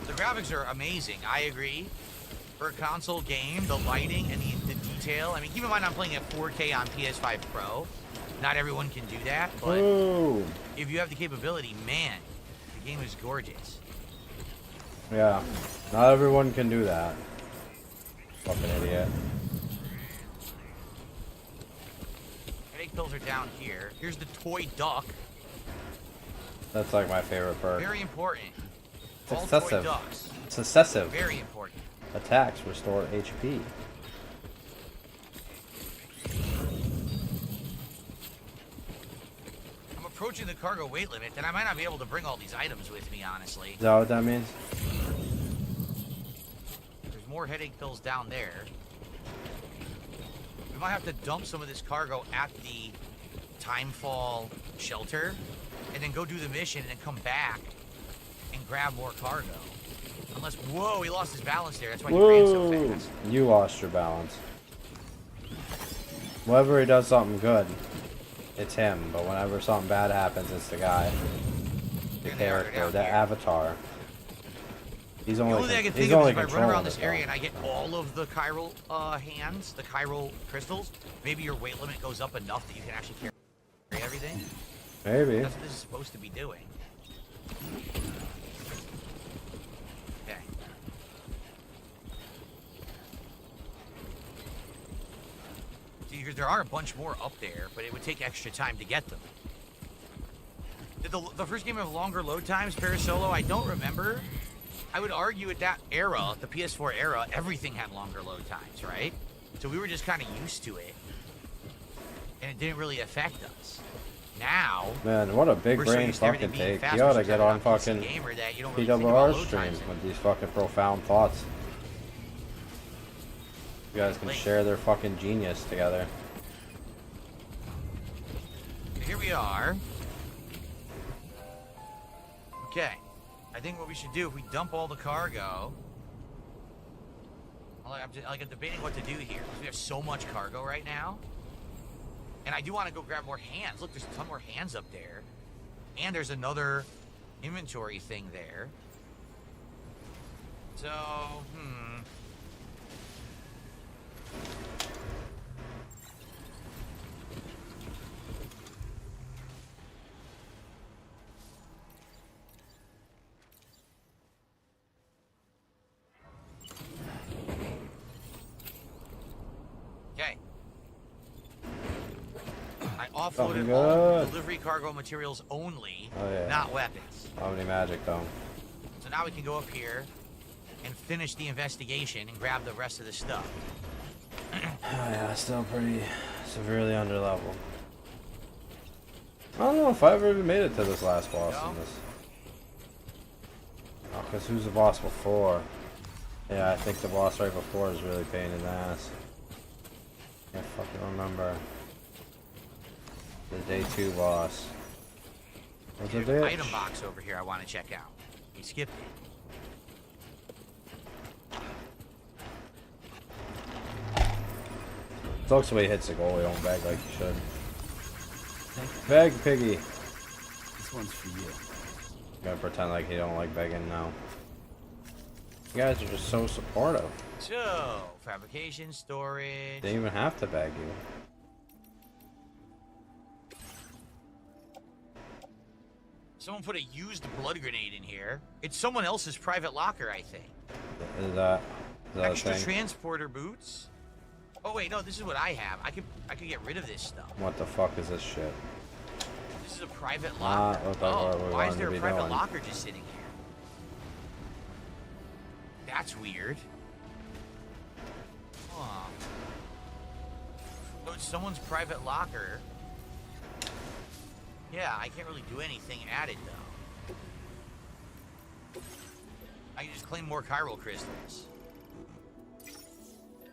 The graphics are amazing, I agree. For a console game, the lighting and the detail. I mean, keep in mind I'm playing at 4K on PS5 Pro. Not everyone can do that, but if you have the capability, man, the game is gorgeous. Yeah, not everyone can do that. Fucking idiot. Headache pills are down here. Here's the toy duck. That's like my favorite perk. Very important. All toy Successive. ducks. Successive. Very important. Attacks restore HP. I'm approaching the cargo weight limit, and I might not be able to bring all these items with me, honestly. Is that what that means? There's more headache pills down there. We might have to dump some of this cargo at the Timefall shelter, and then go do the mission, and then come back and grab more cargo. Unless, whoa, he lost his balance there. That's why he ran so fast. You lost your balance. Whenever he does something good, it's him. But whenever something bad happens, it's the guy. The character, the avatar. He's only, The only thing I can think of is if I run around this area and I get all of the chiral hands, the chiral crystals, maybe your weight limit goes up enough that you can actually carry everything. Maybe. That's what this is supposed to be doing. Okay. See, because there are a bunch more up there, but it would take extra time to get them. Did the first game have longer load times, Parasolo? I don't remember. I would argue at that era, the PS4 era, everything had longer load times, right? So we were just kind of used to it. And it didn't really affect us. Now, Man, what a big we're so brain used to everything fucking being take. fast, You ought we're to just get having on a PC fucking gamer that you don't really think about PWR load stream times with these fucking profound thoughts. You guys can share their fucking genius together. Here we are. Okay. I think what we should do, if we dump all the cargo... I'm debating what to do here, because we have so much cargo right now. And I do want to go grab more hands. Look, there's a ton more hands up there. And there's another inventory thing there. So, Okay. I offloaded all delivery cargo materials only, not weapons. How many magic though? So now we can go up here and finish the investigation and grab the rest of the stuff. Yeah, still pretty severely under level. I don't know if I ever even made it to this last boss in this. Oh, because who's the boss before? Yeah, I think the boss right before is really pain in the ass. Can't fucking remember. The day 2 boss. What's There's it? an item box over here I want to check out. We skipped it. Sucks the way he hits the goal, he don't beg like you should. Beg, piggy. This one's for you. Gonna pretend like he don't like begging now. You guys are just so supportive. So, fabrication, storage. They even have to beg you. Someone put a used blood grenade in here. It's someone else's private locker, I think. Is that that Extra a thing? transporter boots. Oh wait, no, this is what I have. I could get rid of this stuff. What the fuck is this shit? This is a private locker. Looks like what we Why is wanted there to a be private doing. locker just sitting here? That's weird. Huh. So it's someone's private locker. Yeah, I can't really do anything at it though. I can just claim more chiral crystals.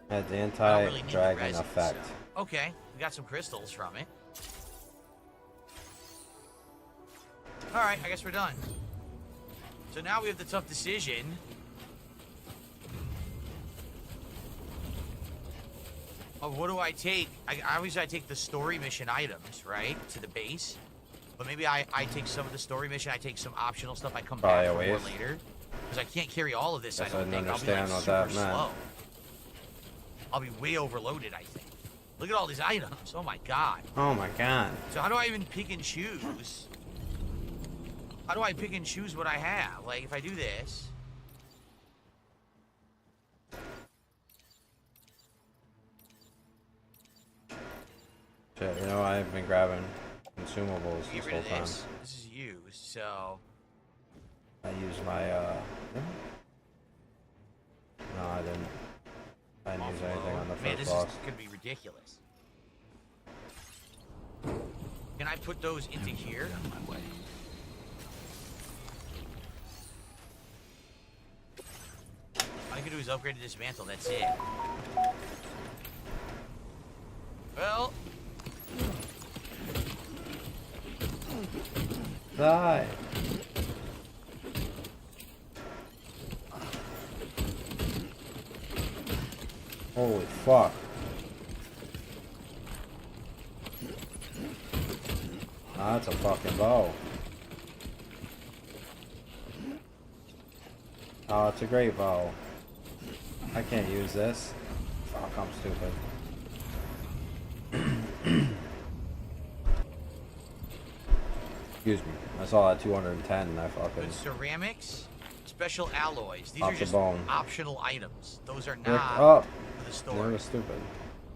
Has I don't really need the anti-dragon resin, effect. so- Okay, we got some crystals from it. Alright, I guess we're done. So now we have the tough decision. Of what do I take? Obviously I take the story mission items, right? To the base. But maybe I take some of the story mission, I take some optional stuff I come back for more later. Because I can't carry all of this, I don't think. I'll be like super slow. I'll be way overloaded, I think. Look at all these items. Oh my god. Oh my god. So how do I even pick and choose? How do I pick and choose what I have? Like, if I do this... Shit, you know, I've been grabbing consumables Get this rid whole of time. this. This is used, so... I used my, No, I didn't. I didn't use anything on the Man, first this boss. is gonna be ridiculous. Can I put those into here? On my way. All I can do is upgrade to dismantle, that's it. Well... Die! Holy fuck. Ah, that's a fucking bow. Oh, it's a great bow. I can't use this. Fuck, I'm stupid. Excuse me. I saw that 210 and I fucking... Good ceramics, special alloys. These Off are the just bone. optional items. Those are Pick not up. for the store. You're stupid.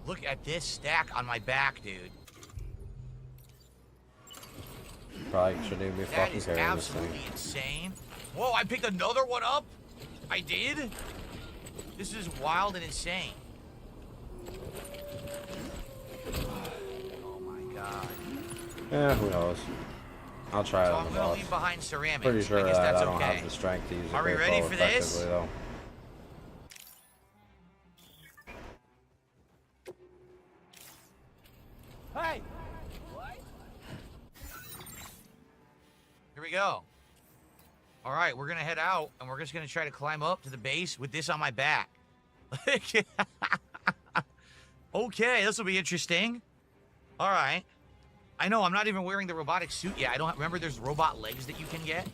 Look at this stack on my back, dude. Probably shouldn't even be That fucking is carrying this absolutely thing. insane. Whoa, I picked another one up? I did? This is wild and insane. Oh my god. Yeah, who knows? I'll try it So on I'm the gonna boss. leave behind ceramics. Pretty sure I guess that that's I don't okay. have the strength to use Are we a great ready bow for this? effectively, though. Hey! Here we go. All right, we're gonna head out, and we're just gonna try to climb up to the base with this on my back. Okay, this will be interesting. All right. I know, I'm not even wearing the robotic suit yet. I don't remember there's robot legs that you can get.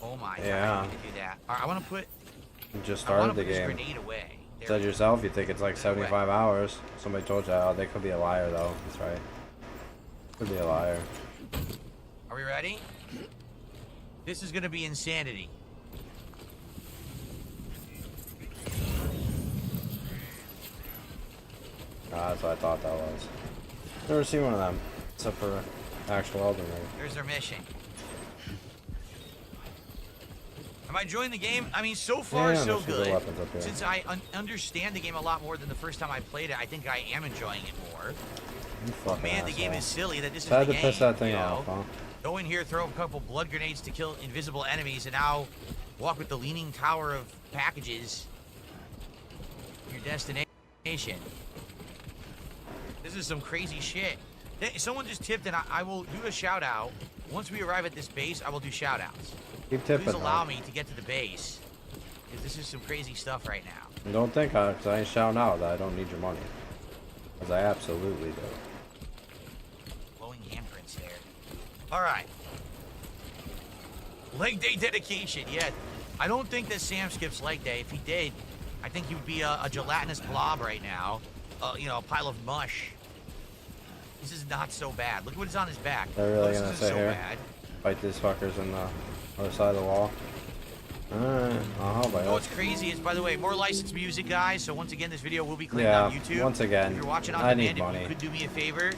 Oh my god, Yeah. I need to do that. All right, I want to put... You just I wanna started the put this game. grenade away. There Said we go. yourself you think it's like 75 hours. Somebody told you, oh, they could be a liar, though. That's right. Could be a liar. Are we ready? This is gonna be insanity. Ah, that's what I thought that was. Never seen one of them, except for actual Elden Ring. Here's our mission. Am I enjoying the game? I mean, so far, Yeah, so there's some good good. weapons up here. Since I understand the game a lot more than the first time I played it, I think I am enjoying it more. You fucking Man, the game asshole. is silly that this is Tried the to game. piss that thing you know? off, huh? Go in here, throw a couple blood grenades to kill invisible enemies, and now walk with the leaning tower of packages to your destination. This is some crazy shit. Someone just tipped, and I will do a shout out. Once we arrive at this base, I will do shout outs. Keep tipping. Please allow though. me to get to the base, because this is some crazy stuff right now. And don't think because I ain't shouting out that I don't need your money. Because I absolutely do. Glowing handprints there. All right. Leg day dedication. Yeah. I don't think that Sam skips leg day. If he did, I think he would be a gelatinous blob right now. You know, a pile of mush. This is not so bad. Look what is on his back. They're really This gonna isn't sit so here, bad. fight these fuckers in the other side of the wall. Alright, I'll buy You know it. what's crazy is, by the way, more licensed music, guys. So once again, this video will be claimed Yeah, on YouTube. once again, if you're watching on I need demand, if money. you could do me a favor,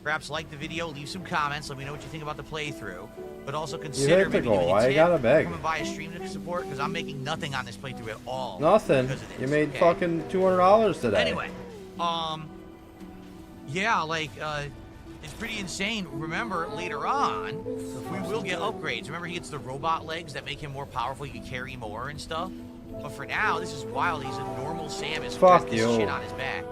perhaps like the video, leave some comments, let me know what you think about the playthrough. But also consider hit the maybe goal. giving Why a you tip, gotta beg? come and buy a stream to support, because I'm making nothing on this playthrough at all. Nothing. because of this, You made okay? fucking $200 today. Anyway, yeah, like, it's pretty insane. Remember, later on, we will get upgrades. Remember, he gets the robot legs that make him more powerful. You can carry more and stuff. But for now, this is wild. He's a normal Samus. Fuck This you. shit on his back.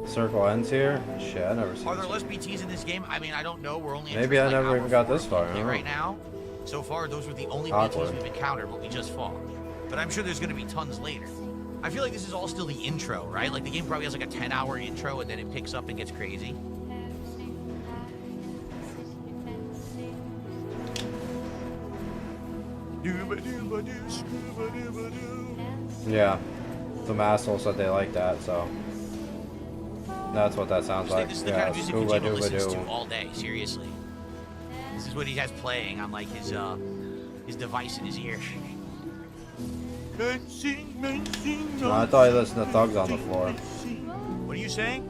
Circle ends here? Shit, I never seen Are there this. less BTs in this game? I mean, I don't know. We're only Maybe I entering, like, never hour even got 4 this far, I gameplay don't know. right now. So far, those were the only Awkward. BTs we've encountered, what we just fought. But I'm sure there's going to be tons later. I feel like this is all still the intro, right? Like, the game probably has like a 10-hour intro, and then it picks up and gets crazy. Yeah. Some assholes said they like that, so. That's what that sounds I like. think this is the Yeah, kind of music scuba Kojima listens dooba to doo. all day, seriously. This is what he has playing on like his device in his ear. I thought he listened to Thugs on the floor. What are you saying?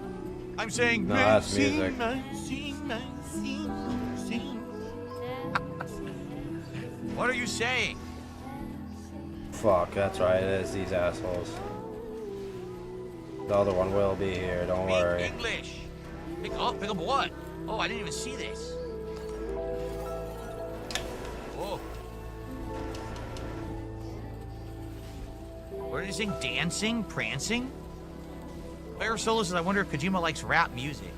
I'm saying No, that's music. What are you saying? Fuck, that's right, it is these assholes. The other one will be here, don't worry. English. Pick up what? Oh, I didn't even see this. Whoa. What are you saying? Dancing? Prancing? Player Solo says, I wonder if Kojima likes rap music.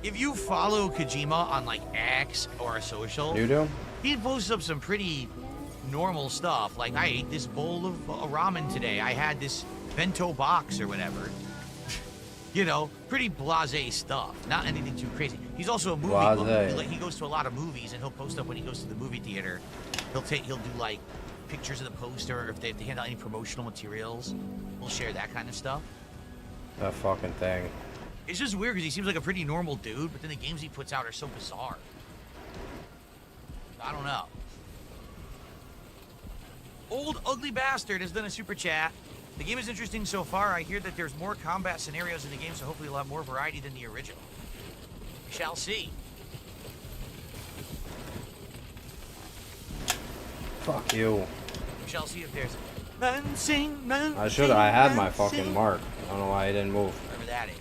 If you follow Kojima on like X or a social, You do? he posts up some pretty normal stuff. Like, I ate this bowl of ramen today. I had this bento box or whatever. You know, pretty blasé stuff. Not anything too crazy. He's also a movie buff. Blasé. He goes to a lot of movies, and he'll post up when he goes to the movie theater. He'll do like pictures of the poster, or if they hand out any promotional materials, we'll share that kind of stuff. That fucking thing. It's just weird because he seems like a pretty normal dude, but then the games he puts out are so bizarre. I don't know. Old Ugly Bastard has done a super chat. The game is interesting so far. I hear that there's more combat scenarios in the game, so hopefully we'll have more variety than the original. We shall see. Fuck you. We shall see if there's... I had my fucking mark. I don't know why he didn't move. Whatever that is.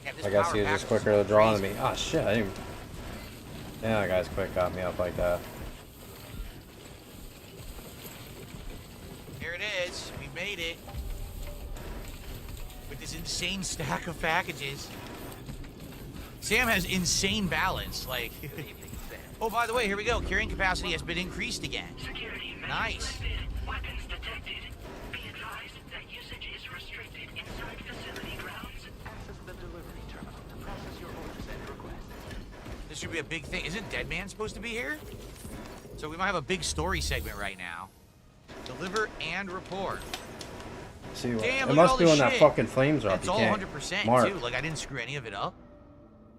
Yeah, this I guess power he was pack just is quicker to draw than crazy. me. Ah, shit, I didn't... Yeah, that guy's quick got me up like that. Here it is. We made it. With this insane stack of packages. Sam has insane balance. Like, oh, by the way, here we go. Carrying capacity has been increased again. Nice. Weapons detected. Be advised that usage is restricted inside facility grounds. Access the delivery terminal to process your orders and requests. This should be a big thing. Isn't Deadman supposed to be here? So we might have a big story segment right now. Deliver and report. See what? Damn, It look at must all be this when that shit. fucking flames are up. It's You all can't 100% mark. too. Like, I didn't screw any of it up.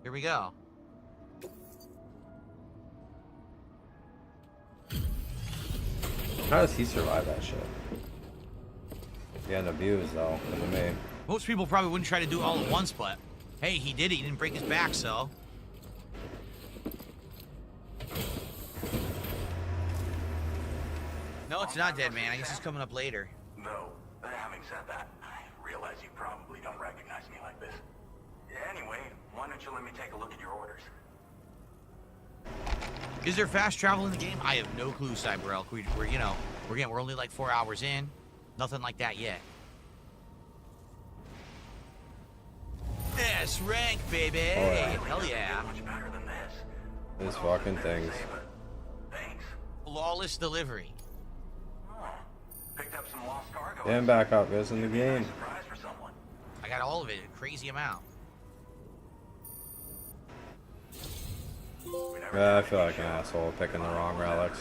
Here we go. How does he survive that shit? Getting abused though, to me. Most people probably wouldn't try to do it all at once, but hey, he did it. He didn't break his back, so. No, it's not dead, man. I guess it's coming up later. No, having said that, I realize you probably don't recognize me like this. Anyway, why don't you let me take a look at your orders? Is there fast travel in the game? I have no clue, Cyberelk. We're only like 4 hours in. Nothing like that yet. S rank, baby. Oh, yeah. Hell yeah. These fucking things. Flawless delivery. Picked up some lost cargo. Getting back up, it's in the game. Surprise for someone. I got all of it, a crazy amount. Yeah, I feel like an asshole picking the wrong relics.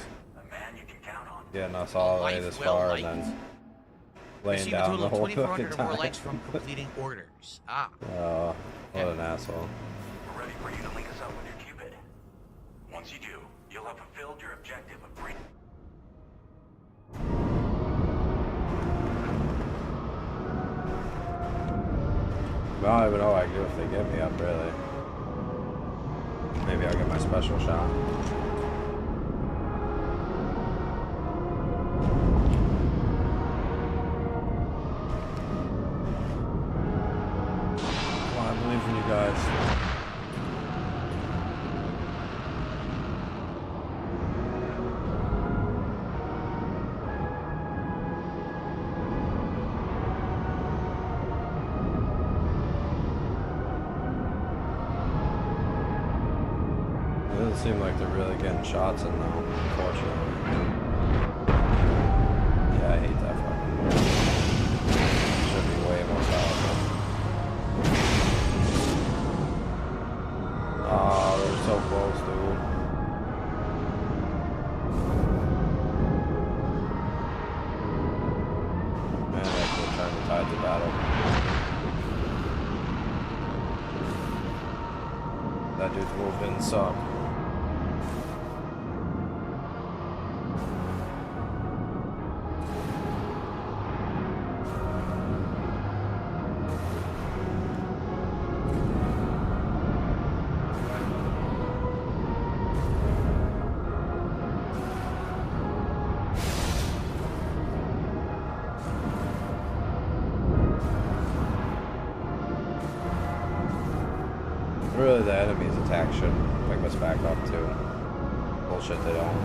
Getting us all the way this far and then laying Receive a down total the of whole 2,400 fucking or more time. likes from completing orders. Ah. What an asshole. We're ready for you to link us up with your Cupid. Once you do, you'll have fulfilled your objective of bringing... I don't even know what I can do if they get me up, really. Maybe I'll get my special shot. Come on, I believe in you guys. Seem like they're really getting shots in though, unfortunately. Yeah, I hate that fucking. Should be way more powerful. Oh, they're so close, dude. Man, they're trying to tide the battle. That dude's move didn't suck. Really, the enemy's attack should pick us back up too. Bullshit, they don't.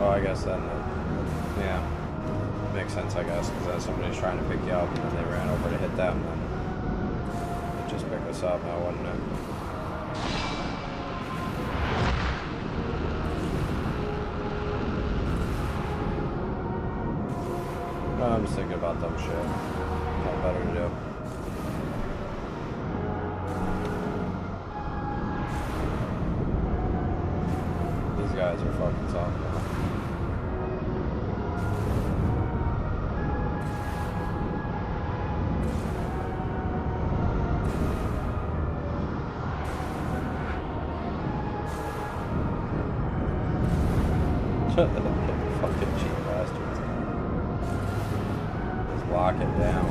Oh, I guess then, yeah, makes sense, I guess, because somebody's trying to pick you up and they ran over to hit them, then it'd just pick us up now, wouldn't it? Well, I'm just thinking about dumb shit. Nothing better to do. These guys are fucking tough, man. Fucking cheap bastards. Just lock it down.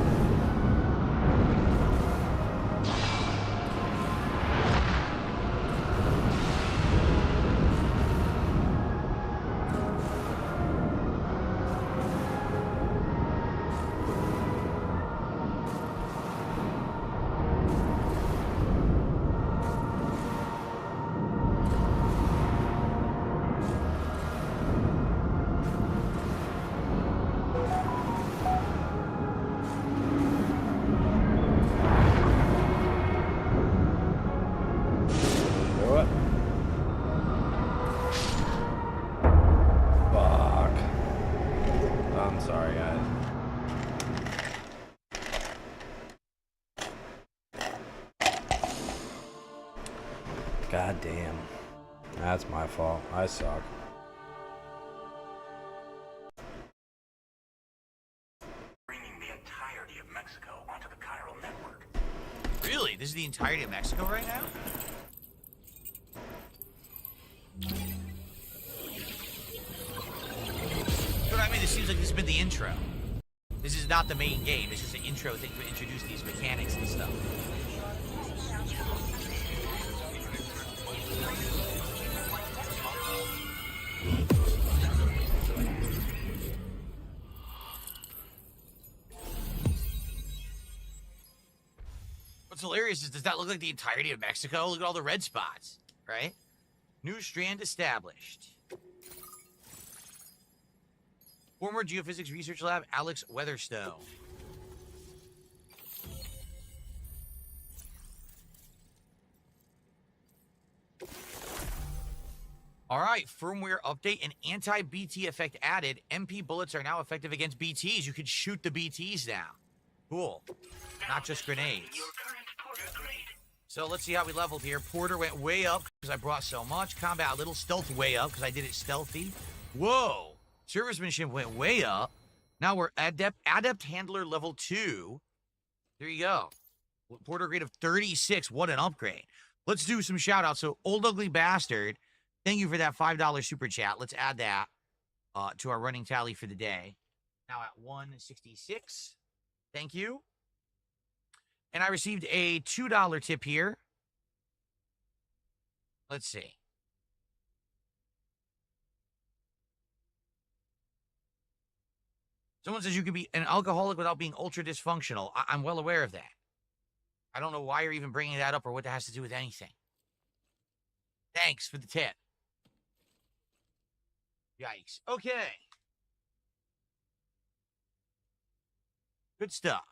God damn. That's my fault. I suck. Bringing the entirety of Mexico onto the chiral network. Really? This is the entirety of Mexico right now? But I mean, it seems like this has been the intro. This is not the main game. It's just an intro thing to introduce these mechanics and stuff. What's hilarious is, does that look like the entirety of Mexico? Look at all the red spots, right? New strand established. Former Geophysics Research Lab, Alex Weatherstone. All right, firmware update and anti-BT effect added. MP bullets are now effective against BTs. You can shoot the BTs now. Cool. Not just grenades. So let's see how we leveled here. Porter went way up because I brought so much. Combat a little. Stealth way up because I did it stealthy. Whoa. Servicemanship went way up. Now we're Adept Handler level 2. There you go. Porter grade of 36. What an upgrade. Let's do some shout outs. So Old Ugly Bastard Thank you for that $5 super chat. Let's add that to our running tally for the day. Now at 166. Thank you. And I received a $2 tip here. Let's see. Someone says you can be an alcoholic without being ultra dysfunctional. I'm well aware of that. I don't know why you're even bringing that up or what that has to do with anything. Thanks for the tip. Yikes. Okay. Good stuff.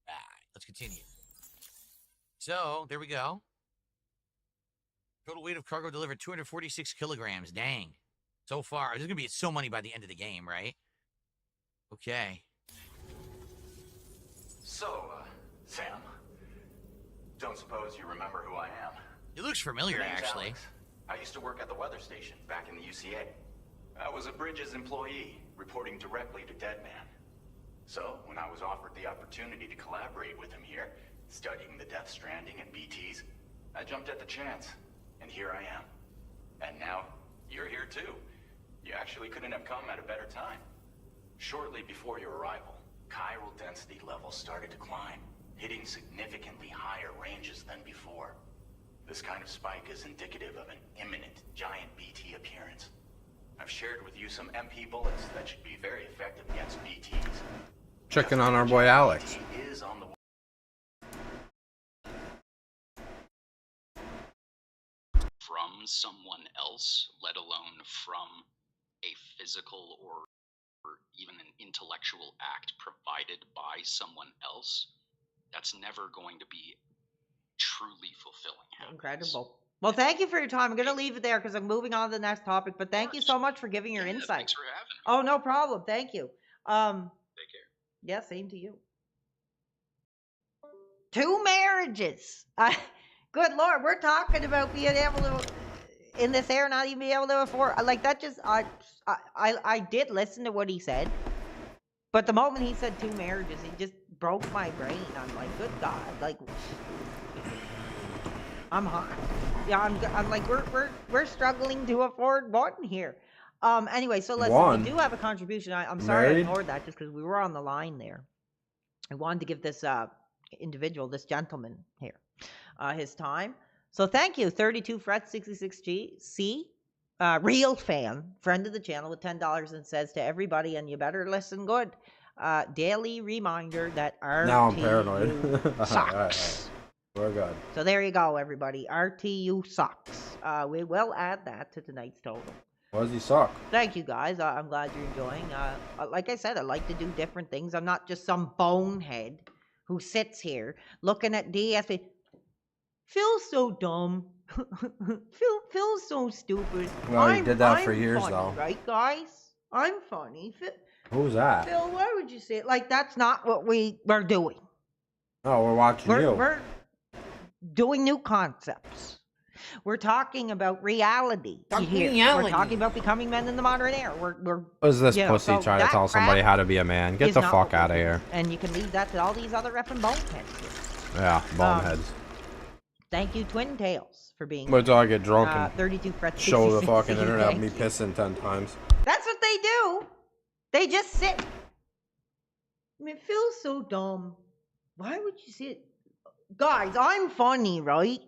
All right, let's continue. So, there we go. Total weight of cargo delivered 246 kilograms. Dang. So far. There's going to be so money by the end of the game, right? Okay. So, Sam, don't suppose you remember who I am? He looks familiar, My name's actually. Alex. I used to work at the weather station back in the UCA. I was a Bridges employee, reporting directly to Deadman. So, when I was offered the opportunity to collaborate with him here, studying the Death Stranding and BTs, I jumped at the chance, and here I am. And now, you're here too. You actually couldn't have come at a better time. Shortly before your arrival, chiral density levels started to climb, hitting significantly higher ranges than before. This kind of spike is indicative of an imminent giant BT appearance. I've shared with you some MP bullets that should be very effective against BTs. Checking on our boy Alex. BT is on the from someone else, let alone from a physical or even an intellectual act provided by someone else, that's never going to be truly fulfilling happiness. Incredible. Well, thank you for your time. I'm going to leave it there because I'm moving on to the next topic, but thank you so much for giving your insight. Thanks for having me. Oh, no problem. Thank you. Take care. Yeah, same to you. 2 marriages. Good Lord, we're talking about being able to, in this era, not even be able to afford. Like, that just, I did listen to what he said, but the moment he said 2 marriages, it just broke my brain. I'm like, good God, like, I'm hot. Yeah, I'm like, we're struggling to afford one here. Anyway, so listen, we do have a contribution. I'm sorry I ignored that just because we were on the line there. I wanted to give this individual, this gentleman here, his time. So thank you, 32 Fret 66G, real fan, friend of the channel with $10 and says to everybody, and you better listen good, daily reminder that RTU Now I'm paranoid. sucks. All right. We're good. So there you go, everybody. RTU sucks. We will add that to tonight's total. Why does he suck? Thank you, guys. I'm glad you're enjoying. Like I said, I like to do different things. I'm not just some bonehead who sits here looking at DSP. Phil's so dumb. Phil's so stupid. Well, he did that for years, funny, though. Right, guys? I'm funny. Who's that? Phil, why would you say it? Like, that's not what we're doing. Oh, we're watching you. We're doing new concepts. We're talking about reality here. We're talking about becoming men in the modern era. We're Who's this pussy so trying to that tell somebody crap how to be a man? Get is the not fuck what we're out of doing. here. And you can leave that to all these other effing boneheads here. Yeah, boneheads. Thank you, Twin Tails, for being Wait till I get drunk 32 Fret and show the 66. fucking internet of me Thank you. pissing 10 times. That's what they do. They just sit. I mean, it feels so dumb. Why would you sit? Guys, I'm funny, right?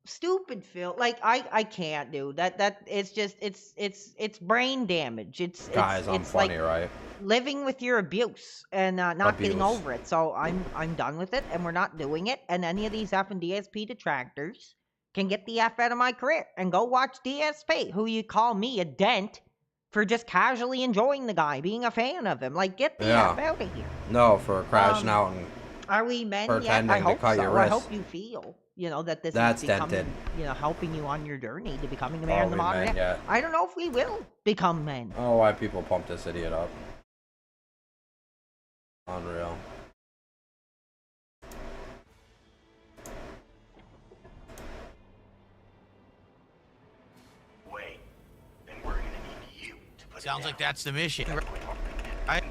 Stupid Phil. Like, I can't do that. It's just, it's brain damage. Guys, I'm funny, like right? living with your abuse and not getting over it. So I'm done with it, and we're not doing it. And any of these effing DSP detractors can get the F out of my career and go watch DSP, who you call me a dent for just casually enjoying the guy, being a fan of him. Like, get the F out of here. No, for crashing out and Are we men yet? pretending I to hope cut so. your I wrist. hope you feel, that this That's is becoming, dented. Helping you on your journey to becoming a man Are in the we modern men era. yet? I don't know if we will become men. Oh, why people pump this idiot up. Unreal. Wait, then we're gonna need you to put Sounds like that's the mission. that way I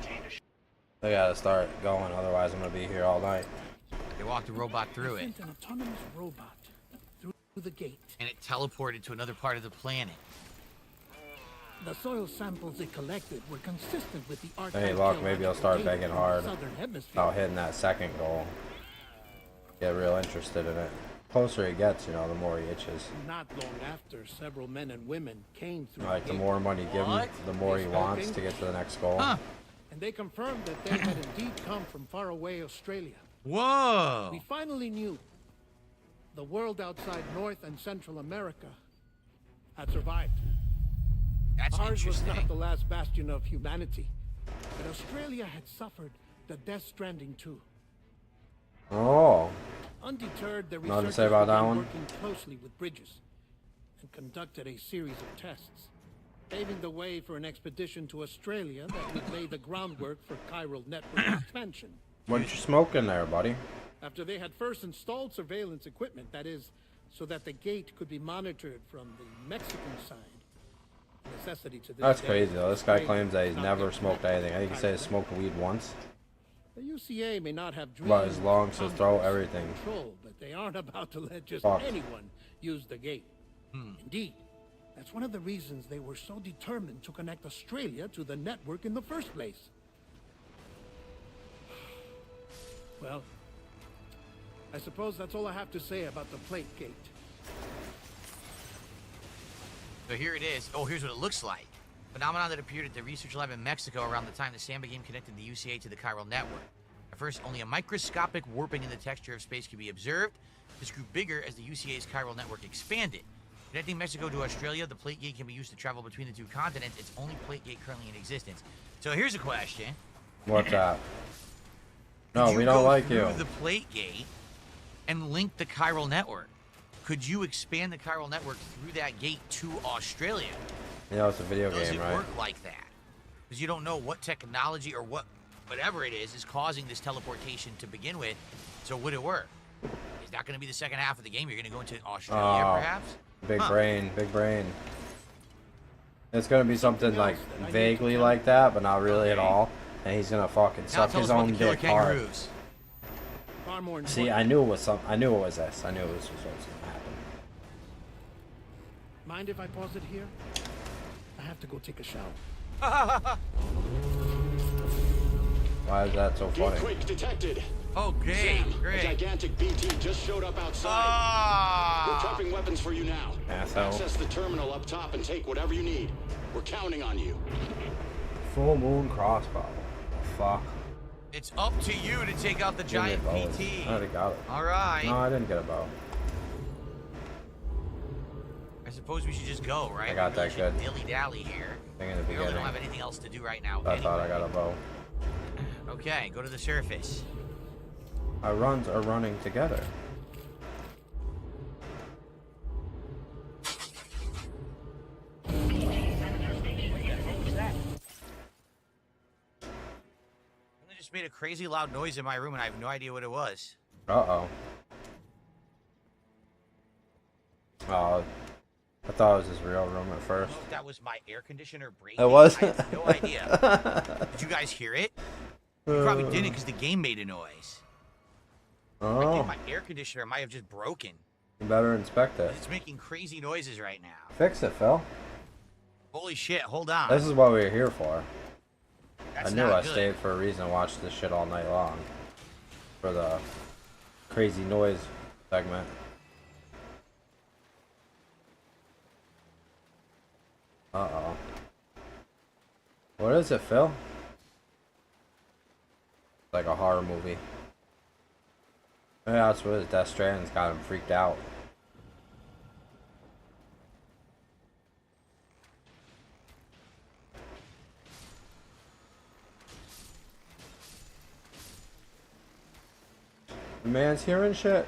gotta start going, otherwise I'm gonna be here all night. They walked the robot through it. An autonomous robot through the gate. And it teleported to another part of the planet. The soil samples it collected were consistent with the Hey, look, maybe I'll start begging hard about hitting that second goal. Get real interested in it. The closer he gets, you know, the more he itches. Not long after, several men and women came through. Like, the more money you give him, the more he wants to get to the next goal. And they confirmed that they had indeed come from faraway Australia. Whoa! We finally knew the world outside North and Central America had survived. That's Ours was interesting. not the last bastion of humanity, but Australia had suffered the death stranding too. Oh. Undeterred, the Nothing to researchers say about that began one? working closely with Bridges and conducted a series of tests, paving the way for an expedition to Australia that would lay the groundwork for chiral network expansion. What you smoking there, buddy? After they had first installed surveillance equipment, that is, so that the gate could be monitored from the Mexican side. Necessity to this That's day, crazy though. This guy Australia claims that he's not never yet smoked anything. I think he said he smoked weed once. The UCA may not have But his lungs, his Congress throat, in everything. control, but they aren't about to let just Fuck. anyone use the gate. Indeed, that's one of the reasons they were so determined to connect Australia to the network in the first place. Well, I suppose that's all I have to say about the plate gate. So here it is. Oh, here's what it looks like. Phenomenon that appeared at the research lab in Mexico around the time the Samba game connected the UCA to the chiral network. At first, only a microscopic warping in the texture of space could be observed. This grew bigger as the UCA's chiral network expanded. Connecting Mexico to Australia, the plate gate can be used to travel between the two continents. It's only plate gate currently in existence. So here's a question. What's that? No, Could we you don't go like through you. the plate gate and link the chiral network? Could you expand the chiral network through that gate to Australia? You know, it's a video Does game, it right? work like that? Because you don't know what technology or whatever it is causing this teleportation to begin with. So would it work? Is that going to be the second half of the game? You're going to go into Australia, Oh, perhaps? big brain, big brain. It's gonna be something like vaguely like that, but not really at all. And he's gonna fucking Now suck tell his us about own the killer dick hard. kangaroos. Far more See, I knew it was some. I knew it was this. I knew this was what was gonna happen. Mind if I pause it here? I have to go take a shower. Why is that so funny? Quick detected. Okay, Sam, great. a gigantic BT just showed up outside. We're prepping weapons for you now. Asshole. Access the terminal up top and take whatever you need. We're counting on you. Full moon crossbow. Fuck. It's up to you to take out the Give me a giant bow. PT. I already got it. All right. No, I didn't get a bow. I suppose we should just go, right? I got We really that good. shouldn't dilly-dally here. Thing in the We really beginning. don't have anything else to do right now. I thought I got a bow. Okay, go to the surface. Our runs are running together. They just made a crazy loud noise in my room and I have no idea what it was. Uh-oh. Oh, I thought it was his real room at I first. don't know if that was my air conditioner breaking. It was? I have no idea. Did you guys hear it? You probably didn't because the game made a noise. I Oh, think my air conditioner might have just broken. you better inspect it. It's making crazy noises right now. Fix it, Phil. Holy shit, hold on. This is what we were here for. That's I knew not I good. stayed for a reason and watched this shit all night long. For the crazy noise segment. Uh-oh. What is it, Phil? Like a horror movie. Yeah, that's what it is. Death Stranding's got him freaked out. The man's hearing shit.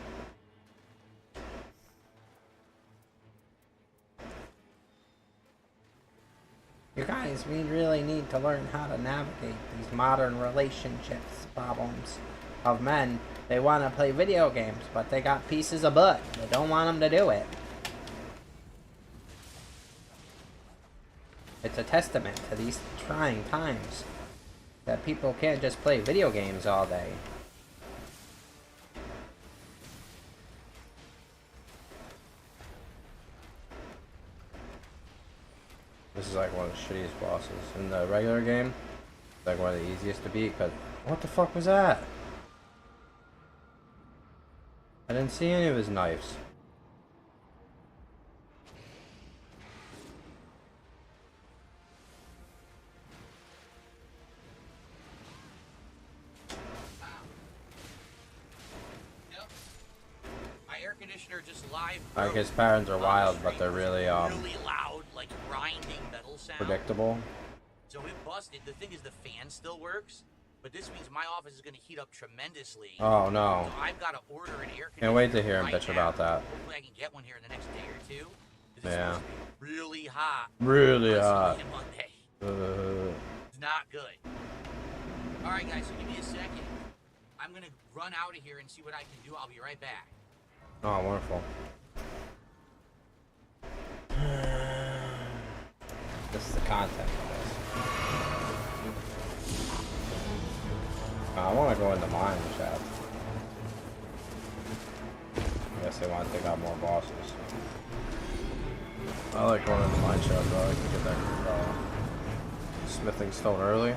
You guys, we really need to learn how to navigate these modern relationships problems of men. They want to play video games, but they got pieces of butt. They don't want them to do it. It's a testament to these trying times. that people can't just play video games all day. This is like one of the shittiest bosses. In the regular game, it's like one of the easiest to beat, because what the fuck was that? I didn't see any of his knives. Conditioner just live. Like his patterns are wild, but they're really really loud, like grinding metal sound. predictable. So it busted. The thing is, the fan still works, but this means my office is going to heat up tremendously. Oh no! So I've got to order an air conditioner. Can't wait to hear him right bitch now. about that. Hopefully I can get one here in the next day or two. 'Cause it's Yeah. supposed to be really hot. Really on hot. Sunday and Monday. It's not good. All right, guys. So give me a second. I'm going to run out of here and see what I can do. I'll be right back. Oh, wonderful. This is the content of this. I want to go into mine chat. I guess they want to take out more bosses. I like going into mine chat though. I can get that smithing stone early.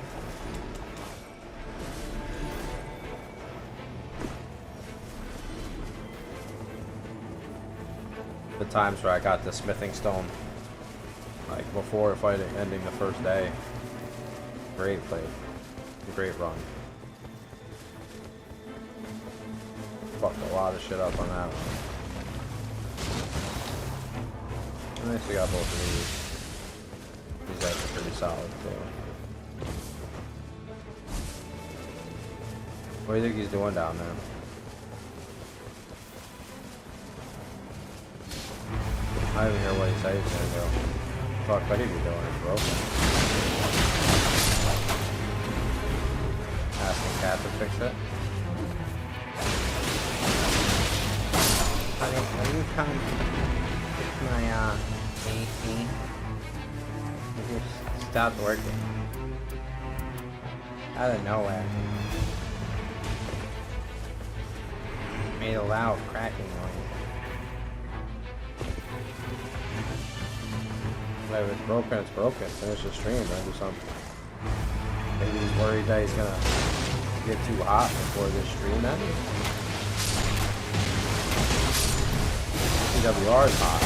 The times where I got the smithing stone, like before fighting, ending the first day. Great play, great run. Fucked a lot of shit up on that one. And I actually got both of these. These guys are pretty solid too. What do you think he's doing down there? I don't even hear what he says he's gonna do. Fuck, what did he be doing? It's broken. Ask the cat to fix it. Honey, will you come fix my, AC? It just stopped working. Out of nowhere. Made a loud cracking noise. If it's broken, it's broken. Finish the stream, then do something. Maybe he's worried that he's gonna get too hot before this stream ends. TWR is hot.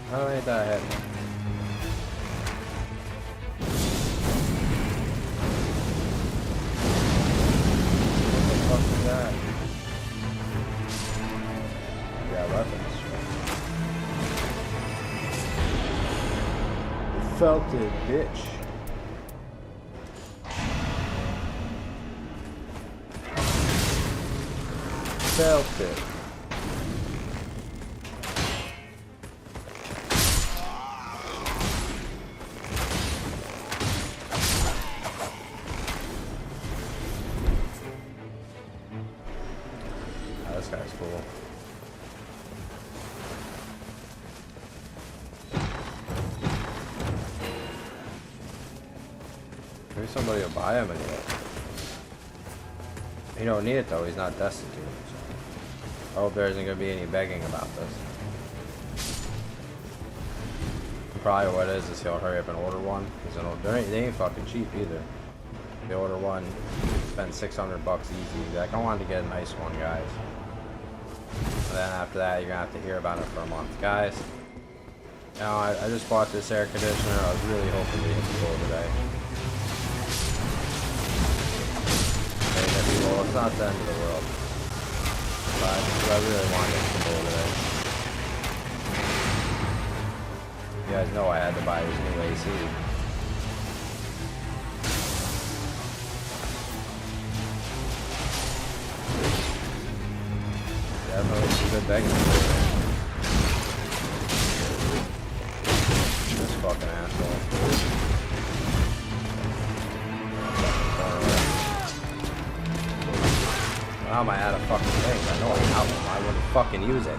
How do I hit that head? That. Yeah, weapons. Felt it, bitch. Felt it. This guy's cool. Maybe somebody will buy him anyway. You don't need it though, he's not destitute. So. I hope there isn't going to be any begging about this. Probably what it is he'll hurry up and order one. Because they ain't fucking cheap either. They order one, spend $600 easy. Like, I wanted to get a nice one, guys. And then after that, you're gonna have to hear about it for a month, guys. Now, I just bought this air conditioner. I was really hoping to hit the goal today. Well, it's not the end of the world. But I really wanted to hit the goal today. You guys know I had to buy his new AC. Definitely some good begging. This fucking asshole. time I had a fucking thing. I know I have them. I wouldn't fucking use it.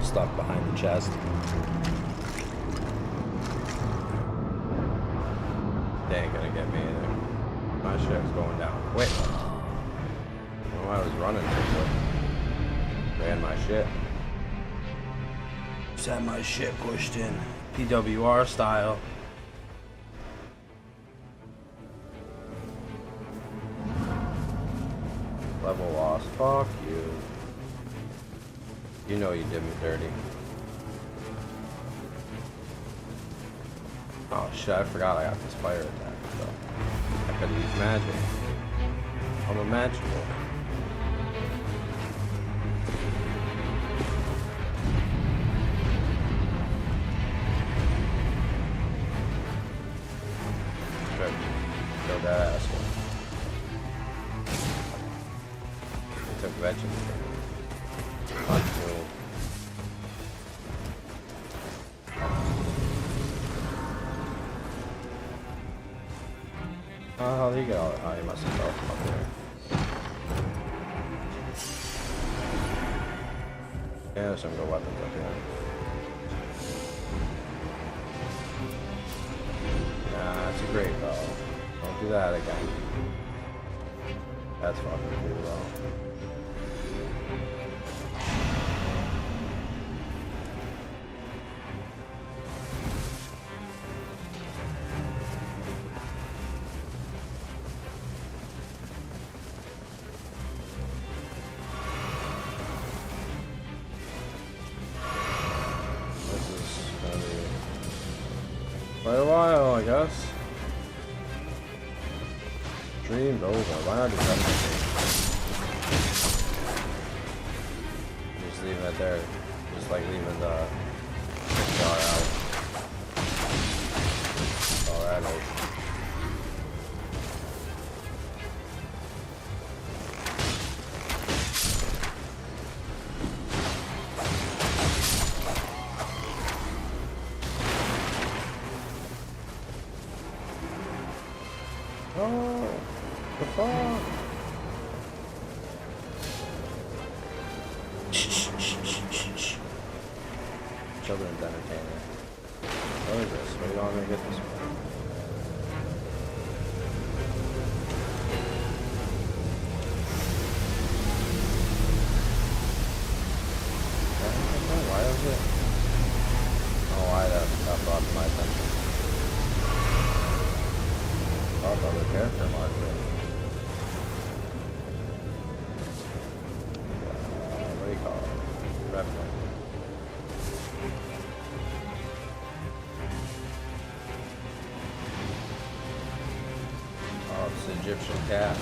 Stuck behind the chest. They ain't gonna get me either. My shit's going down quick. I was running too quick. Ran my shit. Just had my shit pushed in. PWR style. Level loss. Fuck you. You know you did me dirty. Oh shit, I forgot I got this fire attack, so I could use magic. I'm a magical. Kill that asshole. He took vegetables. That's cool. How did he get all that? Oh, he must have fell from up there. Yeah, there's some good weapons up here. Nah, that's a great bow. Don't do that again. That's fucking cool though. Quite a while, I guess. Dream's over. Why not just have my just leave it there. Just like leaving the jar out. Alright. Oh, the fuck? Children's entertainment. What is this? What do you want me to get this for? Why is it? Oh, why that brought to my attention. Other character marker. What do you call it? Revenant. Oh, it's an Egyptian cat.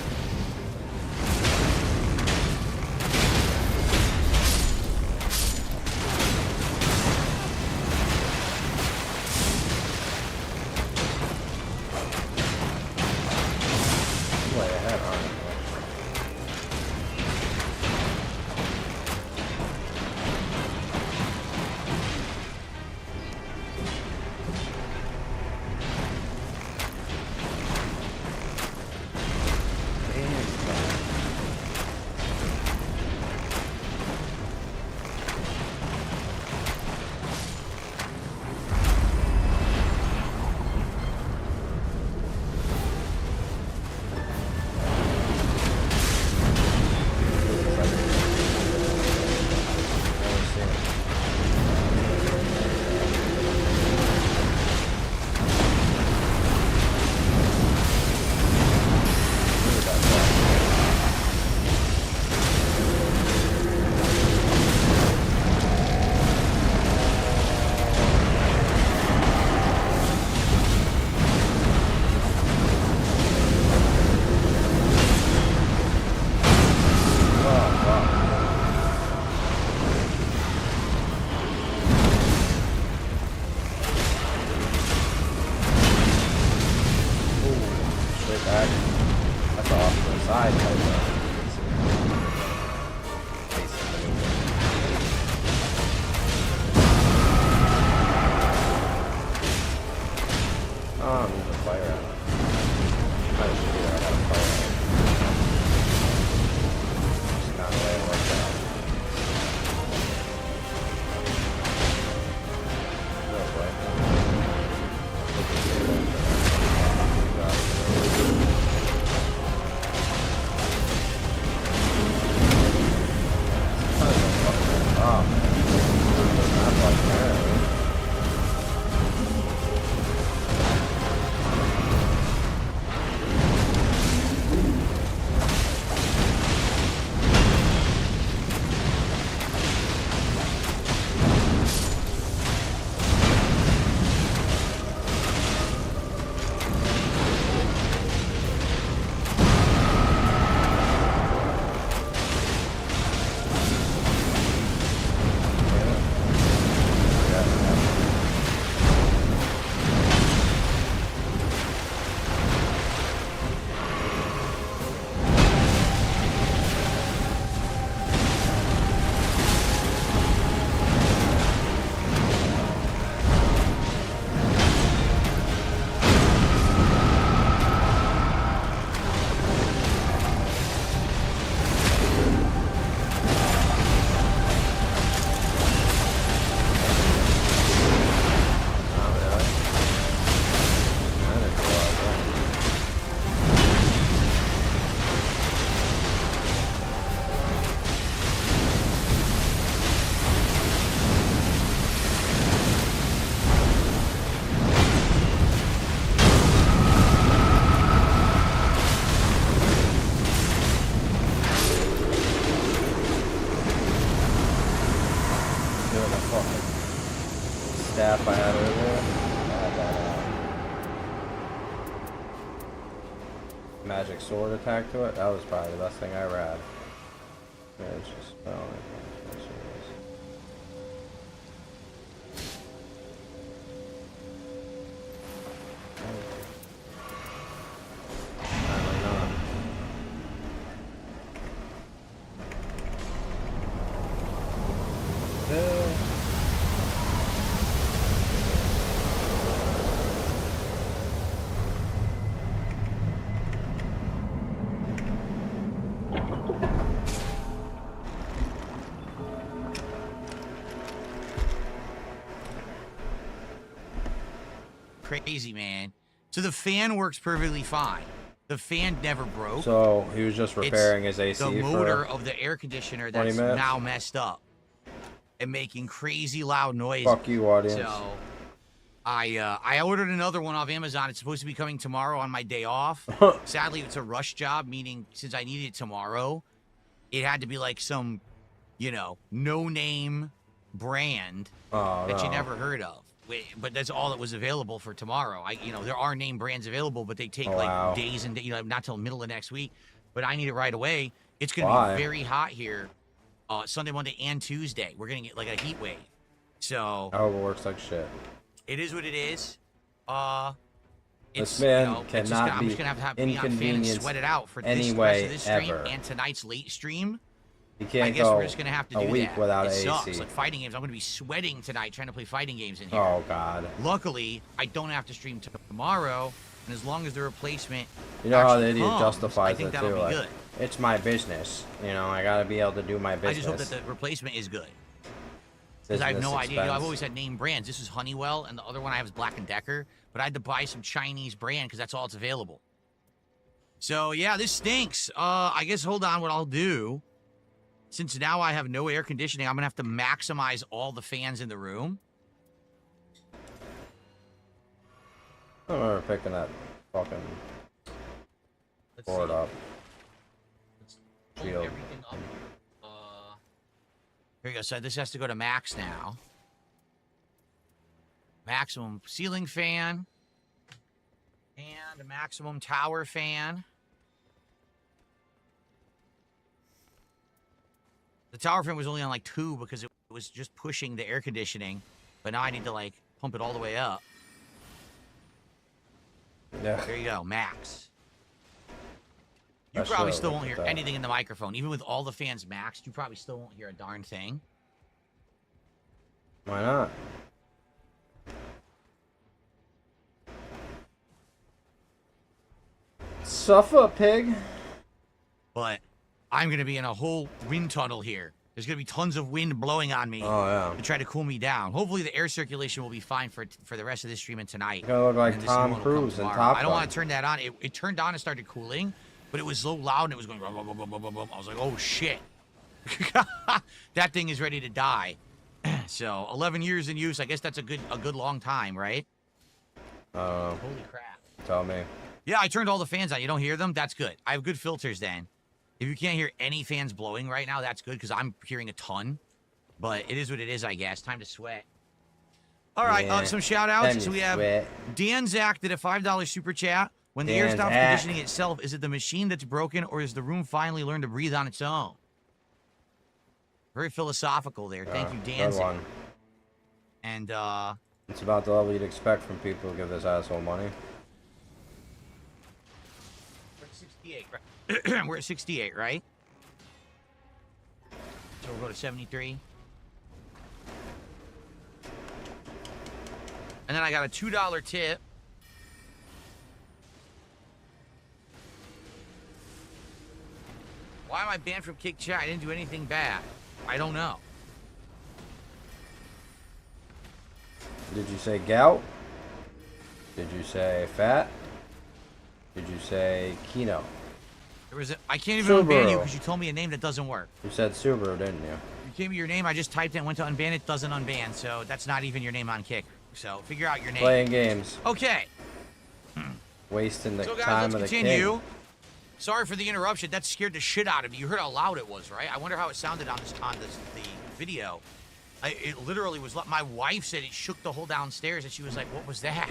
Fire out. I had earlier. I had that magic sword attack to it. That was probably the best thing I ever had. Yeah, it's just crazy, man. So the fan works perfectly fine. The fan never broke. So he was just repairing his AC the motor of the air conditioner that's now messed up and making crazy loud noises. Fuck you, audience. So I ordered another one off Amazon. It's supposed to be coming tomorrow on my day off. Sadly, it's a rush job, meaning since I need it tomorrow, it had to be like some, you know, no-name brand that you never heard of. But that's all that was available for tomorrow. You know, there are name brands available, but they take like days and you know, not till middle of next week. But I need it right away. It's gonna be very hot here, Sunday, Monday, and Tuesday. We're gonna get like a heat wave. So. I hope it works like shit. It is what it is. This man you know, cannot I'm just gonna have to be on fan and sweat it out for this rest of this stream and tonight's late stream. You can't I guess we're just gonna have to do a week that. without it AC. Sucks. Like fighting games, I'm gonna be sweating tonight trying to play fighting games in here. Oh God. Luckily, I don't have to stream tomorrow, and as long as the replacement, you know how the idiot comes, justifies I think it that'll too. be Like, good. it's my business. You know, I gotta be able to do my business. I just hope that the replacement is good. Because I have no idea. You know, I've always had name brands. This is Honeywell, and the other one I have is Black & Decker. But I had to buy some Chinese brand because that's all it's available. So, yeah, this stinks. I guess, hold on, what I'll do, since now I have no air conditioning, I'm going to have to maximize all the fans in the room. I remember picking that fucking board up. Shield. Everything up. Here we go. So this has to go to max now. Maximum ceiling fan. And a maximum tower fan. The tower fan was only on like 2 because it was just pushing the air conditioning. But now I need to like pump it all the way up. Yeah. There you go. Max. You probably still won't hear anything in the microphone. Even with all the fans maxed, you probably still won't hear a darn thing. Why not? Suffer, pig. But I'm going to be in a whole wind tunnel here. There's going to be tons of wind blowing on me to try to cool me down. Hopefully the air circulation will be fine for the rest of this stream and tonight. You're gonna look like Tom Cruise in Top Gun. I don't want to turn that on. It turned on and started cooling, but it was so loud and it was going... I was like, oh, shit. That thing is ready to die. So, 11 years in use. I guess that's a good long time, right? Holy crap. Tell me. Yeah, I turned all the fans on. You don't hear them? That's good. I have good filters then. If you can't hear any fans blowing right now, that's good because I'm hearing a ton. But it is what it is, I guess. Time to sweat. All right, some shout-outs. So we have Dan Zach did a $5 super chat. When the air stops conditioning itself, is it the machine that's broken or is the room finally learned to breathe on its own? Very philosophical there. Thank you, Dan Zach. And, it's about the level you'd expect from people who give this asshole money. We're at 68, right? We're at 68, right? So we'll go to 73. And then I got a $2 tip. Why am I banned from Kick Chat? I didn't do anything bad. I don't know. Did you say gout? Did you say fat? Did you say Kino? There was I can't even unban you because you told me a name that doesn't work. You said Subaru, didn't you? You gave me your name. I just typed it and went to unban it. Doesn't unban, so that's not even your name on Kick. So figure out your name. Playing games. Okay. Wasting the so guys, time let's of the continue. king. Sorry for the interruption. That scared the shit out of me. You heard how loud it was, right? I wonder how it sounded on the video. It literally was. My wife said it shook the whole downstairs, and she was like, "What was that?"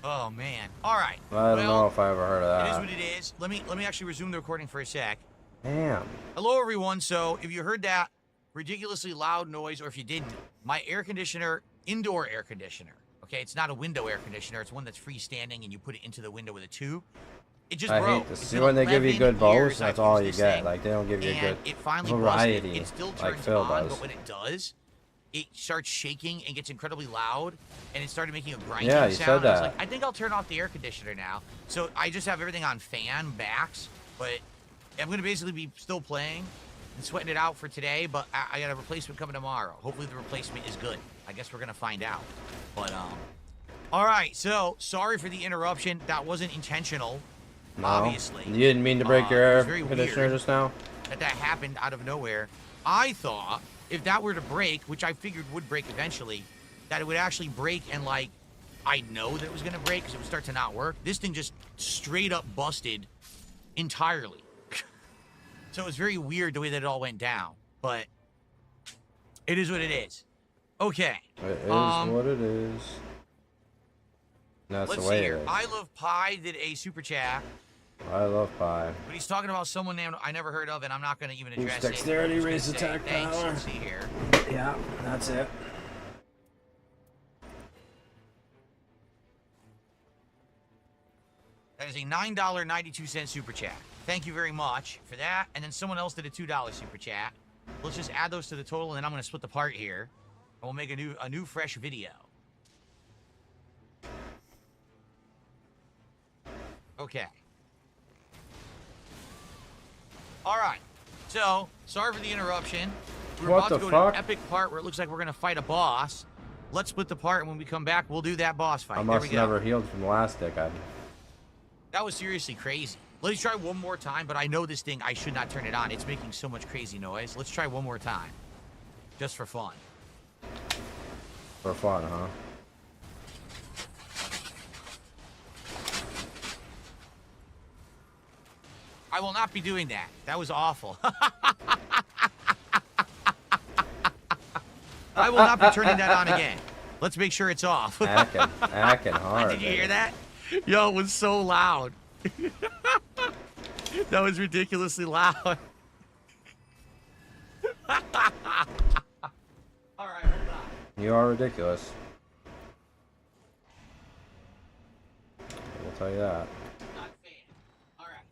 Oh man. All right. I don't know if I ever heard of that. It is what it is. Let me actually resume the recording for a sec. Damn. Hello everyone. So if you heard that ridiculously loud noise, or if you didn't, my air conditioner, indoor air conditioner. Okay, it's not a window air conditioner. It's one that's freestanding, and you put it into the window with a tube. It just broke. I hate to see when they give you good bows. That's all you get. Like they don't give you a good it finally variety. Busted. It still turns like Phil on, does. but when it does, it starts shaking and gets incredibly loud, and it started making a grinding Yeah, you sound. said that. I was like, I think I'll turn off the air conditioner now. So I just have everything on fan backs, but I'm gonna basically be still playing and sweating it out for today. But I got a replacement coming tomorrow. Hopefully the replacement is good. I guess we're gonna find out. But all right. So sorry for the interruption. That wasn't intentional. No. Obviously. You didn't mean to break your air very conditioner weird just now? That happened out of nowhere. I thought if that were to break, which I figured would break eventually, that it would actually break and, like, I'd know that it was going to break because it would start to not work. This thing just straight up busted entirely. So it was very weird the way that it all went down. But it is what it is. Okay. It is what it is. That's Let's the way see here. it is. I Love Pie did a super chat. I love pie. But he's talking about someone named I never heard of, and I'm not going to even address Boost dexterity, it. raise attack power. Let's see here. Yeah, that's it. That is a $9.92 super chat. Thank you very much for that. And then someone else did a $2 super chat. Let's just add those to the total, and then I'm going to split the part here. And we'll make a new fresh video. Okay. All right. So, sorry for the interruption. We're What about to the go fuck? to an epic part where it looks like we're going to fight a boss. Let's split the part, and when we come back, we'll do that boss fight. I There must we have go. never healed from the last dick. That was seriously crazy. Let's try one more time, but I know this thing, I should not turn it on. It's making so much crazy noise. Let's try one more time. Just for fun. For fun, huh? I will not be doing that. That was awful. I will not be turning that on again. Let's make sure it's off. Acting hard. Did you hear that? Yo, it was so loud. That was ridiculously loud. All right, hold on. You are ridiculous. I'll tell you that. Not a fan. All right.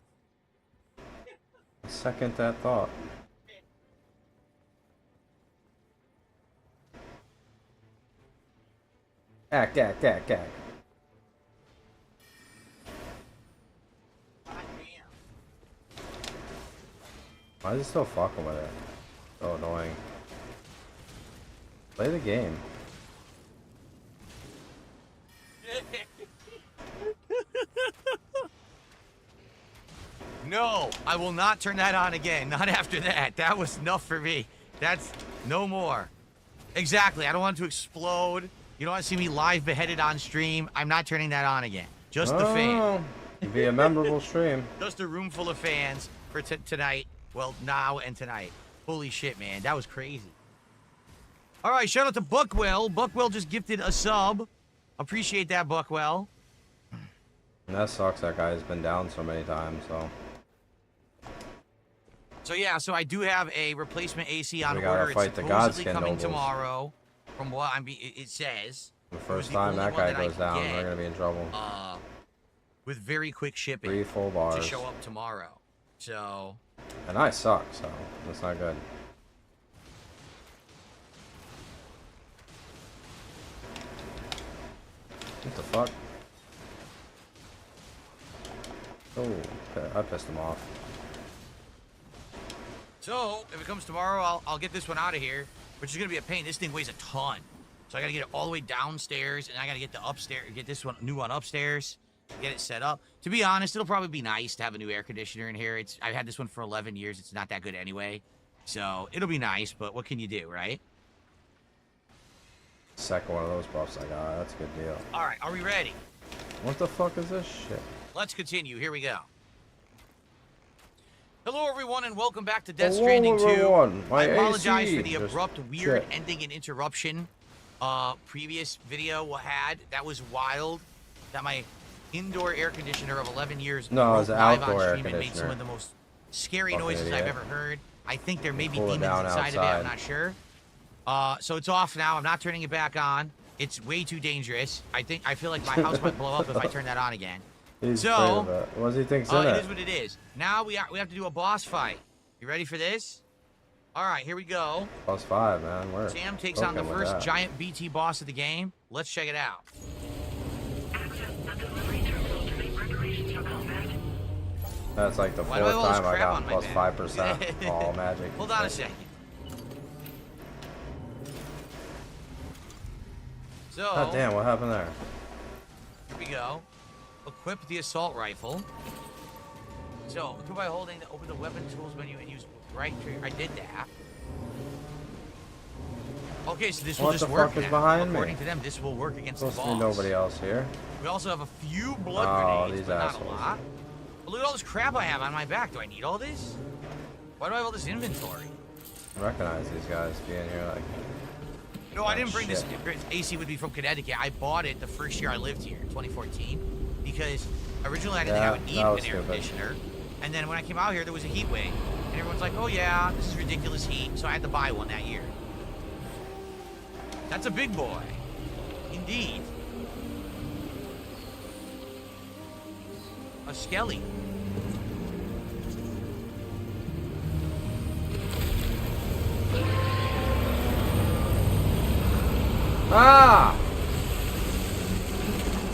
Second that thought. Act. Why is it still fucking with it? So annoying. Play the game. No, I will not turn that on again. Not after that. That was enough for me. That's no more. Exactly. I don't want it to explode. You don't want to see me live beheaded on stream. I'm not turning that on again. Just the fan. It'd be a memorable stream. Just a room full of fans for tonight. Well, now and tonight. Holy shit, man. That was crazy. All right, shout out to Buckwell. Buckwell just gifted a sub. Appreciate that, Buckwell. And that sucks. That guy has been down so many times, so. So yeah, so I do have a replacement AC on We gotta order. fight It's the supposedly Godskin coming nobles. tomorrow, from what it says. The It was first the time only that one guy I goes could down, get, we're gonna be in trouble. With very quick shipping. 3 full To bars. show up tomorrow. So. And I suck, so that's not good. What the fuck? Oh, okay, I pissed him off. So, if it comes tomorrow, I'll get this one out of here, which is going to be a pain. This thing weighs a ton. So I got to get it all the way downstairs, and I got to get the upstairs, get this new one upstairs, get it set up. To be honest, it'll probably be nice to have a new air conditioner in here. I've had this one for 11 years. It's not that good anyway. So, it'll be nice, but what can you do, right? Second one of those buffs I got. That's a good deal. All right, are we ready? What the fuck is this shit? Let's continue. Here we go. Hello, everyone, and welcome back to Death Stranding 2. I apologize AC for the just abrupt, weird shit. ending and interruption. Previous video had. That was wild. That my indoor air conditioner of 11 years No, it was broke an live outdoor on air stream and made some conditioner. of the most scary Fucking noises I've idiot. ever heard. I think there may be Pull it demons down inside of it. outside. I'm not sure. So it's off now. I'm not turning it back on. It's way too dangerous. I feel like my house might blow up if I turn that on again. He's So, afraid of it. What does he think's in it it? is what it is. Now we have to do a boss fight. You ready for this? All right, here we go. +5, man. Where? Sam takes on the first giant BT boss of the game. Let's check it out. That's like the Why do I have fourth all this time I crap got on my +5% all magic. Hold on a second. So, God damn, what happened there? here we go. Equip the assault rifle. So, equip by holding the open the weapon tools menu and use right trigger. I did that. Okay, so this will What just the work fuck is now. behind According me? to them, this will work against the Supposed to be boss. nobody else here. We also have a few blood Oh, grenades, these but not assholes. a lot. But look at all this crap I have on my back. Do I need all this? Why do I have all this inventory? I recognize these guys being here like... No, I oh, didn't bring shit. this AC with me from Connecticut. I bought it the first year I lived here, 2014, because originally I didn't think I would need that an was air stupid. conditioner. And then when I came out here, there was a heat wave. And everyone's like, oh yeah, this is ridiculous heat. So I had to buy one that year. That's a big boy. Indeed. A skelly. Ah!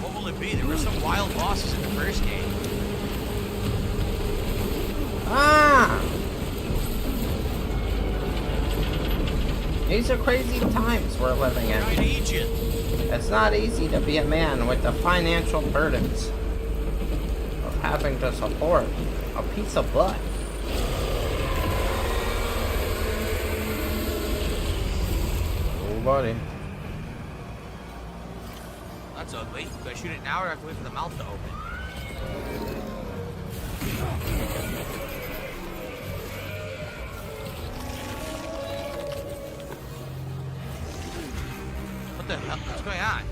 What will it be? There were some wild bosses in the first game. Ah! These are crazy times we're living in. Trying to eat you. It's not easy to be a man with the financial burdens of having to support a piece of butt. Oh, buddy. That's ugly. Do I shoot it now or do I have to wait for the mouth to open? What the hell? What's going on?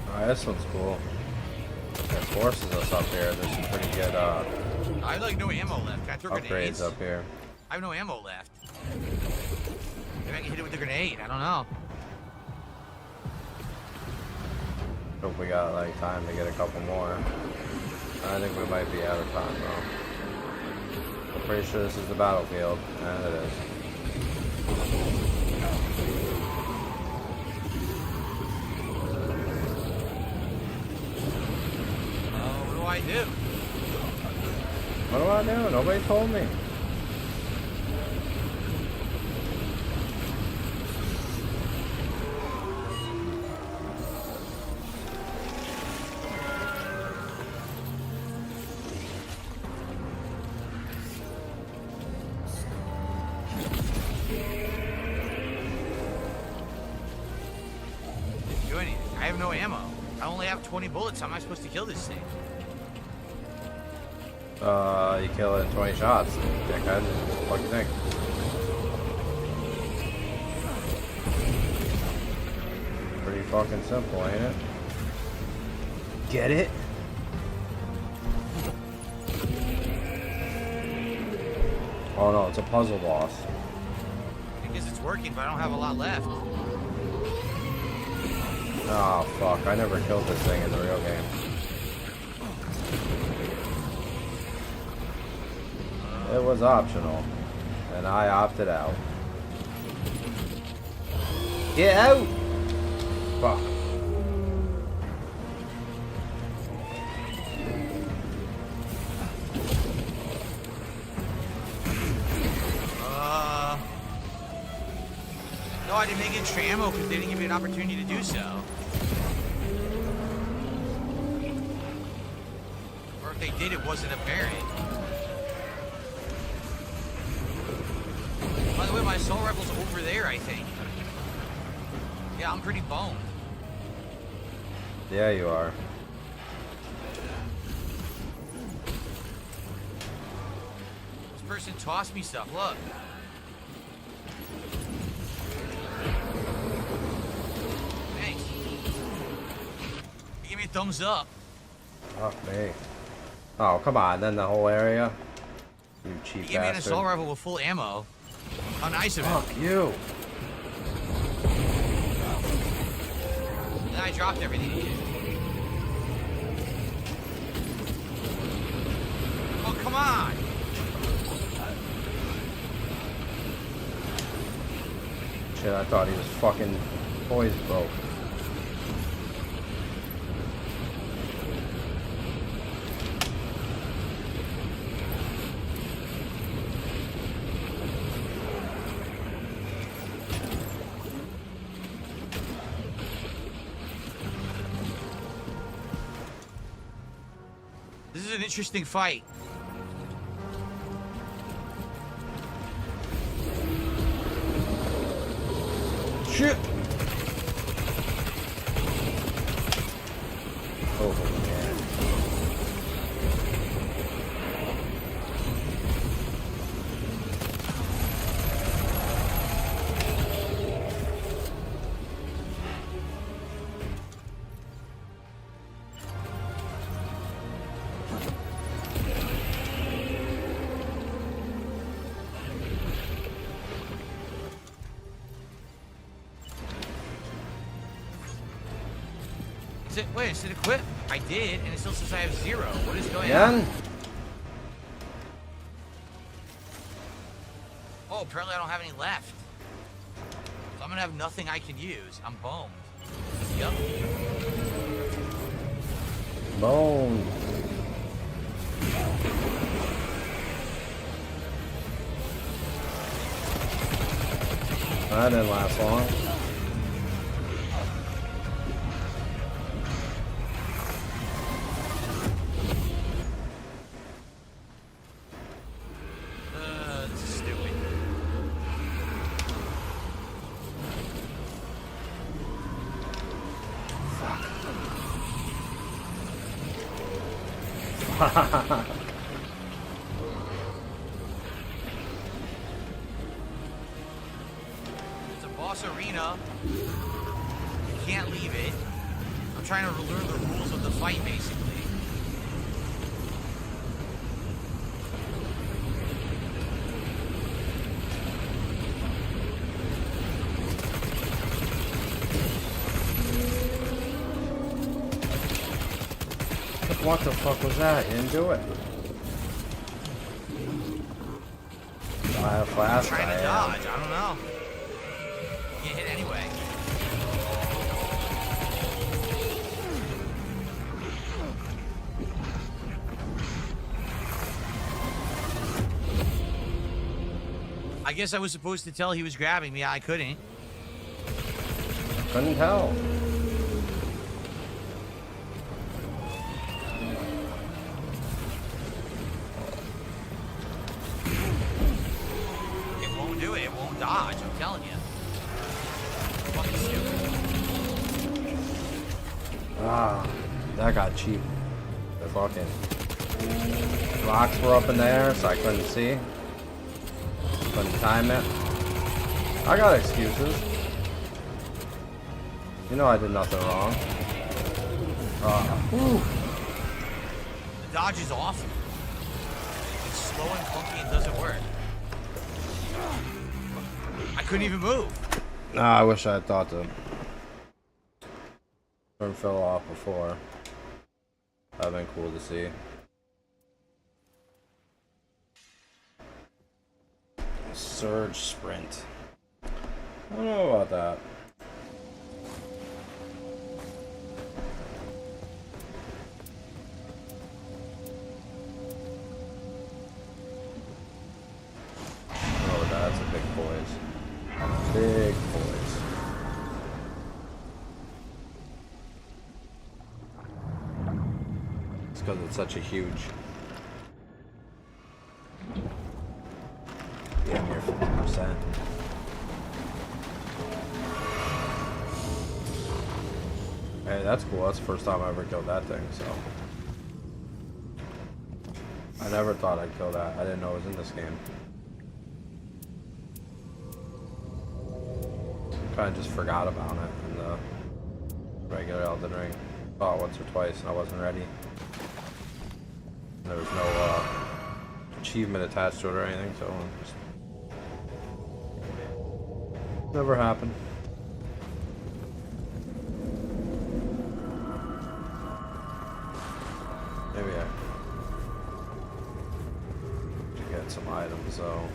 Alright, this one's cool. It forces us up here. There's some pretty good I have like no ammo left. Can I throw grenades? upgrades up here. I have no ammo left. Maybe I can hit it with a grenade. I don't know. Hope we got like time to get a couple more. I think we might be out of time though. I'm pretty sure this is the battlefield, and it is. What do I do? What do I do? Nobody told me. Didn't do anything. I have no ammo. I only have 20 bullets. How am I supposed to kill this thing? You kill it in 20 shots, dickhead. What do you think? Pretty fucking simple, ain't it? Get it? Oh no, it's a puzzle boss. I guess it's working, but I don't have a lot left. Oh fuck, I never killed this thing in the real game. It was optional, and I opted out. Get out! Fuck. No, I didn't make extra ammo because they didn't give me an opportunity to do so. Or if they did, it wasn't apparent. By the way, my assault rifle's over there, I think. Yeah, I'm pretty boned. Yeah, you are. This person tossed me stuff, look. Thanks. Give me a thumbs up. Fuck me. Oh, come on, then the whole area? You cheap He gave me an bastard. assault rifle with full ammo. How nice of him. Fuck you. Then I dropped everything he did. Oh, come on! Shit, I thought he was fucking poised broke. This is an interesting fight. Shit! Oh, man. Wait, it said equip? I did, and it still says I have 0. What is going Again? on? Oh, apparently I don't have any left. So I'm gonna have nothing I can use. I'm boned. Yep. Bone. That didn't last long. This is stupid. It's a boss arena. You can't leave it. I'm trying to learn the rules of the fight, basically. What the fuck was that? You didn't do it. I have flash. I'm trying to dodge. I don't know. Get hit anyway. I guess I was supposed to tell he was grabbing me. I couldn't. Couldn't tell. It won't do it. It won't dodge. I'm telling you. Fucking stupid. Ah, that got cheap. The fucking rocks were up in the air, so I couldn't see. Couldn't time it. I got excuses. You know I did nothing wrong. The dodge is awful. It's slow and funky and doesn't work. I couldn't even move. Nah, I wish I had thought to turn Phil off before. That'd been cool to see. Surge sprint. I don't know about that. Oh, that's a big boys. Big boys. It's because it's such a huge. Yeah, near 50%. Hey, that's cool. That's the first time I ever killed that thing, so. I never thought I'd kill that. I didn't know it was in this game. Kind of just forgot about it in the regular Elden Ring. Saw it once or twice and I wasn't ready. There was no achievement attached to it or anything, so just never happened. Maybe I should get some items though.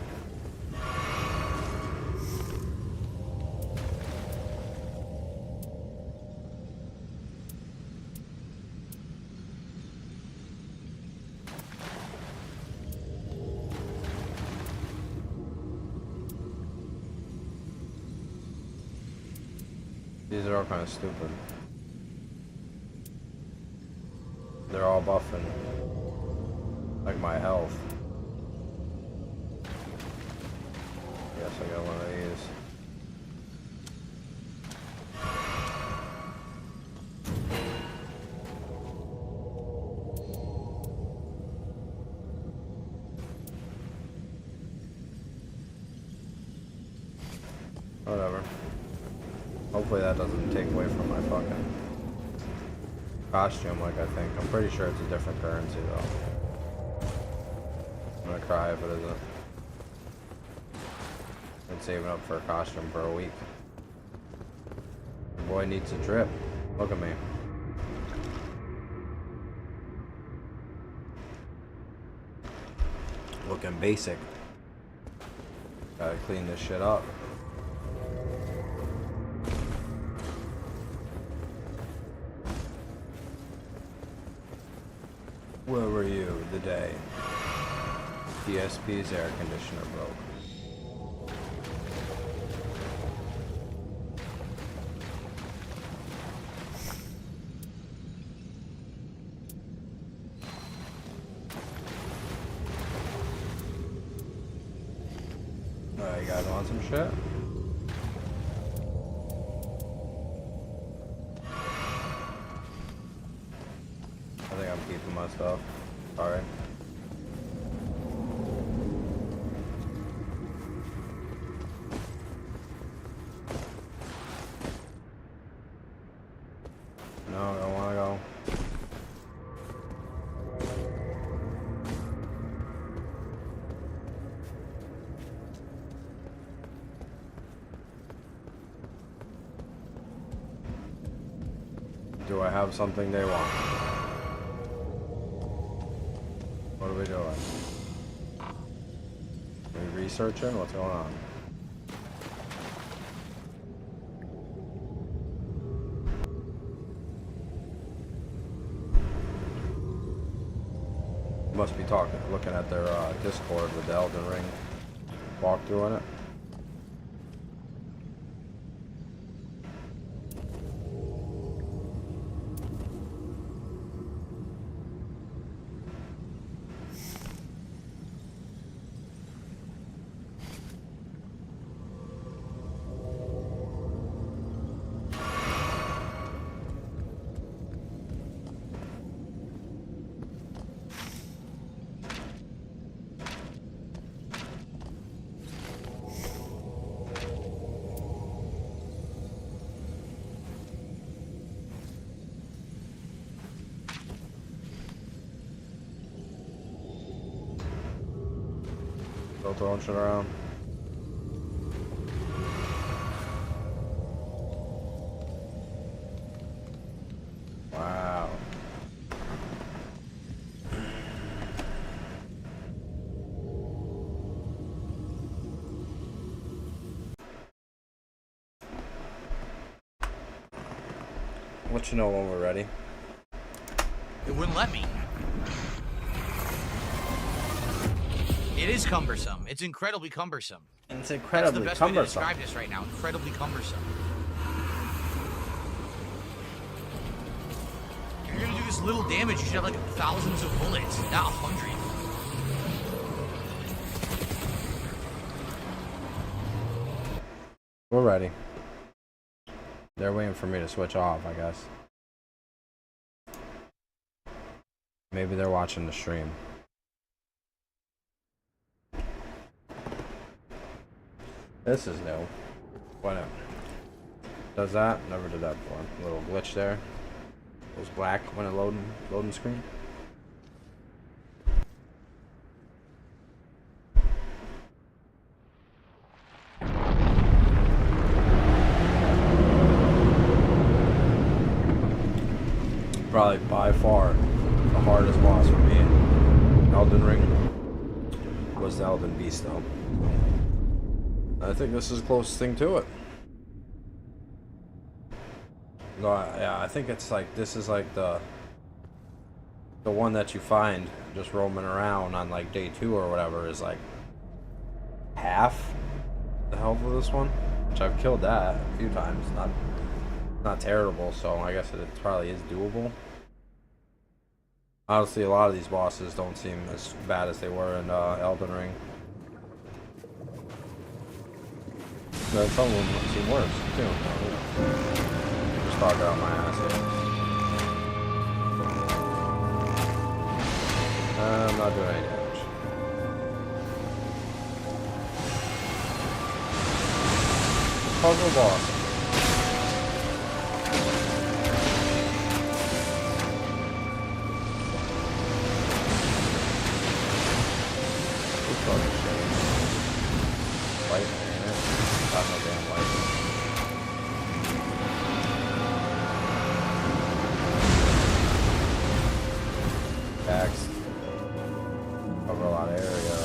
These are all kind of stupid. They're all buffing, like my health. Guess I got one of these. Whatever. Hopefully that doesn't take away from my fucking costume like I think. I'm pretty sure it's a different currency though. I'm gonna cry if it isn't. Been saving up for a costume for a week. The boy needs a drip. Look at me. Looking basic. Gotta clean this shit up. Where were you the day DSP's air conditioner broke? You guys want some shit? I think I'm keeping my stuff. Alright. No, I don't want to go. Do I have something they want? What are we doing? Are we researching? What's going on? Must be looking at their Discord with the Elden Ring walkthrough in it. Still throwing shit around. let you know when we're ready. It wouldn't let me. It is cumbersome. It's incredibly cumbersome. It's incredibly That's the best cumbersome. way to describe this right now. Incredibly cumbersome. If you're gonna do this little damage, you should have like thousands of bullets, not 100. We're ready. They're waiting for me to switch off, I guess. Maybe they're watching the stream. This is new. Whatever. Does that? Never did that before. A little glitch there. Goes black when it loading screen. Probably by far the hardest boss for me in Elden Ring was the Elden Beast though. I think this is the closest thing to it. No, yeah, I think it's like, this is like the one that you find just roaming around on like day 2 or whatever is like half the health of this one, which I've killed that a few times. Not terrible, so I guess it probably is doable. Honestly, a lot of these bosses don't seem as bad as they were in Elden Ring. No, some of them seem worse, too. Just talking out my ass here. I'm not doing any damage. Puzzle boss. Cover a lot of area.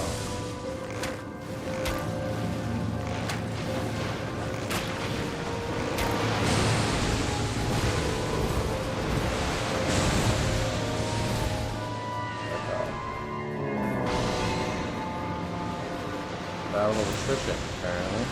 Battle of attrition, apparently.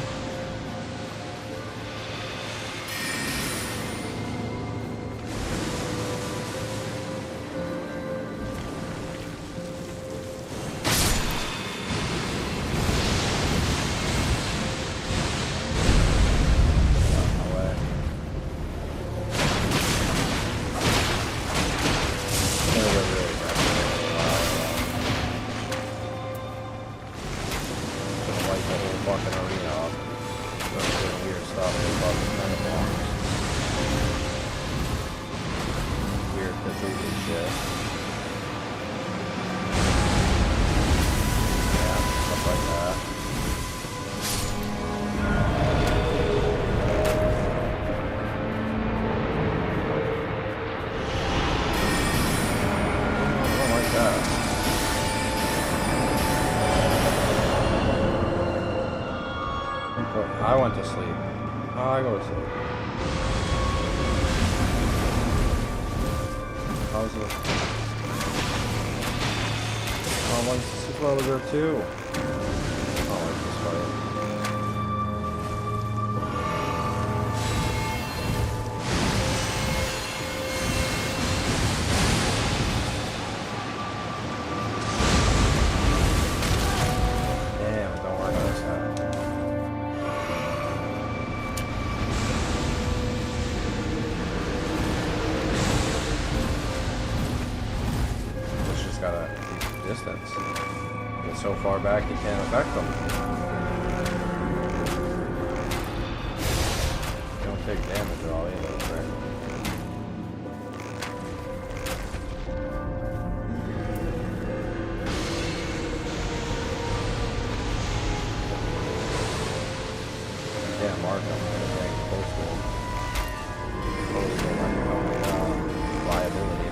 I went to sleep. Oh, I go to sleep. How's it? Oh, like this is what there too. I like this fight. So far back you can't affect them. You don't take damage at all either, right? Yeah, mark them. Getting postal liability.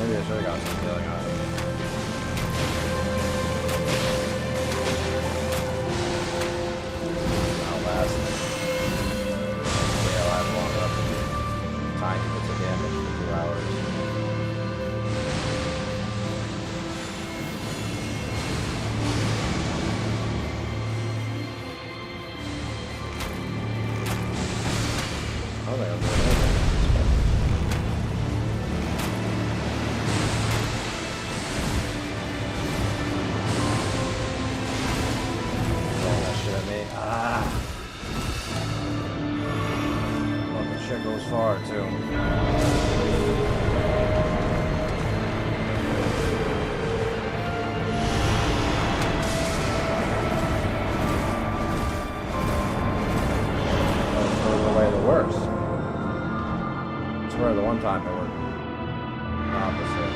Maybe I should have got some healing items. I'll last. Yeah, I'll have long enough to do tiny bits of damage for 2 hours. I don't think I'm doing anything. Throwing that shit at me. Ah. Fucking shit goes far too. Worse. I swear the one time it worked opposite.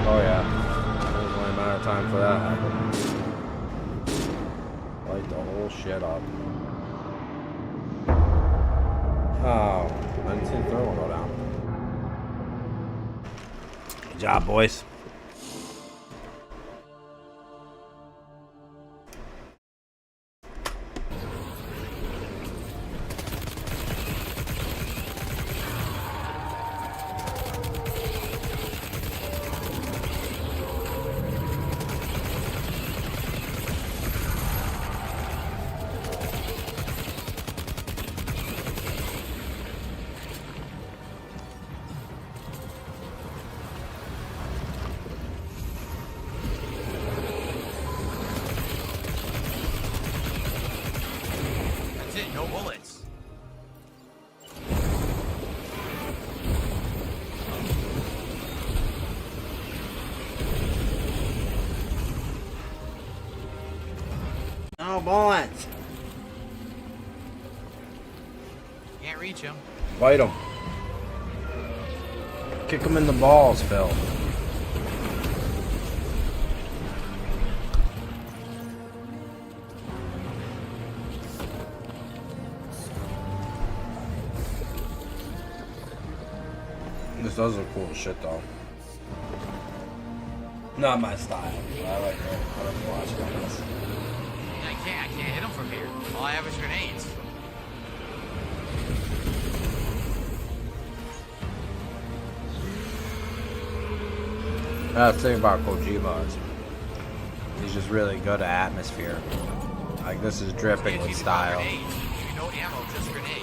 Oh yeah. It was only a matter of time for that to happen. Light the whole shit up. Oh, I didn't see the third one go down. Good job, boys. No bullets. No bullets. Can't reach him. Bite him. Kick him in the balls, Phil. This does look cool as shit though. Not my style. I like it. I like to watch guys. I can't hit him from here. All I have is grenades. That's the thing about Kojima is he's just really good at atmosphere. Like this is dripping with style. No ammo, just grenades.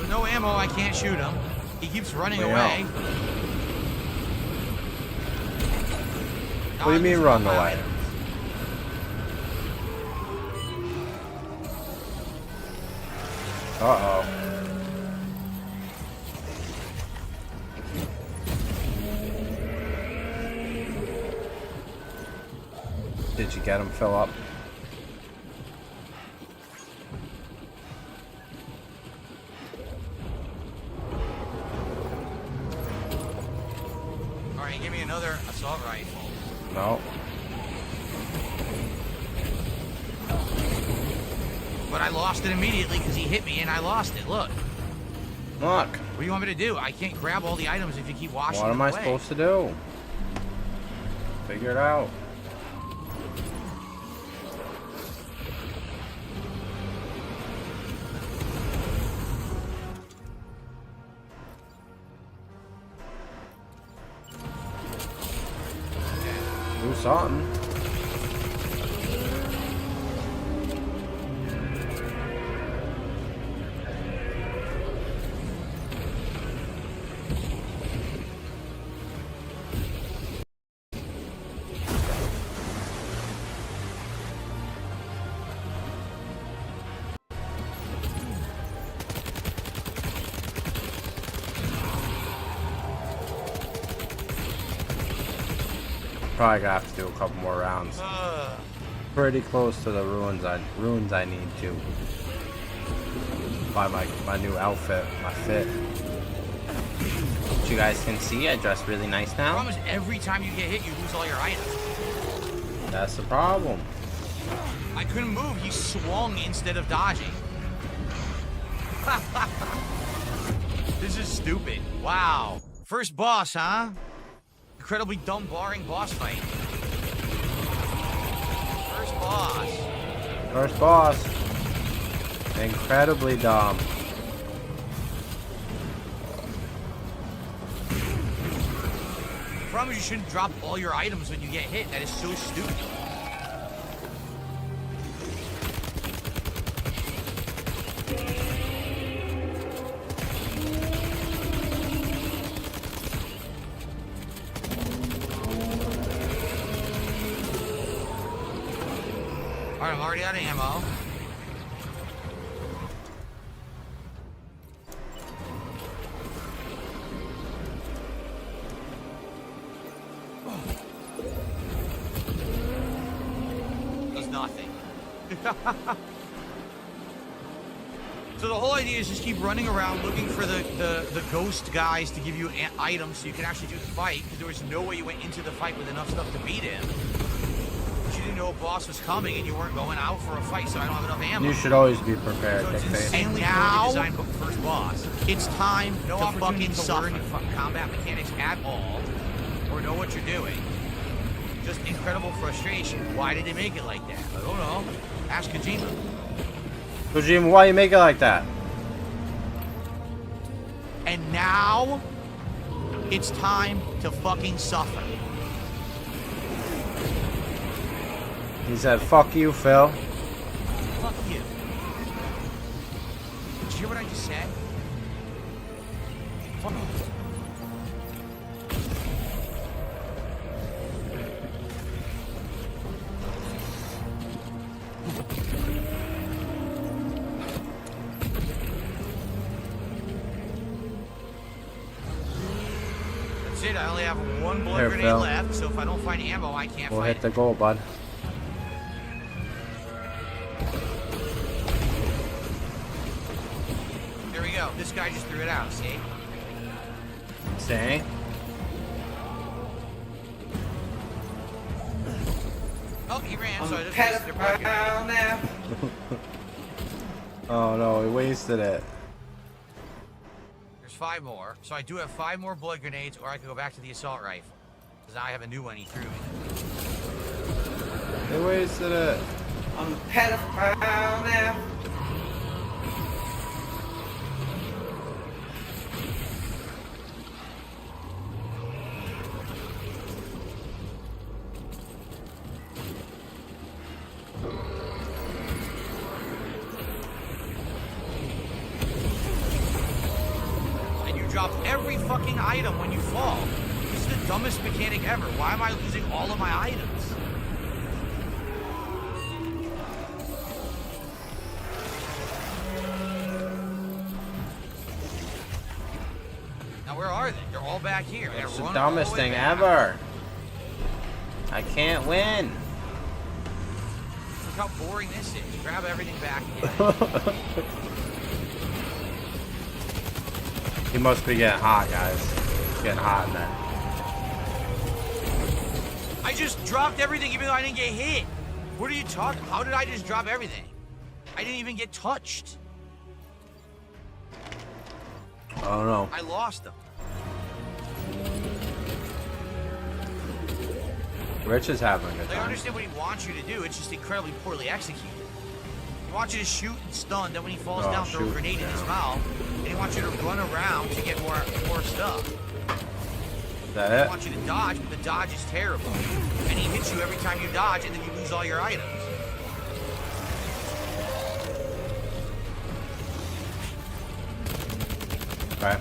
No ammo, I can't shoot him. He keeps running away. What do you mean run away? Uh-oh. Did you get him, fill up? Alright, give me another assault rifle. No. But I lost it immediately because he hit me and I lost it. Look. Look. What do you want me to do? I can't grab all the items if you keep washing What am I away. supposed to do? Figure it out. Do something. probably gonna have to do a couple more rounds. Pretty close to the ruins I need to buy my new outfit, my fit. But you guys can see I dress really nice now. The problem is every time you get hit, you lose all your items. That's the problem. I couldn't move. He swung instead of dodging. This is stupid. Wow. First boss, huh? Incredibly dumb, boring boss fight. First boss. First boss. Incredibly dumb. The problem is you shouldn't drop all your items when you get hit. That is so stupid. Alright, I'm already out of ammo. Does nothing. So the whole idea is just keep running around looking for the ghost guys to give you items so you can actually do the fight, because there was no way you went into the fight with enough stuff to beat him. But you didn't know a boss was coming and you weren't going out for a fight, so I don't have enough ammo. You should always be prepared. So it's insanely poorly designed first boss. It's time to fucking suffer combat mechanics at all, or know what you're doing. Just incredible frustration. Why did they make it like that? I don't know. Ask Kojima. Kojima, why you make it like that? And now, it's time to fucking suffer. He said, fuck you, Phil. Fuck you. Did you hear what I just said? Fuck you. That's it. I only have one blood Here, grenade Phil. left, so if I don't find ammo, I can't We'll fight hit it. the goal, bud. There we go. This guy just threw it out, see? See? Oh, he ran, so I just pedophile wasted a blood grenade. now. Oh no, he wasted it. There's 5 more. So I do have 5 more blood grenades, or I could go back to the assault rifle. Because now I have a new one he threw me. He wasted it. I'm a pedophile now. And you drop every fucking item when you fall. This is the dumbest mechanic ever. Why am I losing all of my items? Now where are they? They're all back here. They're It's the running all dumbest the way thing back. ever. I can't win. Look how boring this is. Grab everything back again. He must be getting hot, guys. It's getting hot in there. I just dropped everything even though I didn't get hit. What are you talking? How did I just drop everything? I didn't even get touched. I don't know. I lost them. Rich is having a good I time. understand what he wants you to do. It's just incredibly poorly executed. He wants you to shoot and stun. Then when he falls Oh, down, throw a shoot, grenade in his yeah. mouth. And he wants you to run around to get more stuff. Is that He it? wants you to dodge, but the dodge is terrible. And he hits you every time you dodge, and then you lose all your items. Okay.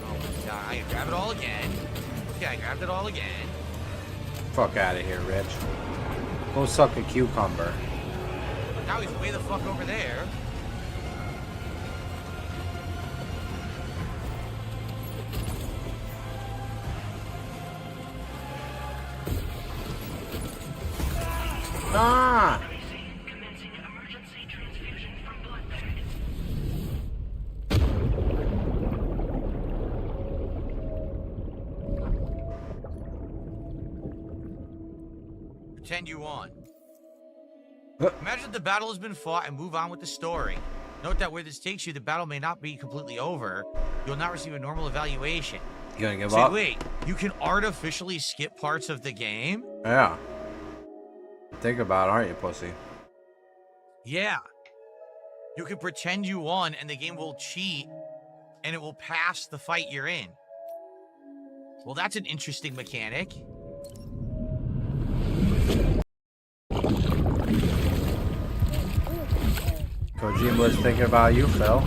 Oh, I grab it all again. Okay, I grabbed it all again. Fuck out of here, Rich. Go suck a cucumber. Now he's way the fuck over there. Ah! Pretend you won. Imagine that the battle has been fought and move on with the story. Note that where this takes you, the battle may not be completely over. You'll not receive a normal evaluation. You gonna give up? Wait, you can artificially skip parts of the game? Yeah. Think about it, aren't you, pussy? Yeah. You can pretend you won and the game will cheat and it will pass the fight you're in. Well, that's an interesting mechanic. Kojima's thinking about you, Phil.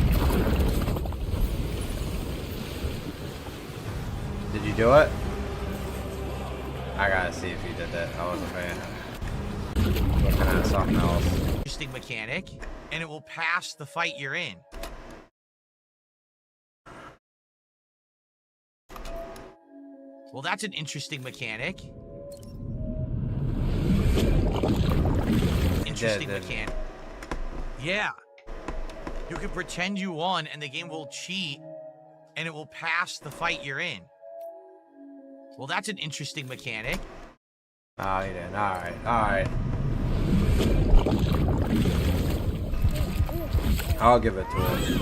Did you do it? I gotta see if you did that. I wasn't paying. Looking at something else. Interesting mechanic, and it will pass the fight you're in. Well, that's an interesting mechanic. Interesting mechanic. Yeah. You can pretend you won and the game will cheat and it will pass the fight you're in. Well, that's an interesting mechanic. Oh, you did. Alright, alright. I'll give it to him.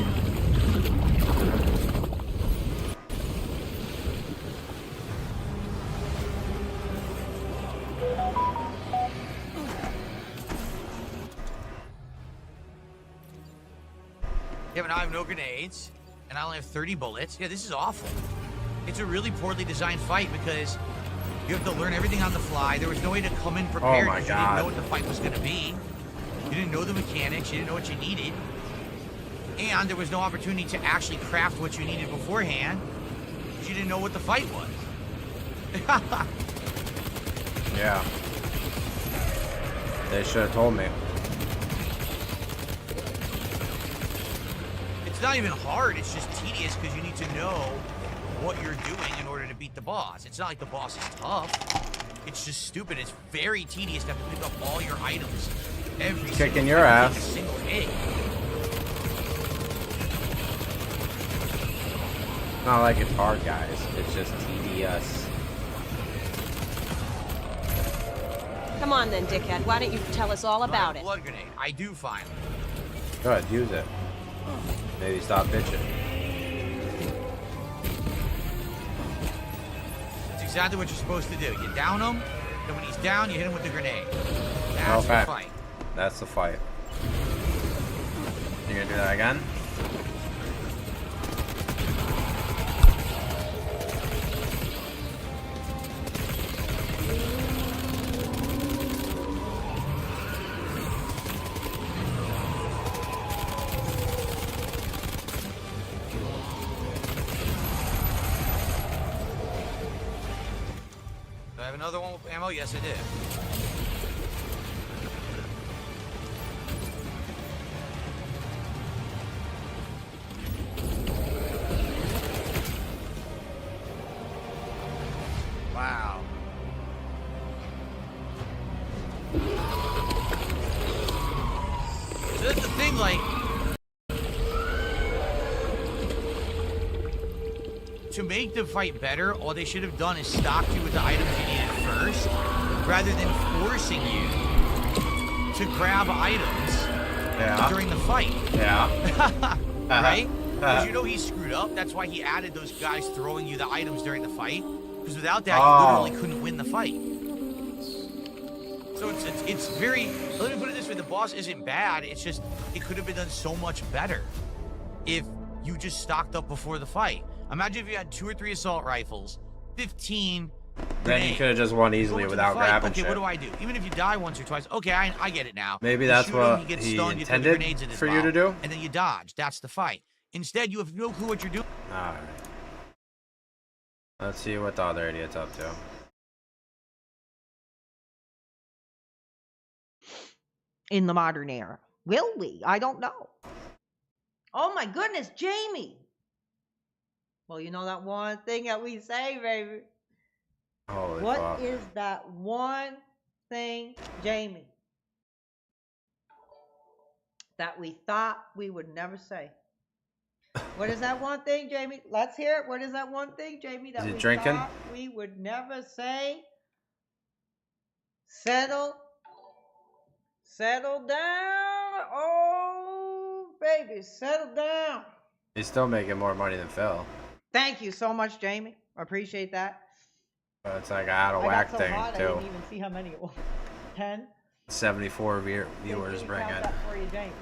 Yeah, but now I have no grenades, and I only have 30 bullets. Yeah, this is awful. It's a really poorly designed fight because you have to learn everything on the fly. There was no way to come in prepared because you didn't know what the fight was going to be. You didn't know the mechanics. You didn't know what you needed. And there was no opportunity to actually craft what you needed beforehand because you didn't know what the fight was. Yeah. They should have told me. It's not even hard, it's just tedious because you need to know what you're doing in order to beat the boss. It's not like the boss is tough. It's just stupid. It's very tedious to have to pick up all your items every Kicking your ass. single hit. It's not like it's hard, guys. It's just tedious. Come on then, dickhead. Why don't you tell us all about it? Blood grenade. I do finally. Good, use it. Maybe stop bitching. It's exactly what you're supposed to do. You down him, then when he's down, you hit him with the grenade. That's the fight. That's the fight. You gonna do that again? Another one with ammo? Yes, I did. Wow. So that's the thing, like... To make the fight better, all they should have done is stocked you with the items you needed first, rather than forcing you to grab items during the fight. Yeah. Right? Because you know he screwed up. That's why he added those guys throwing you the items during the fight. Because without that, you literally couldn't win the fight. So it's very... Let me put it this way. The boss isn't bad. It's just, it could have been done so much better if you just stocked up before the fight. Imagine if you had 2 or 3 assault rifles, 15 Then you could have just won easily without grabbing shit. Okay, what do? Even if you die once or twice, okay, I get it now. Maybe You that's shoot what him, he gets he stunned, you throw the intended grenades in his for you mouth, to do? and then you dodge. That's the fight. Instead, you have no clue what you're doing. Alright. Let's see what the other idiot's up to. In the modern era. Will we? I don't know. Oh my goodness, Jamie! Well, you know that one thing that we say, baby. Holy What fuck. is that one thing, Jamie? that we thought we would never say. What is that one thing, Jamie? Let's hear it. What is that one thing, Jamie, that Is it we drinking? thought we would never say? Settle down. Oh, baby, settle down. He's still making more money than Phil. Thank you so much, Jamie. I appreciate that. But it's like a out of whack thing, I too. didn't even see how many it was. 10? 74 viewers bring in For you, Jamie.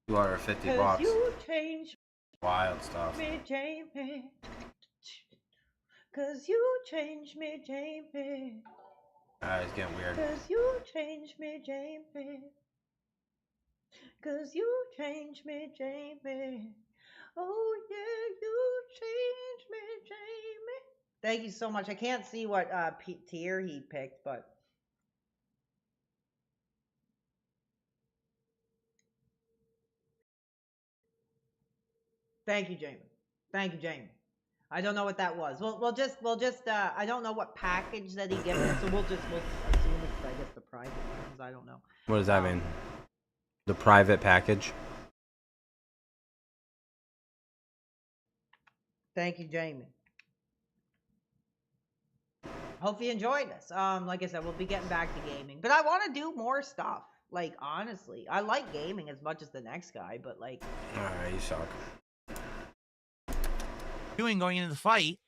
250 'Cause bucks. you changed Wild stuff. me, Jamie. 'Cause you changed me, Jamie. It's getting weird. 'Cause you changed me, Jamie. 'Cause you changed me, Jamie. Oh yeah, you changed me, Jamie. Thank you so much. I can't see what tier he picked, but thank you, Jamie. Thank you, Jamie. I don't know what that was. We'll just I don't know what package that he gave us, so we'll assume it's, I guess, the private ones. I don't know. What does that mean? The private package? Thank you, Jamie. Hope you enjoyed this. Like I said, we'll be getting back to gaming, but I want to do more stuff. Like, honestly, I like gaming as much as the next guy, but like, Alright, you suck. Going into the fight,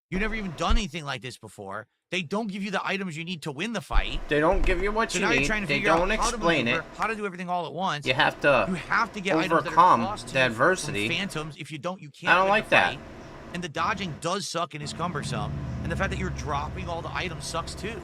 you've never even done anything like this before. They don't give you the items you need to win the fight. They don't give you what So you now you're need. trying to They figure out don't how to explain maneuver, it. how to do everything all at once. You have to get items that are overcome cost the to you from adversity. Phantoms. If you don't, you can't. I don't win like the that. fight. And the dodging does suck and is cumbersome. And the fact that you're dropping all the items sucks too.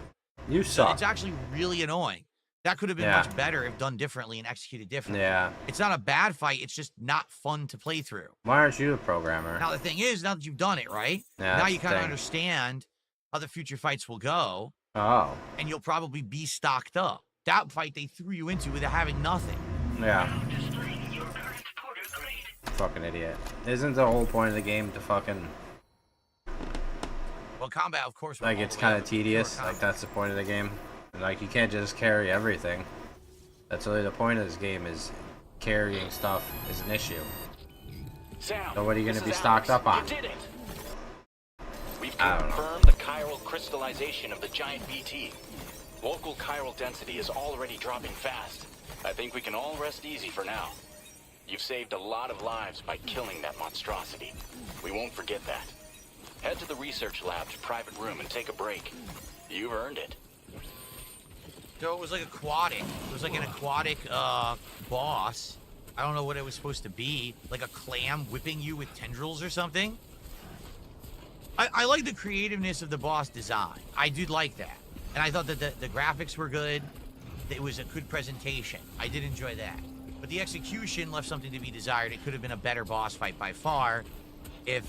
You So suck. it's actually really annoying. That could have been Yeah. much better if done differently and executed differently. Yeah. It's not a bad fight. It's just not fun to play through. Why aren't you a programmer? Now, the thing is, now that you've done it, right? Yeah, now that's you the kind of thing. understand how the future fights will go. Oh. And you'll probably be stocked up. That fight they threw you into with having nothing. Yeah. Fucking idiot. Isn't the whole point of the game to fucking... Well, combat, of course. Like, it's kind of tedious. Like, that's the point of the game. And, like, you can't just carry everything. That's really the point of this game, is carrying stuff is an issue. Sam, So what are you going this to be is stocked Alex. up on? You did it. We've I don't know. confirmed the chiral crystallization of the giant BT. Local chiral density is already dropping fast. I think we can all rest easy for now. You've saved a lot of lives by killing that monstrosity. We won't forget that. Head to the research lab's private room and take a break. You've earned it. So it was like aquatic. It was like an aquatic boss. I don't know what it was supposed to be. Like a clam whipping you with tendrils or something. I like the creativeness of the boss design. I did like that. And I thought that the graphics were good. It was a good presentation. I did enjoy that. But the execution left something to be desired. It could have been a better boss fight by far if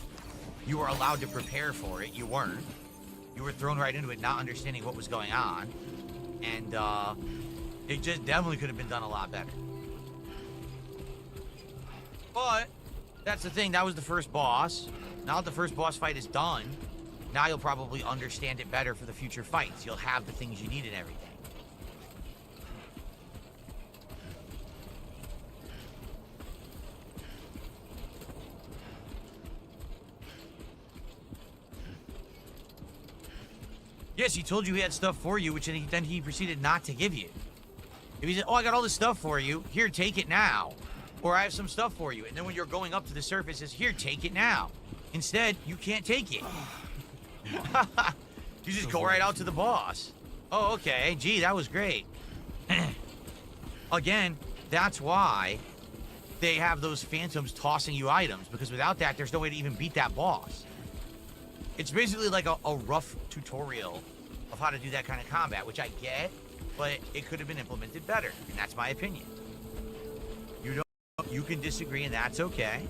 you were allowed to prepare for it. You weren't. You were thrown right into it, not understanding what was going on. And it just definitely could have been done a lot better. But that's the thing. That was the first boss. Now that the first boss fight is done, now you'll probably understand it better for the future fights. You'll have the things you need and everything. Yes, he told you he had stuff for you, which then he proceeded not to give you. If he said, oh, I got all this stuff for you, here, take it now. Or I have some stuff for you. And then when you're going up to the surface, it says, here, take it now. Instead, you can't take it. You just go right out to the boss. Oh, okay. Gee, that was great. Again, that's why they have those phantoms tossing you items, because without that, there's no way to even beat that boss. It's basically like a rough tutorial of how to do that kind of combat, which I get, but it could have been implemented better, and that's my opinion. You can disagree, and that's okay,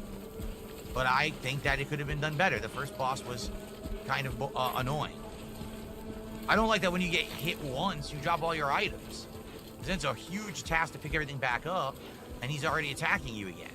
but I think that it could have been done better. The first boss was kind of annoying. I don't like that when you get hit once, you drop all your items. Because then it's a huge task to pick everything back up, and he's already attacking you again.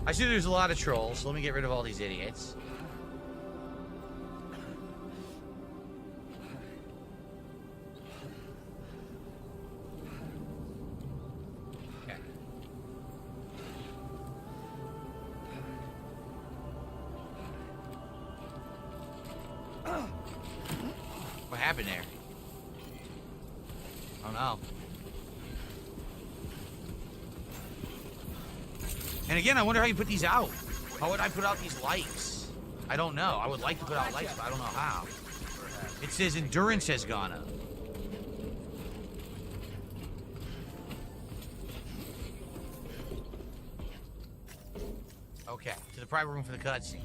I see there's a lot of trolls. Let me get rid of all these idiots. Okay. What happened there? Oh no. And again, I wonder how you put these out. How would I put out these likes? I don't know. I would like to put out likes, but I don't know how. It says endurance has gone up. Okay, to the private room for the cutscene.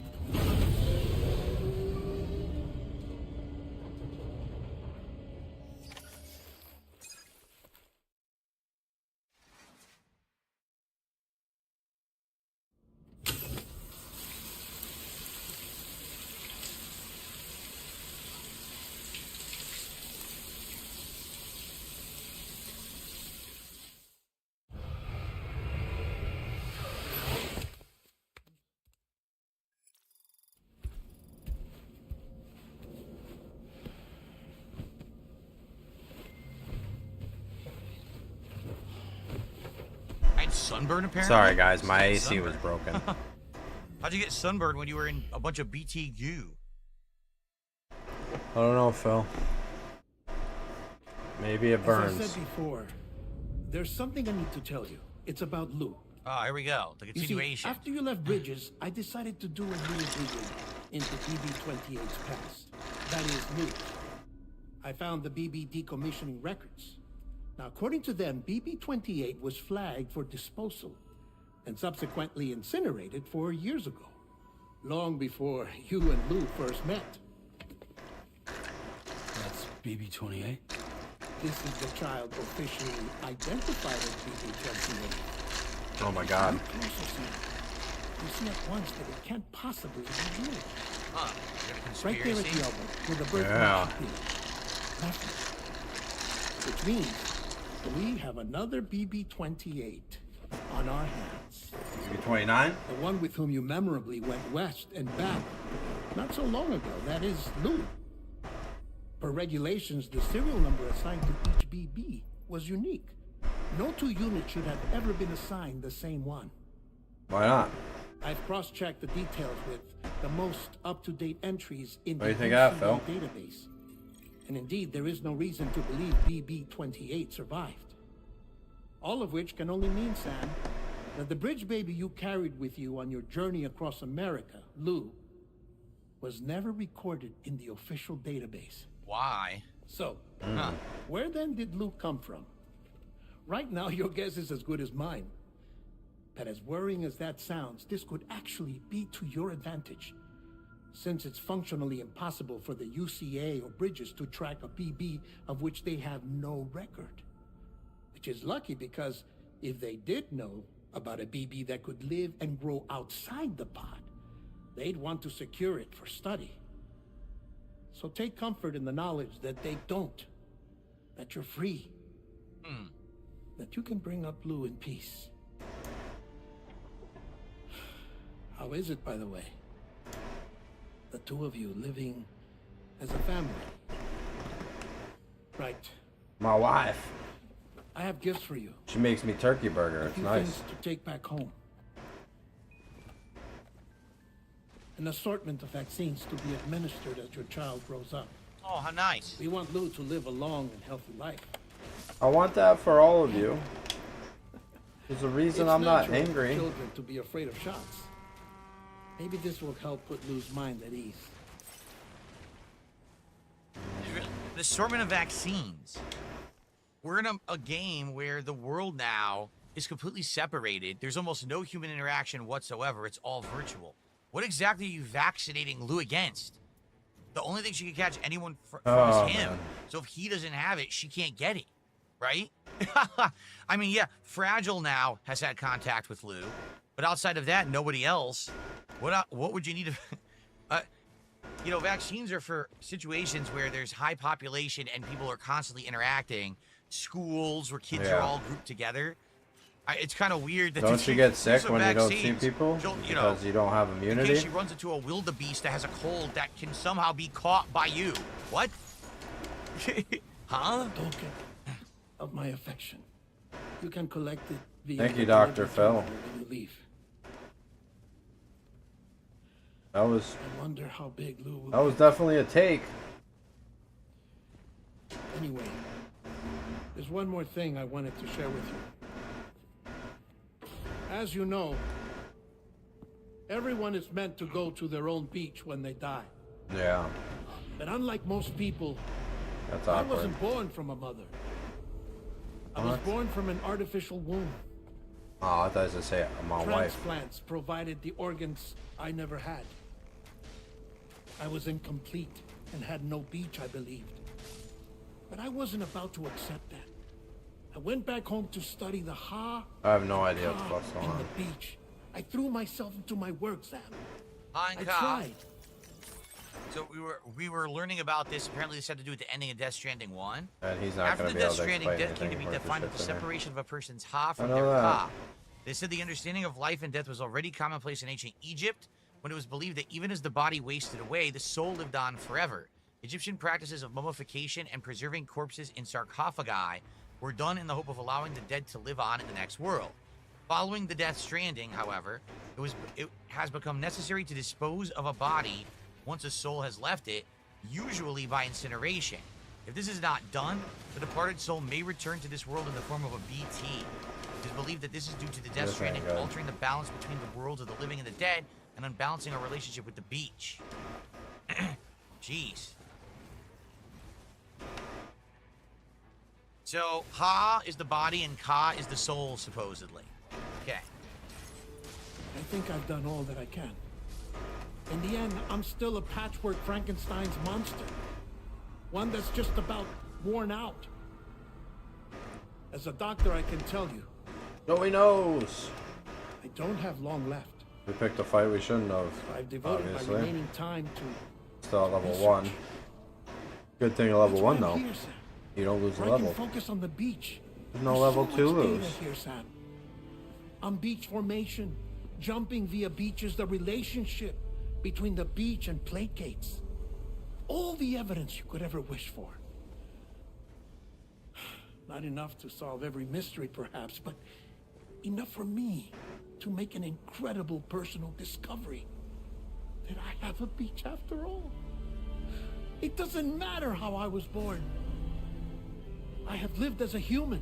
Sunburn apparently? Sorry guys, my AC was broken. How'd you get sunburned when you were in a bunch of BT goo? I don't know, Phil. Maybe it burns. As I said before, there's something I need to tell you. It's about Lou. Oh, here we go. The continuation. You see, after you left Bridges, I decided to do a little digging into BB-28's past. That is Lou. I found the BB decommissioning records. Now, according to them, BB-28 was flagged for disposal and subsequently incinerated 4 years ago, long before you and Lou first met. That's BB-28? This is the child officially identified as BB-28. Oh my god. You see at once that it can't possibly be you. Huh. Right there at the elbow, where the birthmark should be. Which means we have another BB-28 on our hands. BB-29? The one with whom you memorably went west and back not so long ago. That is Lou. Per regulations, the serial number assigned to each BB was unique. No two units should have ever been assigned the same one. Why not? I've cross-checked the details with the most up-to-date entries in What do you the think of that, Phil? database. And indeed, there is no reason to believe BB-28 survived. All of which can only mean, Sam, that the bridge baby you carried with you on your journey across America, Lou, was never recorded in the official database. Why? So, where then did Lou come from? Right now, your guess is as good as mine. But as worrying as that sounds, this could actually be to your advantage, since it's functionally impossible for the UCA or Bridges to track a BB of which they have no record. Which is lucky, because if they did know about a BB that could live and grow outside the pod, they'd want to secure it for study. So take comfort in the knowledge that they don't, that you're free, that you can bring up Lou in peace. How is it, by the way? The two of you living as a family. Right. My wife. I have gifts for you. She makes me turkey burger. It's nice. Things to take back home. An assortment of vaccines to be administered as your child grows up. Oh, how nice. We want Lou to live a long and healthy life. I want that for all of you. There's a reason I'm not natural for angry. children to be afraid of shots. Maybe this will help put Lou's mind at ease. The assortment of vaccines. We're in a game where the world now is completely separated. There's almost no human interaction whatsoever. It's all virtual. What exactly are you vaccinating Lou against? The only thing she can catch anyone from is him. Man. So if he doesn't have it, she can't get it, right? I mean, yeah, Fragile now has had contact with Lou, but outside of that, nobody else. What would you need to... you know, vaccines are for situations where there's high population and people are constantly interacting. Schools where kids are all grouped together. It's kind of weird that Don't you get sick when you don't see people you know, because you don't have in immunity? case she runs into a wildebeest that has a cold that can somehow be caught by you. What? Huh? Don't get of my affection. You can collect it via Thank you, the Dr. delivery Phil. terminal when you leave. That was. I wonder how big Lou will That was definitely a take. Anyway, there's one more thing I wanted to share with you. As you know, everyone is meant to go to their own beach when they die. Yeah. But unlike most people, That's I awkward. wasn't born from a mother. I was What? born from an artificial womb. Oh, I thought I was gonna say my wife. Transplants provided the organs I never had. I was incomplete and had no beach, I believed. But I wasn't about to accept that. I went back home to study the Ha. I have no idea what the fuck's going in on. the beach. I threw myself into my work, Sam. Ha I and Ka. tried. So we were learning about this. Apparently, this had to do with the ending of Death Stranding 1. And he's not After gonna the be able Death to Stranding, explain death came to be anything defined as worth the it in here. separation of a person's Ha I from know their that. Ka. They said the understanding of life and death was already commonplace in ancient Egypt, when it was believed that even as the body wasted away, the soul lived on forever. Egyptian practices of mummification and preserving corpses in sarcophagi were done in the hope of allowing the dead to live on in the next world. Following the Death Stranding, however, it has become necessary to dispose of a body once a soul has left it, usually by incineration. If this is not done, the departed soul may return to this world in the form of a BT. It is believed that this is due to the Death This ain't Stranding good. altering the balance between the worlds of the living and the dead and unbalancing our relationship with the beach. Jeez. So, Ha is the body and Ka is the soul, supposedly. Okay. I think I've done all that I can. In the end, I'm still a patchwork Frankenstein's monster. One that's just about worn out. As a doctor, I can tell you. Nobody knows. I don't have long left. We picked a fight we shouldn't have. I've devoted my Obviously. remaining time to Still at level research. 1. Good thing at level That's 1 why though. I'm here, Sam. You don't lose a Where I level. can focus on the beach. There's no There's level so 2 much lose. data here, Sam. On beach formation, jumping via beaches, the relationship between the beach and plate gates. All the evidence you could ever wish for. Not enough to solve every mystery, perhaps, but enough for me to make an incredible personal discovery. That I have a beach after all. It doesn't matter how I was born. I have lived as a human.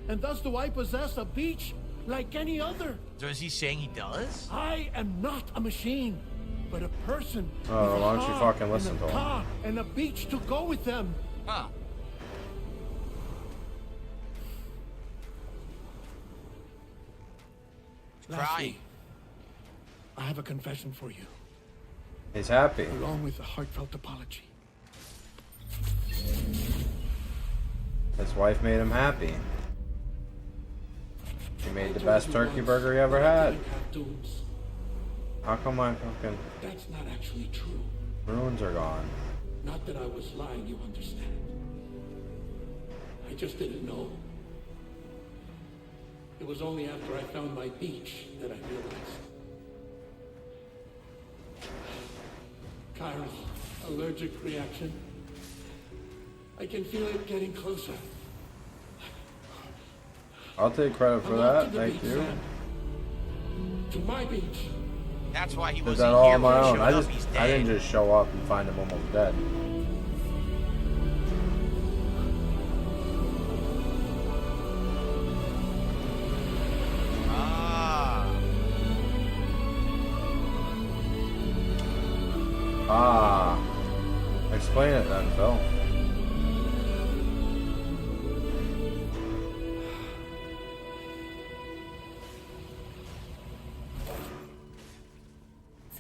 And thus do I possess a beach like any other. So is he saying he does? I am not a machine, but a person. Oh, with a why don't you heart fucking listen and to a him? car and a beach to go with them. Huh. Lastly, I have a confession for you, He's happy. along with a heartfelt apology. His wife made him happy. She made the I best told you turkey once burger he ever that I had. didn't have dudes. How come my fucking That's not actually true. runes are gone? Not that I was lying, you understand. I just didn't know. It was only after I found my beach that I realized. Kyra's allergic reaction. I can feel it getting closer. I'll take credit for I'm off that. to the Thank beach, you. Sam. To my beach. That's why he Did wasn't that all here on when my he own. showed I up. He's just dead. I didn't just show up and find him almost dead. Ah. Explain it then, Phil.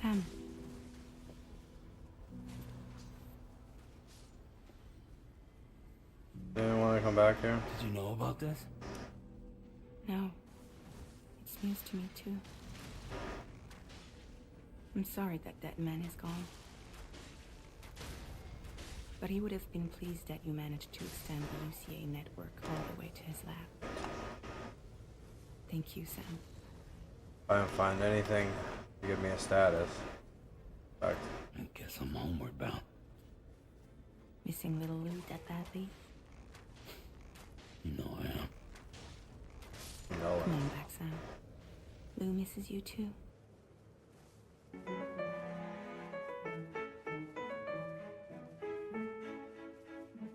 Sam. Didn't want to come back here? Did you know about this? No. It's news to me, too. I'm sorry that that man is gone. But he would have been pleased that you managed to extend the UCA network all the way to his lab. Thank you, Sam. I don't find anything to give me a status. In fact, I guess I'm homeward bound. Missing little Lou that badly? You know I am. No. Come on back, Sam. Lou misses you too.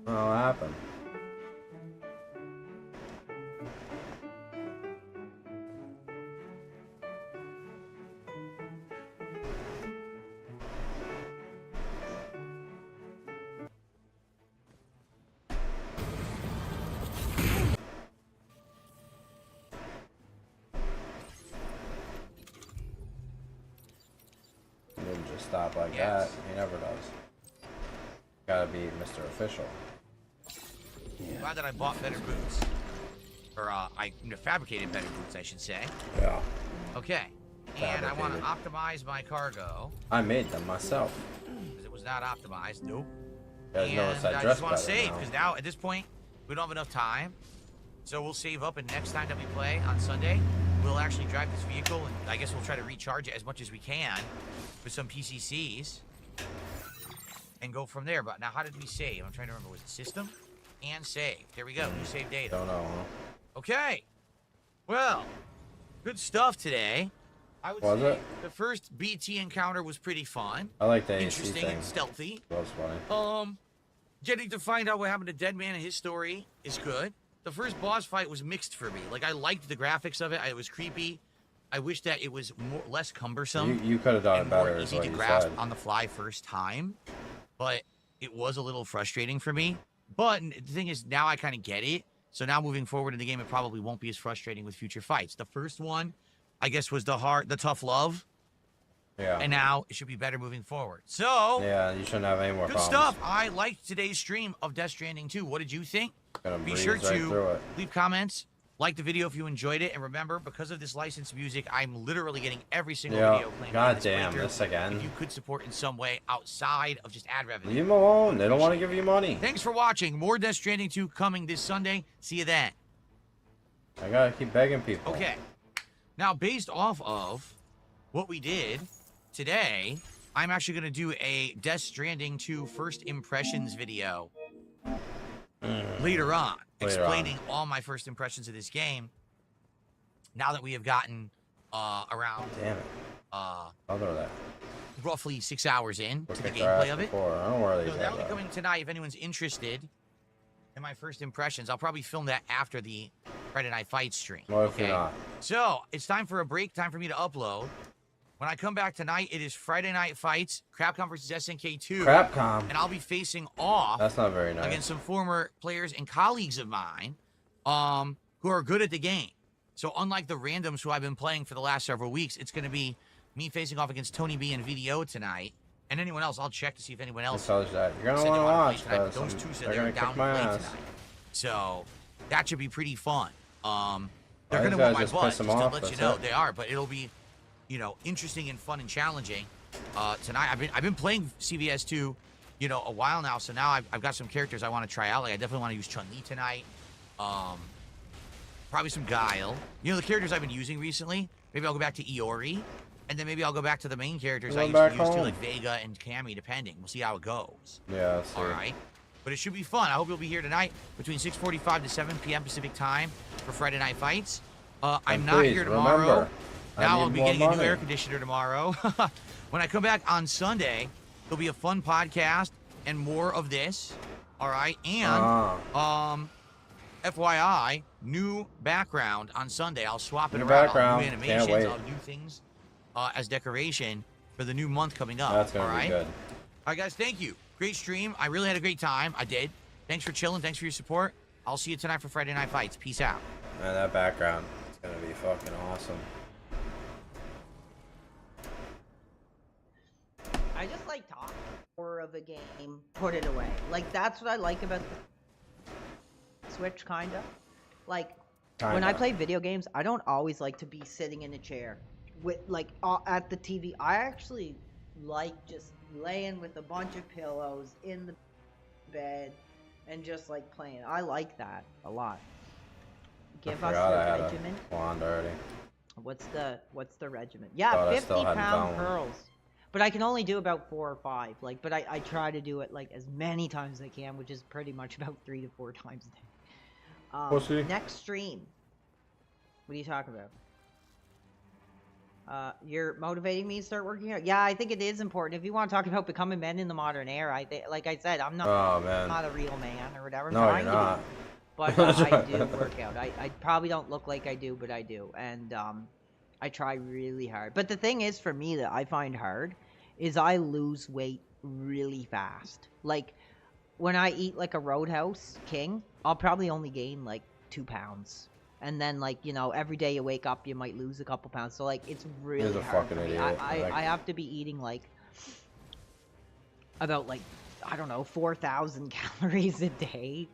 What happened? He didn't just stop like that. He never does. Gotta be Mr. Official. Glad that I bought better boots. Or, I fabricated better boots, I should say. Yeah. Okay. And I want to optimize my cargo. I made them myself. Because it was not optimized. Nope. You guys notice I I dress just want to better save, now. because now, at this point, we don't have enough time. So we'll save up, and next time that we play on Sunday, we'll actually drive this vehicle, and I guess we'll try to recharge it as much as we can with some PCCs. And go from there. But now, how did we save? I'm trying to remember. Was it system? And save. There we go. New save data. Don't know, huh? Okay. Well, good stuff today. I would Was say it? the first BT encounter was pretty fun. I like the AC Interesting thing. and stealthy. That was funny. Getting to find out what happened to Deadman and his story is good. The first boss fight was mixed for me. Like, I liked the graphics of it. It was creepy. I wish that it was less cumbersome. You could have done it and better, more is easy what to you grasp said. on the fly first time. But it was a little frustrating for me. But the thing is, now I kind of get it. So now moving forward in the game, it probably won't be as frustrating with future fights. The first one, I guess, was the tough love. Yeah. And now it should be better moving forward. So Yeah, you shouldn't have any more good problems. stuff. I liked today's stream of Death Stranding 2. What did you think? Gonna Be breeze sure right to through it. leave comments, like the video if you enjoyed it, and remember, because of this licensed music, I'm literally getting every single Yeah. video playing. God damn, this again. If you could support in some way outside of just ad revenue. Leave them alone. They don't want to give you money. Thanks for watching. More Death Stranding 2 coming this Sunday. See you then. I gotta keep begging people. Okay. Now, based off of what we did today, I'm actually going to do a Death Stranding 2 first impressions video later on, explaining all my first impressions of this game. Now that we have gotten around Damn it. Other that. roughly 6 hours in to the Kicked our ass gameplay of it. before. I don't know where these So that'll guys be are. coming tonight if anyone's interested in my first impressions. I'll probably film that after the Friday Night Fight stream. What if you're not? So it's time for a break, time for me to upload. When I come back tonight, it is Friday Night Fights, Crapcom versus SNK2. Crapcom. And I'll be facing off That's not very nice. against some former players and colleagues of mine who are good at the game. So unlike the randoms who I've been playing for the last several weeks, it's going to be me facing off against Tony B and VDO tonight. And anyone else, I'll check to see if anyone else Tells you that. You're said gonna they want wanna to play watch tonight, but this. those two said They're they gonna were down kick to my play ass. tonight. So that should be pretty fun. They're Why going these to guys whoop my just butt, piss just them to off? let you That's know it. they are. But it'll be, you know, interesting and fun and challenging. Tonight, I've been playing CVS 2, you know, a while now. So now I've got some characters I want to try out. Like I definitely want to use Chun-Li tonight. Probably some Guile. You know, the characters I've been using recently. Maybe I'll go back to Iori, and then maybe I'll go back to the main characters I Going used to back use too, home. like Vega and Cammy, depending. We'll see how it goes. Yeah, I see. All right. But it should be fun. I hope you'll be here tonight between 6:45 to 7 p.m. Pacific time for Friday Night Fights. I'm And not please, here tomorrow. remember, I Now need I'll be more getting a new money. air conditioner tomorrow. When I come back on Sunday, there'll be a fun podcast and more of this. All right. And FYI, new background on Sunday. I'll swap it New around. background. I'll do Can't animations. wait. I'll do things as decoration for the new month coming up. That's gonna all be right? good. All right, guys. Thank you. Great stream. I really had a great time. I did. Thanks for chilling. Thanks for your support. I'll see you tonight for Friday Night Fights. Peace out. Man, that background is gonna be fucking awesome. I just like talking more of a game, put it away. Like, that's what I like about the Switch, kinda. Like, when I Kinda. play video games, I don't always like to be sitting in a chair with, like, at the TV. I actually like just laying with a bunch of pillows in the bed and just, like, playing. I like that a lot. give I us forgot I the had regiment. a wand already. What's the regiment? Yeah, Thought I 50 still hadn't pound found one. pearls. But I can only do about 4 or 5. Like, but I try to do it like as many times as I can, which is pretty much about 3 to 4 times a day. Pussy. Next stream. What are you talking about? You're motivating me to start working out. Yeah, I think it is important. If you want to talk about becoming men in the modern era, like I said, I'm not, not a real man or whatever. I'm No, trying you're to not. be. But I do work out. I probably don't look like I do, but I do. And I try really hard. But the thing is, for me, that I find hard is I lose weight really fast. Like, when I eat like a Roadhouse King, I'll probably only gain like 2 pounds. And then, like, you know, every day you wake up, you might lose a couple pounds. So, like, it's really He's a hard fucking for me. idiot. I have to be eating, like, about, like, I don't know, 4,000 calories a day.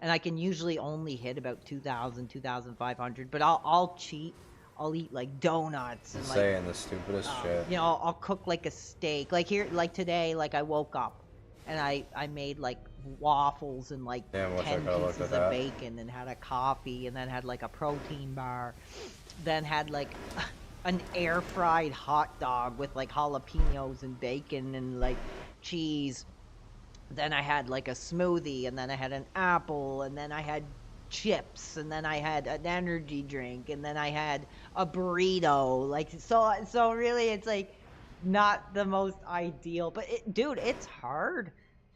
And I can usually only hit about 2,000, 2,500. But I'll cheat. I'll eat, like, donuts. And, Saying the stupidest shit. you know, I'll cook, like, a steak. Like, here, like, today, like, I woke up. And I made, like, waffles and, like, Damn, wish I 10 could've looked pieces at of that. bacon and had a coffee and then had, like, a protein bar. Then had, like, an air-fried hot dog with, like, jalapenos and bacon and, like, cheese. Then I had, like, a smoothie, and then I had an apple, and then I had chips, and then I had an energy drink, and then I had a burrito. Like, so really, it's, like, not the most ideal. But, dude, it's hard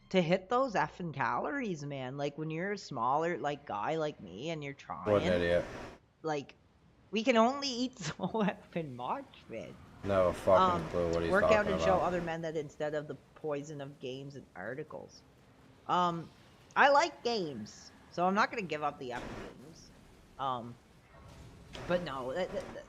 to hit those effing calories, man. Like, when you're a smaller, like, guy like me, and you're trying. What an idiot. Like, we can only eat so effing much, man. No fucking clue what he's Work talking out and about. show other men that instead of the poison of games and articles. I like games, so I'm not gonna give up the effing games. But no,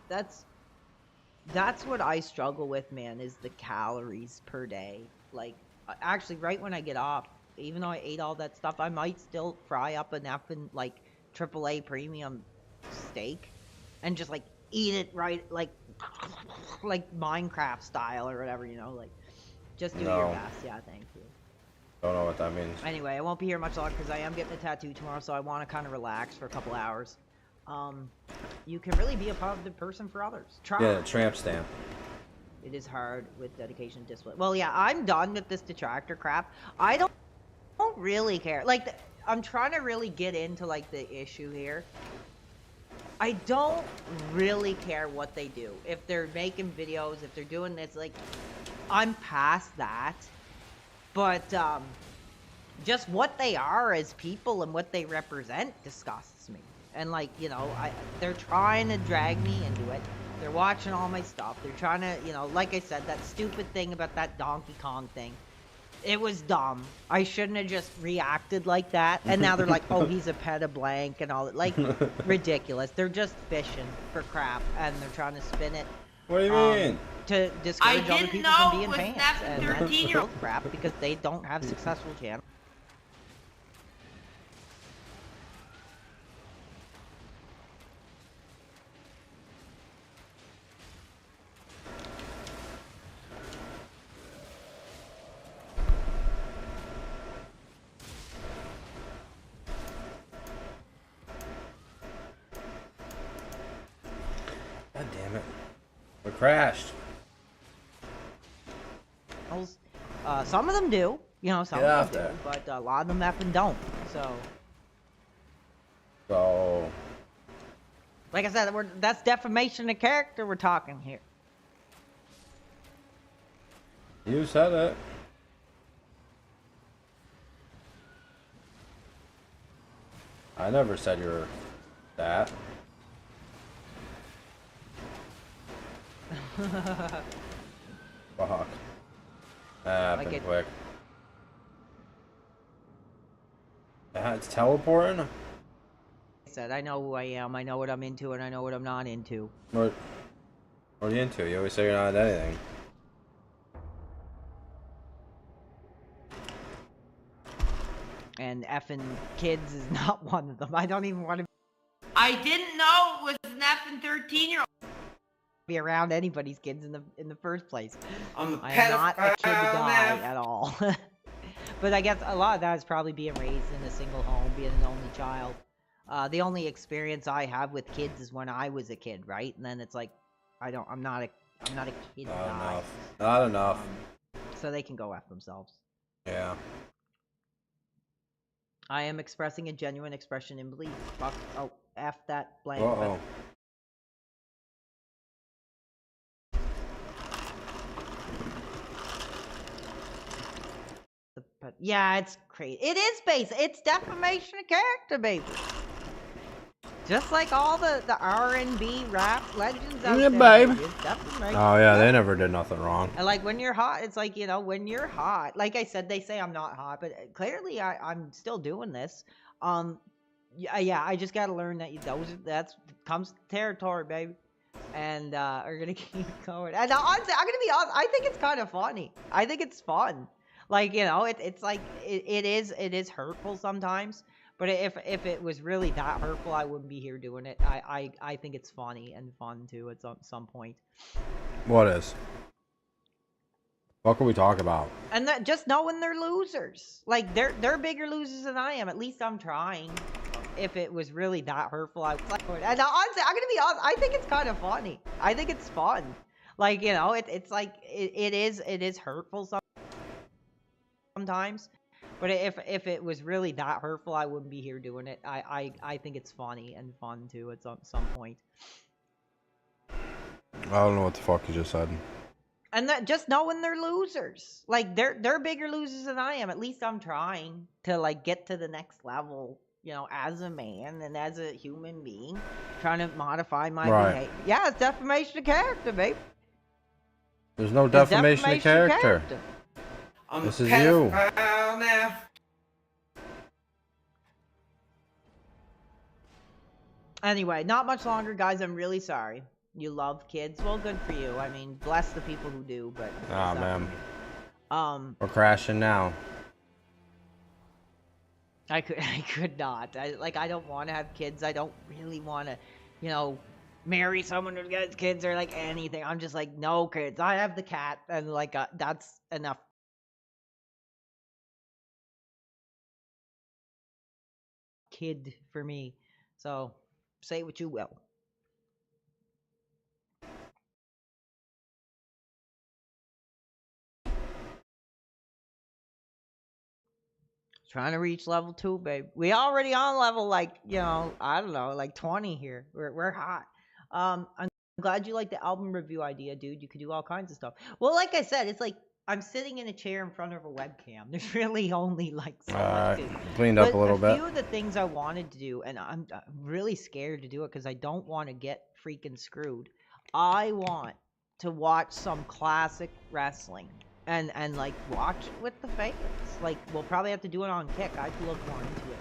that's what I struggle with, man, is the calories per day. Like, actually, right when I get off, even though I ate all that stuff, I might still fry up an effing, like, AAA premium steak and just, like, eat it right, like Minecraft style or whatever, you know, like, just do your No. best. Yeah, thank you. Don't know what that means. Anyway, I won't be here much longer because I am getting a tattoo tomorrow, so I want to kind of relax for a couple hours. You can really be a positive person for others. Try. Yeah, tramp stamp. It is hard with dedication and discipline. Well, yeah, I'm done with this detractor crap. I don't really care. Like, I'm trying to really get into, like, the issue here. I don't really care what they do. If they're making videos, if they're doing this, like, I'm past that. But, just what they are as people and what they represent disgusts me. And, like, you know, they're trying to drag me into it. They're watching all my stuff. They're trying to, you know, like I said, that stupid thing about that Donkey Kong thing. It was dumb. I shouldn't have just reacted like that. And now they're like, oh, he's a pet of blank and all that. Like, ridiculous. They're just fishing for crap, and they're trying to spin it. What do you mean? To discourage other people from being fans. And that's 13-year-old crap because they don't have successful channels. God damn it. We crashed. Some of them do. You know, some Get of off them there. do. But a lot of them effing don't. So, like I said, that's defamation of character we're talking here. you said it. I never said you were that. Fuck. That happened quick. It's teleporting? I said, I know who I am, I know what I'm into, and I know what I'm not into. What are you into? You always say you're not into anything. And effing kids is not one of them. I don't even want to I didn't know it was an effing 13-year-old. be around anybody's kids in the first place. I'm a I am not a kid guy pedophile. at all. But I guess a lot of that is probably being raised in a single home, being an only child. The only experience I have with kids is when I was a kid, right? And then it's like, I'm not a kid. Not enough. So they can go F themselves. Yeah. I am expressing a genuine expression in belief. Fuck. Oh, F that blank. Uh-oh. But yeah, it's crazy. It is based. It's defamation of character, baby. Just like all the R&B rap legends out Yeah, there. babe. It's defamation. Oh yeah, they never did nothing wrong. And like when you're hot, it's like, you know, when you're hot, like I said, they say I'm not hot, but clearly I'm still doing this. Yeah, I just gotta learn that that's comes to territory, baby. And we're gonna keep going. And honestly, I'm gonna be honest, I think it's kind of funny. I think it's fun. Like, you know, it's like it is hurtful sometimes. But if it was really that hurtful, I wouldn't be here doing it. I think it's funny and fun too at some point. What is? What can we talk about? And that just knowing they're losers. Like they're bigger losers than I am. At least I'm trying. If it was really that hurtful, I would. And honestly, I'm gonna be honest, I think it's kind of funny. I think it's fun. Like, you know, it's like it is hurtful sometimes. But if it was really that hurtful, I wouldn't be here doing it. I think it's funny and fun too at some point. I don't know what the fuck you just said. And that just knowing they're losers. Like they're bigger losers than I am. At least I'm trying to like get to the next level, you know, as a man and as a human being, trying to modify my behavior. Yeah, it's defamation of character, babe. There's no defamation of character. This is you. Now. Anyway, not much longer, guys. I'm really sorry. You love kids. Well, good for you. I mean, bless the people who do, but Ah, man. We're crashing now. I could not. I don't want to have kids. I don't really want to, you know, marry someone who gets kids or like anything. I'm just like, no kids. I have the cat, and like that's enough. Kid for me. So say what you will. Trying to reach level 2, babe. We already on level, like, you know, I don't know, like 20 here. We're hot. I'm glad you like the album review idea, dude. You could do all kinds of stuff. Well, like I said, it's like I'm sitting in a chair in front of a webcam. There's really only like so much to do. Cleaned up a little bit. A few of the things I wanted to do, and I'm really scared to do it because I don't want to get freaking screwed. I want to watch some classic wrestling. And like watch it with the fans. Like we'll probably have to do it on Kick. I have to look more into it.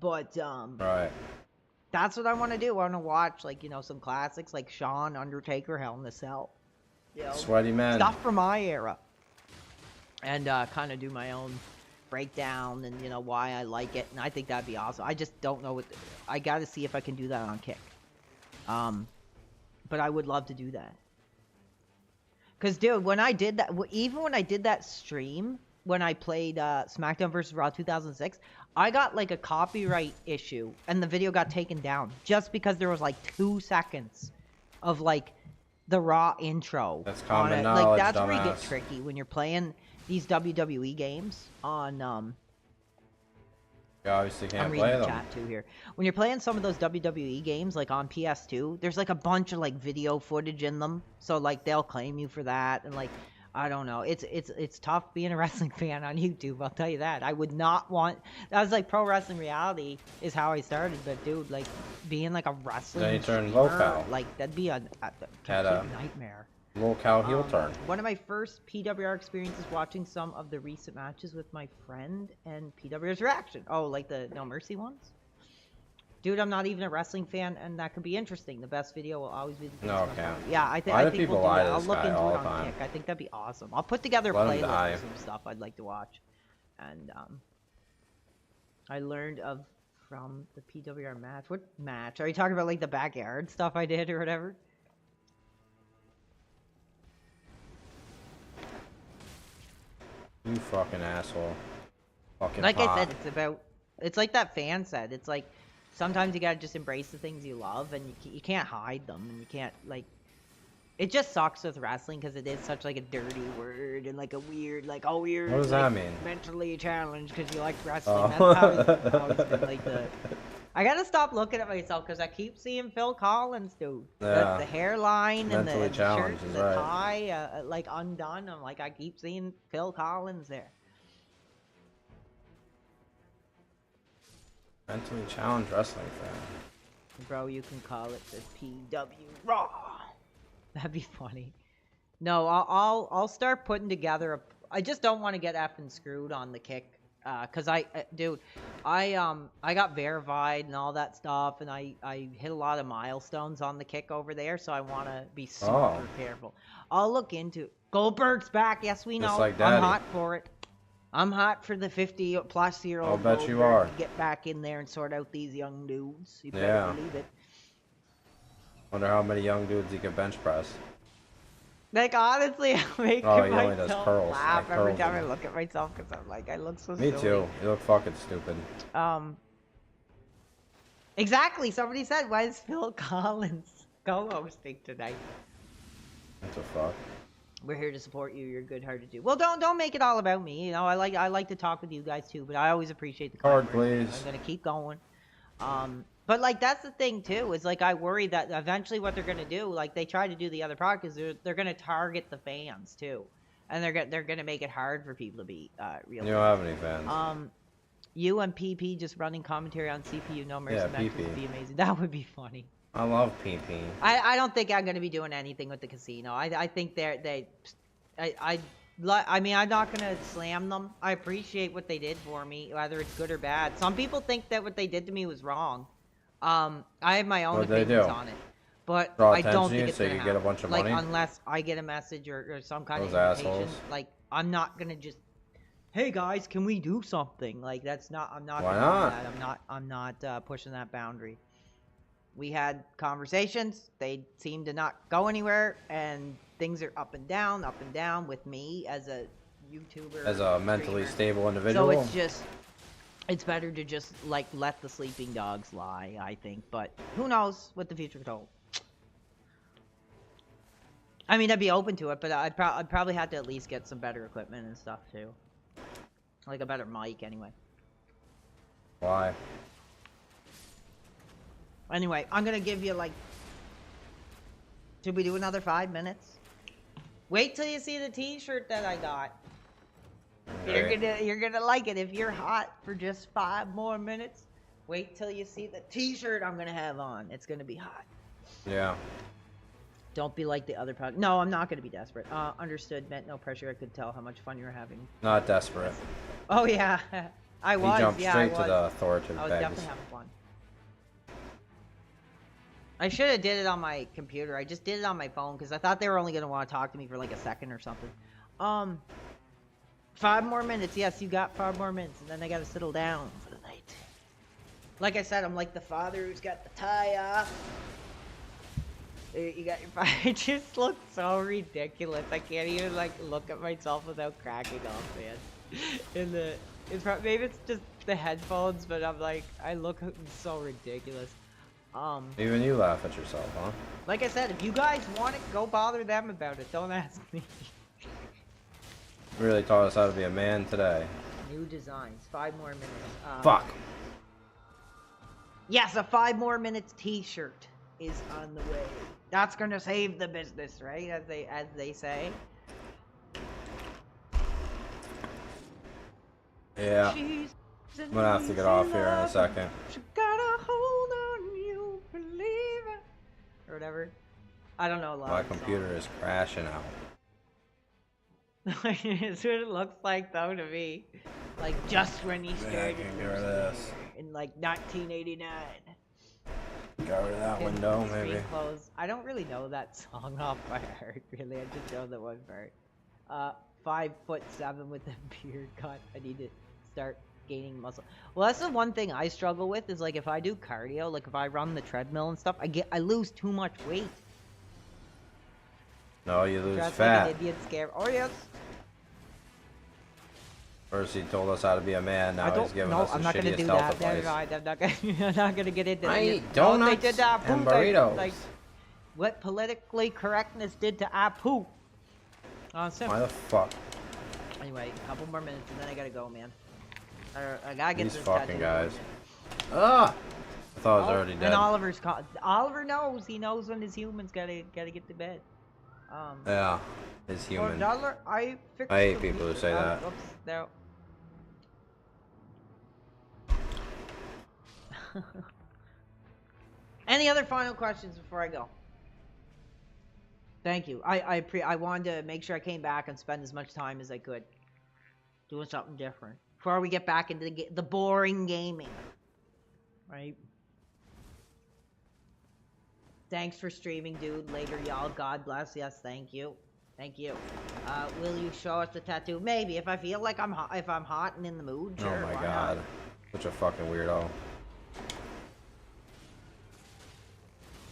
But right. That's what I want to do. I want to watch like, you know, some classics like Shawn, Undertaker, Hell in a Cell. You know, Sweaty man. Stuff from my era. And kind of do my own breakdown and, you know, why I like it. And I think that'd be awesome. I just don't know what I got to see if I can do that on Kick. But I would love to do that. Because, dude, when I did that, even when I did that stream, when I played SmackDown vs. Raw 2006, I got, like, a copyright issue, and the video got taken down just because there was, like, 2 seconds of, like, the Raw intro. That's common knowledge, like, that's dumbass. where you get tricky when you're playing these WWE games on, You obviously can't I'm play reading them. chat too here. When you're playing some of those WWE games, like on PS2, there's like a bunch of like video footage in them, so like they'll claim you for that, and like I don't know, it's tough being a wrestling fan on YouTube. I'll tell you that. I would not want. That was like Pro Wrestling Reality is how I started, but dude, like being like a wrestling. Then you turn streamer, local. Like that'd be a Had a nightmare. Local heel turn. One of my first PWR experiences watching some of the recent matches with my friend and PWR's reaction. Oh, like the No Mercy ones? Dude, I'm not even a wrestling fan, and that could be interesting. The best video will always be the No, best okay. Yeah, I think people we'll do lie that. to I'll this look guy into all it the on time. Kick. I think that'd be awesome. I'll put together a Let him playlist die. of some stuff I'd like to watch. And I learned from the PWR match. What match? Are you talking about like the backyard stuff I did or whatever? You fucking asshole. Fucking Like pot. I said, it's like that fan said. It's like sometimes you gotta just embrace the things you love, and you can't hide them, and you can't, like, it just sucks with wrestling because it is such, like, a dirty word and, like, a weird, like, oh, you're What does that mean? mentally challenged because you like wrestling. Oh. That's how it's been, like, I gotta stop looking at myself because I keep seeing Phil Collins, dude. Yeah. The hairline and the shirt challenged and is the right. tie, like, undone. I'm like, I keep seeing Phil Collins there. Mentally challenged wrestling fan. Bro, you can call it the PW Raw. That'd be funny. No, I'll start putting together I just don't want to get effing screwed on the kick. Cause dude, I got verified and all that stuff, and I hit a lot of milestones on the kick over there, so I want to be super careful. I'll look into it. Goldberg's back. Yes, we know. Just like I'm Daddy. hot for it. I'm hot for the 50-plus-year-old. I'll bet you Goldberg are. to get back in there and sort out these young dudes. You better Yeah. believe it. Wonder how many young dudes he can bench press. Like, honestly, I'm making Oh, he only does myself curls, laugh like every curls time I and- look at myself because I'm like, I look so Me silly. too. You look fucking stupid. Exactly. Somebody said, why is Phil Collins co-hosting tonight? What the fuck? We're here to support you. You're good-hearted dude. Well, don't make it all about me. You know, I like to talk with you guys too, but I always appreciate the Card, kind words. please. I'm gonna keep going. But like that's the thing too. Is like I worry that eventually what they're gonna do, like they try to do the other product, is they're gonna target the fans too, and they're gonna make it hard for people to be real. You don't have any fans. You and PP just running commentary on CPU No Mercy Yeah, matches would PP. be amazing. That would be funny. I love PP. I don't think I'm gonna be doing anything with the casino. I think I mean, I'm not gonna slam them. I appreciate what they did for me, whether it's good or bad. Some people think that what they did to me was wrong. I have my own What'd they opinions do? on it, but Draw I don't attention to think you it's so you gonna can get a happen. bunch of like, money? unless I get a message or some kind Those of invitation. assholes. Like, I'm not gonna just, hey guys, can we do something? Like, that's not. I'm not. Why gonna not? do that. I'm not pushing that boundary. We had conversations. They seem to not go anywhere, and things are up and down with me as a YouTuber. As a mentally streamer. stable individual. So it's just, it's better to just like let the sleeping dogs lie, I think. But who knows what the future could hold. I mean, I'd be open to it, but I'd probably have to at least get some better equipment and stuff too. Like a better mic, anyway. Why? Anyway, I'm gonna give you like. Should we do another 5 minutes? Wait till you see the T-shirt that I got. Okay. You're gonna like it if you're hot for just 5 more minutes. Wait till you see the T-shirt I'm gonna have on. It's gonna be hot. Yeah. Don't be like the other product. No, I'm not gonna be desperate. Understood. Meant no pressure. I could tell how much fun you were having. Not desperate. Oh yeah, I was. He jumped yeah, straight I to was. the authoritative I was pegs. definitely having fun. I should have did it on my computer. I just did it on my phone because I thought they were only gonna want to talk to me for like a second or something. 5 more minutes. Yes, you got 5 more minutes, and then I gotta settle down for the night. Like I said, I'm like the father who's got the tie off. You got your father. It just looks so ridiculous. I can't even like look at myself without cracking up, man. Maybe it's just the headphones, but I'm like, I look so ridiculous. Even you laugh at yourself, huh? Like I said, if you guys want it, go bother them about it. Don't ask me. Really taught us how to be a man today. New designs. 5 more minutes. Fuck. Yes, a 5 more minutes T-shirt is on the way. That's gonna save the business, right? As they say. Yeah. I'm gonna have to get off here in a second. She got a hold on you, believe it. Or whatever. I don't know a lot. My of songs. computer is crashing out. It's what it looks like though to me. Like just when he Yeah, I started can get rid of this. in like 1989. Got rid of that Can window, screen maybe. close. I don't really know that song off by heart, really. I just know the one part. 5'7" with a beard cut. I need to start gaining muscle. Well, that's the one thing I struggle with is like if I do cardio, like if I run the treadmill and stuff, I lose too much weight. No, you lose Dress fat. like an Indian scare. Oh yes. First he told us how to be a man, now he's giving us the I'm not gonna shittiest do health that. advice. I'm not gonna get into that. I eat No, donuts they did that and poo thing, burritos. like what politically correctness did to Apu. Why the fuck? Anyway, a couple more minutes and then I gotta go, man. I gotta get These this fucking tattoo. guys. Ah! I thought I was already dead. And Oliver's Oliver knows. He knows when his humans gotta get to bed. Yeah, his human. $1, I hate people who say that. Oops, no. Any other final questions before I go? Thank you. I wanted to make sure I came back and spend as much time as I could doing something different before we get back into the boring gaming. Right? Thanks for streaming, dude. Later, y'all. God bless. Yes, thank you. Thank you. Will you show us the tattoo? Maybe if I feel like I'm hot, if I'm hot and in the mood. Sure, Oh my why god. not? Such a fucking weirdo.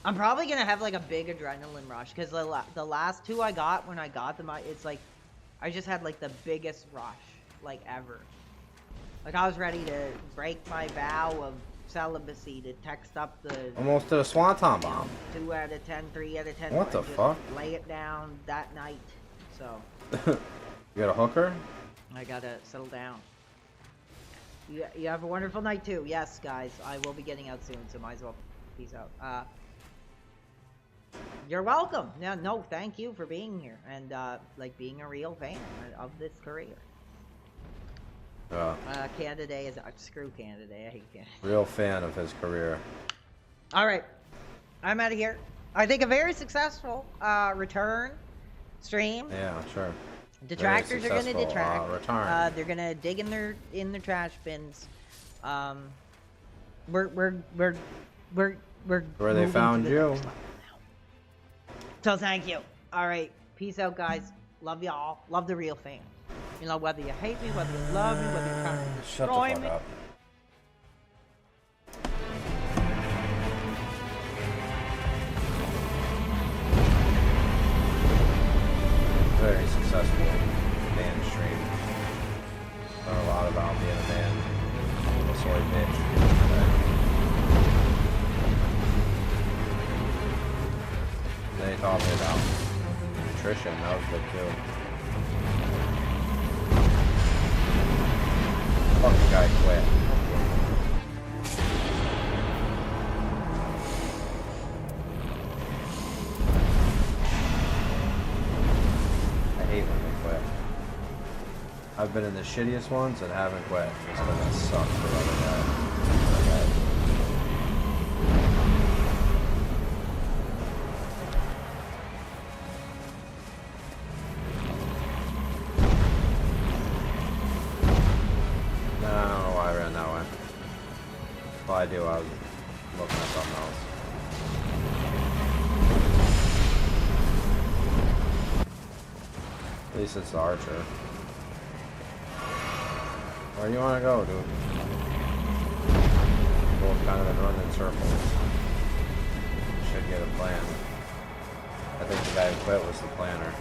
I'm probably gonna have like a big adrenaline rush because the last two I got when I got them, it's like I just had like the biggest rush like ever. Like I was ready to break my vow of celibacy to text up the Almost to the Swanton bomb. 2 out of 10, 3 out of 10. What the just fuck? Lay it down that night. So You got a hooker? I gotta settle down. You have a wonderful night too. Yes, guys. I will be getting out soon, so might as well peace out. You're welcome. No, thank you for being here and like being a real fan of this career. Canada is screw Canada. I hate Canada. Real fan of his career. All right, I'm out of here. I think a very successful return stream. Yeah, sure. Detractors are gonna detract. Return. They're gonna dig in their trash bins. We're Where they moving found to the you. next level. So thank you. All right, peace out, guys. Love y'all. Love the real fans. You know, whether you hate me, whether you love me, whether you're trying to Shut the destroy fuck me. up. Very successful band stream. Learn a lot about being a band. A soy bitch. They taught me about nutrition. That was good too. Fucking guy quit. I hate when they quit. I've been in the shittiest ones and haven't quit just because I suck for other guys. I do, I was looking at something else. At least it's the archer. Where do you want to go, dude? Both kind of been running in circles. Should get a plan. I think the guy who quit was the planner.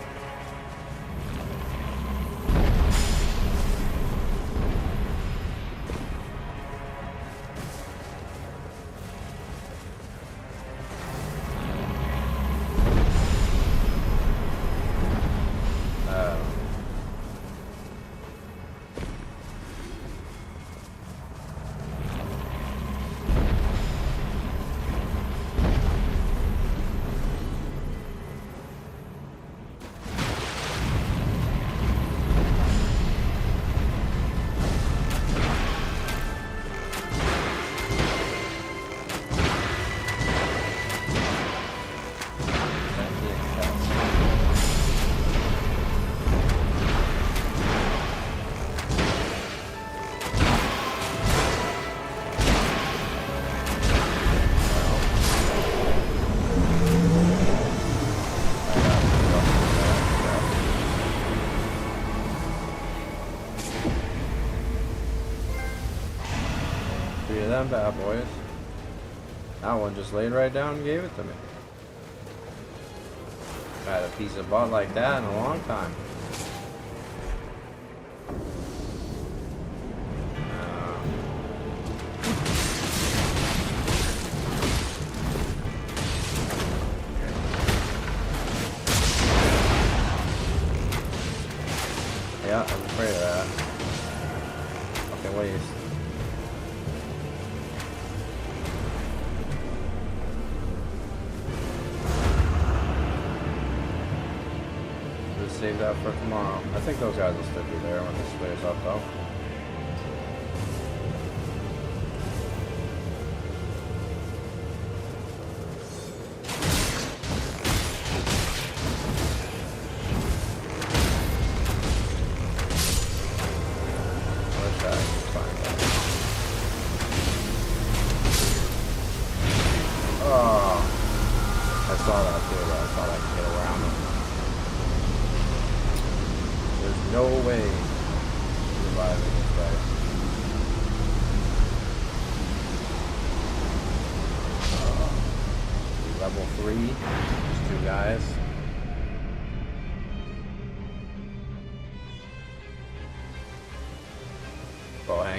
Them bad boys. That one just laid right down and gave it to me. I had a piece of butt like that in a long time. Yeah, I'm afraid of that. Okay, wait. Just save that for tomorrow. I think those guys will still be there when this clears up, though.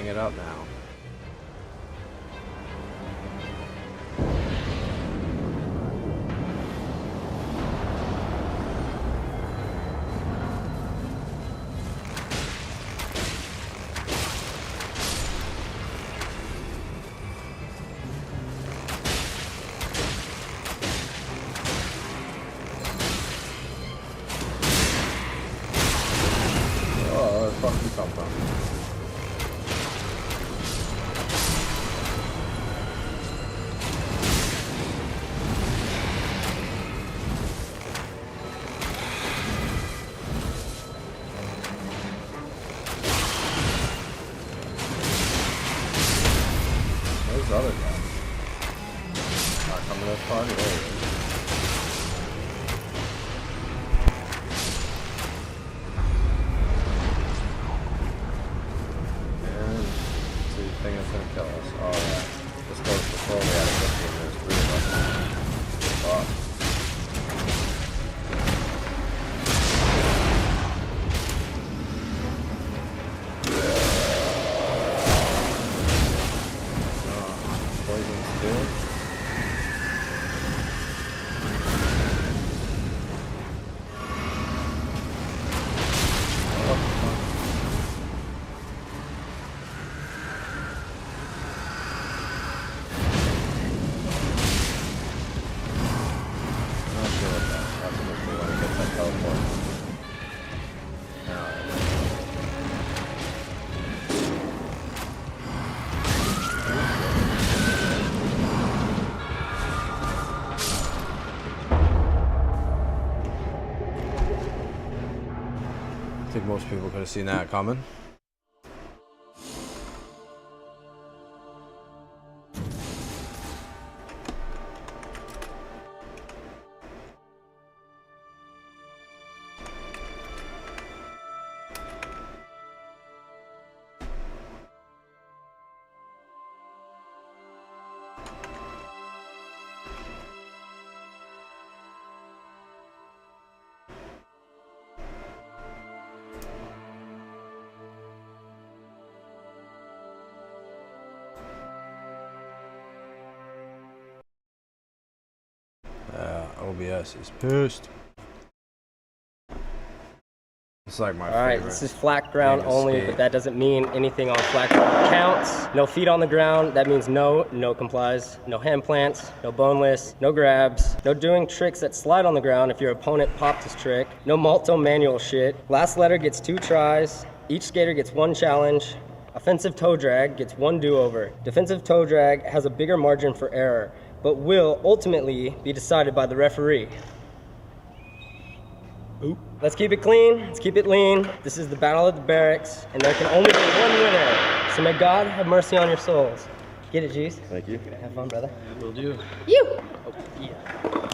It up now. Oh, where the fuck did you come from? Other guy. Not coming to this party. There he is. And let's see the thing that's gonna kill us. Oh yeah. This goes before we had a 15. There's 3 of us. Fuck. I think most people could have seen that coming. OBS is pissed. It's like my favorite. Alright, this is flat ground only, but that doesn't mean anything on flat ground counts. No feet on the ground, that means no complies. No hand plants, no boneless, no grabs, no doing tricks that slide on the ground if your opponent popped his trick. No multi manual shit. Last letter gets 2 tries. Each skater gets 1 challenge. Offensive toe drag gets 1 do-over. Defensive toe drag has a bigger margin for error, but will ultimately be decided by the referee. Oop. Let's keep it clean, let's keep it lean. This is the battle of the barracks, and there can only be 1 winner. So may God have mercy on your souls. Get it, G's? Thank you. Have fun, brother. Will do. You! Oh, yeah.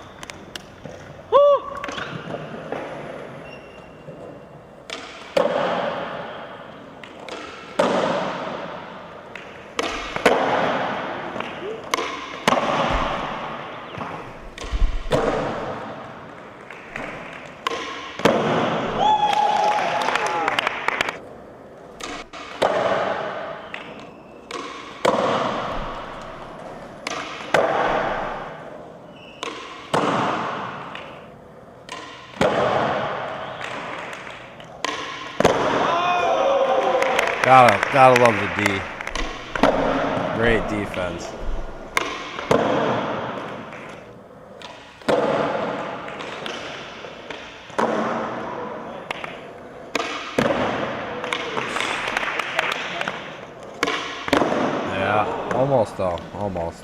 Gotta love the D. Great defense. Yeah, almost though, almost.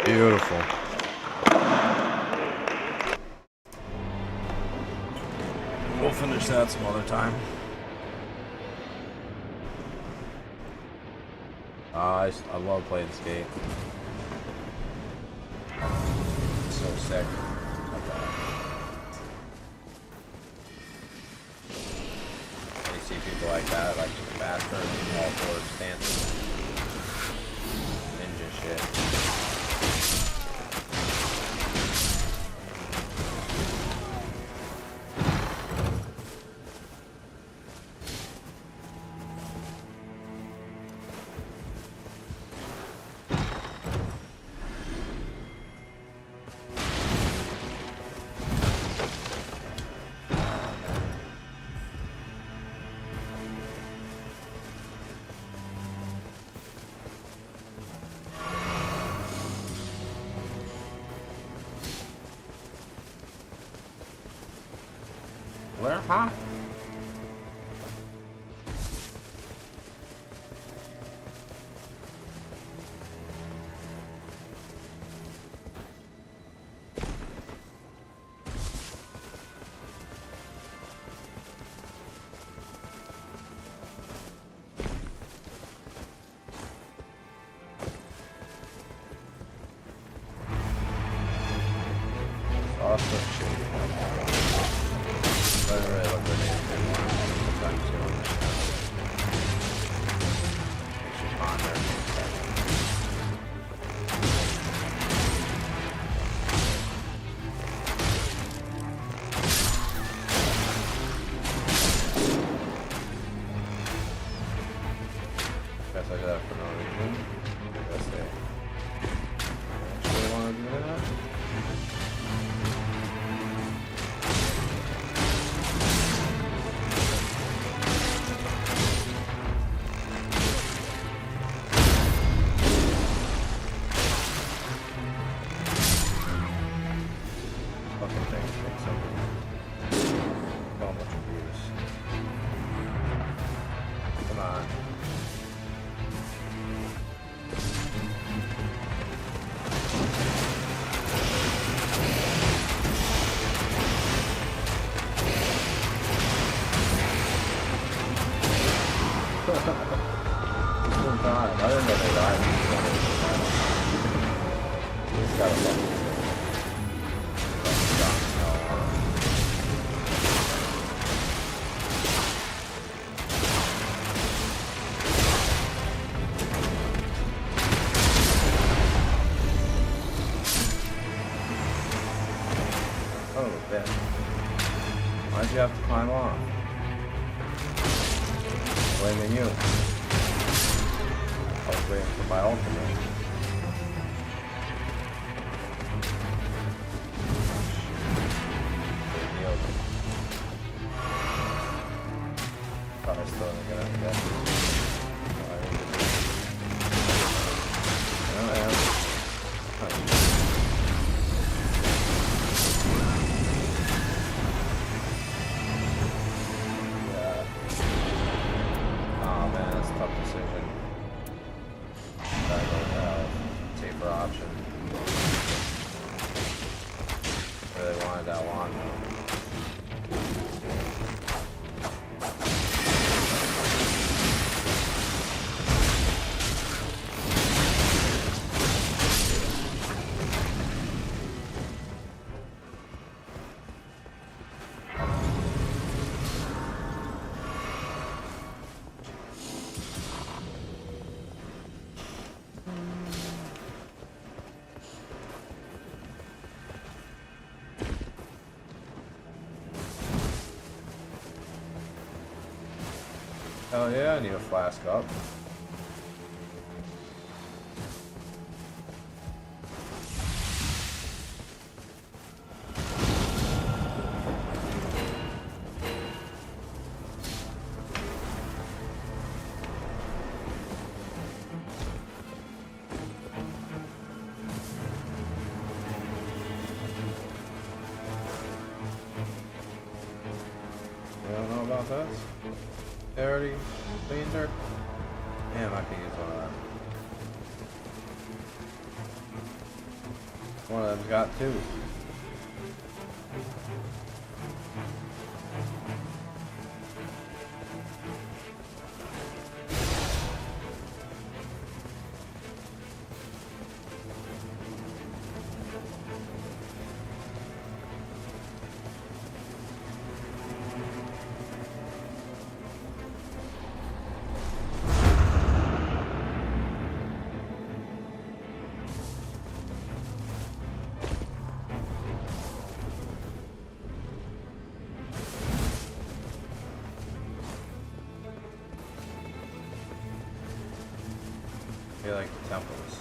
Beautiful. We'll finish that some other time. I love playing skate. It's so sick. You see people like that, like faster and all four stances. Ninja shit. Where, huh? Awesome shit. Doesn't really look good anymore. Sometimes doing this stuff. It's just on there. Guess I did that for no reason. Let's see. Actually want to do that? Fucking thing takes something. So much abuse. Come on. I didn't know they died. He's got a fucking oh, bitch. Why'd you have to climb off? Blaming you. I was waiting for my ultimate. Thought I still didn't get out of that. Oh, yeah. Yeah. Oh man, that's a tough decision. Gotta go with that. Hell yeah, I need a flask up. You don't know about this? They already cleaned her? Damn, I can use one of them. One of them's got two. I feel like the temples.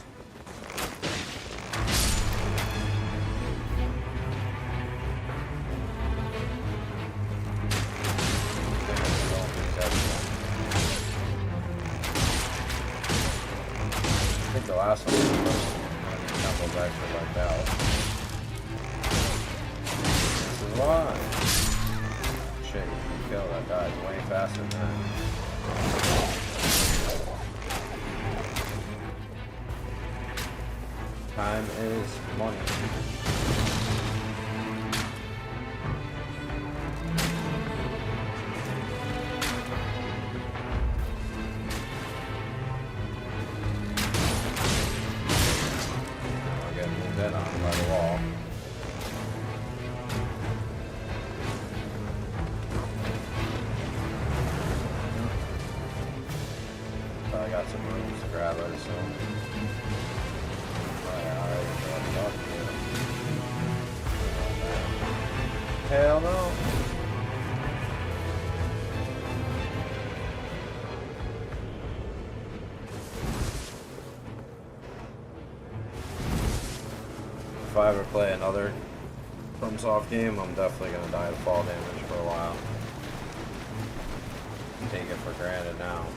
I think the last one was one of these temples actually wiped out. This is why. Shit, you can kill that guy way faster than that. Time is money. I'll get moved in on by the wall. I got some rooms to grab it, so. Hell no. If I ever play another FromSoft game, I'm definitely gonna die of fall damage for a while. Take it for granted now.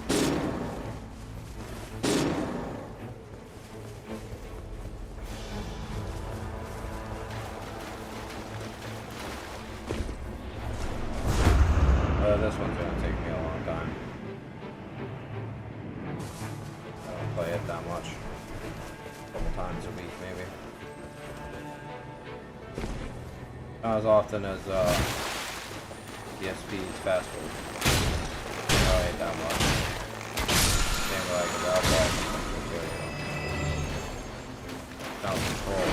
This one's gonna take me a long time. I don't play it that much. A couple times a week, maybe. Not as often as DSP's fast food. I ain't that much. Same like with alcohol. Not control.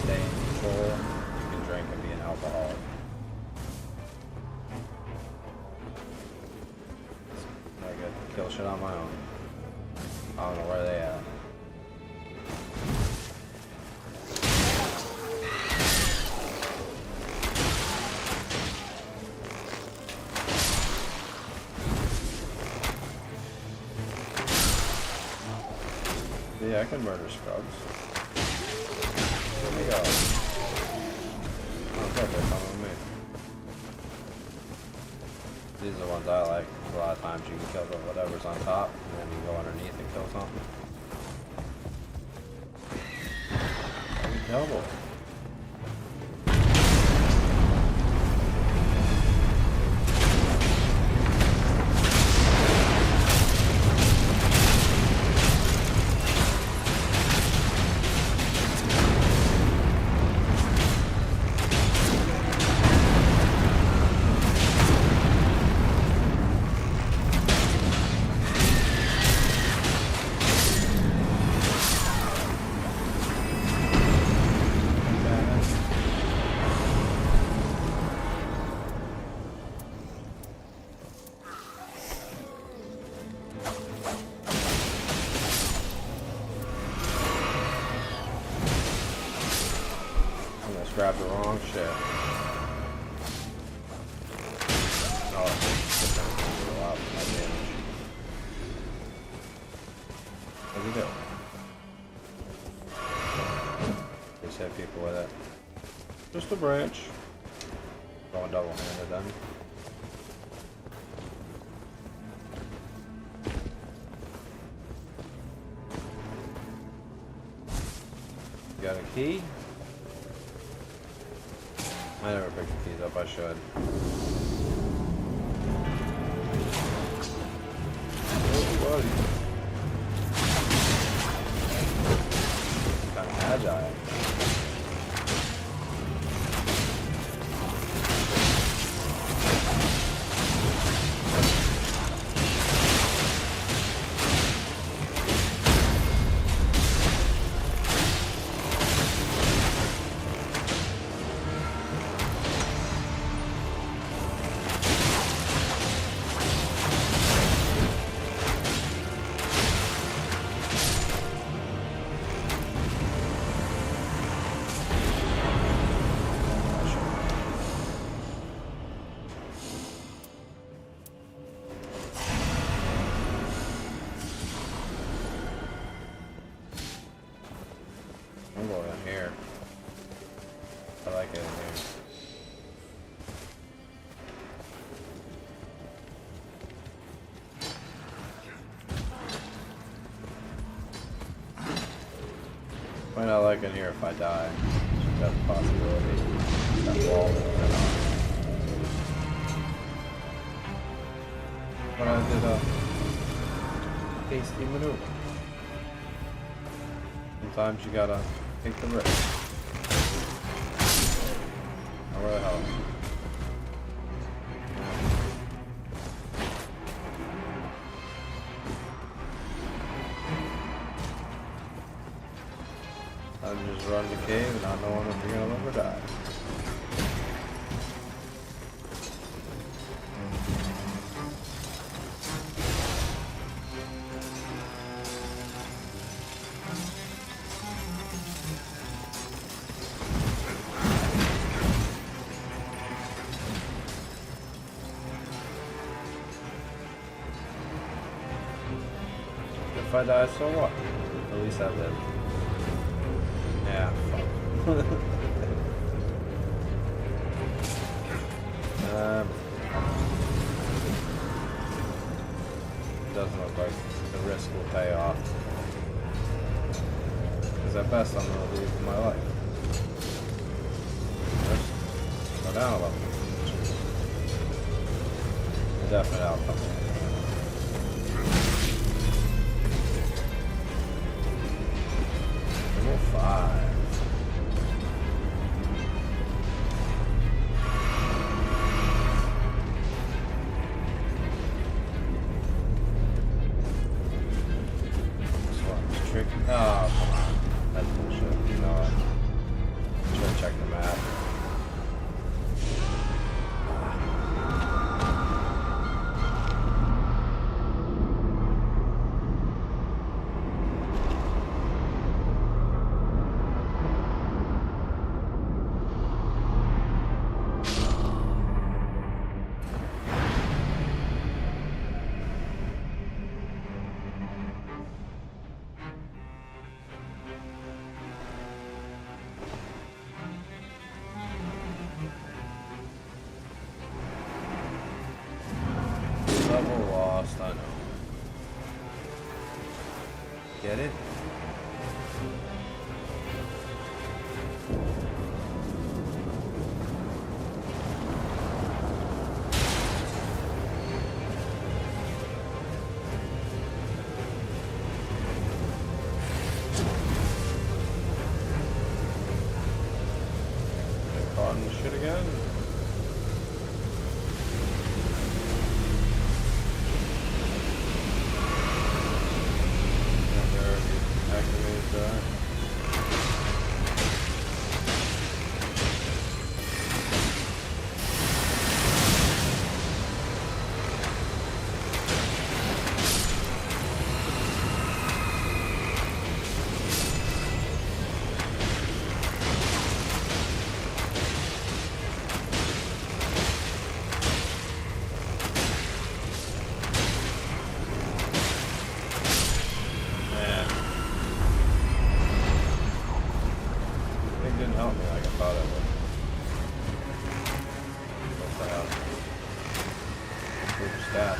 Stay in control. You can drink and be an alcoholic. Kill shit on my own. I don't know where they at. Yeah, I can murder scrubs. Here we go. Oh, fuck, they're coming with me. These are the ones I like. A lot of times you can kill whatever's on top, and then you go underneath and kill something. Double. Grabbed the wrong shit. Oh. What do we do? Just hit people with it. Just a branch. Going double-handed then. You got a key? I never picked the keys up, I should. Oh, buddy. Kind of agile. I'm going in here. I like it in here. Might not like in here if I die. That's a possibility. That wall will turn on. But I did a hasty maneuver. Sometimes you gotta take the risk. Or where the hell? I'm just running the cave, not knowing if you're gonna live or die. If I die, so what? At least I live. Yeah, fuck. Doesn't look like the risk will pay off. Because at best I'm going to lose my life. First, go down a level. The definite outcome. Level 5. Trick. Oh, come on. That's bullshit. You know what? Should check the map. Level lost, I know. Get it? Get caught in the shit again? didn't help me like I thought it would. What the hell? Group stat.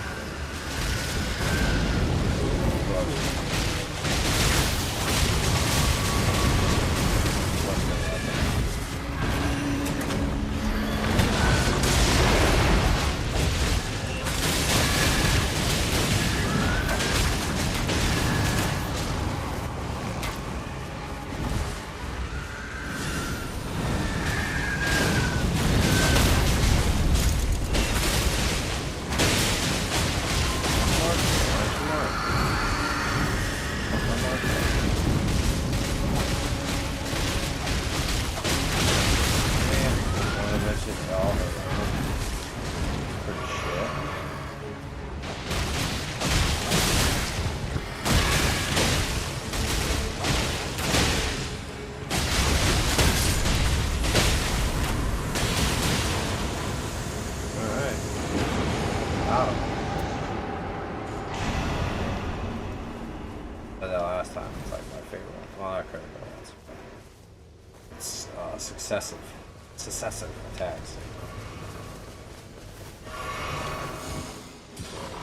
Successive attacks.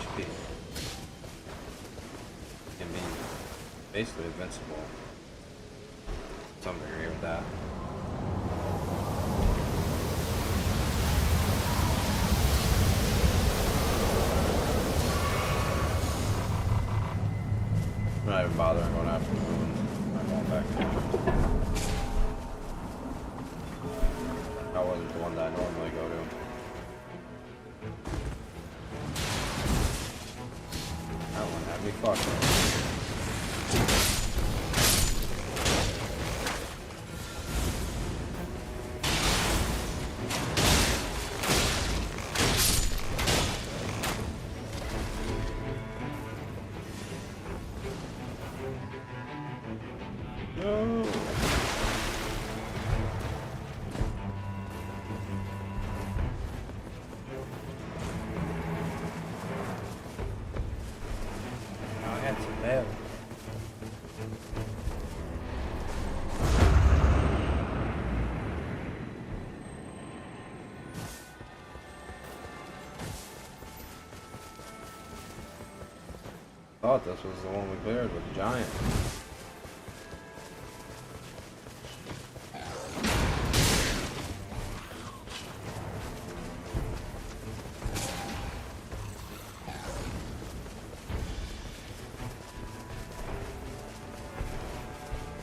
HP. Can be basically invincible to some degree with that. I'm not even bothering going after the moon. I'm going back there. That wasn't the one that I normally go to. That one had me fucked up. No. I thought this was the one we cleared with the giant.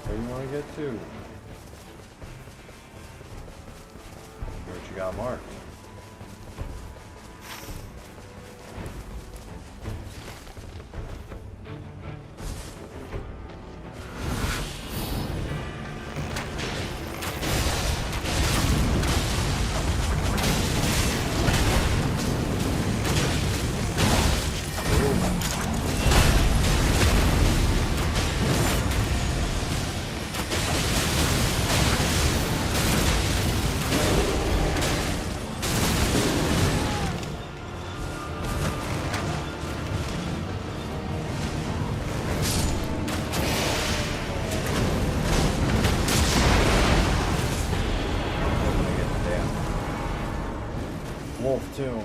Where you want to get to? What you got marked? Wolf too.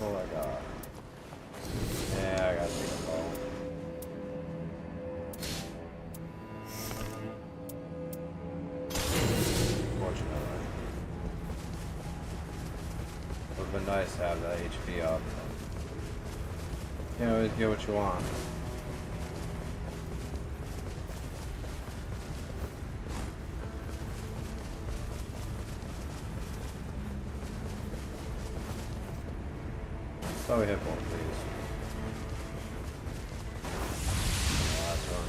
Oh my god. Yeah, I gotta take a ball. Fortunately. Would've been nice to have that HP up. You can't always get what you want. Probably hit one, please. Last one.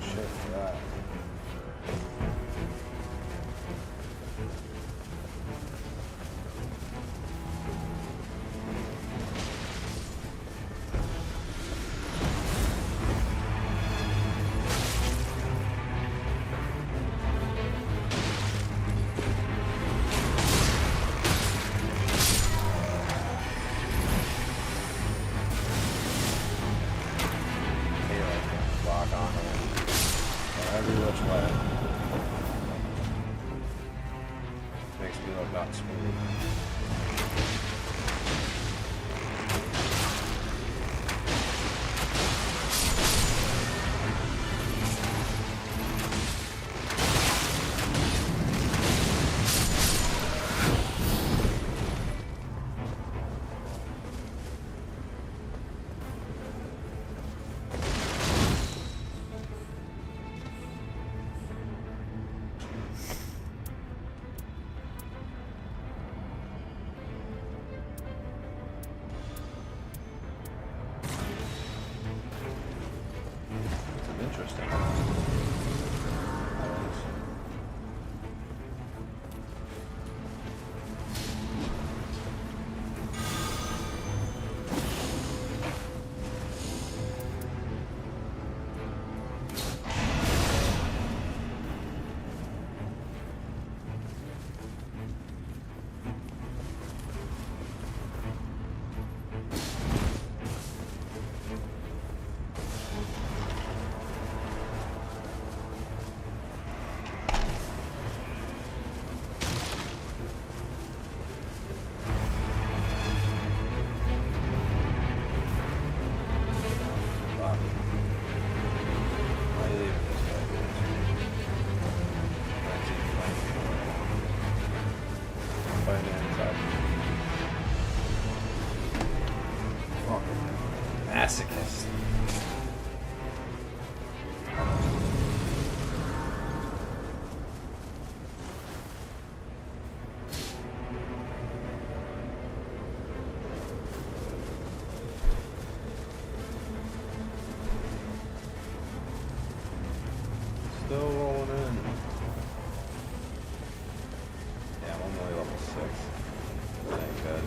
Shit for that. Masochist. Still rolling in. Yeah, I'm only level 6. That ain't good.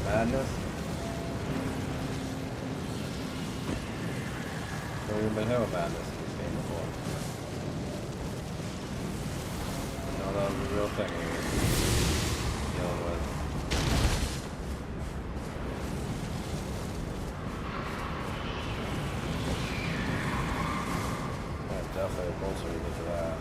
Madness? We've been hit with madness in this game before. No, that was a real thing we were dealing with. Yeah, definitely closer to get to that.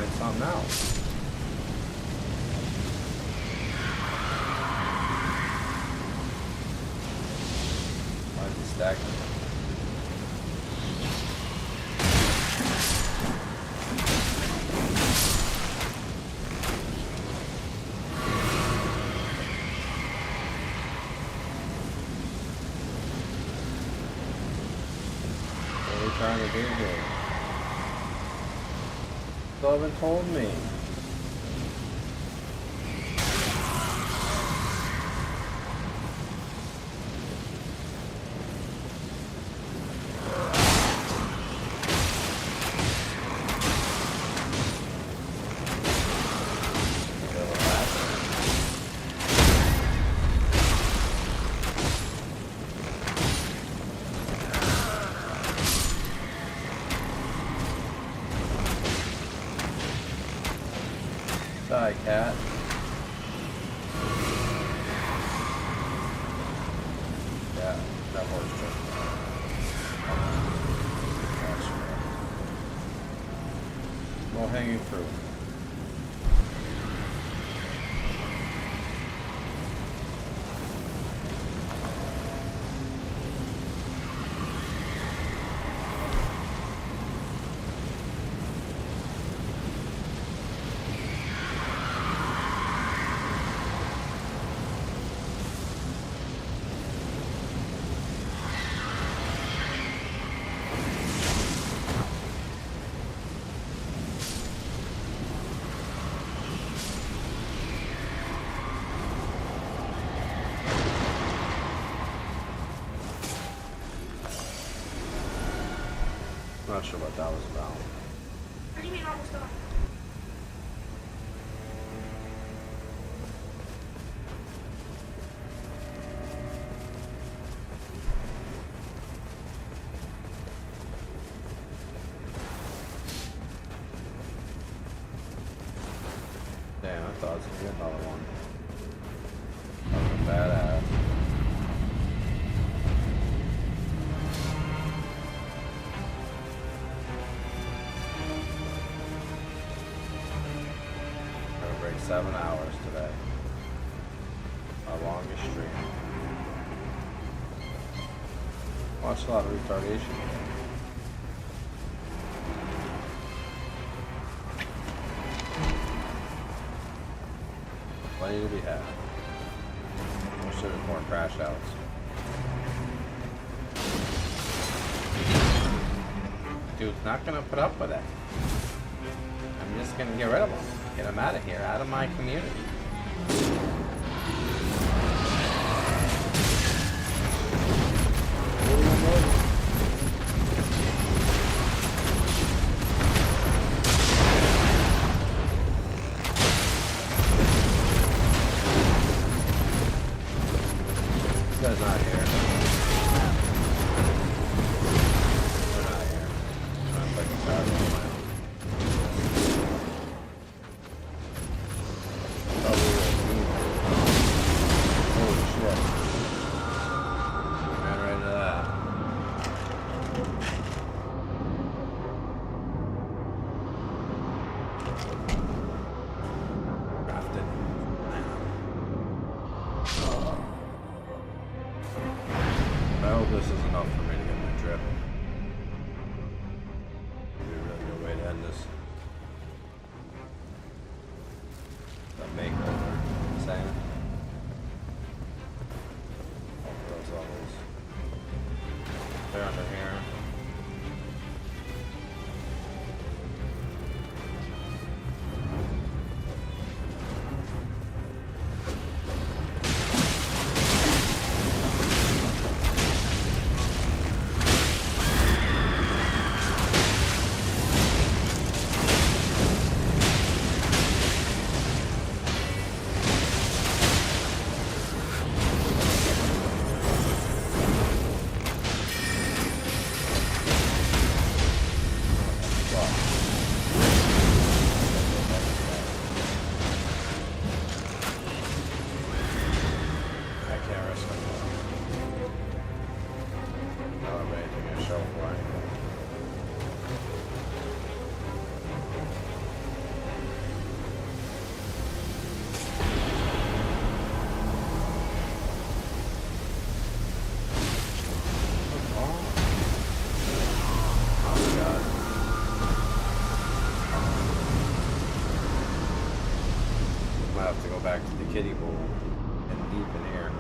find something else. Why is he stacking? What are we trying to do here? Still haven't told me. Die, cat. Yeah, that horse just. Low hanging fruit. Not sure what that was about. What do you mean almost done? Damn, I thought it was gonna be another one. That was badass. Gonna break 7 hours today. Our longest stream. Watched a lot of retardation. Plenty to be had. Wish there was more crash outs. Dude's not gonna put up with it. I'm just gonna get rid of him. Get him out of here, out of my community. This guy's not here. We're not here. I'm fucking tired of my own. Holy shit. Ran right into that. Crafted. I hope this is enough for me to get my trip. Maybe a really good way to end this. The makeover. Saying. Those levels. They're under here. kiddie pool and deep in here.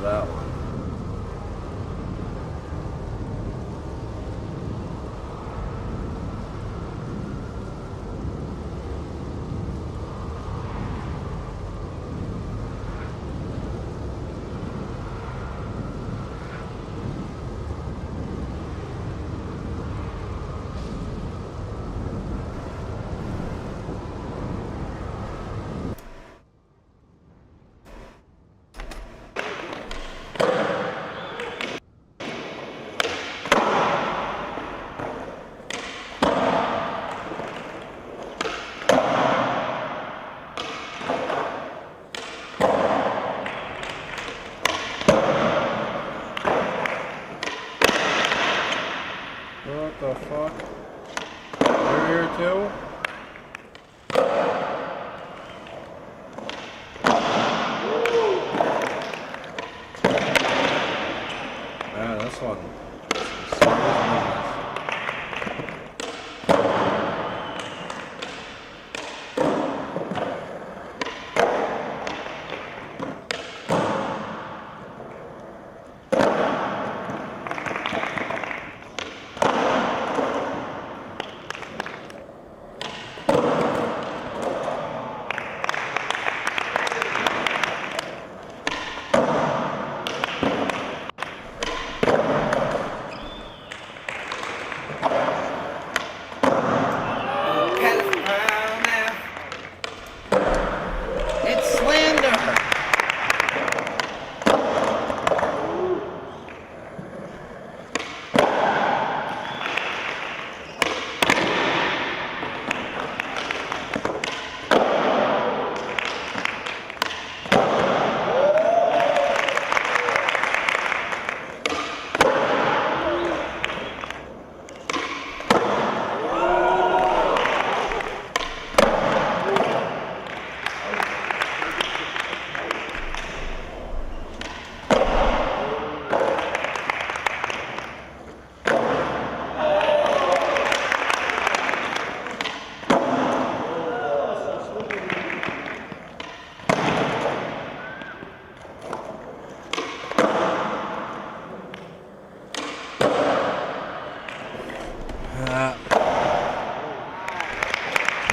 That one. What the fuck? You're here too? Yeah, this one.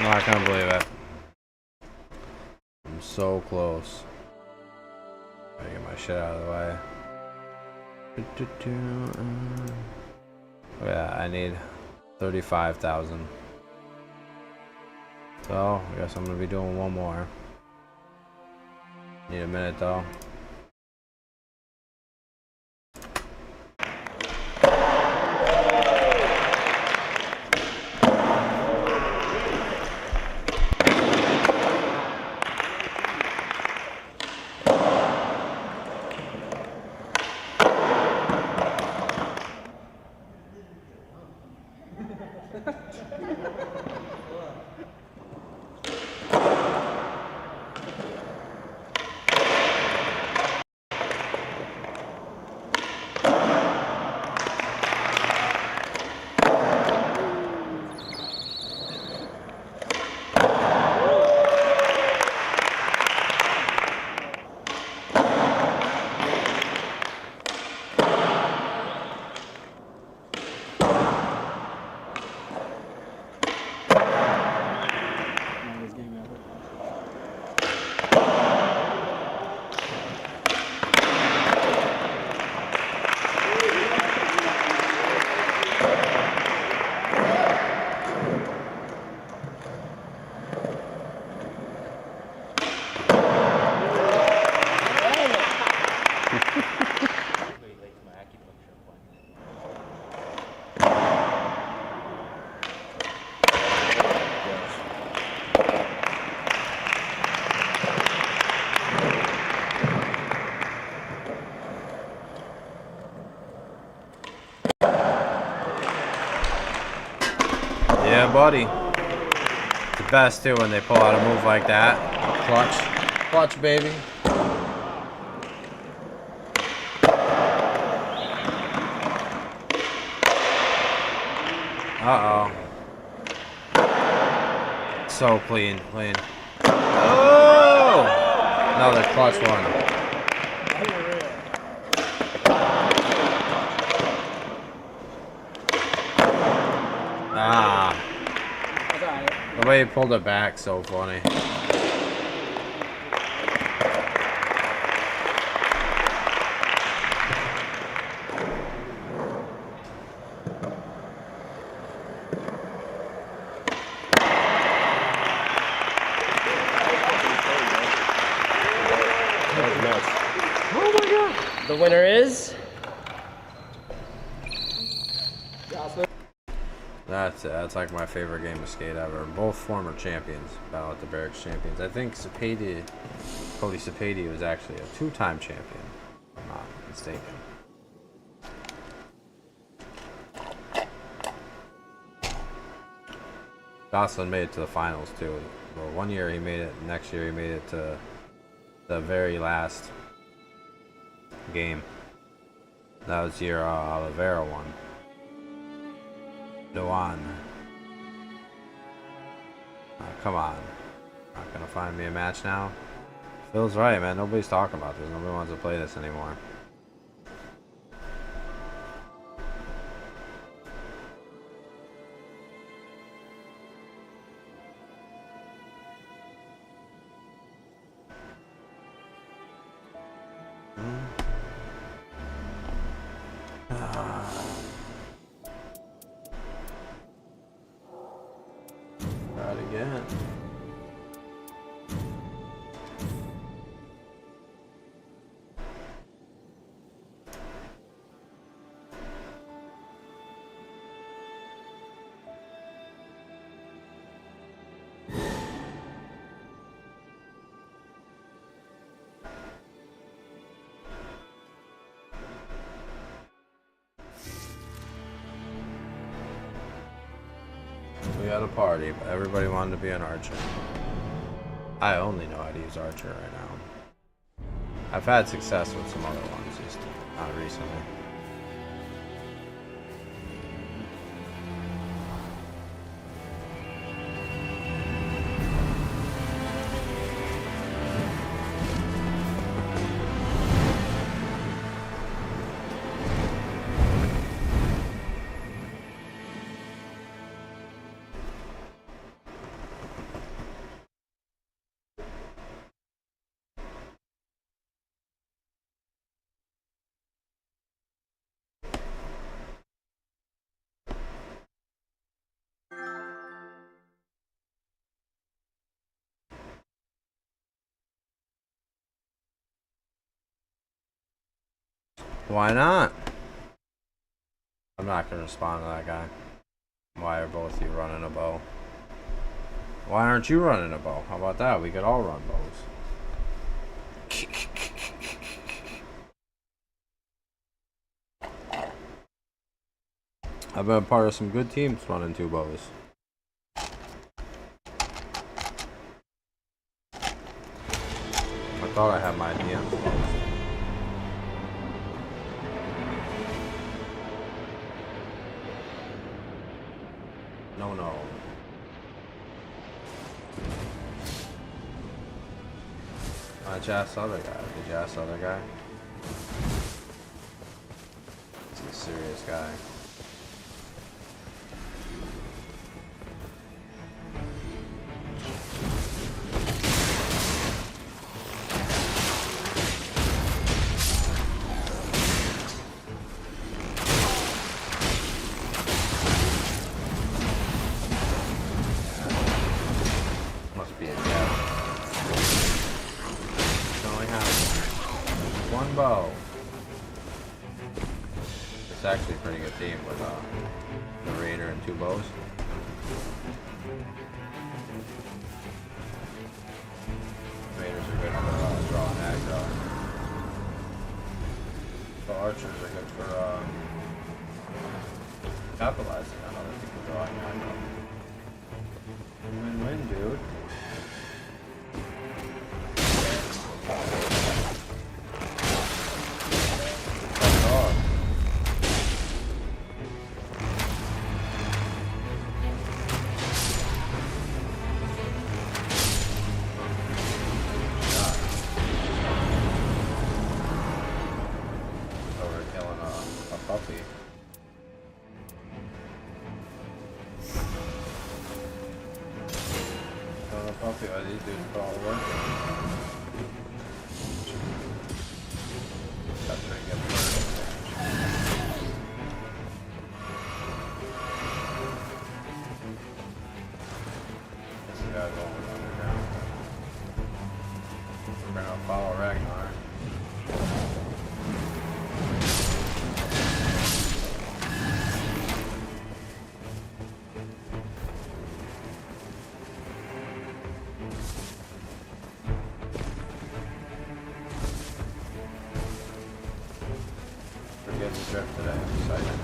No, I can't believe it. I'm so close. Gotta get my shit out of the way. Oh yeah, I need 35,000. So, I guess I'm gonna be doing one more. Need a minute though. Yeah, buddy. The best too when they pull out a move like that. Clutch. Clutch, baby. Uh-oh. So clean, clean. Oh! Another clutch one. Ah. The way he pulled it back, so funny. The winner is... That's like my favorite game of skate ever. Both former champions, Battle at the Barracks champions. I think Cody Sapedi was actually a 2-time champion, if I'm not mistaken. Gosselin made it to the finals too. Well, one year he made it, next year he made it to the very last game. That was the year Oliveira won. Doan. Oh, come on. Not gonna find me a match now? Phil's right, man. Nobody's talking about this. Nobody wants to play this anymore. Again. We had a party, but everybody wanted to be an archer. I only know how to use archer right now. I've had success with some other ones, just not recently. Why not? I'm not gonna respond to that guy. Why are both of you running a bow? Why aren't you running a bow? How about that? We could all run bows. I've been a part of some good teams running 2 bows. I thought I had my DMs closed. No, no. Why'd you ask the other guy? Did you ask the other guy? He's a serious guy. Bow. It's actually a pretty good team with the Raider and 2 bows. Raiders are good for draw and aggro. The archers are good for capitalizing on other people drawing aggro. puppy, these dudes probably. That's pretty good first. This guy's going underground. We're gonna follow Ragnar. Drift today, I'm excited.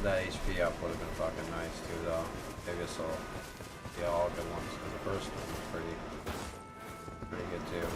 That HP up would have been fucking nice too, though. Maybe this will be all good ones, because the first one was pretty good too.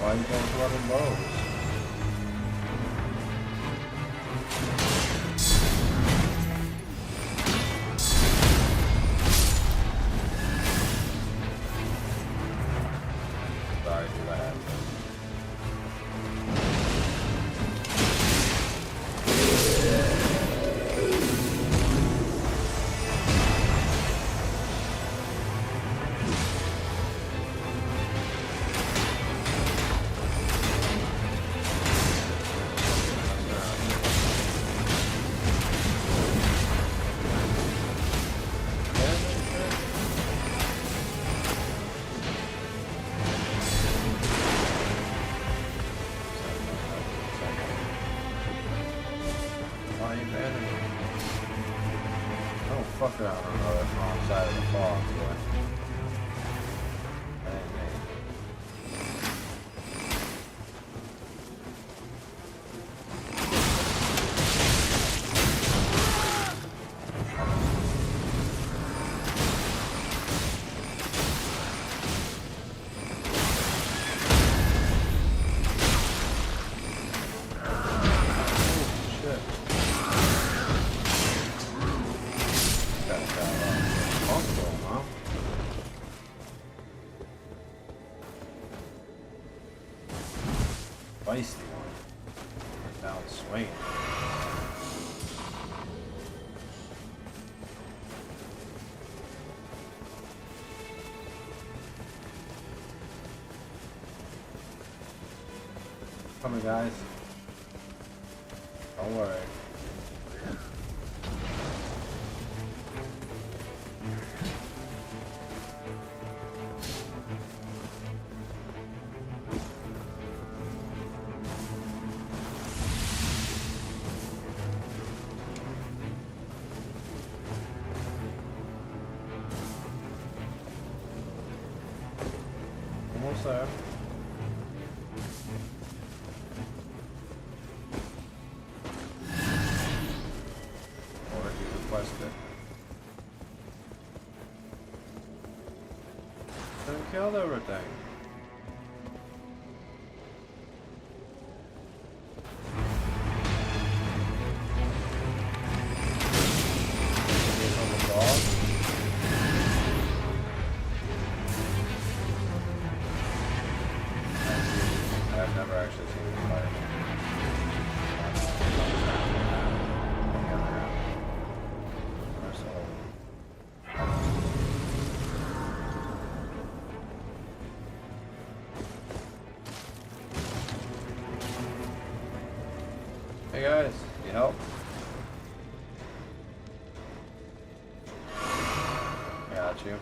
Why are you going with rubber bows? Sorry, do that. Fuck around on the wrong side of the fall, boy. That ain't me. Feisty one. Down swing. Coming, guys. Don't worry. Almost there. Or you requested. Then killed everything. On the ball. I've never actually seen him fight. Hey guys, need help? Got you.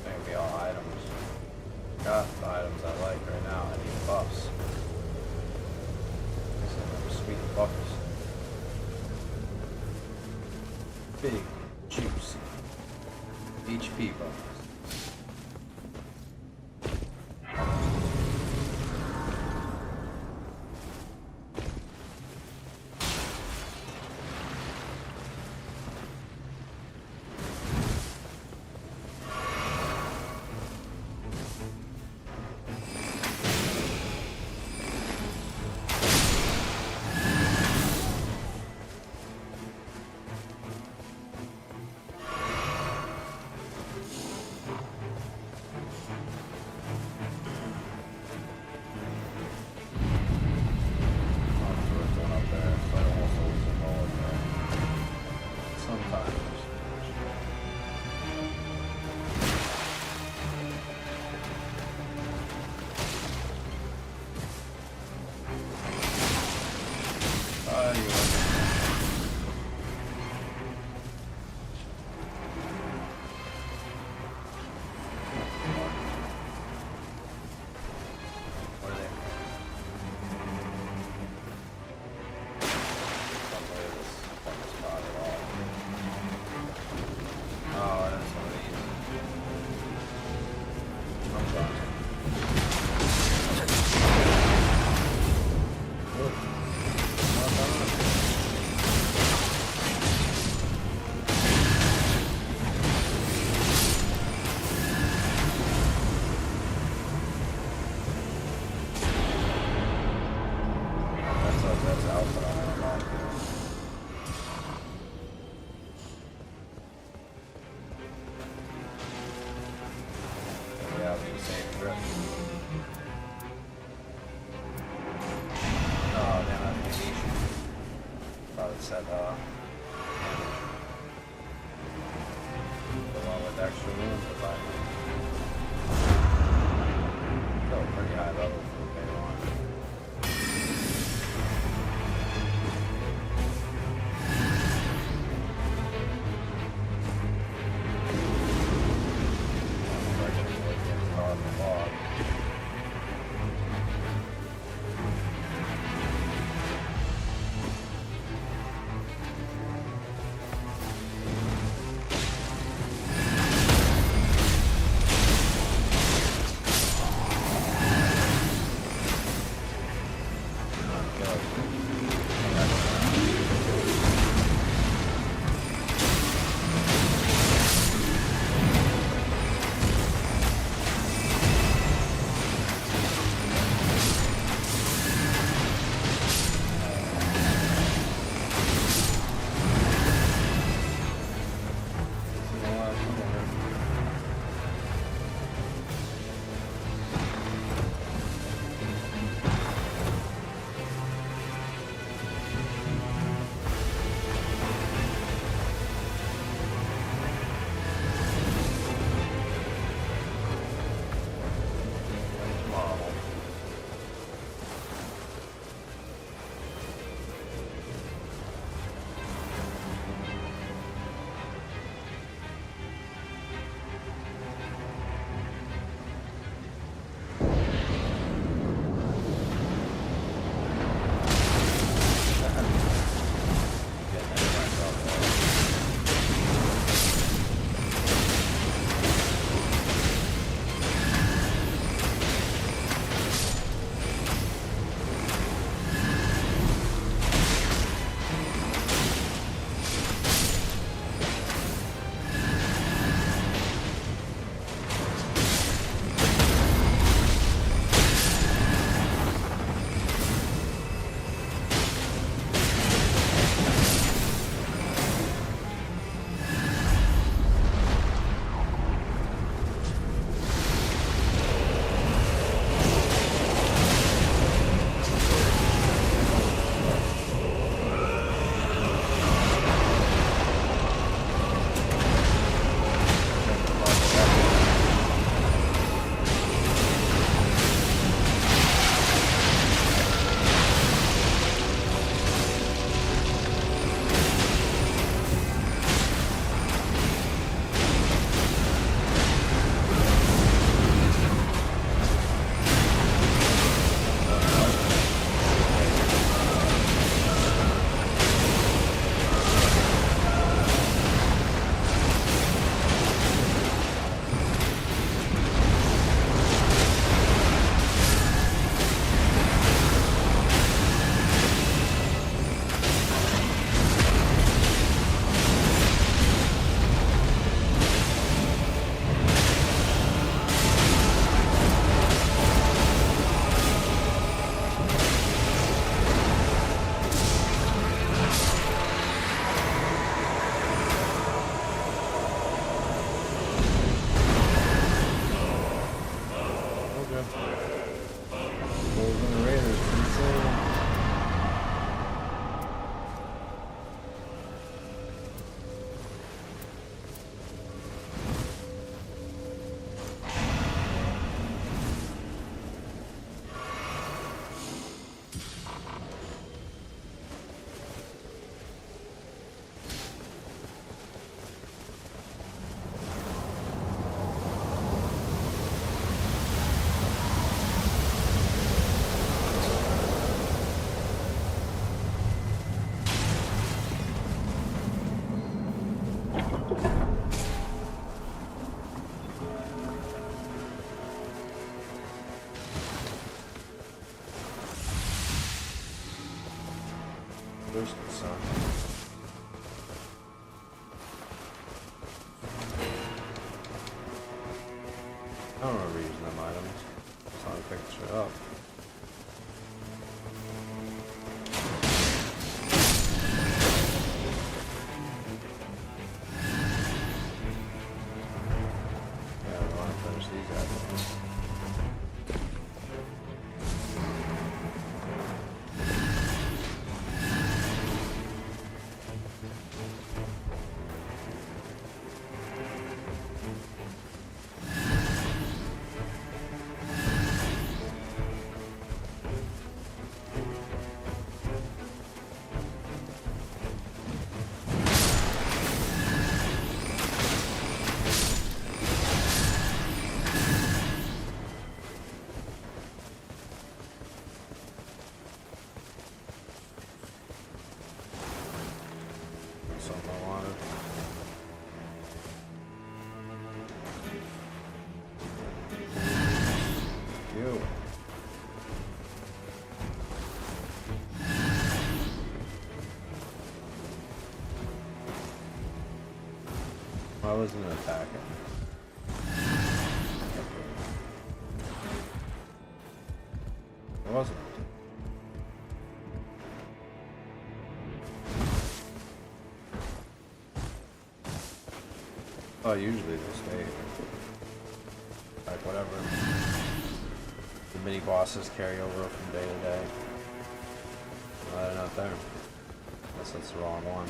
Maybe all items. Got the items I like right now. I need buffs. Some sweet buffs. Big, juicy HP buffs. rip. Oh, damn, that's vacation. Thought it said, the one with extra room to buy. Still pretty high level for the big one. There's the sun. I don't remember using them items. So I picked shit up. Yeah, I want to finish these items. wasn't attacking. It wasn't. Oh, usually they stay. Like whatever. The mini bosses carry over from day to day. Well, they're not there. Unless that's the wrong one.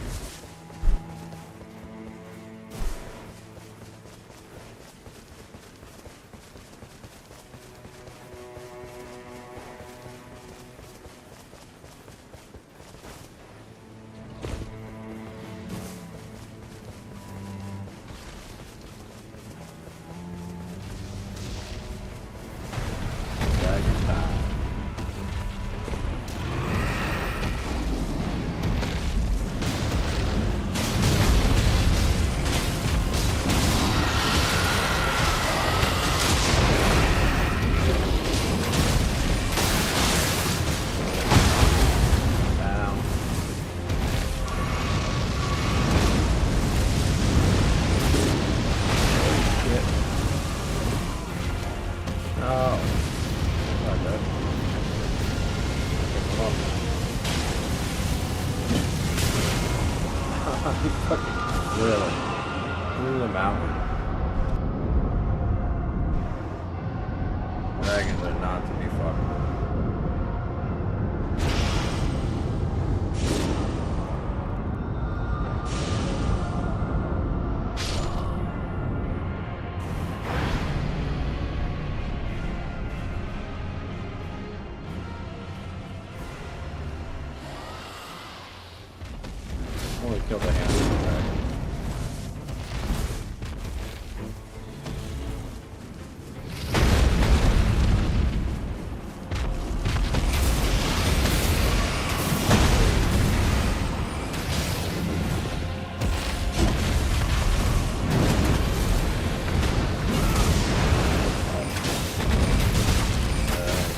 Kill the hand of the dragon.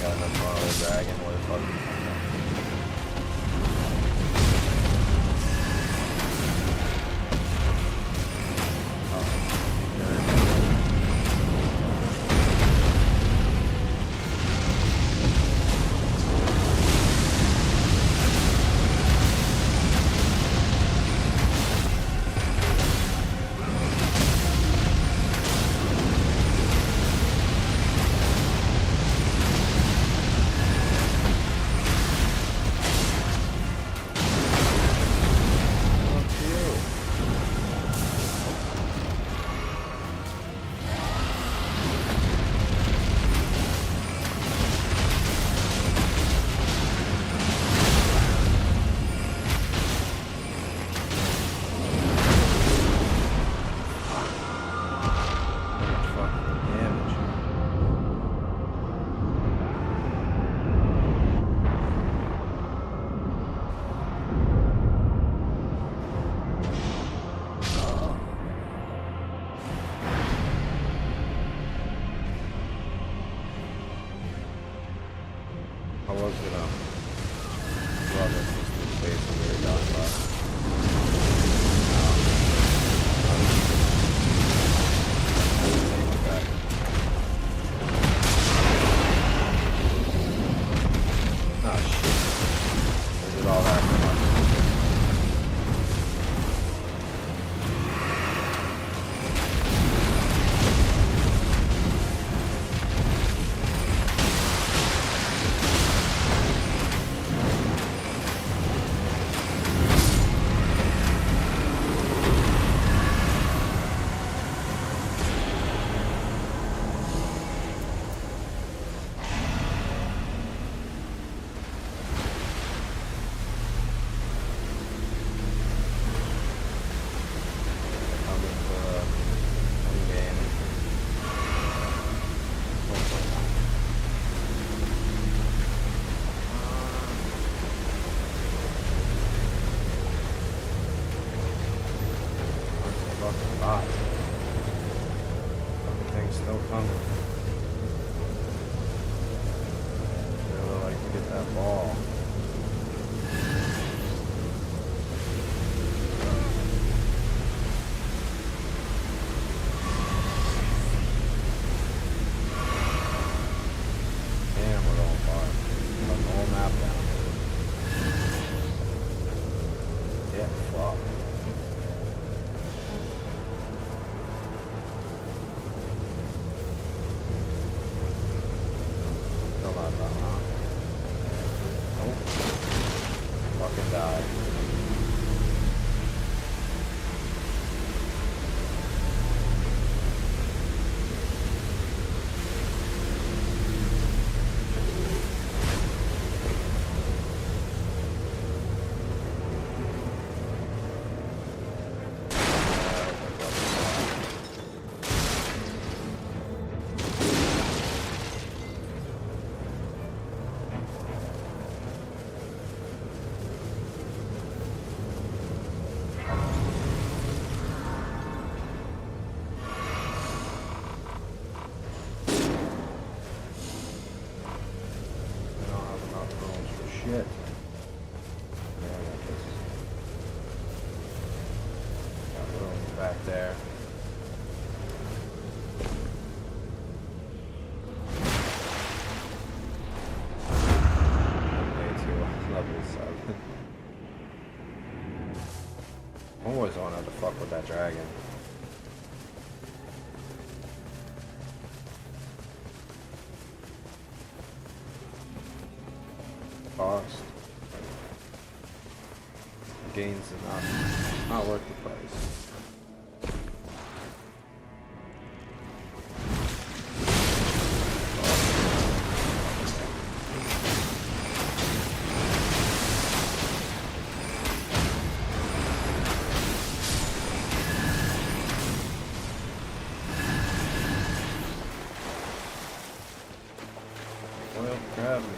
Got enough on the dragon, what the fuck? I was gonna run this to space when we were done, but oh shit. Where did all that come up? Oh. Fucking die. Shit. Yeah, I got this. Got room back there. Way too level 7. I always wanted to fuck with that dragon. Cost. Gains enough. Not worth the price. Well, grab me.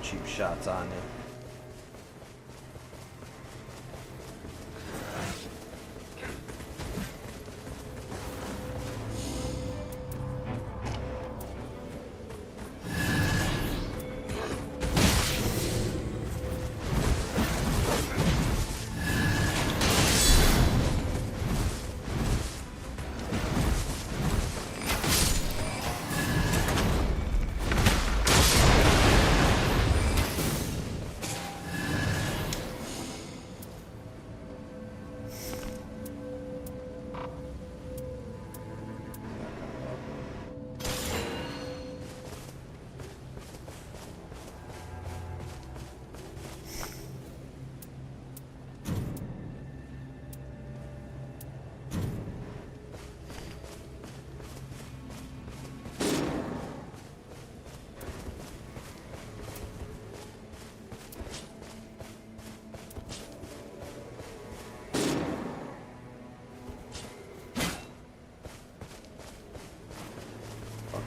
Cheap shots on it.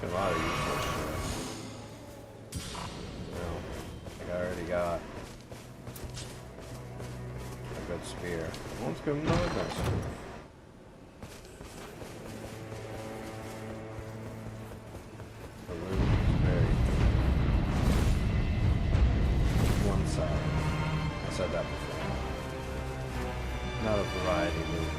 A lot of useless shit. Like I already got a good spear. Let's give him another good spear. The loot is very one side. I said that before. Not a variety loot.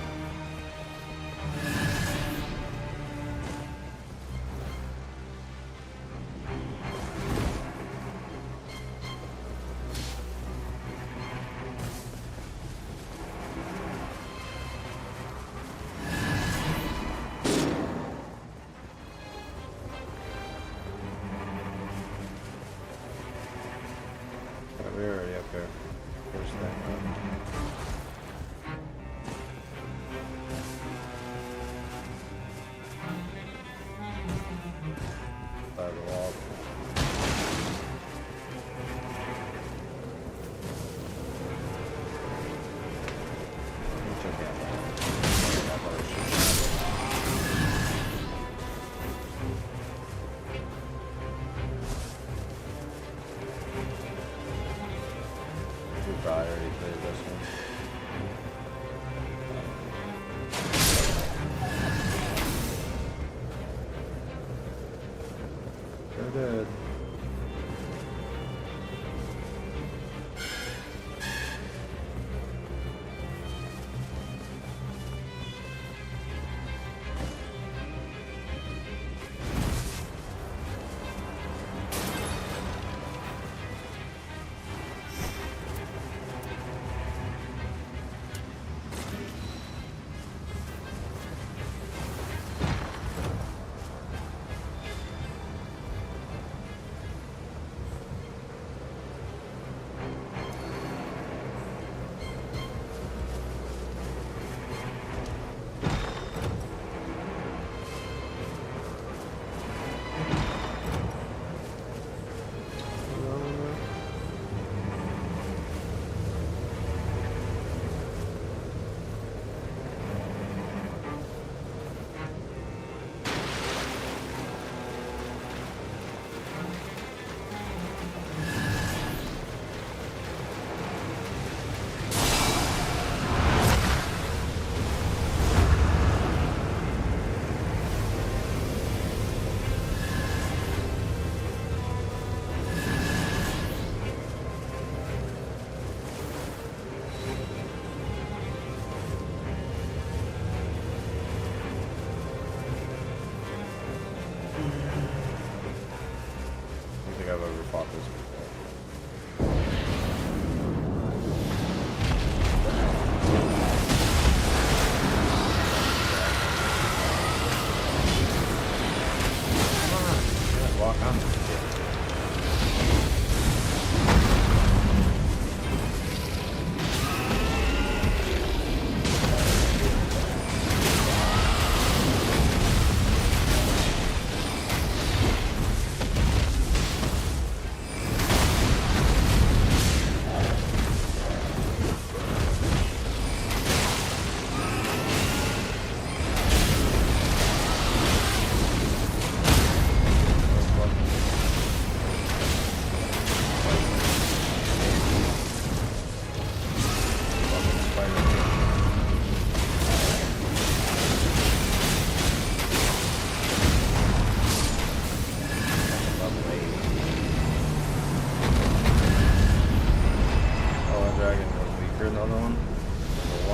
We're already up there. First thing.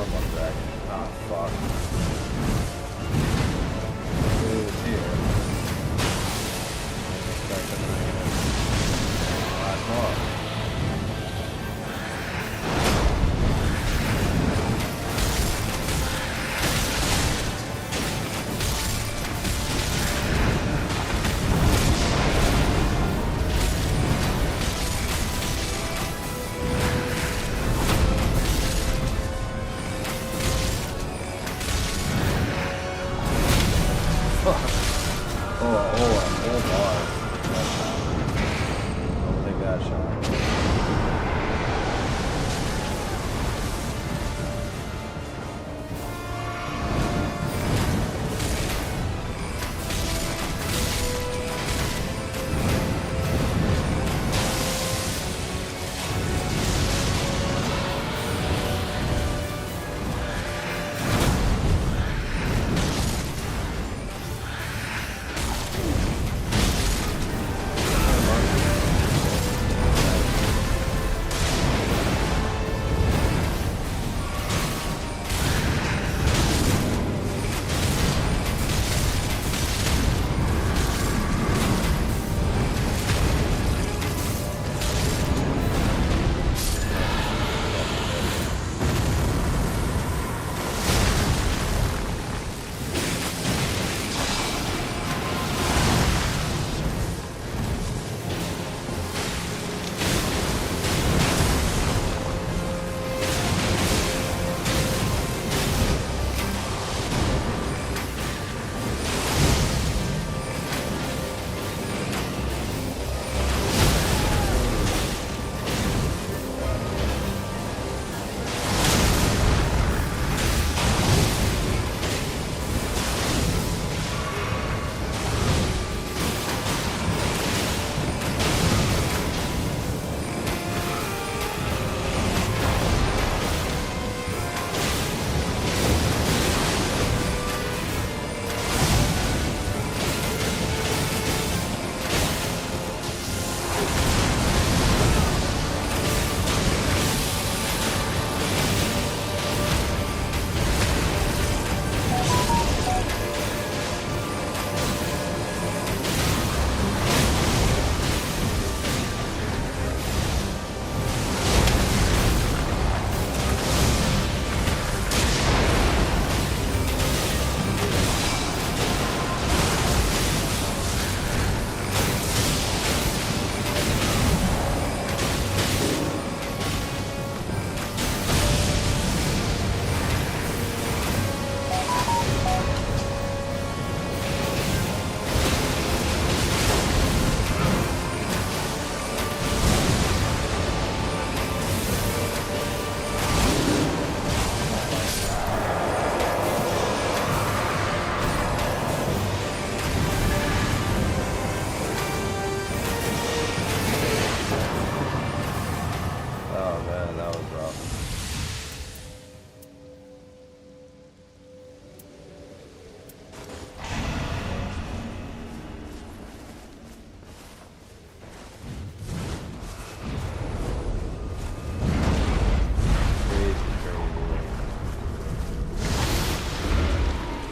up one sec. Oh, fuck. Who's here? Last more.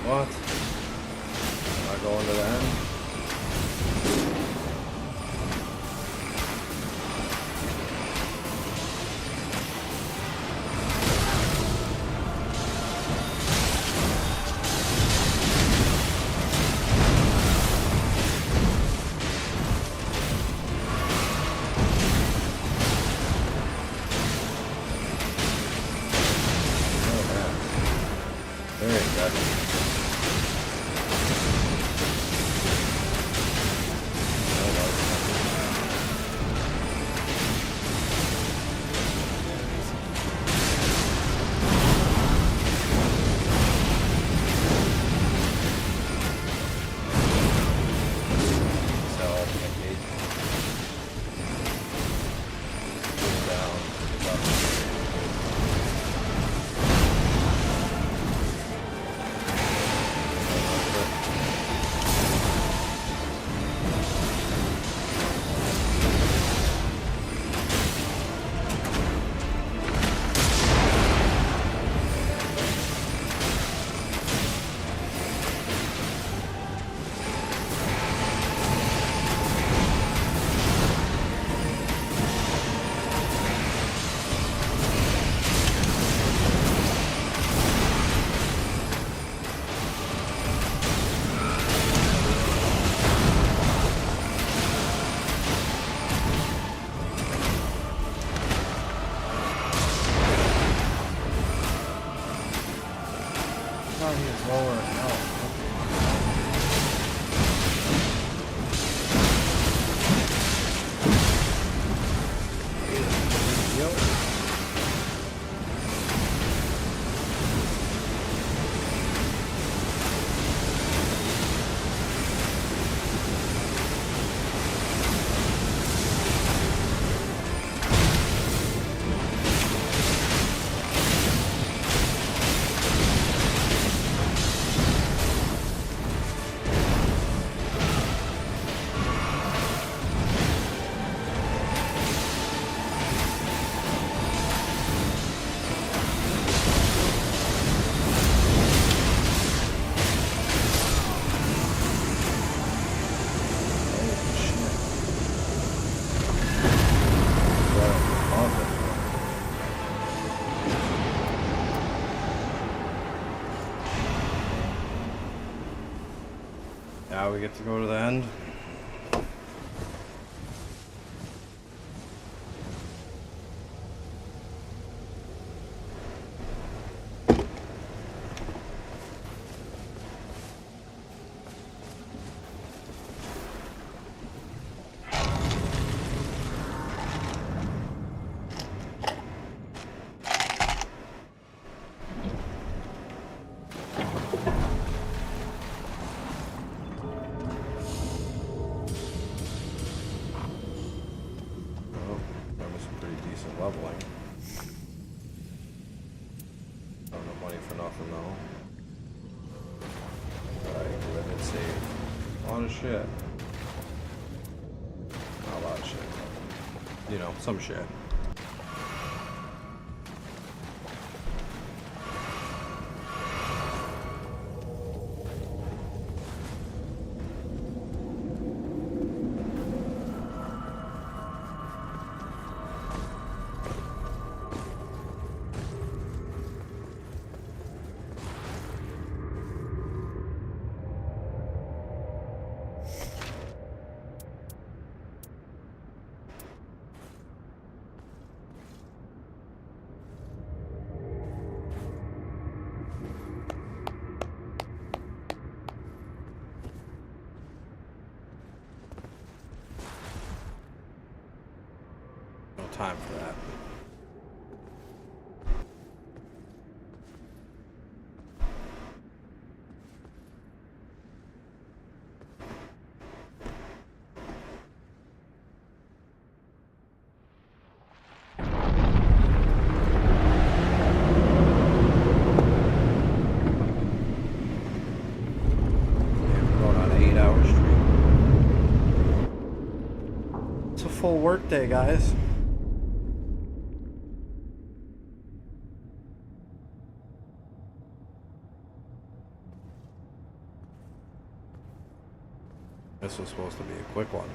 What? Am I going to the end? thought he was lower in health. Now we get to go to the end. Leveling. Don't have money for nothing though. Alright, go ahead and save. A lot of shit. Not a lot of shit. You know, some shit. Time for that. We're going on an 8-hour stream. It's a full work day, guys. This was supposed to be a quick one.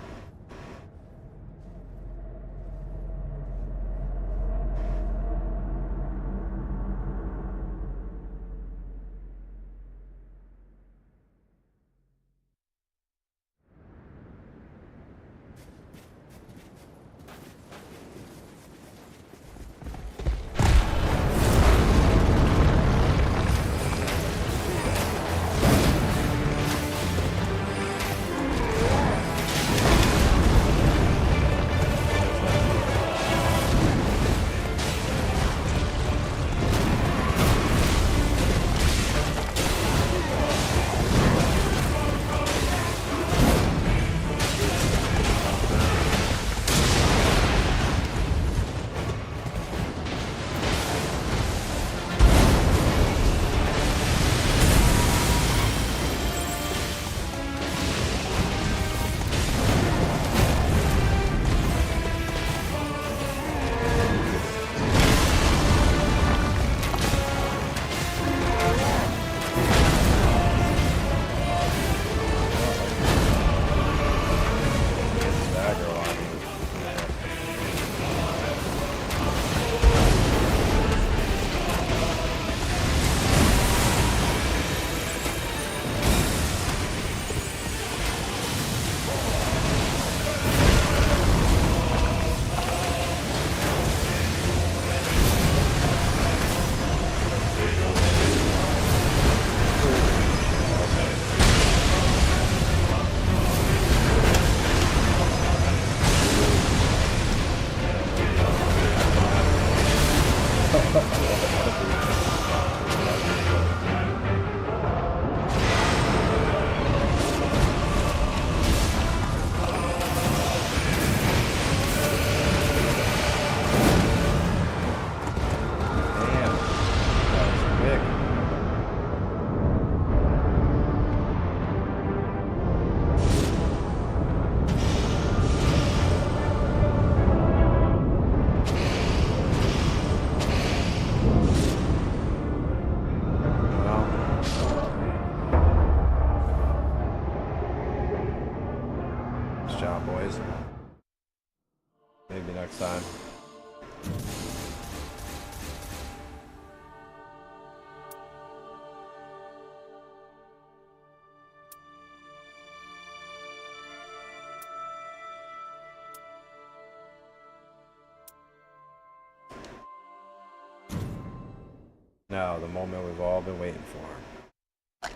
Now, the moment we've all been waiting for.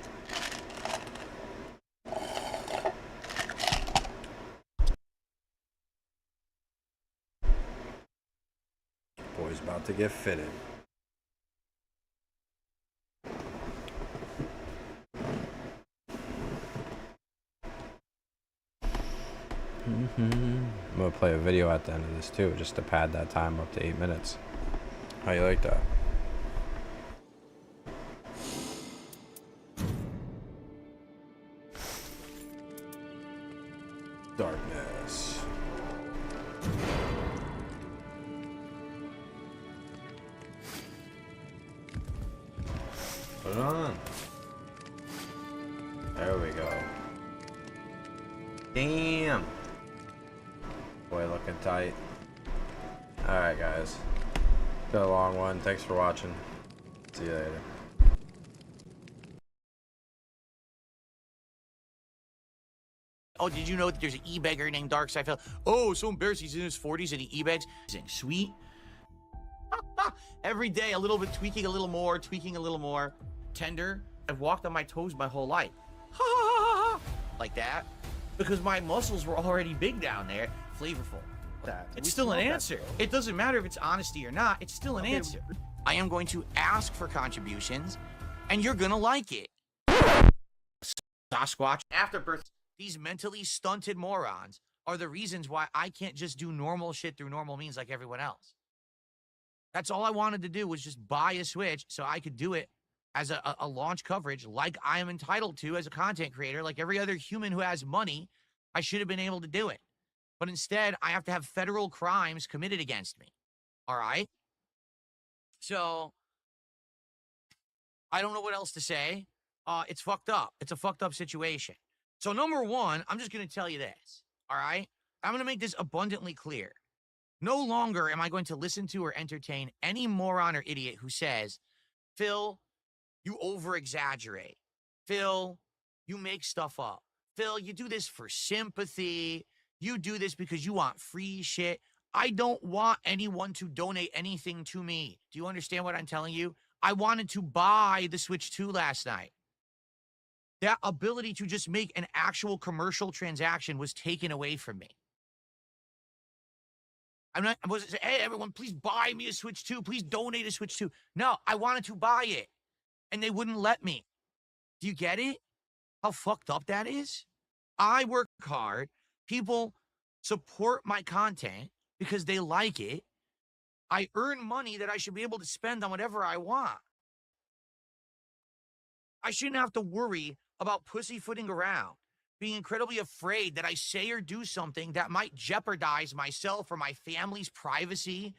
Boy's about to get fitted. I'm gonna play a video at the end of this too, just to pad that time up to 8 minutes. How you like that? Darkness. Put it on. There we go. Damn. Boy, looking tight. Alright, guys. Been a long one. Thanks for watching. See you later. Oh, did you know that there's an e-beggar named darksydephil? Oh, so embarrassing. He's in his 40s and he e-begs. Sweet. Every day, a little bit, tweaking a little more, tweaking a little more. Tender. I've walked on my toes my whole life. Like that. Because my muscles were already big down there. Flavorful. It's still an answer. It doesn't matter if it's honesty or not. It's still an answer. I am going to ask for contributions, and you're gonna like it. Sasquatch. Afterbirth. These mentally stunted morons are the reasons why I can't just do normal shit through normal means like everyone else. That's all I wanted to do, was just buy a Switch so I could do it as a launch coverage like I am entitled to as a content creator. Like every other human who has money, I should have been able to do it. But instead, I have to have federal crimes committed against me. All right? So, I don't know what else to say. It's fucked up. It's a fucked up situation. So, number one, I'm just going to tell you this. All right? I'm going to make this abundantly clear. No longer am I going to listen to or entertain any moron or idiot who says, Phil, you over-exaggerate. Phil, you make stuff up. Phil, you do this for sympathy. You do this because you want free shit. I don't want anyone to donate anything to me. Do you understand what I'm telling you? I wanted to buy the Switch 2 last night. That ability to just make an actual commercial transaction was taken away from me. I wasn't saying, hey, everyone, please buy me a Switch 2. Please donate a Switch 2. No, I wanted to buy it, and they wouldn't let me. Do you get it? How fucked up that is? I work hard. People support my content because they like it. I earn money that I should be able to spend on whatever I want. I shouldn't have to worry about pussyfooting around, being incredibly afraid that I say or do something that might jeopardize myself or my family's privacy,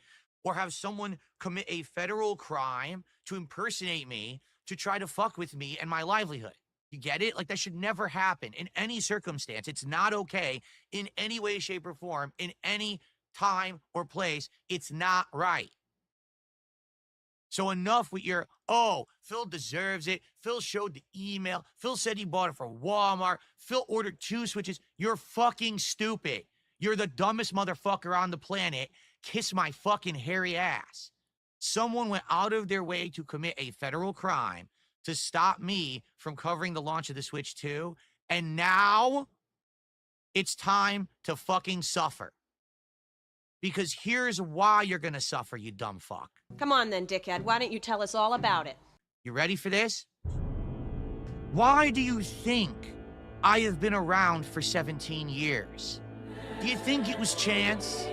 or have someone commit a federal crime to impersonate me, to try to fuck with me and my livelihood. You get it? Like, that should never happen in any circumstance. It's not okay in any way, shape, or form, in any time or place. It's not right. So enough with your, oh, Phil deserves it. Phil showed the email. Phil said he bought it for Walmart. Phil ordered 2 Switches. You're fucking stupid. You're the dumbest motherfucker on the planet. Kiss my fucking hairy ass. Someone went out of their way to commit a federal crime to stop me from covering the launch of the Switch 2. And now it's time to fucking suffer. Because here's why you're gonna suffer, you dumb fuck. Come on then, dickhead. Why don't you tell us all about it? You ready for this? Why do you think I have been around for 17 years? Do you think it was chance?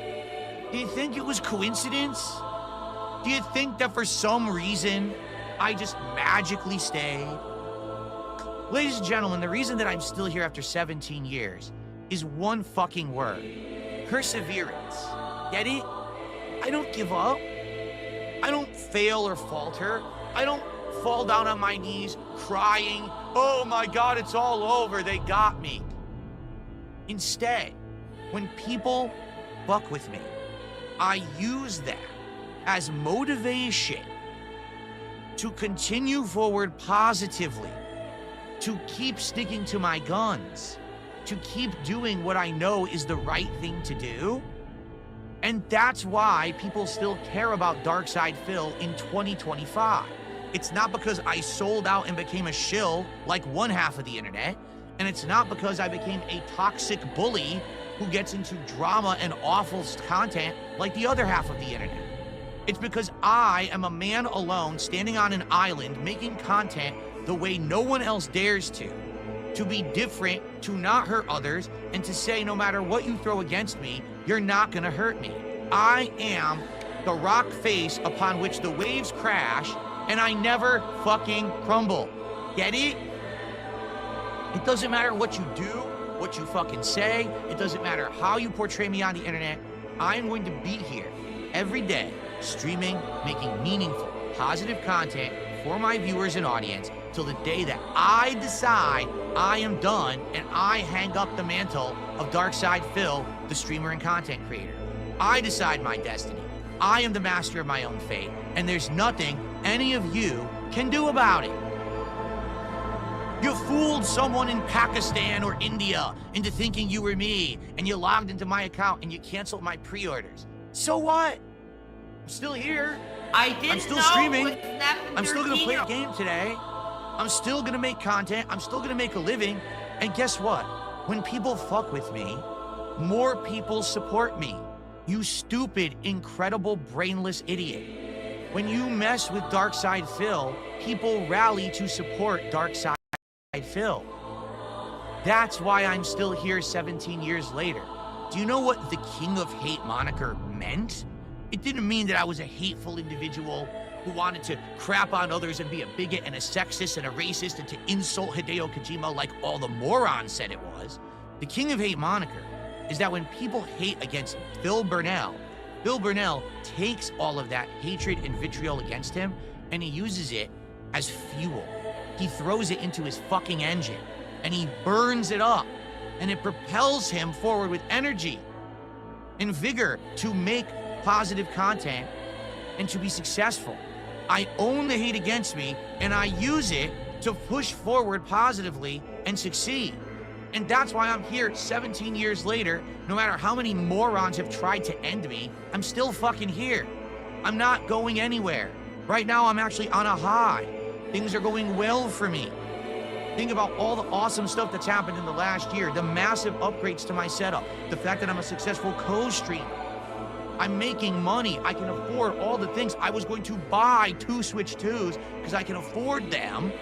Do you think it was coincidence? Do you think that for some reason I just magically stayed? Ladies and gentlemen, the reason that I'm still here after 17 years is one fucking word: perseverance. Get it? I don't give up. I don't fail or falter. I don't fall down on my knees crying, oh my God, it's all over, they got me. Instead, when people fuck with me, I use that as motivation to continue forward positively, to keep sticking to my guns, to keep doing what I know is the right thing to do. And that's why people still care about darksydephil in 2025. It's not because I sold out and became a shill like one half of the internet. And it's not because I became a toxic bully who gets into drama and awful content like the other half of the internet. It's because I am a man alone standing on an island making content the way no one else dares to be different, to not hurt others, and to say no matter what you throw against me, you're not gonna hurt me. I am the rock face upon which the waves crash, and I never fucking crumble. Get it? It doesn't matter what you do, what you fucking say, it doesn't matter how you portray me on the internet. I'm going to be here every day, streaming, making meaningful, positive content for my viewers and audience till the day that I decide I am done and I hang up the mantle of darksydephil, the streamer and content creator. I decide my destiny. I am the master of my own fate, and there's nothing any of you can do about it. You fooled someone in Pakistan or India into thinking you were me, and you logged into my account and you canceled my pre-orders. So what? I'm still here. I'm still streaming. I'm still gonna play a game today. I'm still gonna make content. I'm still gonna make a living. And guess what? When people fuck with me, more people support me. You stupid, incredible, brainless idiot. When you mess with darksydephil, people rally to support darksydephil. That's why I'm still here 17 years later. Do you know what the King of Hate moniker meant? It didn't mean that I was a hateful individual who wanted to crap on others and be a bigot and a sexist and a racist and to insult Hideo Kojima like all the morons said it was. The King of Hate moniker is that when people hate against Phil Burnell takes all of that hatred and vitriol against him and he uses it as fuel. He throws it into his fucking engine and he burns it up and it propels him forward with energy and vigor to make positive content and to be successful. I own the hate against me and I use it to push forward positively and succeed. And that's why I'm here 17 years later. No matter how many morons have tried to end me, I'm still fucking here. I'm not going anywhere. Right now I'm actually on a high. Things are going well for me. Think about all the awesome stuff that's happened in the last year, the massive upgrades to my setup, the fact that I'm a successful co-streamer. I'm making money. I can afford all the things. I was going to buy 2 Switch 2s because I can afford them.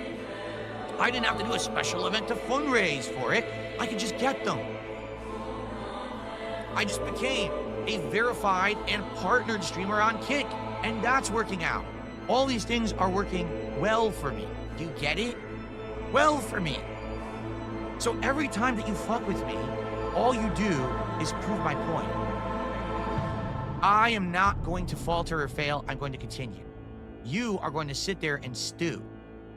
I didn't have to do a special event to fundraise for it. I could just get them. I just became a verified and partnered streamer on Kick, and that's working out. All these things are working well for me. Do you get it? Well for me. So every time that you fuck with me, all you do is prove my point. I am not going to falter or fail. I'm going to continue. You are going to sit there and stew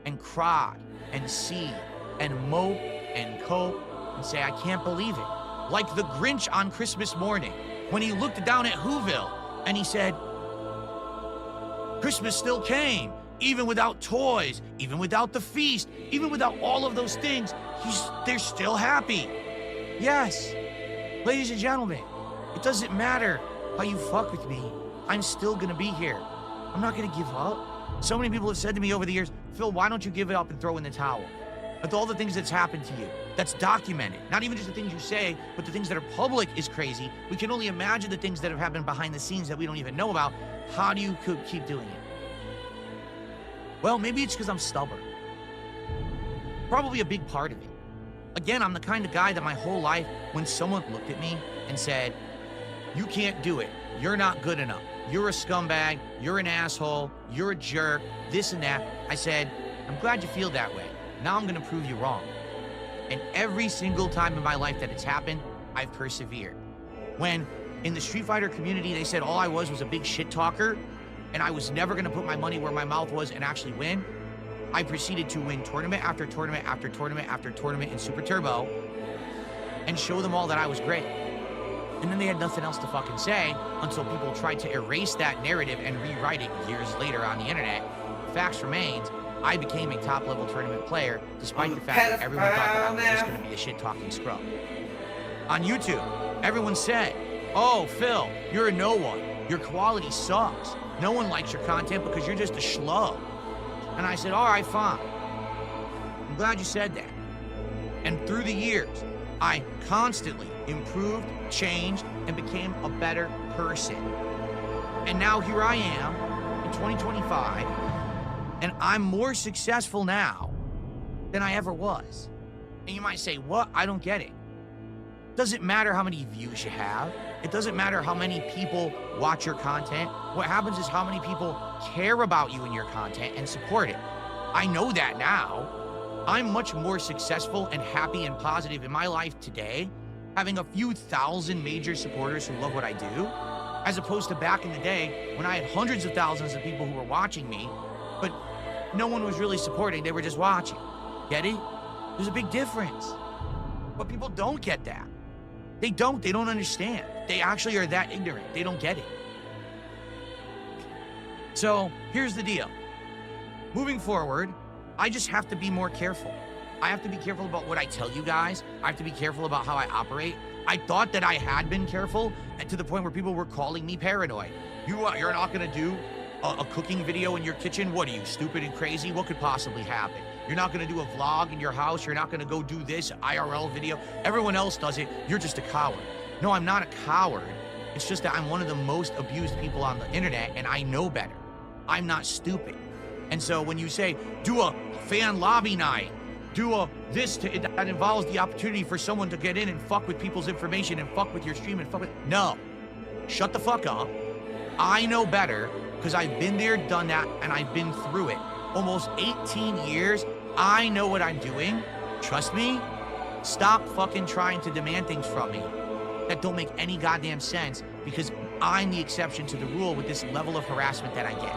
and cry and see and mope and cope and say, I can't believe it. Like the Grinch on Christmas morning when he looked down at Whoville and he said, Christmas still came, even without toys, even without the feast, even without all of those things, they're still happy. Yes, ladies and gentlemen, it doesn't matter how you fuck with me, I'm still gonna be here. I'm not gonna give up. So many people have said to me over the years, Phil, why don't you give it up and throw in the towel? With all the things that's happened to you, that's documented. Not even just the things you say, but the things that are public is crazy. We can only imagine the things that have happened behind the scenes that we don't even know about. How do you keep doing it? Well, maybe it's because I'm stubborn. Probably a big part of it. Again, I'm the kind of guy that my whole life, when someone looked at me and said, you can't do it, you're not good enough, you're a scumbag, you're an asshole, you're a jerk, this and that, I said, I'm glad you feel that way. Now I'm gonna prove you wrong. And every single time in my life that it's happened, I've persevered. When in the Street Fighter community, they said all I was a big shit talker, and I was never gonna put my money where my mouth was and actually win, I proceeded to win tournament after tournament after tournament after tournament in Super Turbo and show them all that I was great. And then they had nothing else to fucking say until people tried to erase that narrative and rewrite it years later on the internet. Facts remains, I became a top-level tournament player despite the fact that everyone thought that I was just going to be a shit-talking scrub. On YouTube, everyone said, oh, Phil, you're a no one. Your quality sucks. No one likes your content because you're just a schlub. And And I said, all right, fine. I'm glad you said that. And through the years, I constantly improved, changed, and became a better person. And now here I am in 2025, and I'm more successful now than I ever was. And you might say, what? I don't get it. Doesn't matter how many views you have. It doesn't matter how many people watch your content. What happens is how many people care about you and your content and support it. I know that now. I'm much more successful and happy and positive in my life today, having a few thousand major supporters who love what I do, as opposed to back in the day when I had hundreds of thousands of people who were watching me, but no one was really supporting, they were just watching. Get it? There's a big difference. But people don't get that. They don't understand. They actually are that ignorant. They don't get it. So here's the deal. Moving forward, I just have to be more careful. I have to be careful about what I tell you guys. I have to be careful about how I operate. I thought that I had been careful, and to the point where people were calling me paranoid. You're not gonna do a cooking video in your kitchen? What are you, stupid and crazy? What could possibly happen? You're not gonna do a vlog in your house? You're not gonna go do this IRL video? Everyone else does it. You're just a coward. No, I'm not a coward. It's just that I'm one of the most abused people on the internet, and I know better. I'm not stupid. And so when you say, do a fan lobby night, do that involves the opportunity for someone to get in and fuck with people's information and fuck with your stream and fuck with, no, shut the fuck up. I know better because I've been there, done that, and I've been through it. Almost 18 years, I know what I'm doing. Trust me. Stop fucking trying to demand things from me that don't make any goddamn sense, because I'm the exception to the rule with this level of harassment that I get.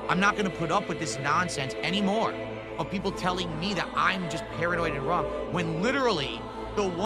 I'm not gonna put up with this nonsense anymore of people telling me that I'm just paranoid and wrong, when literally the one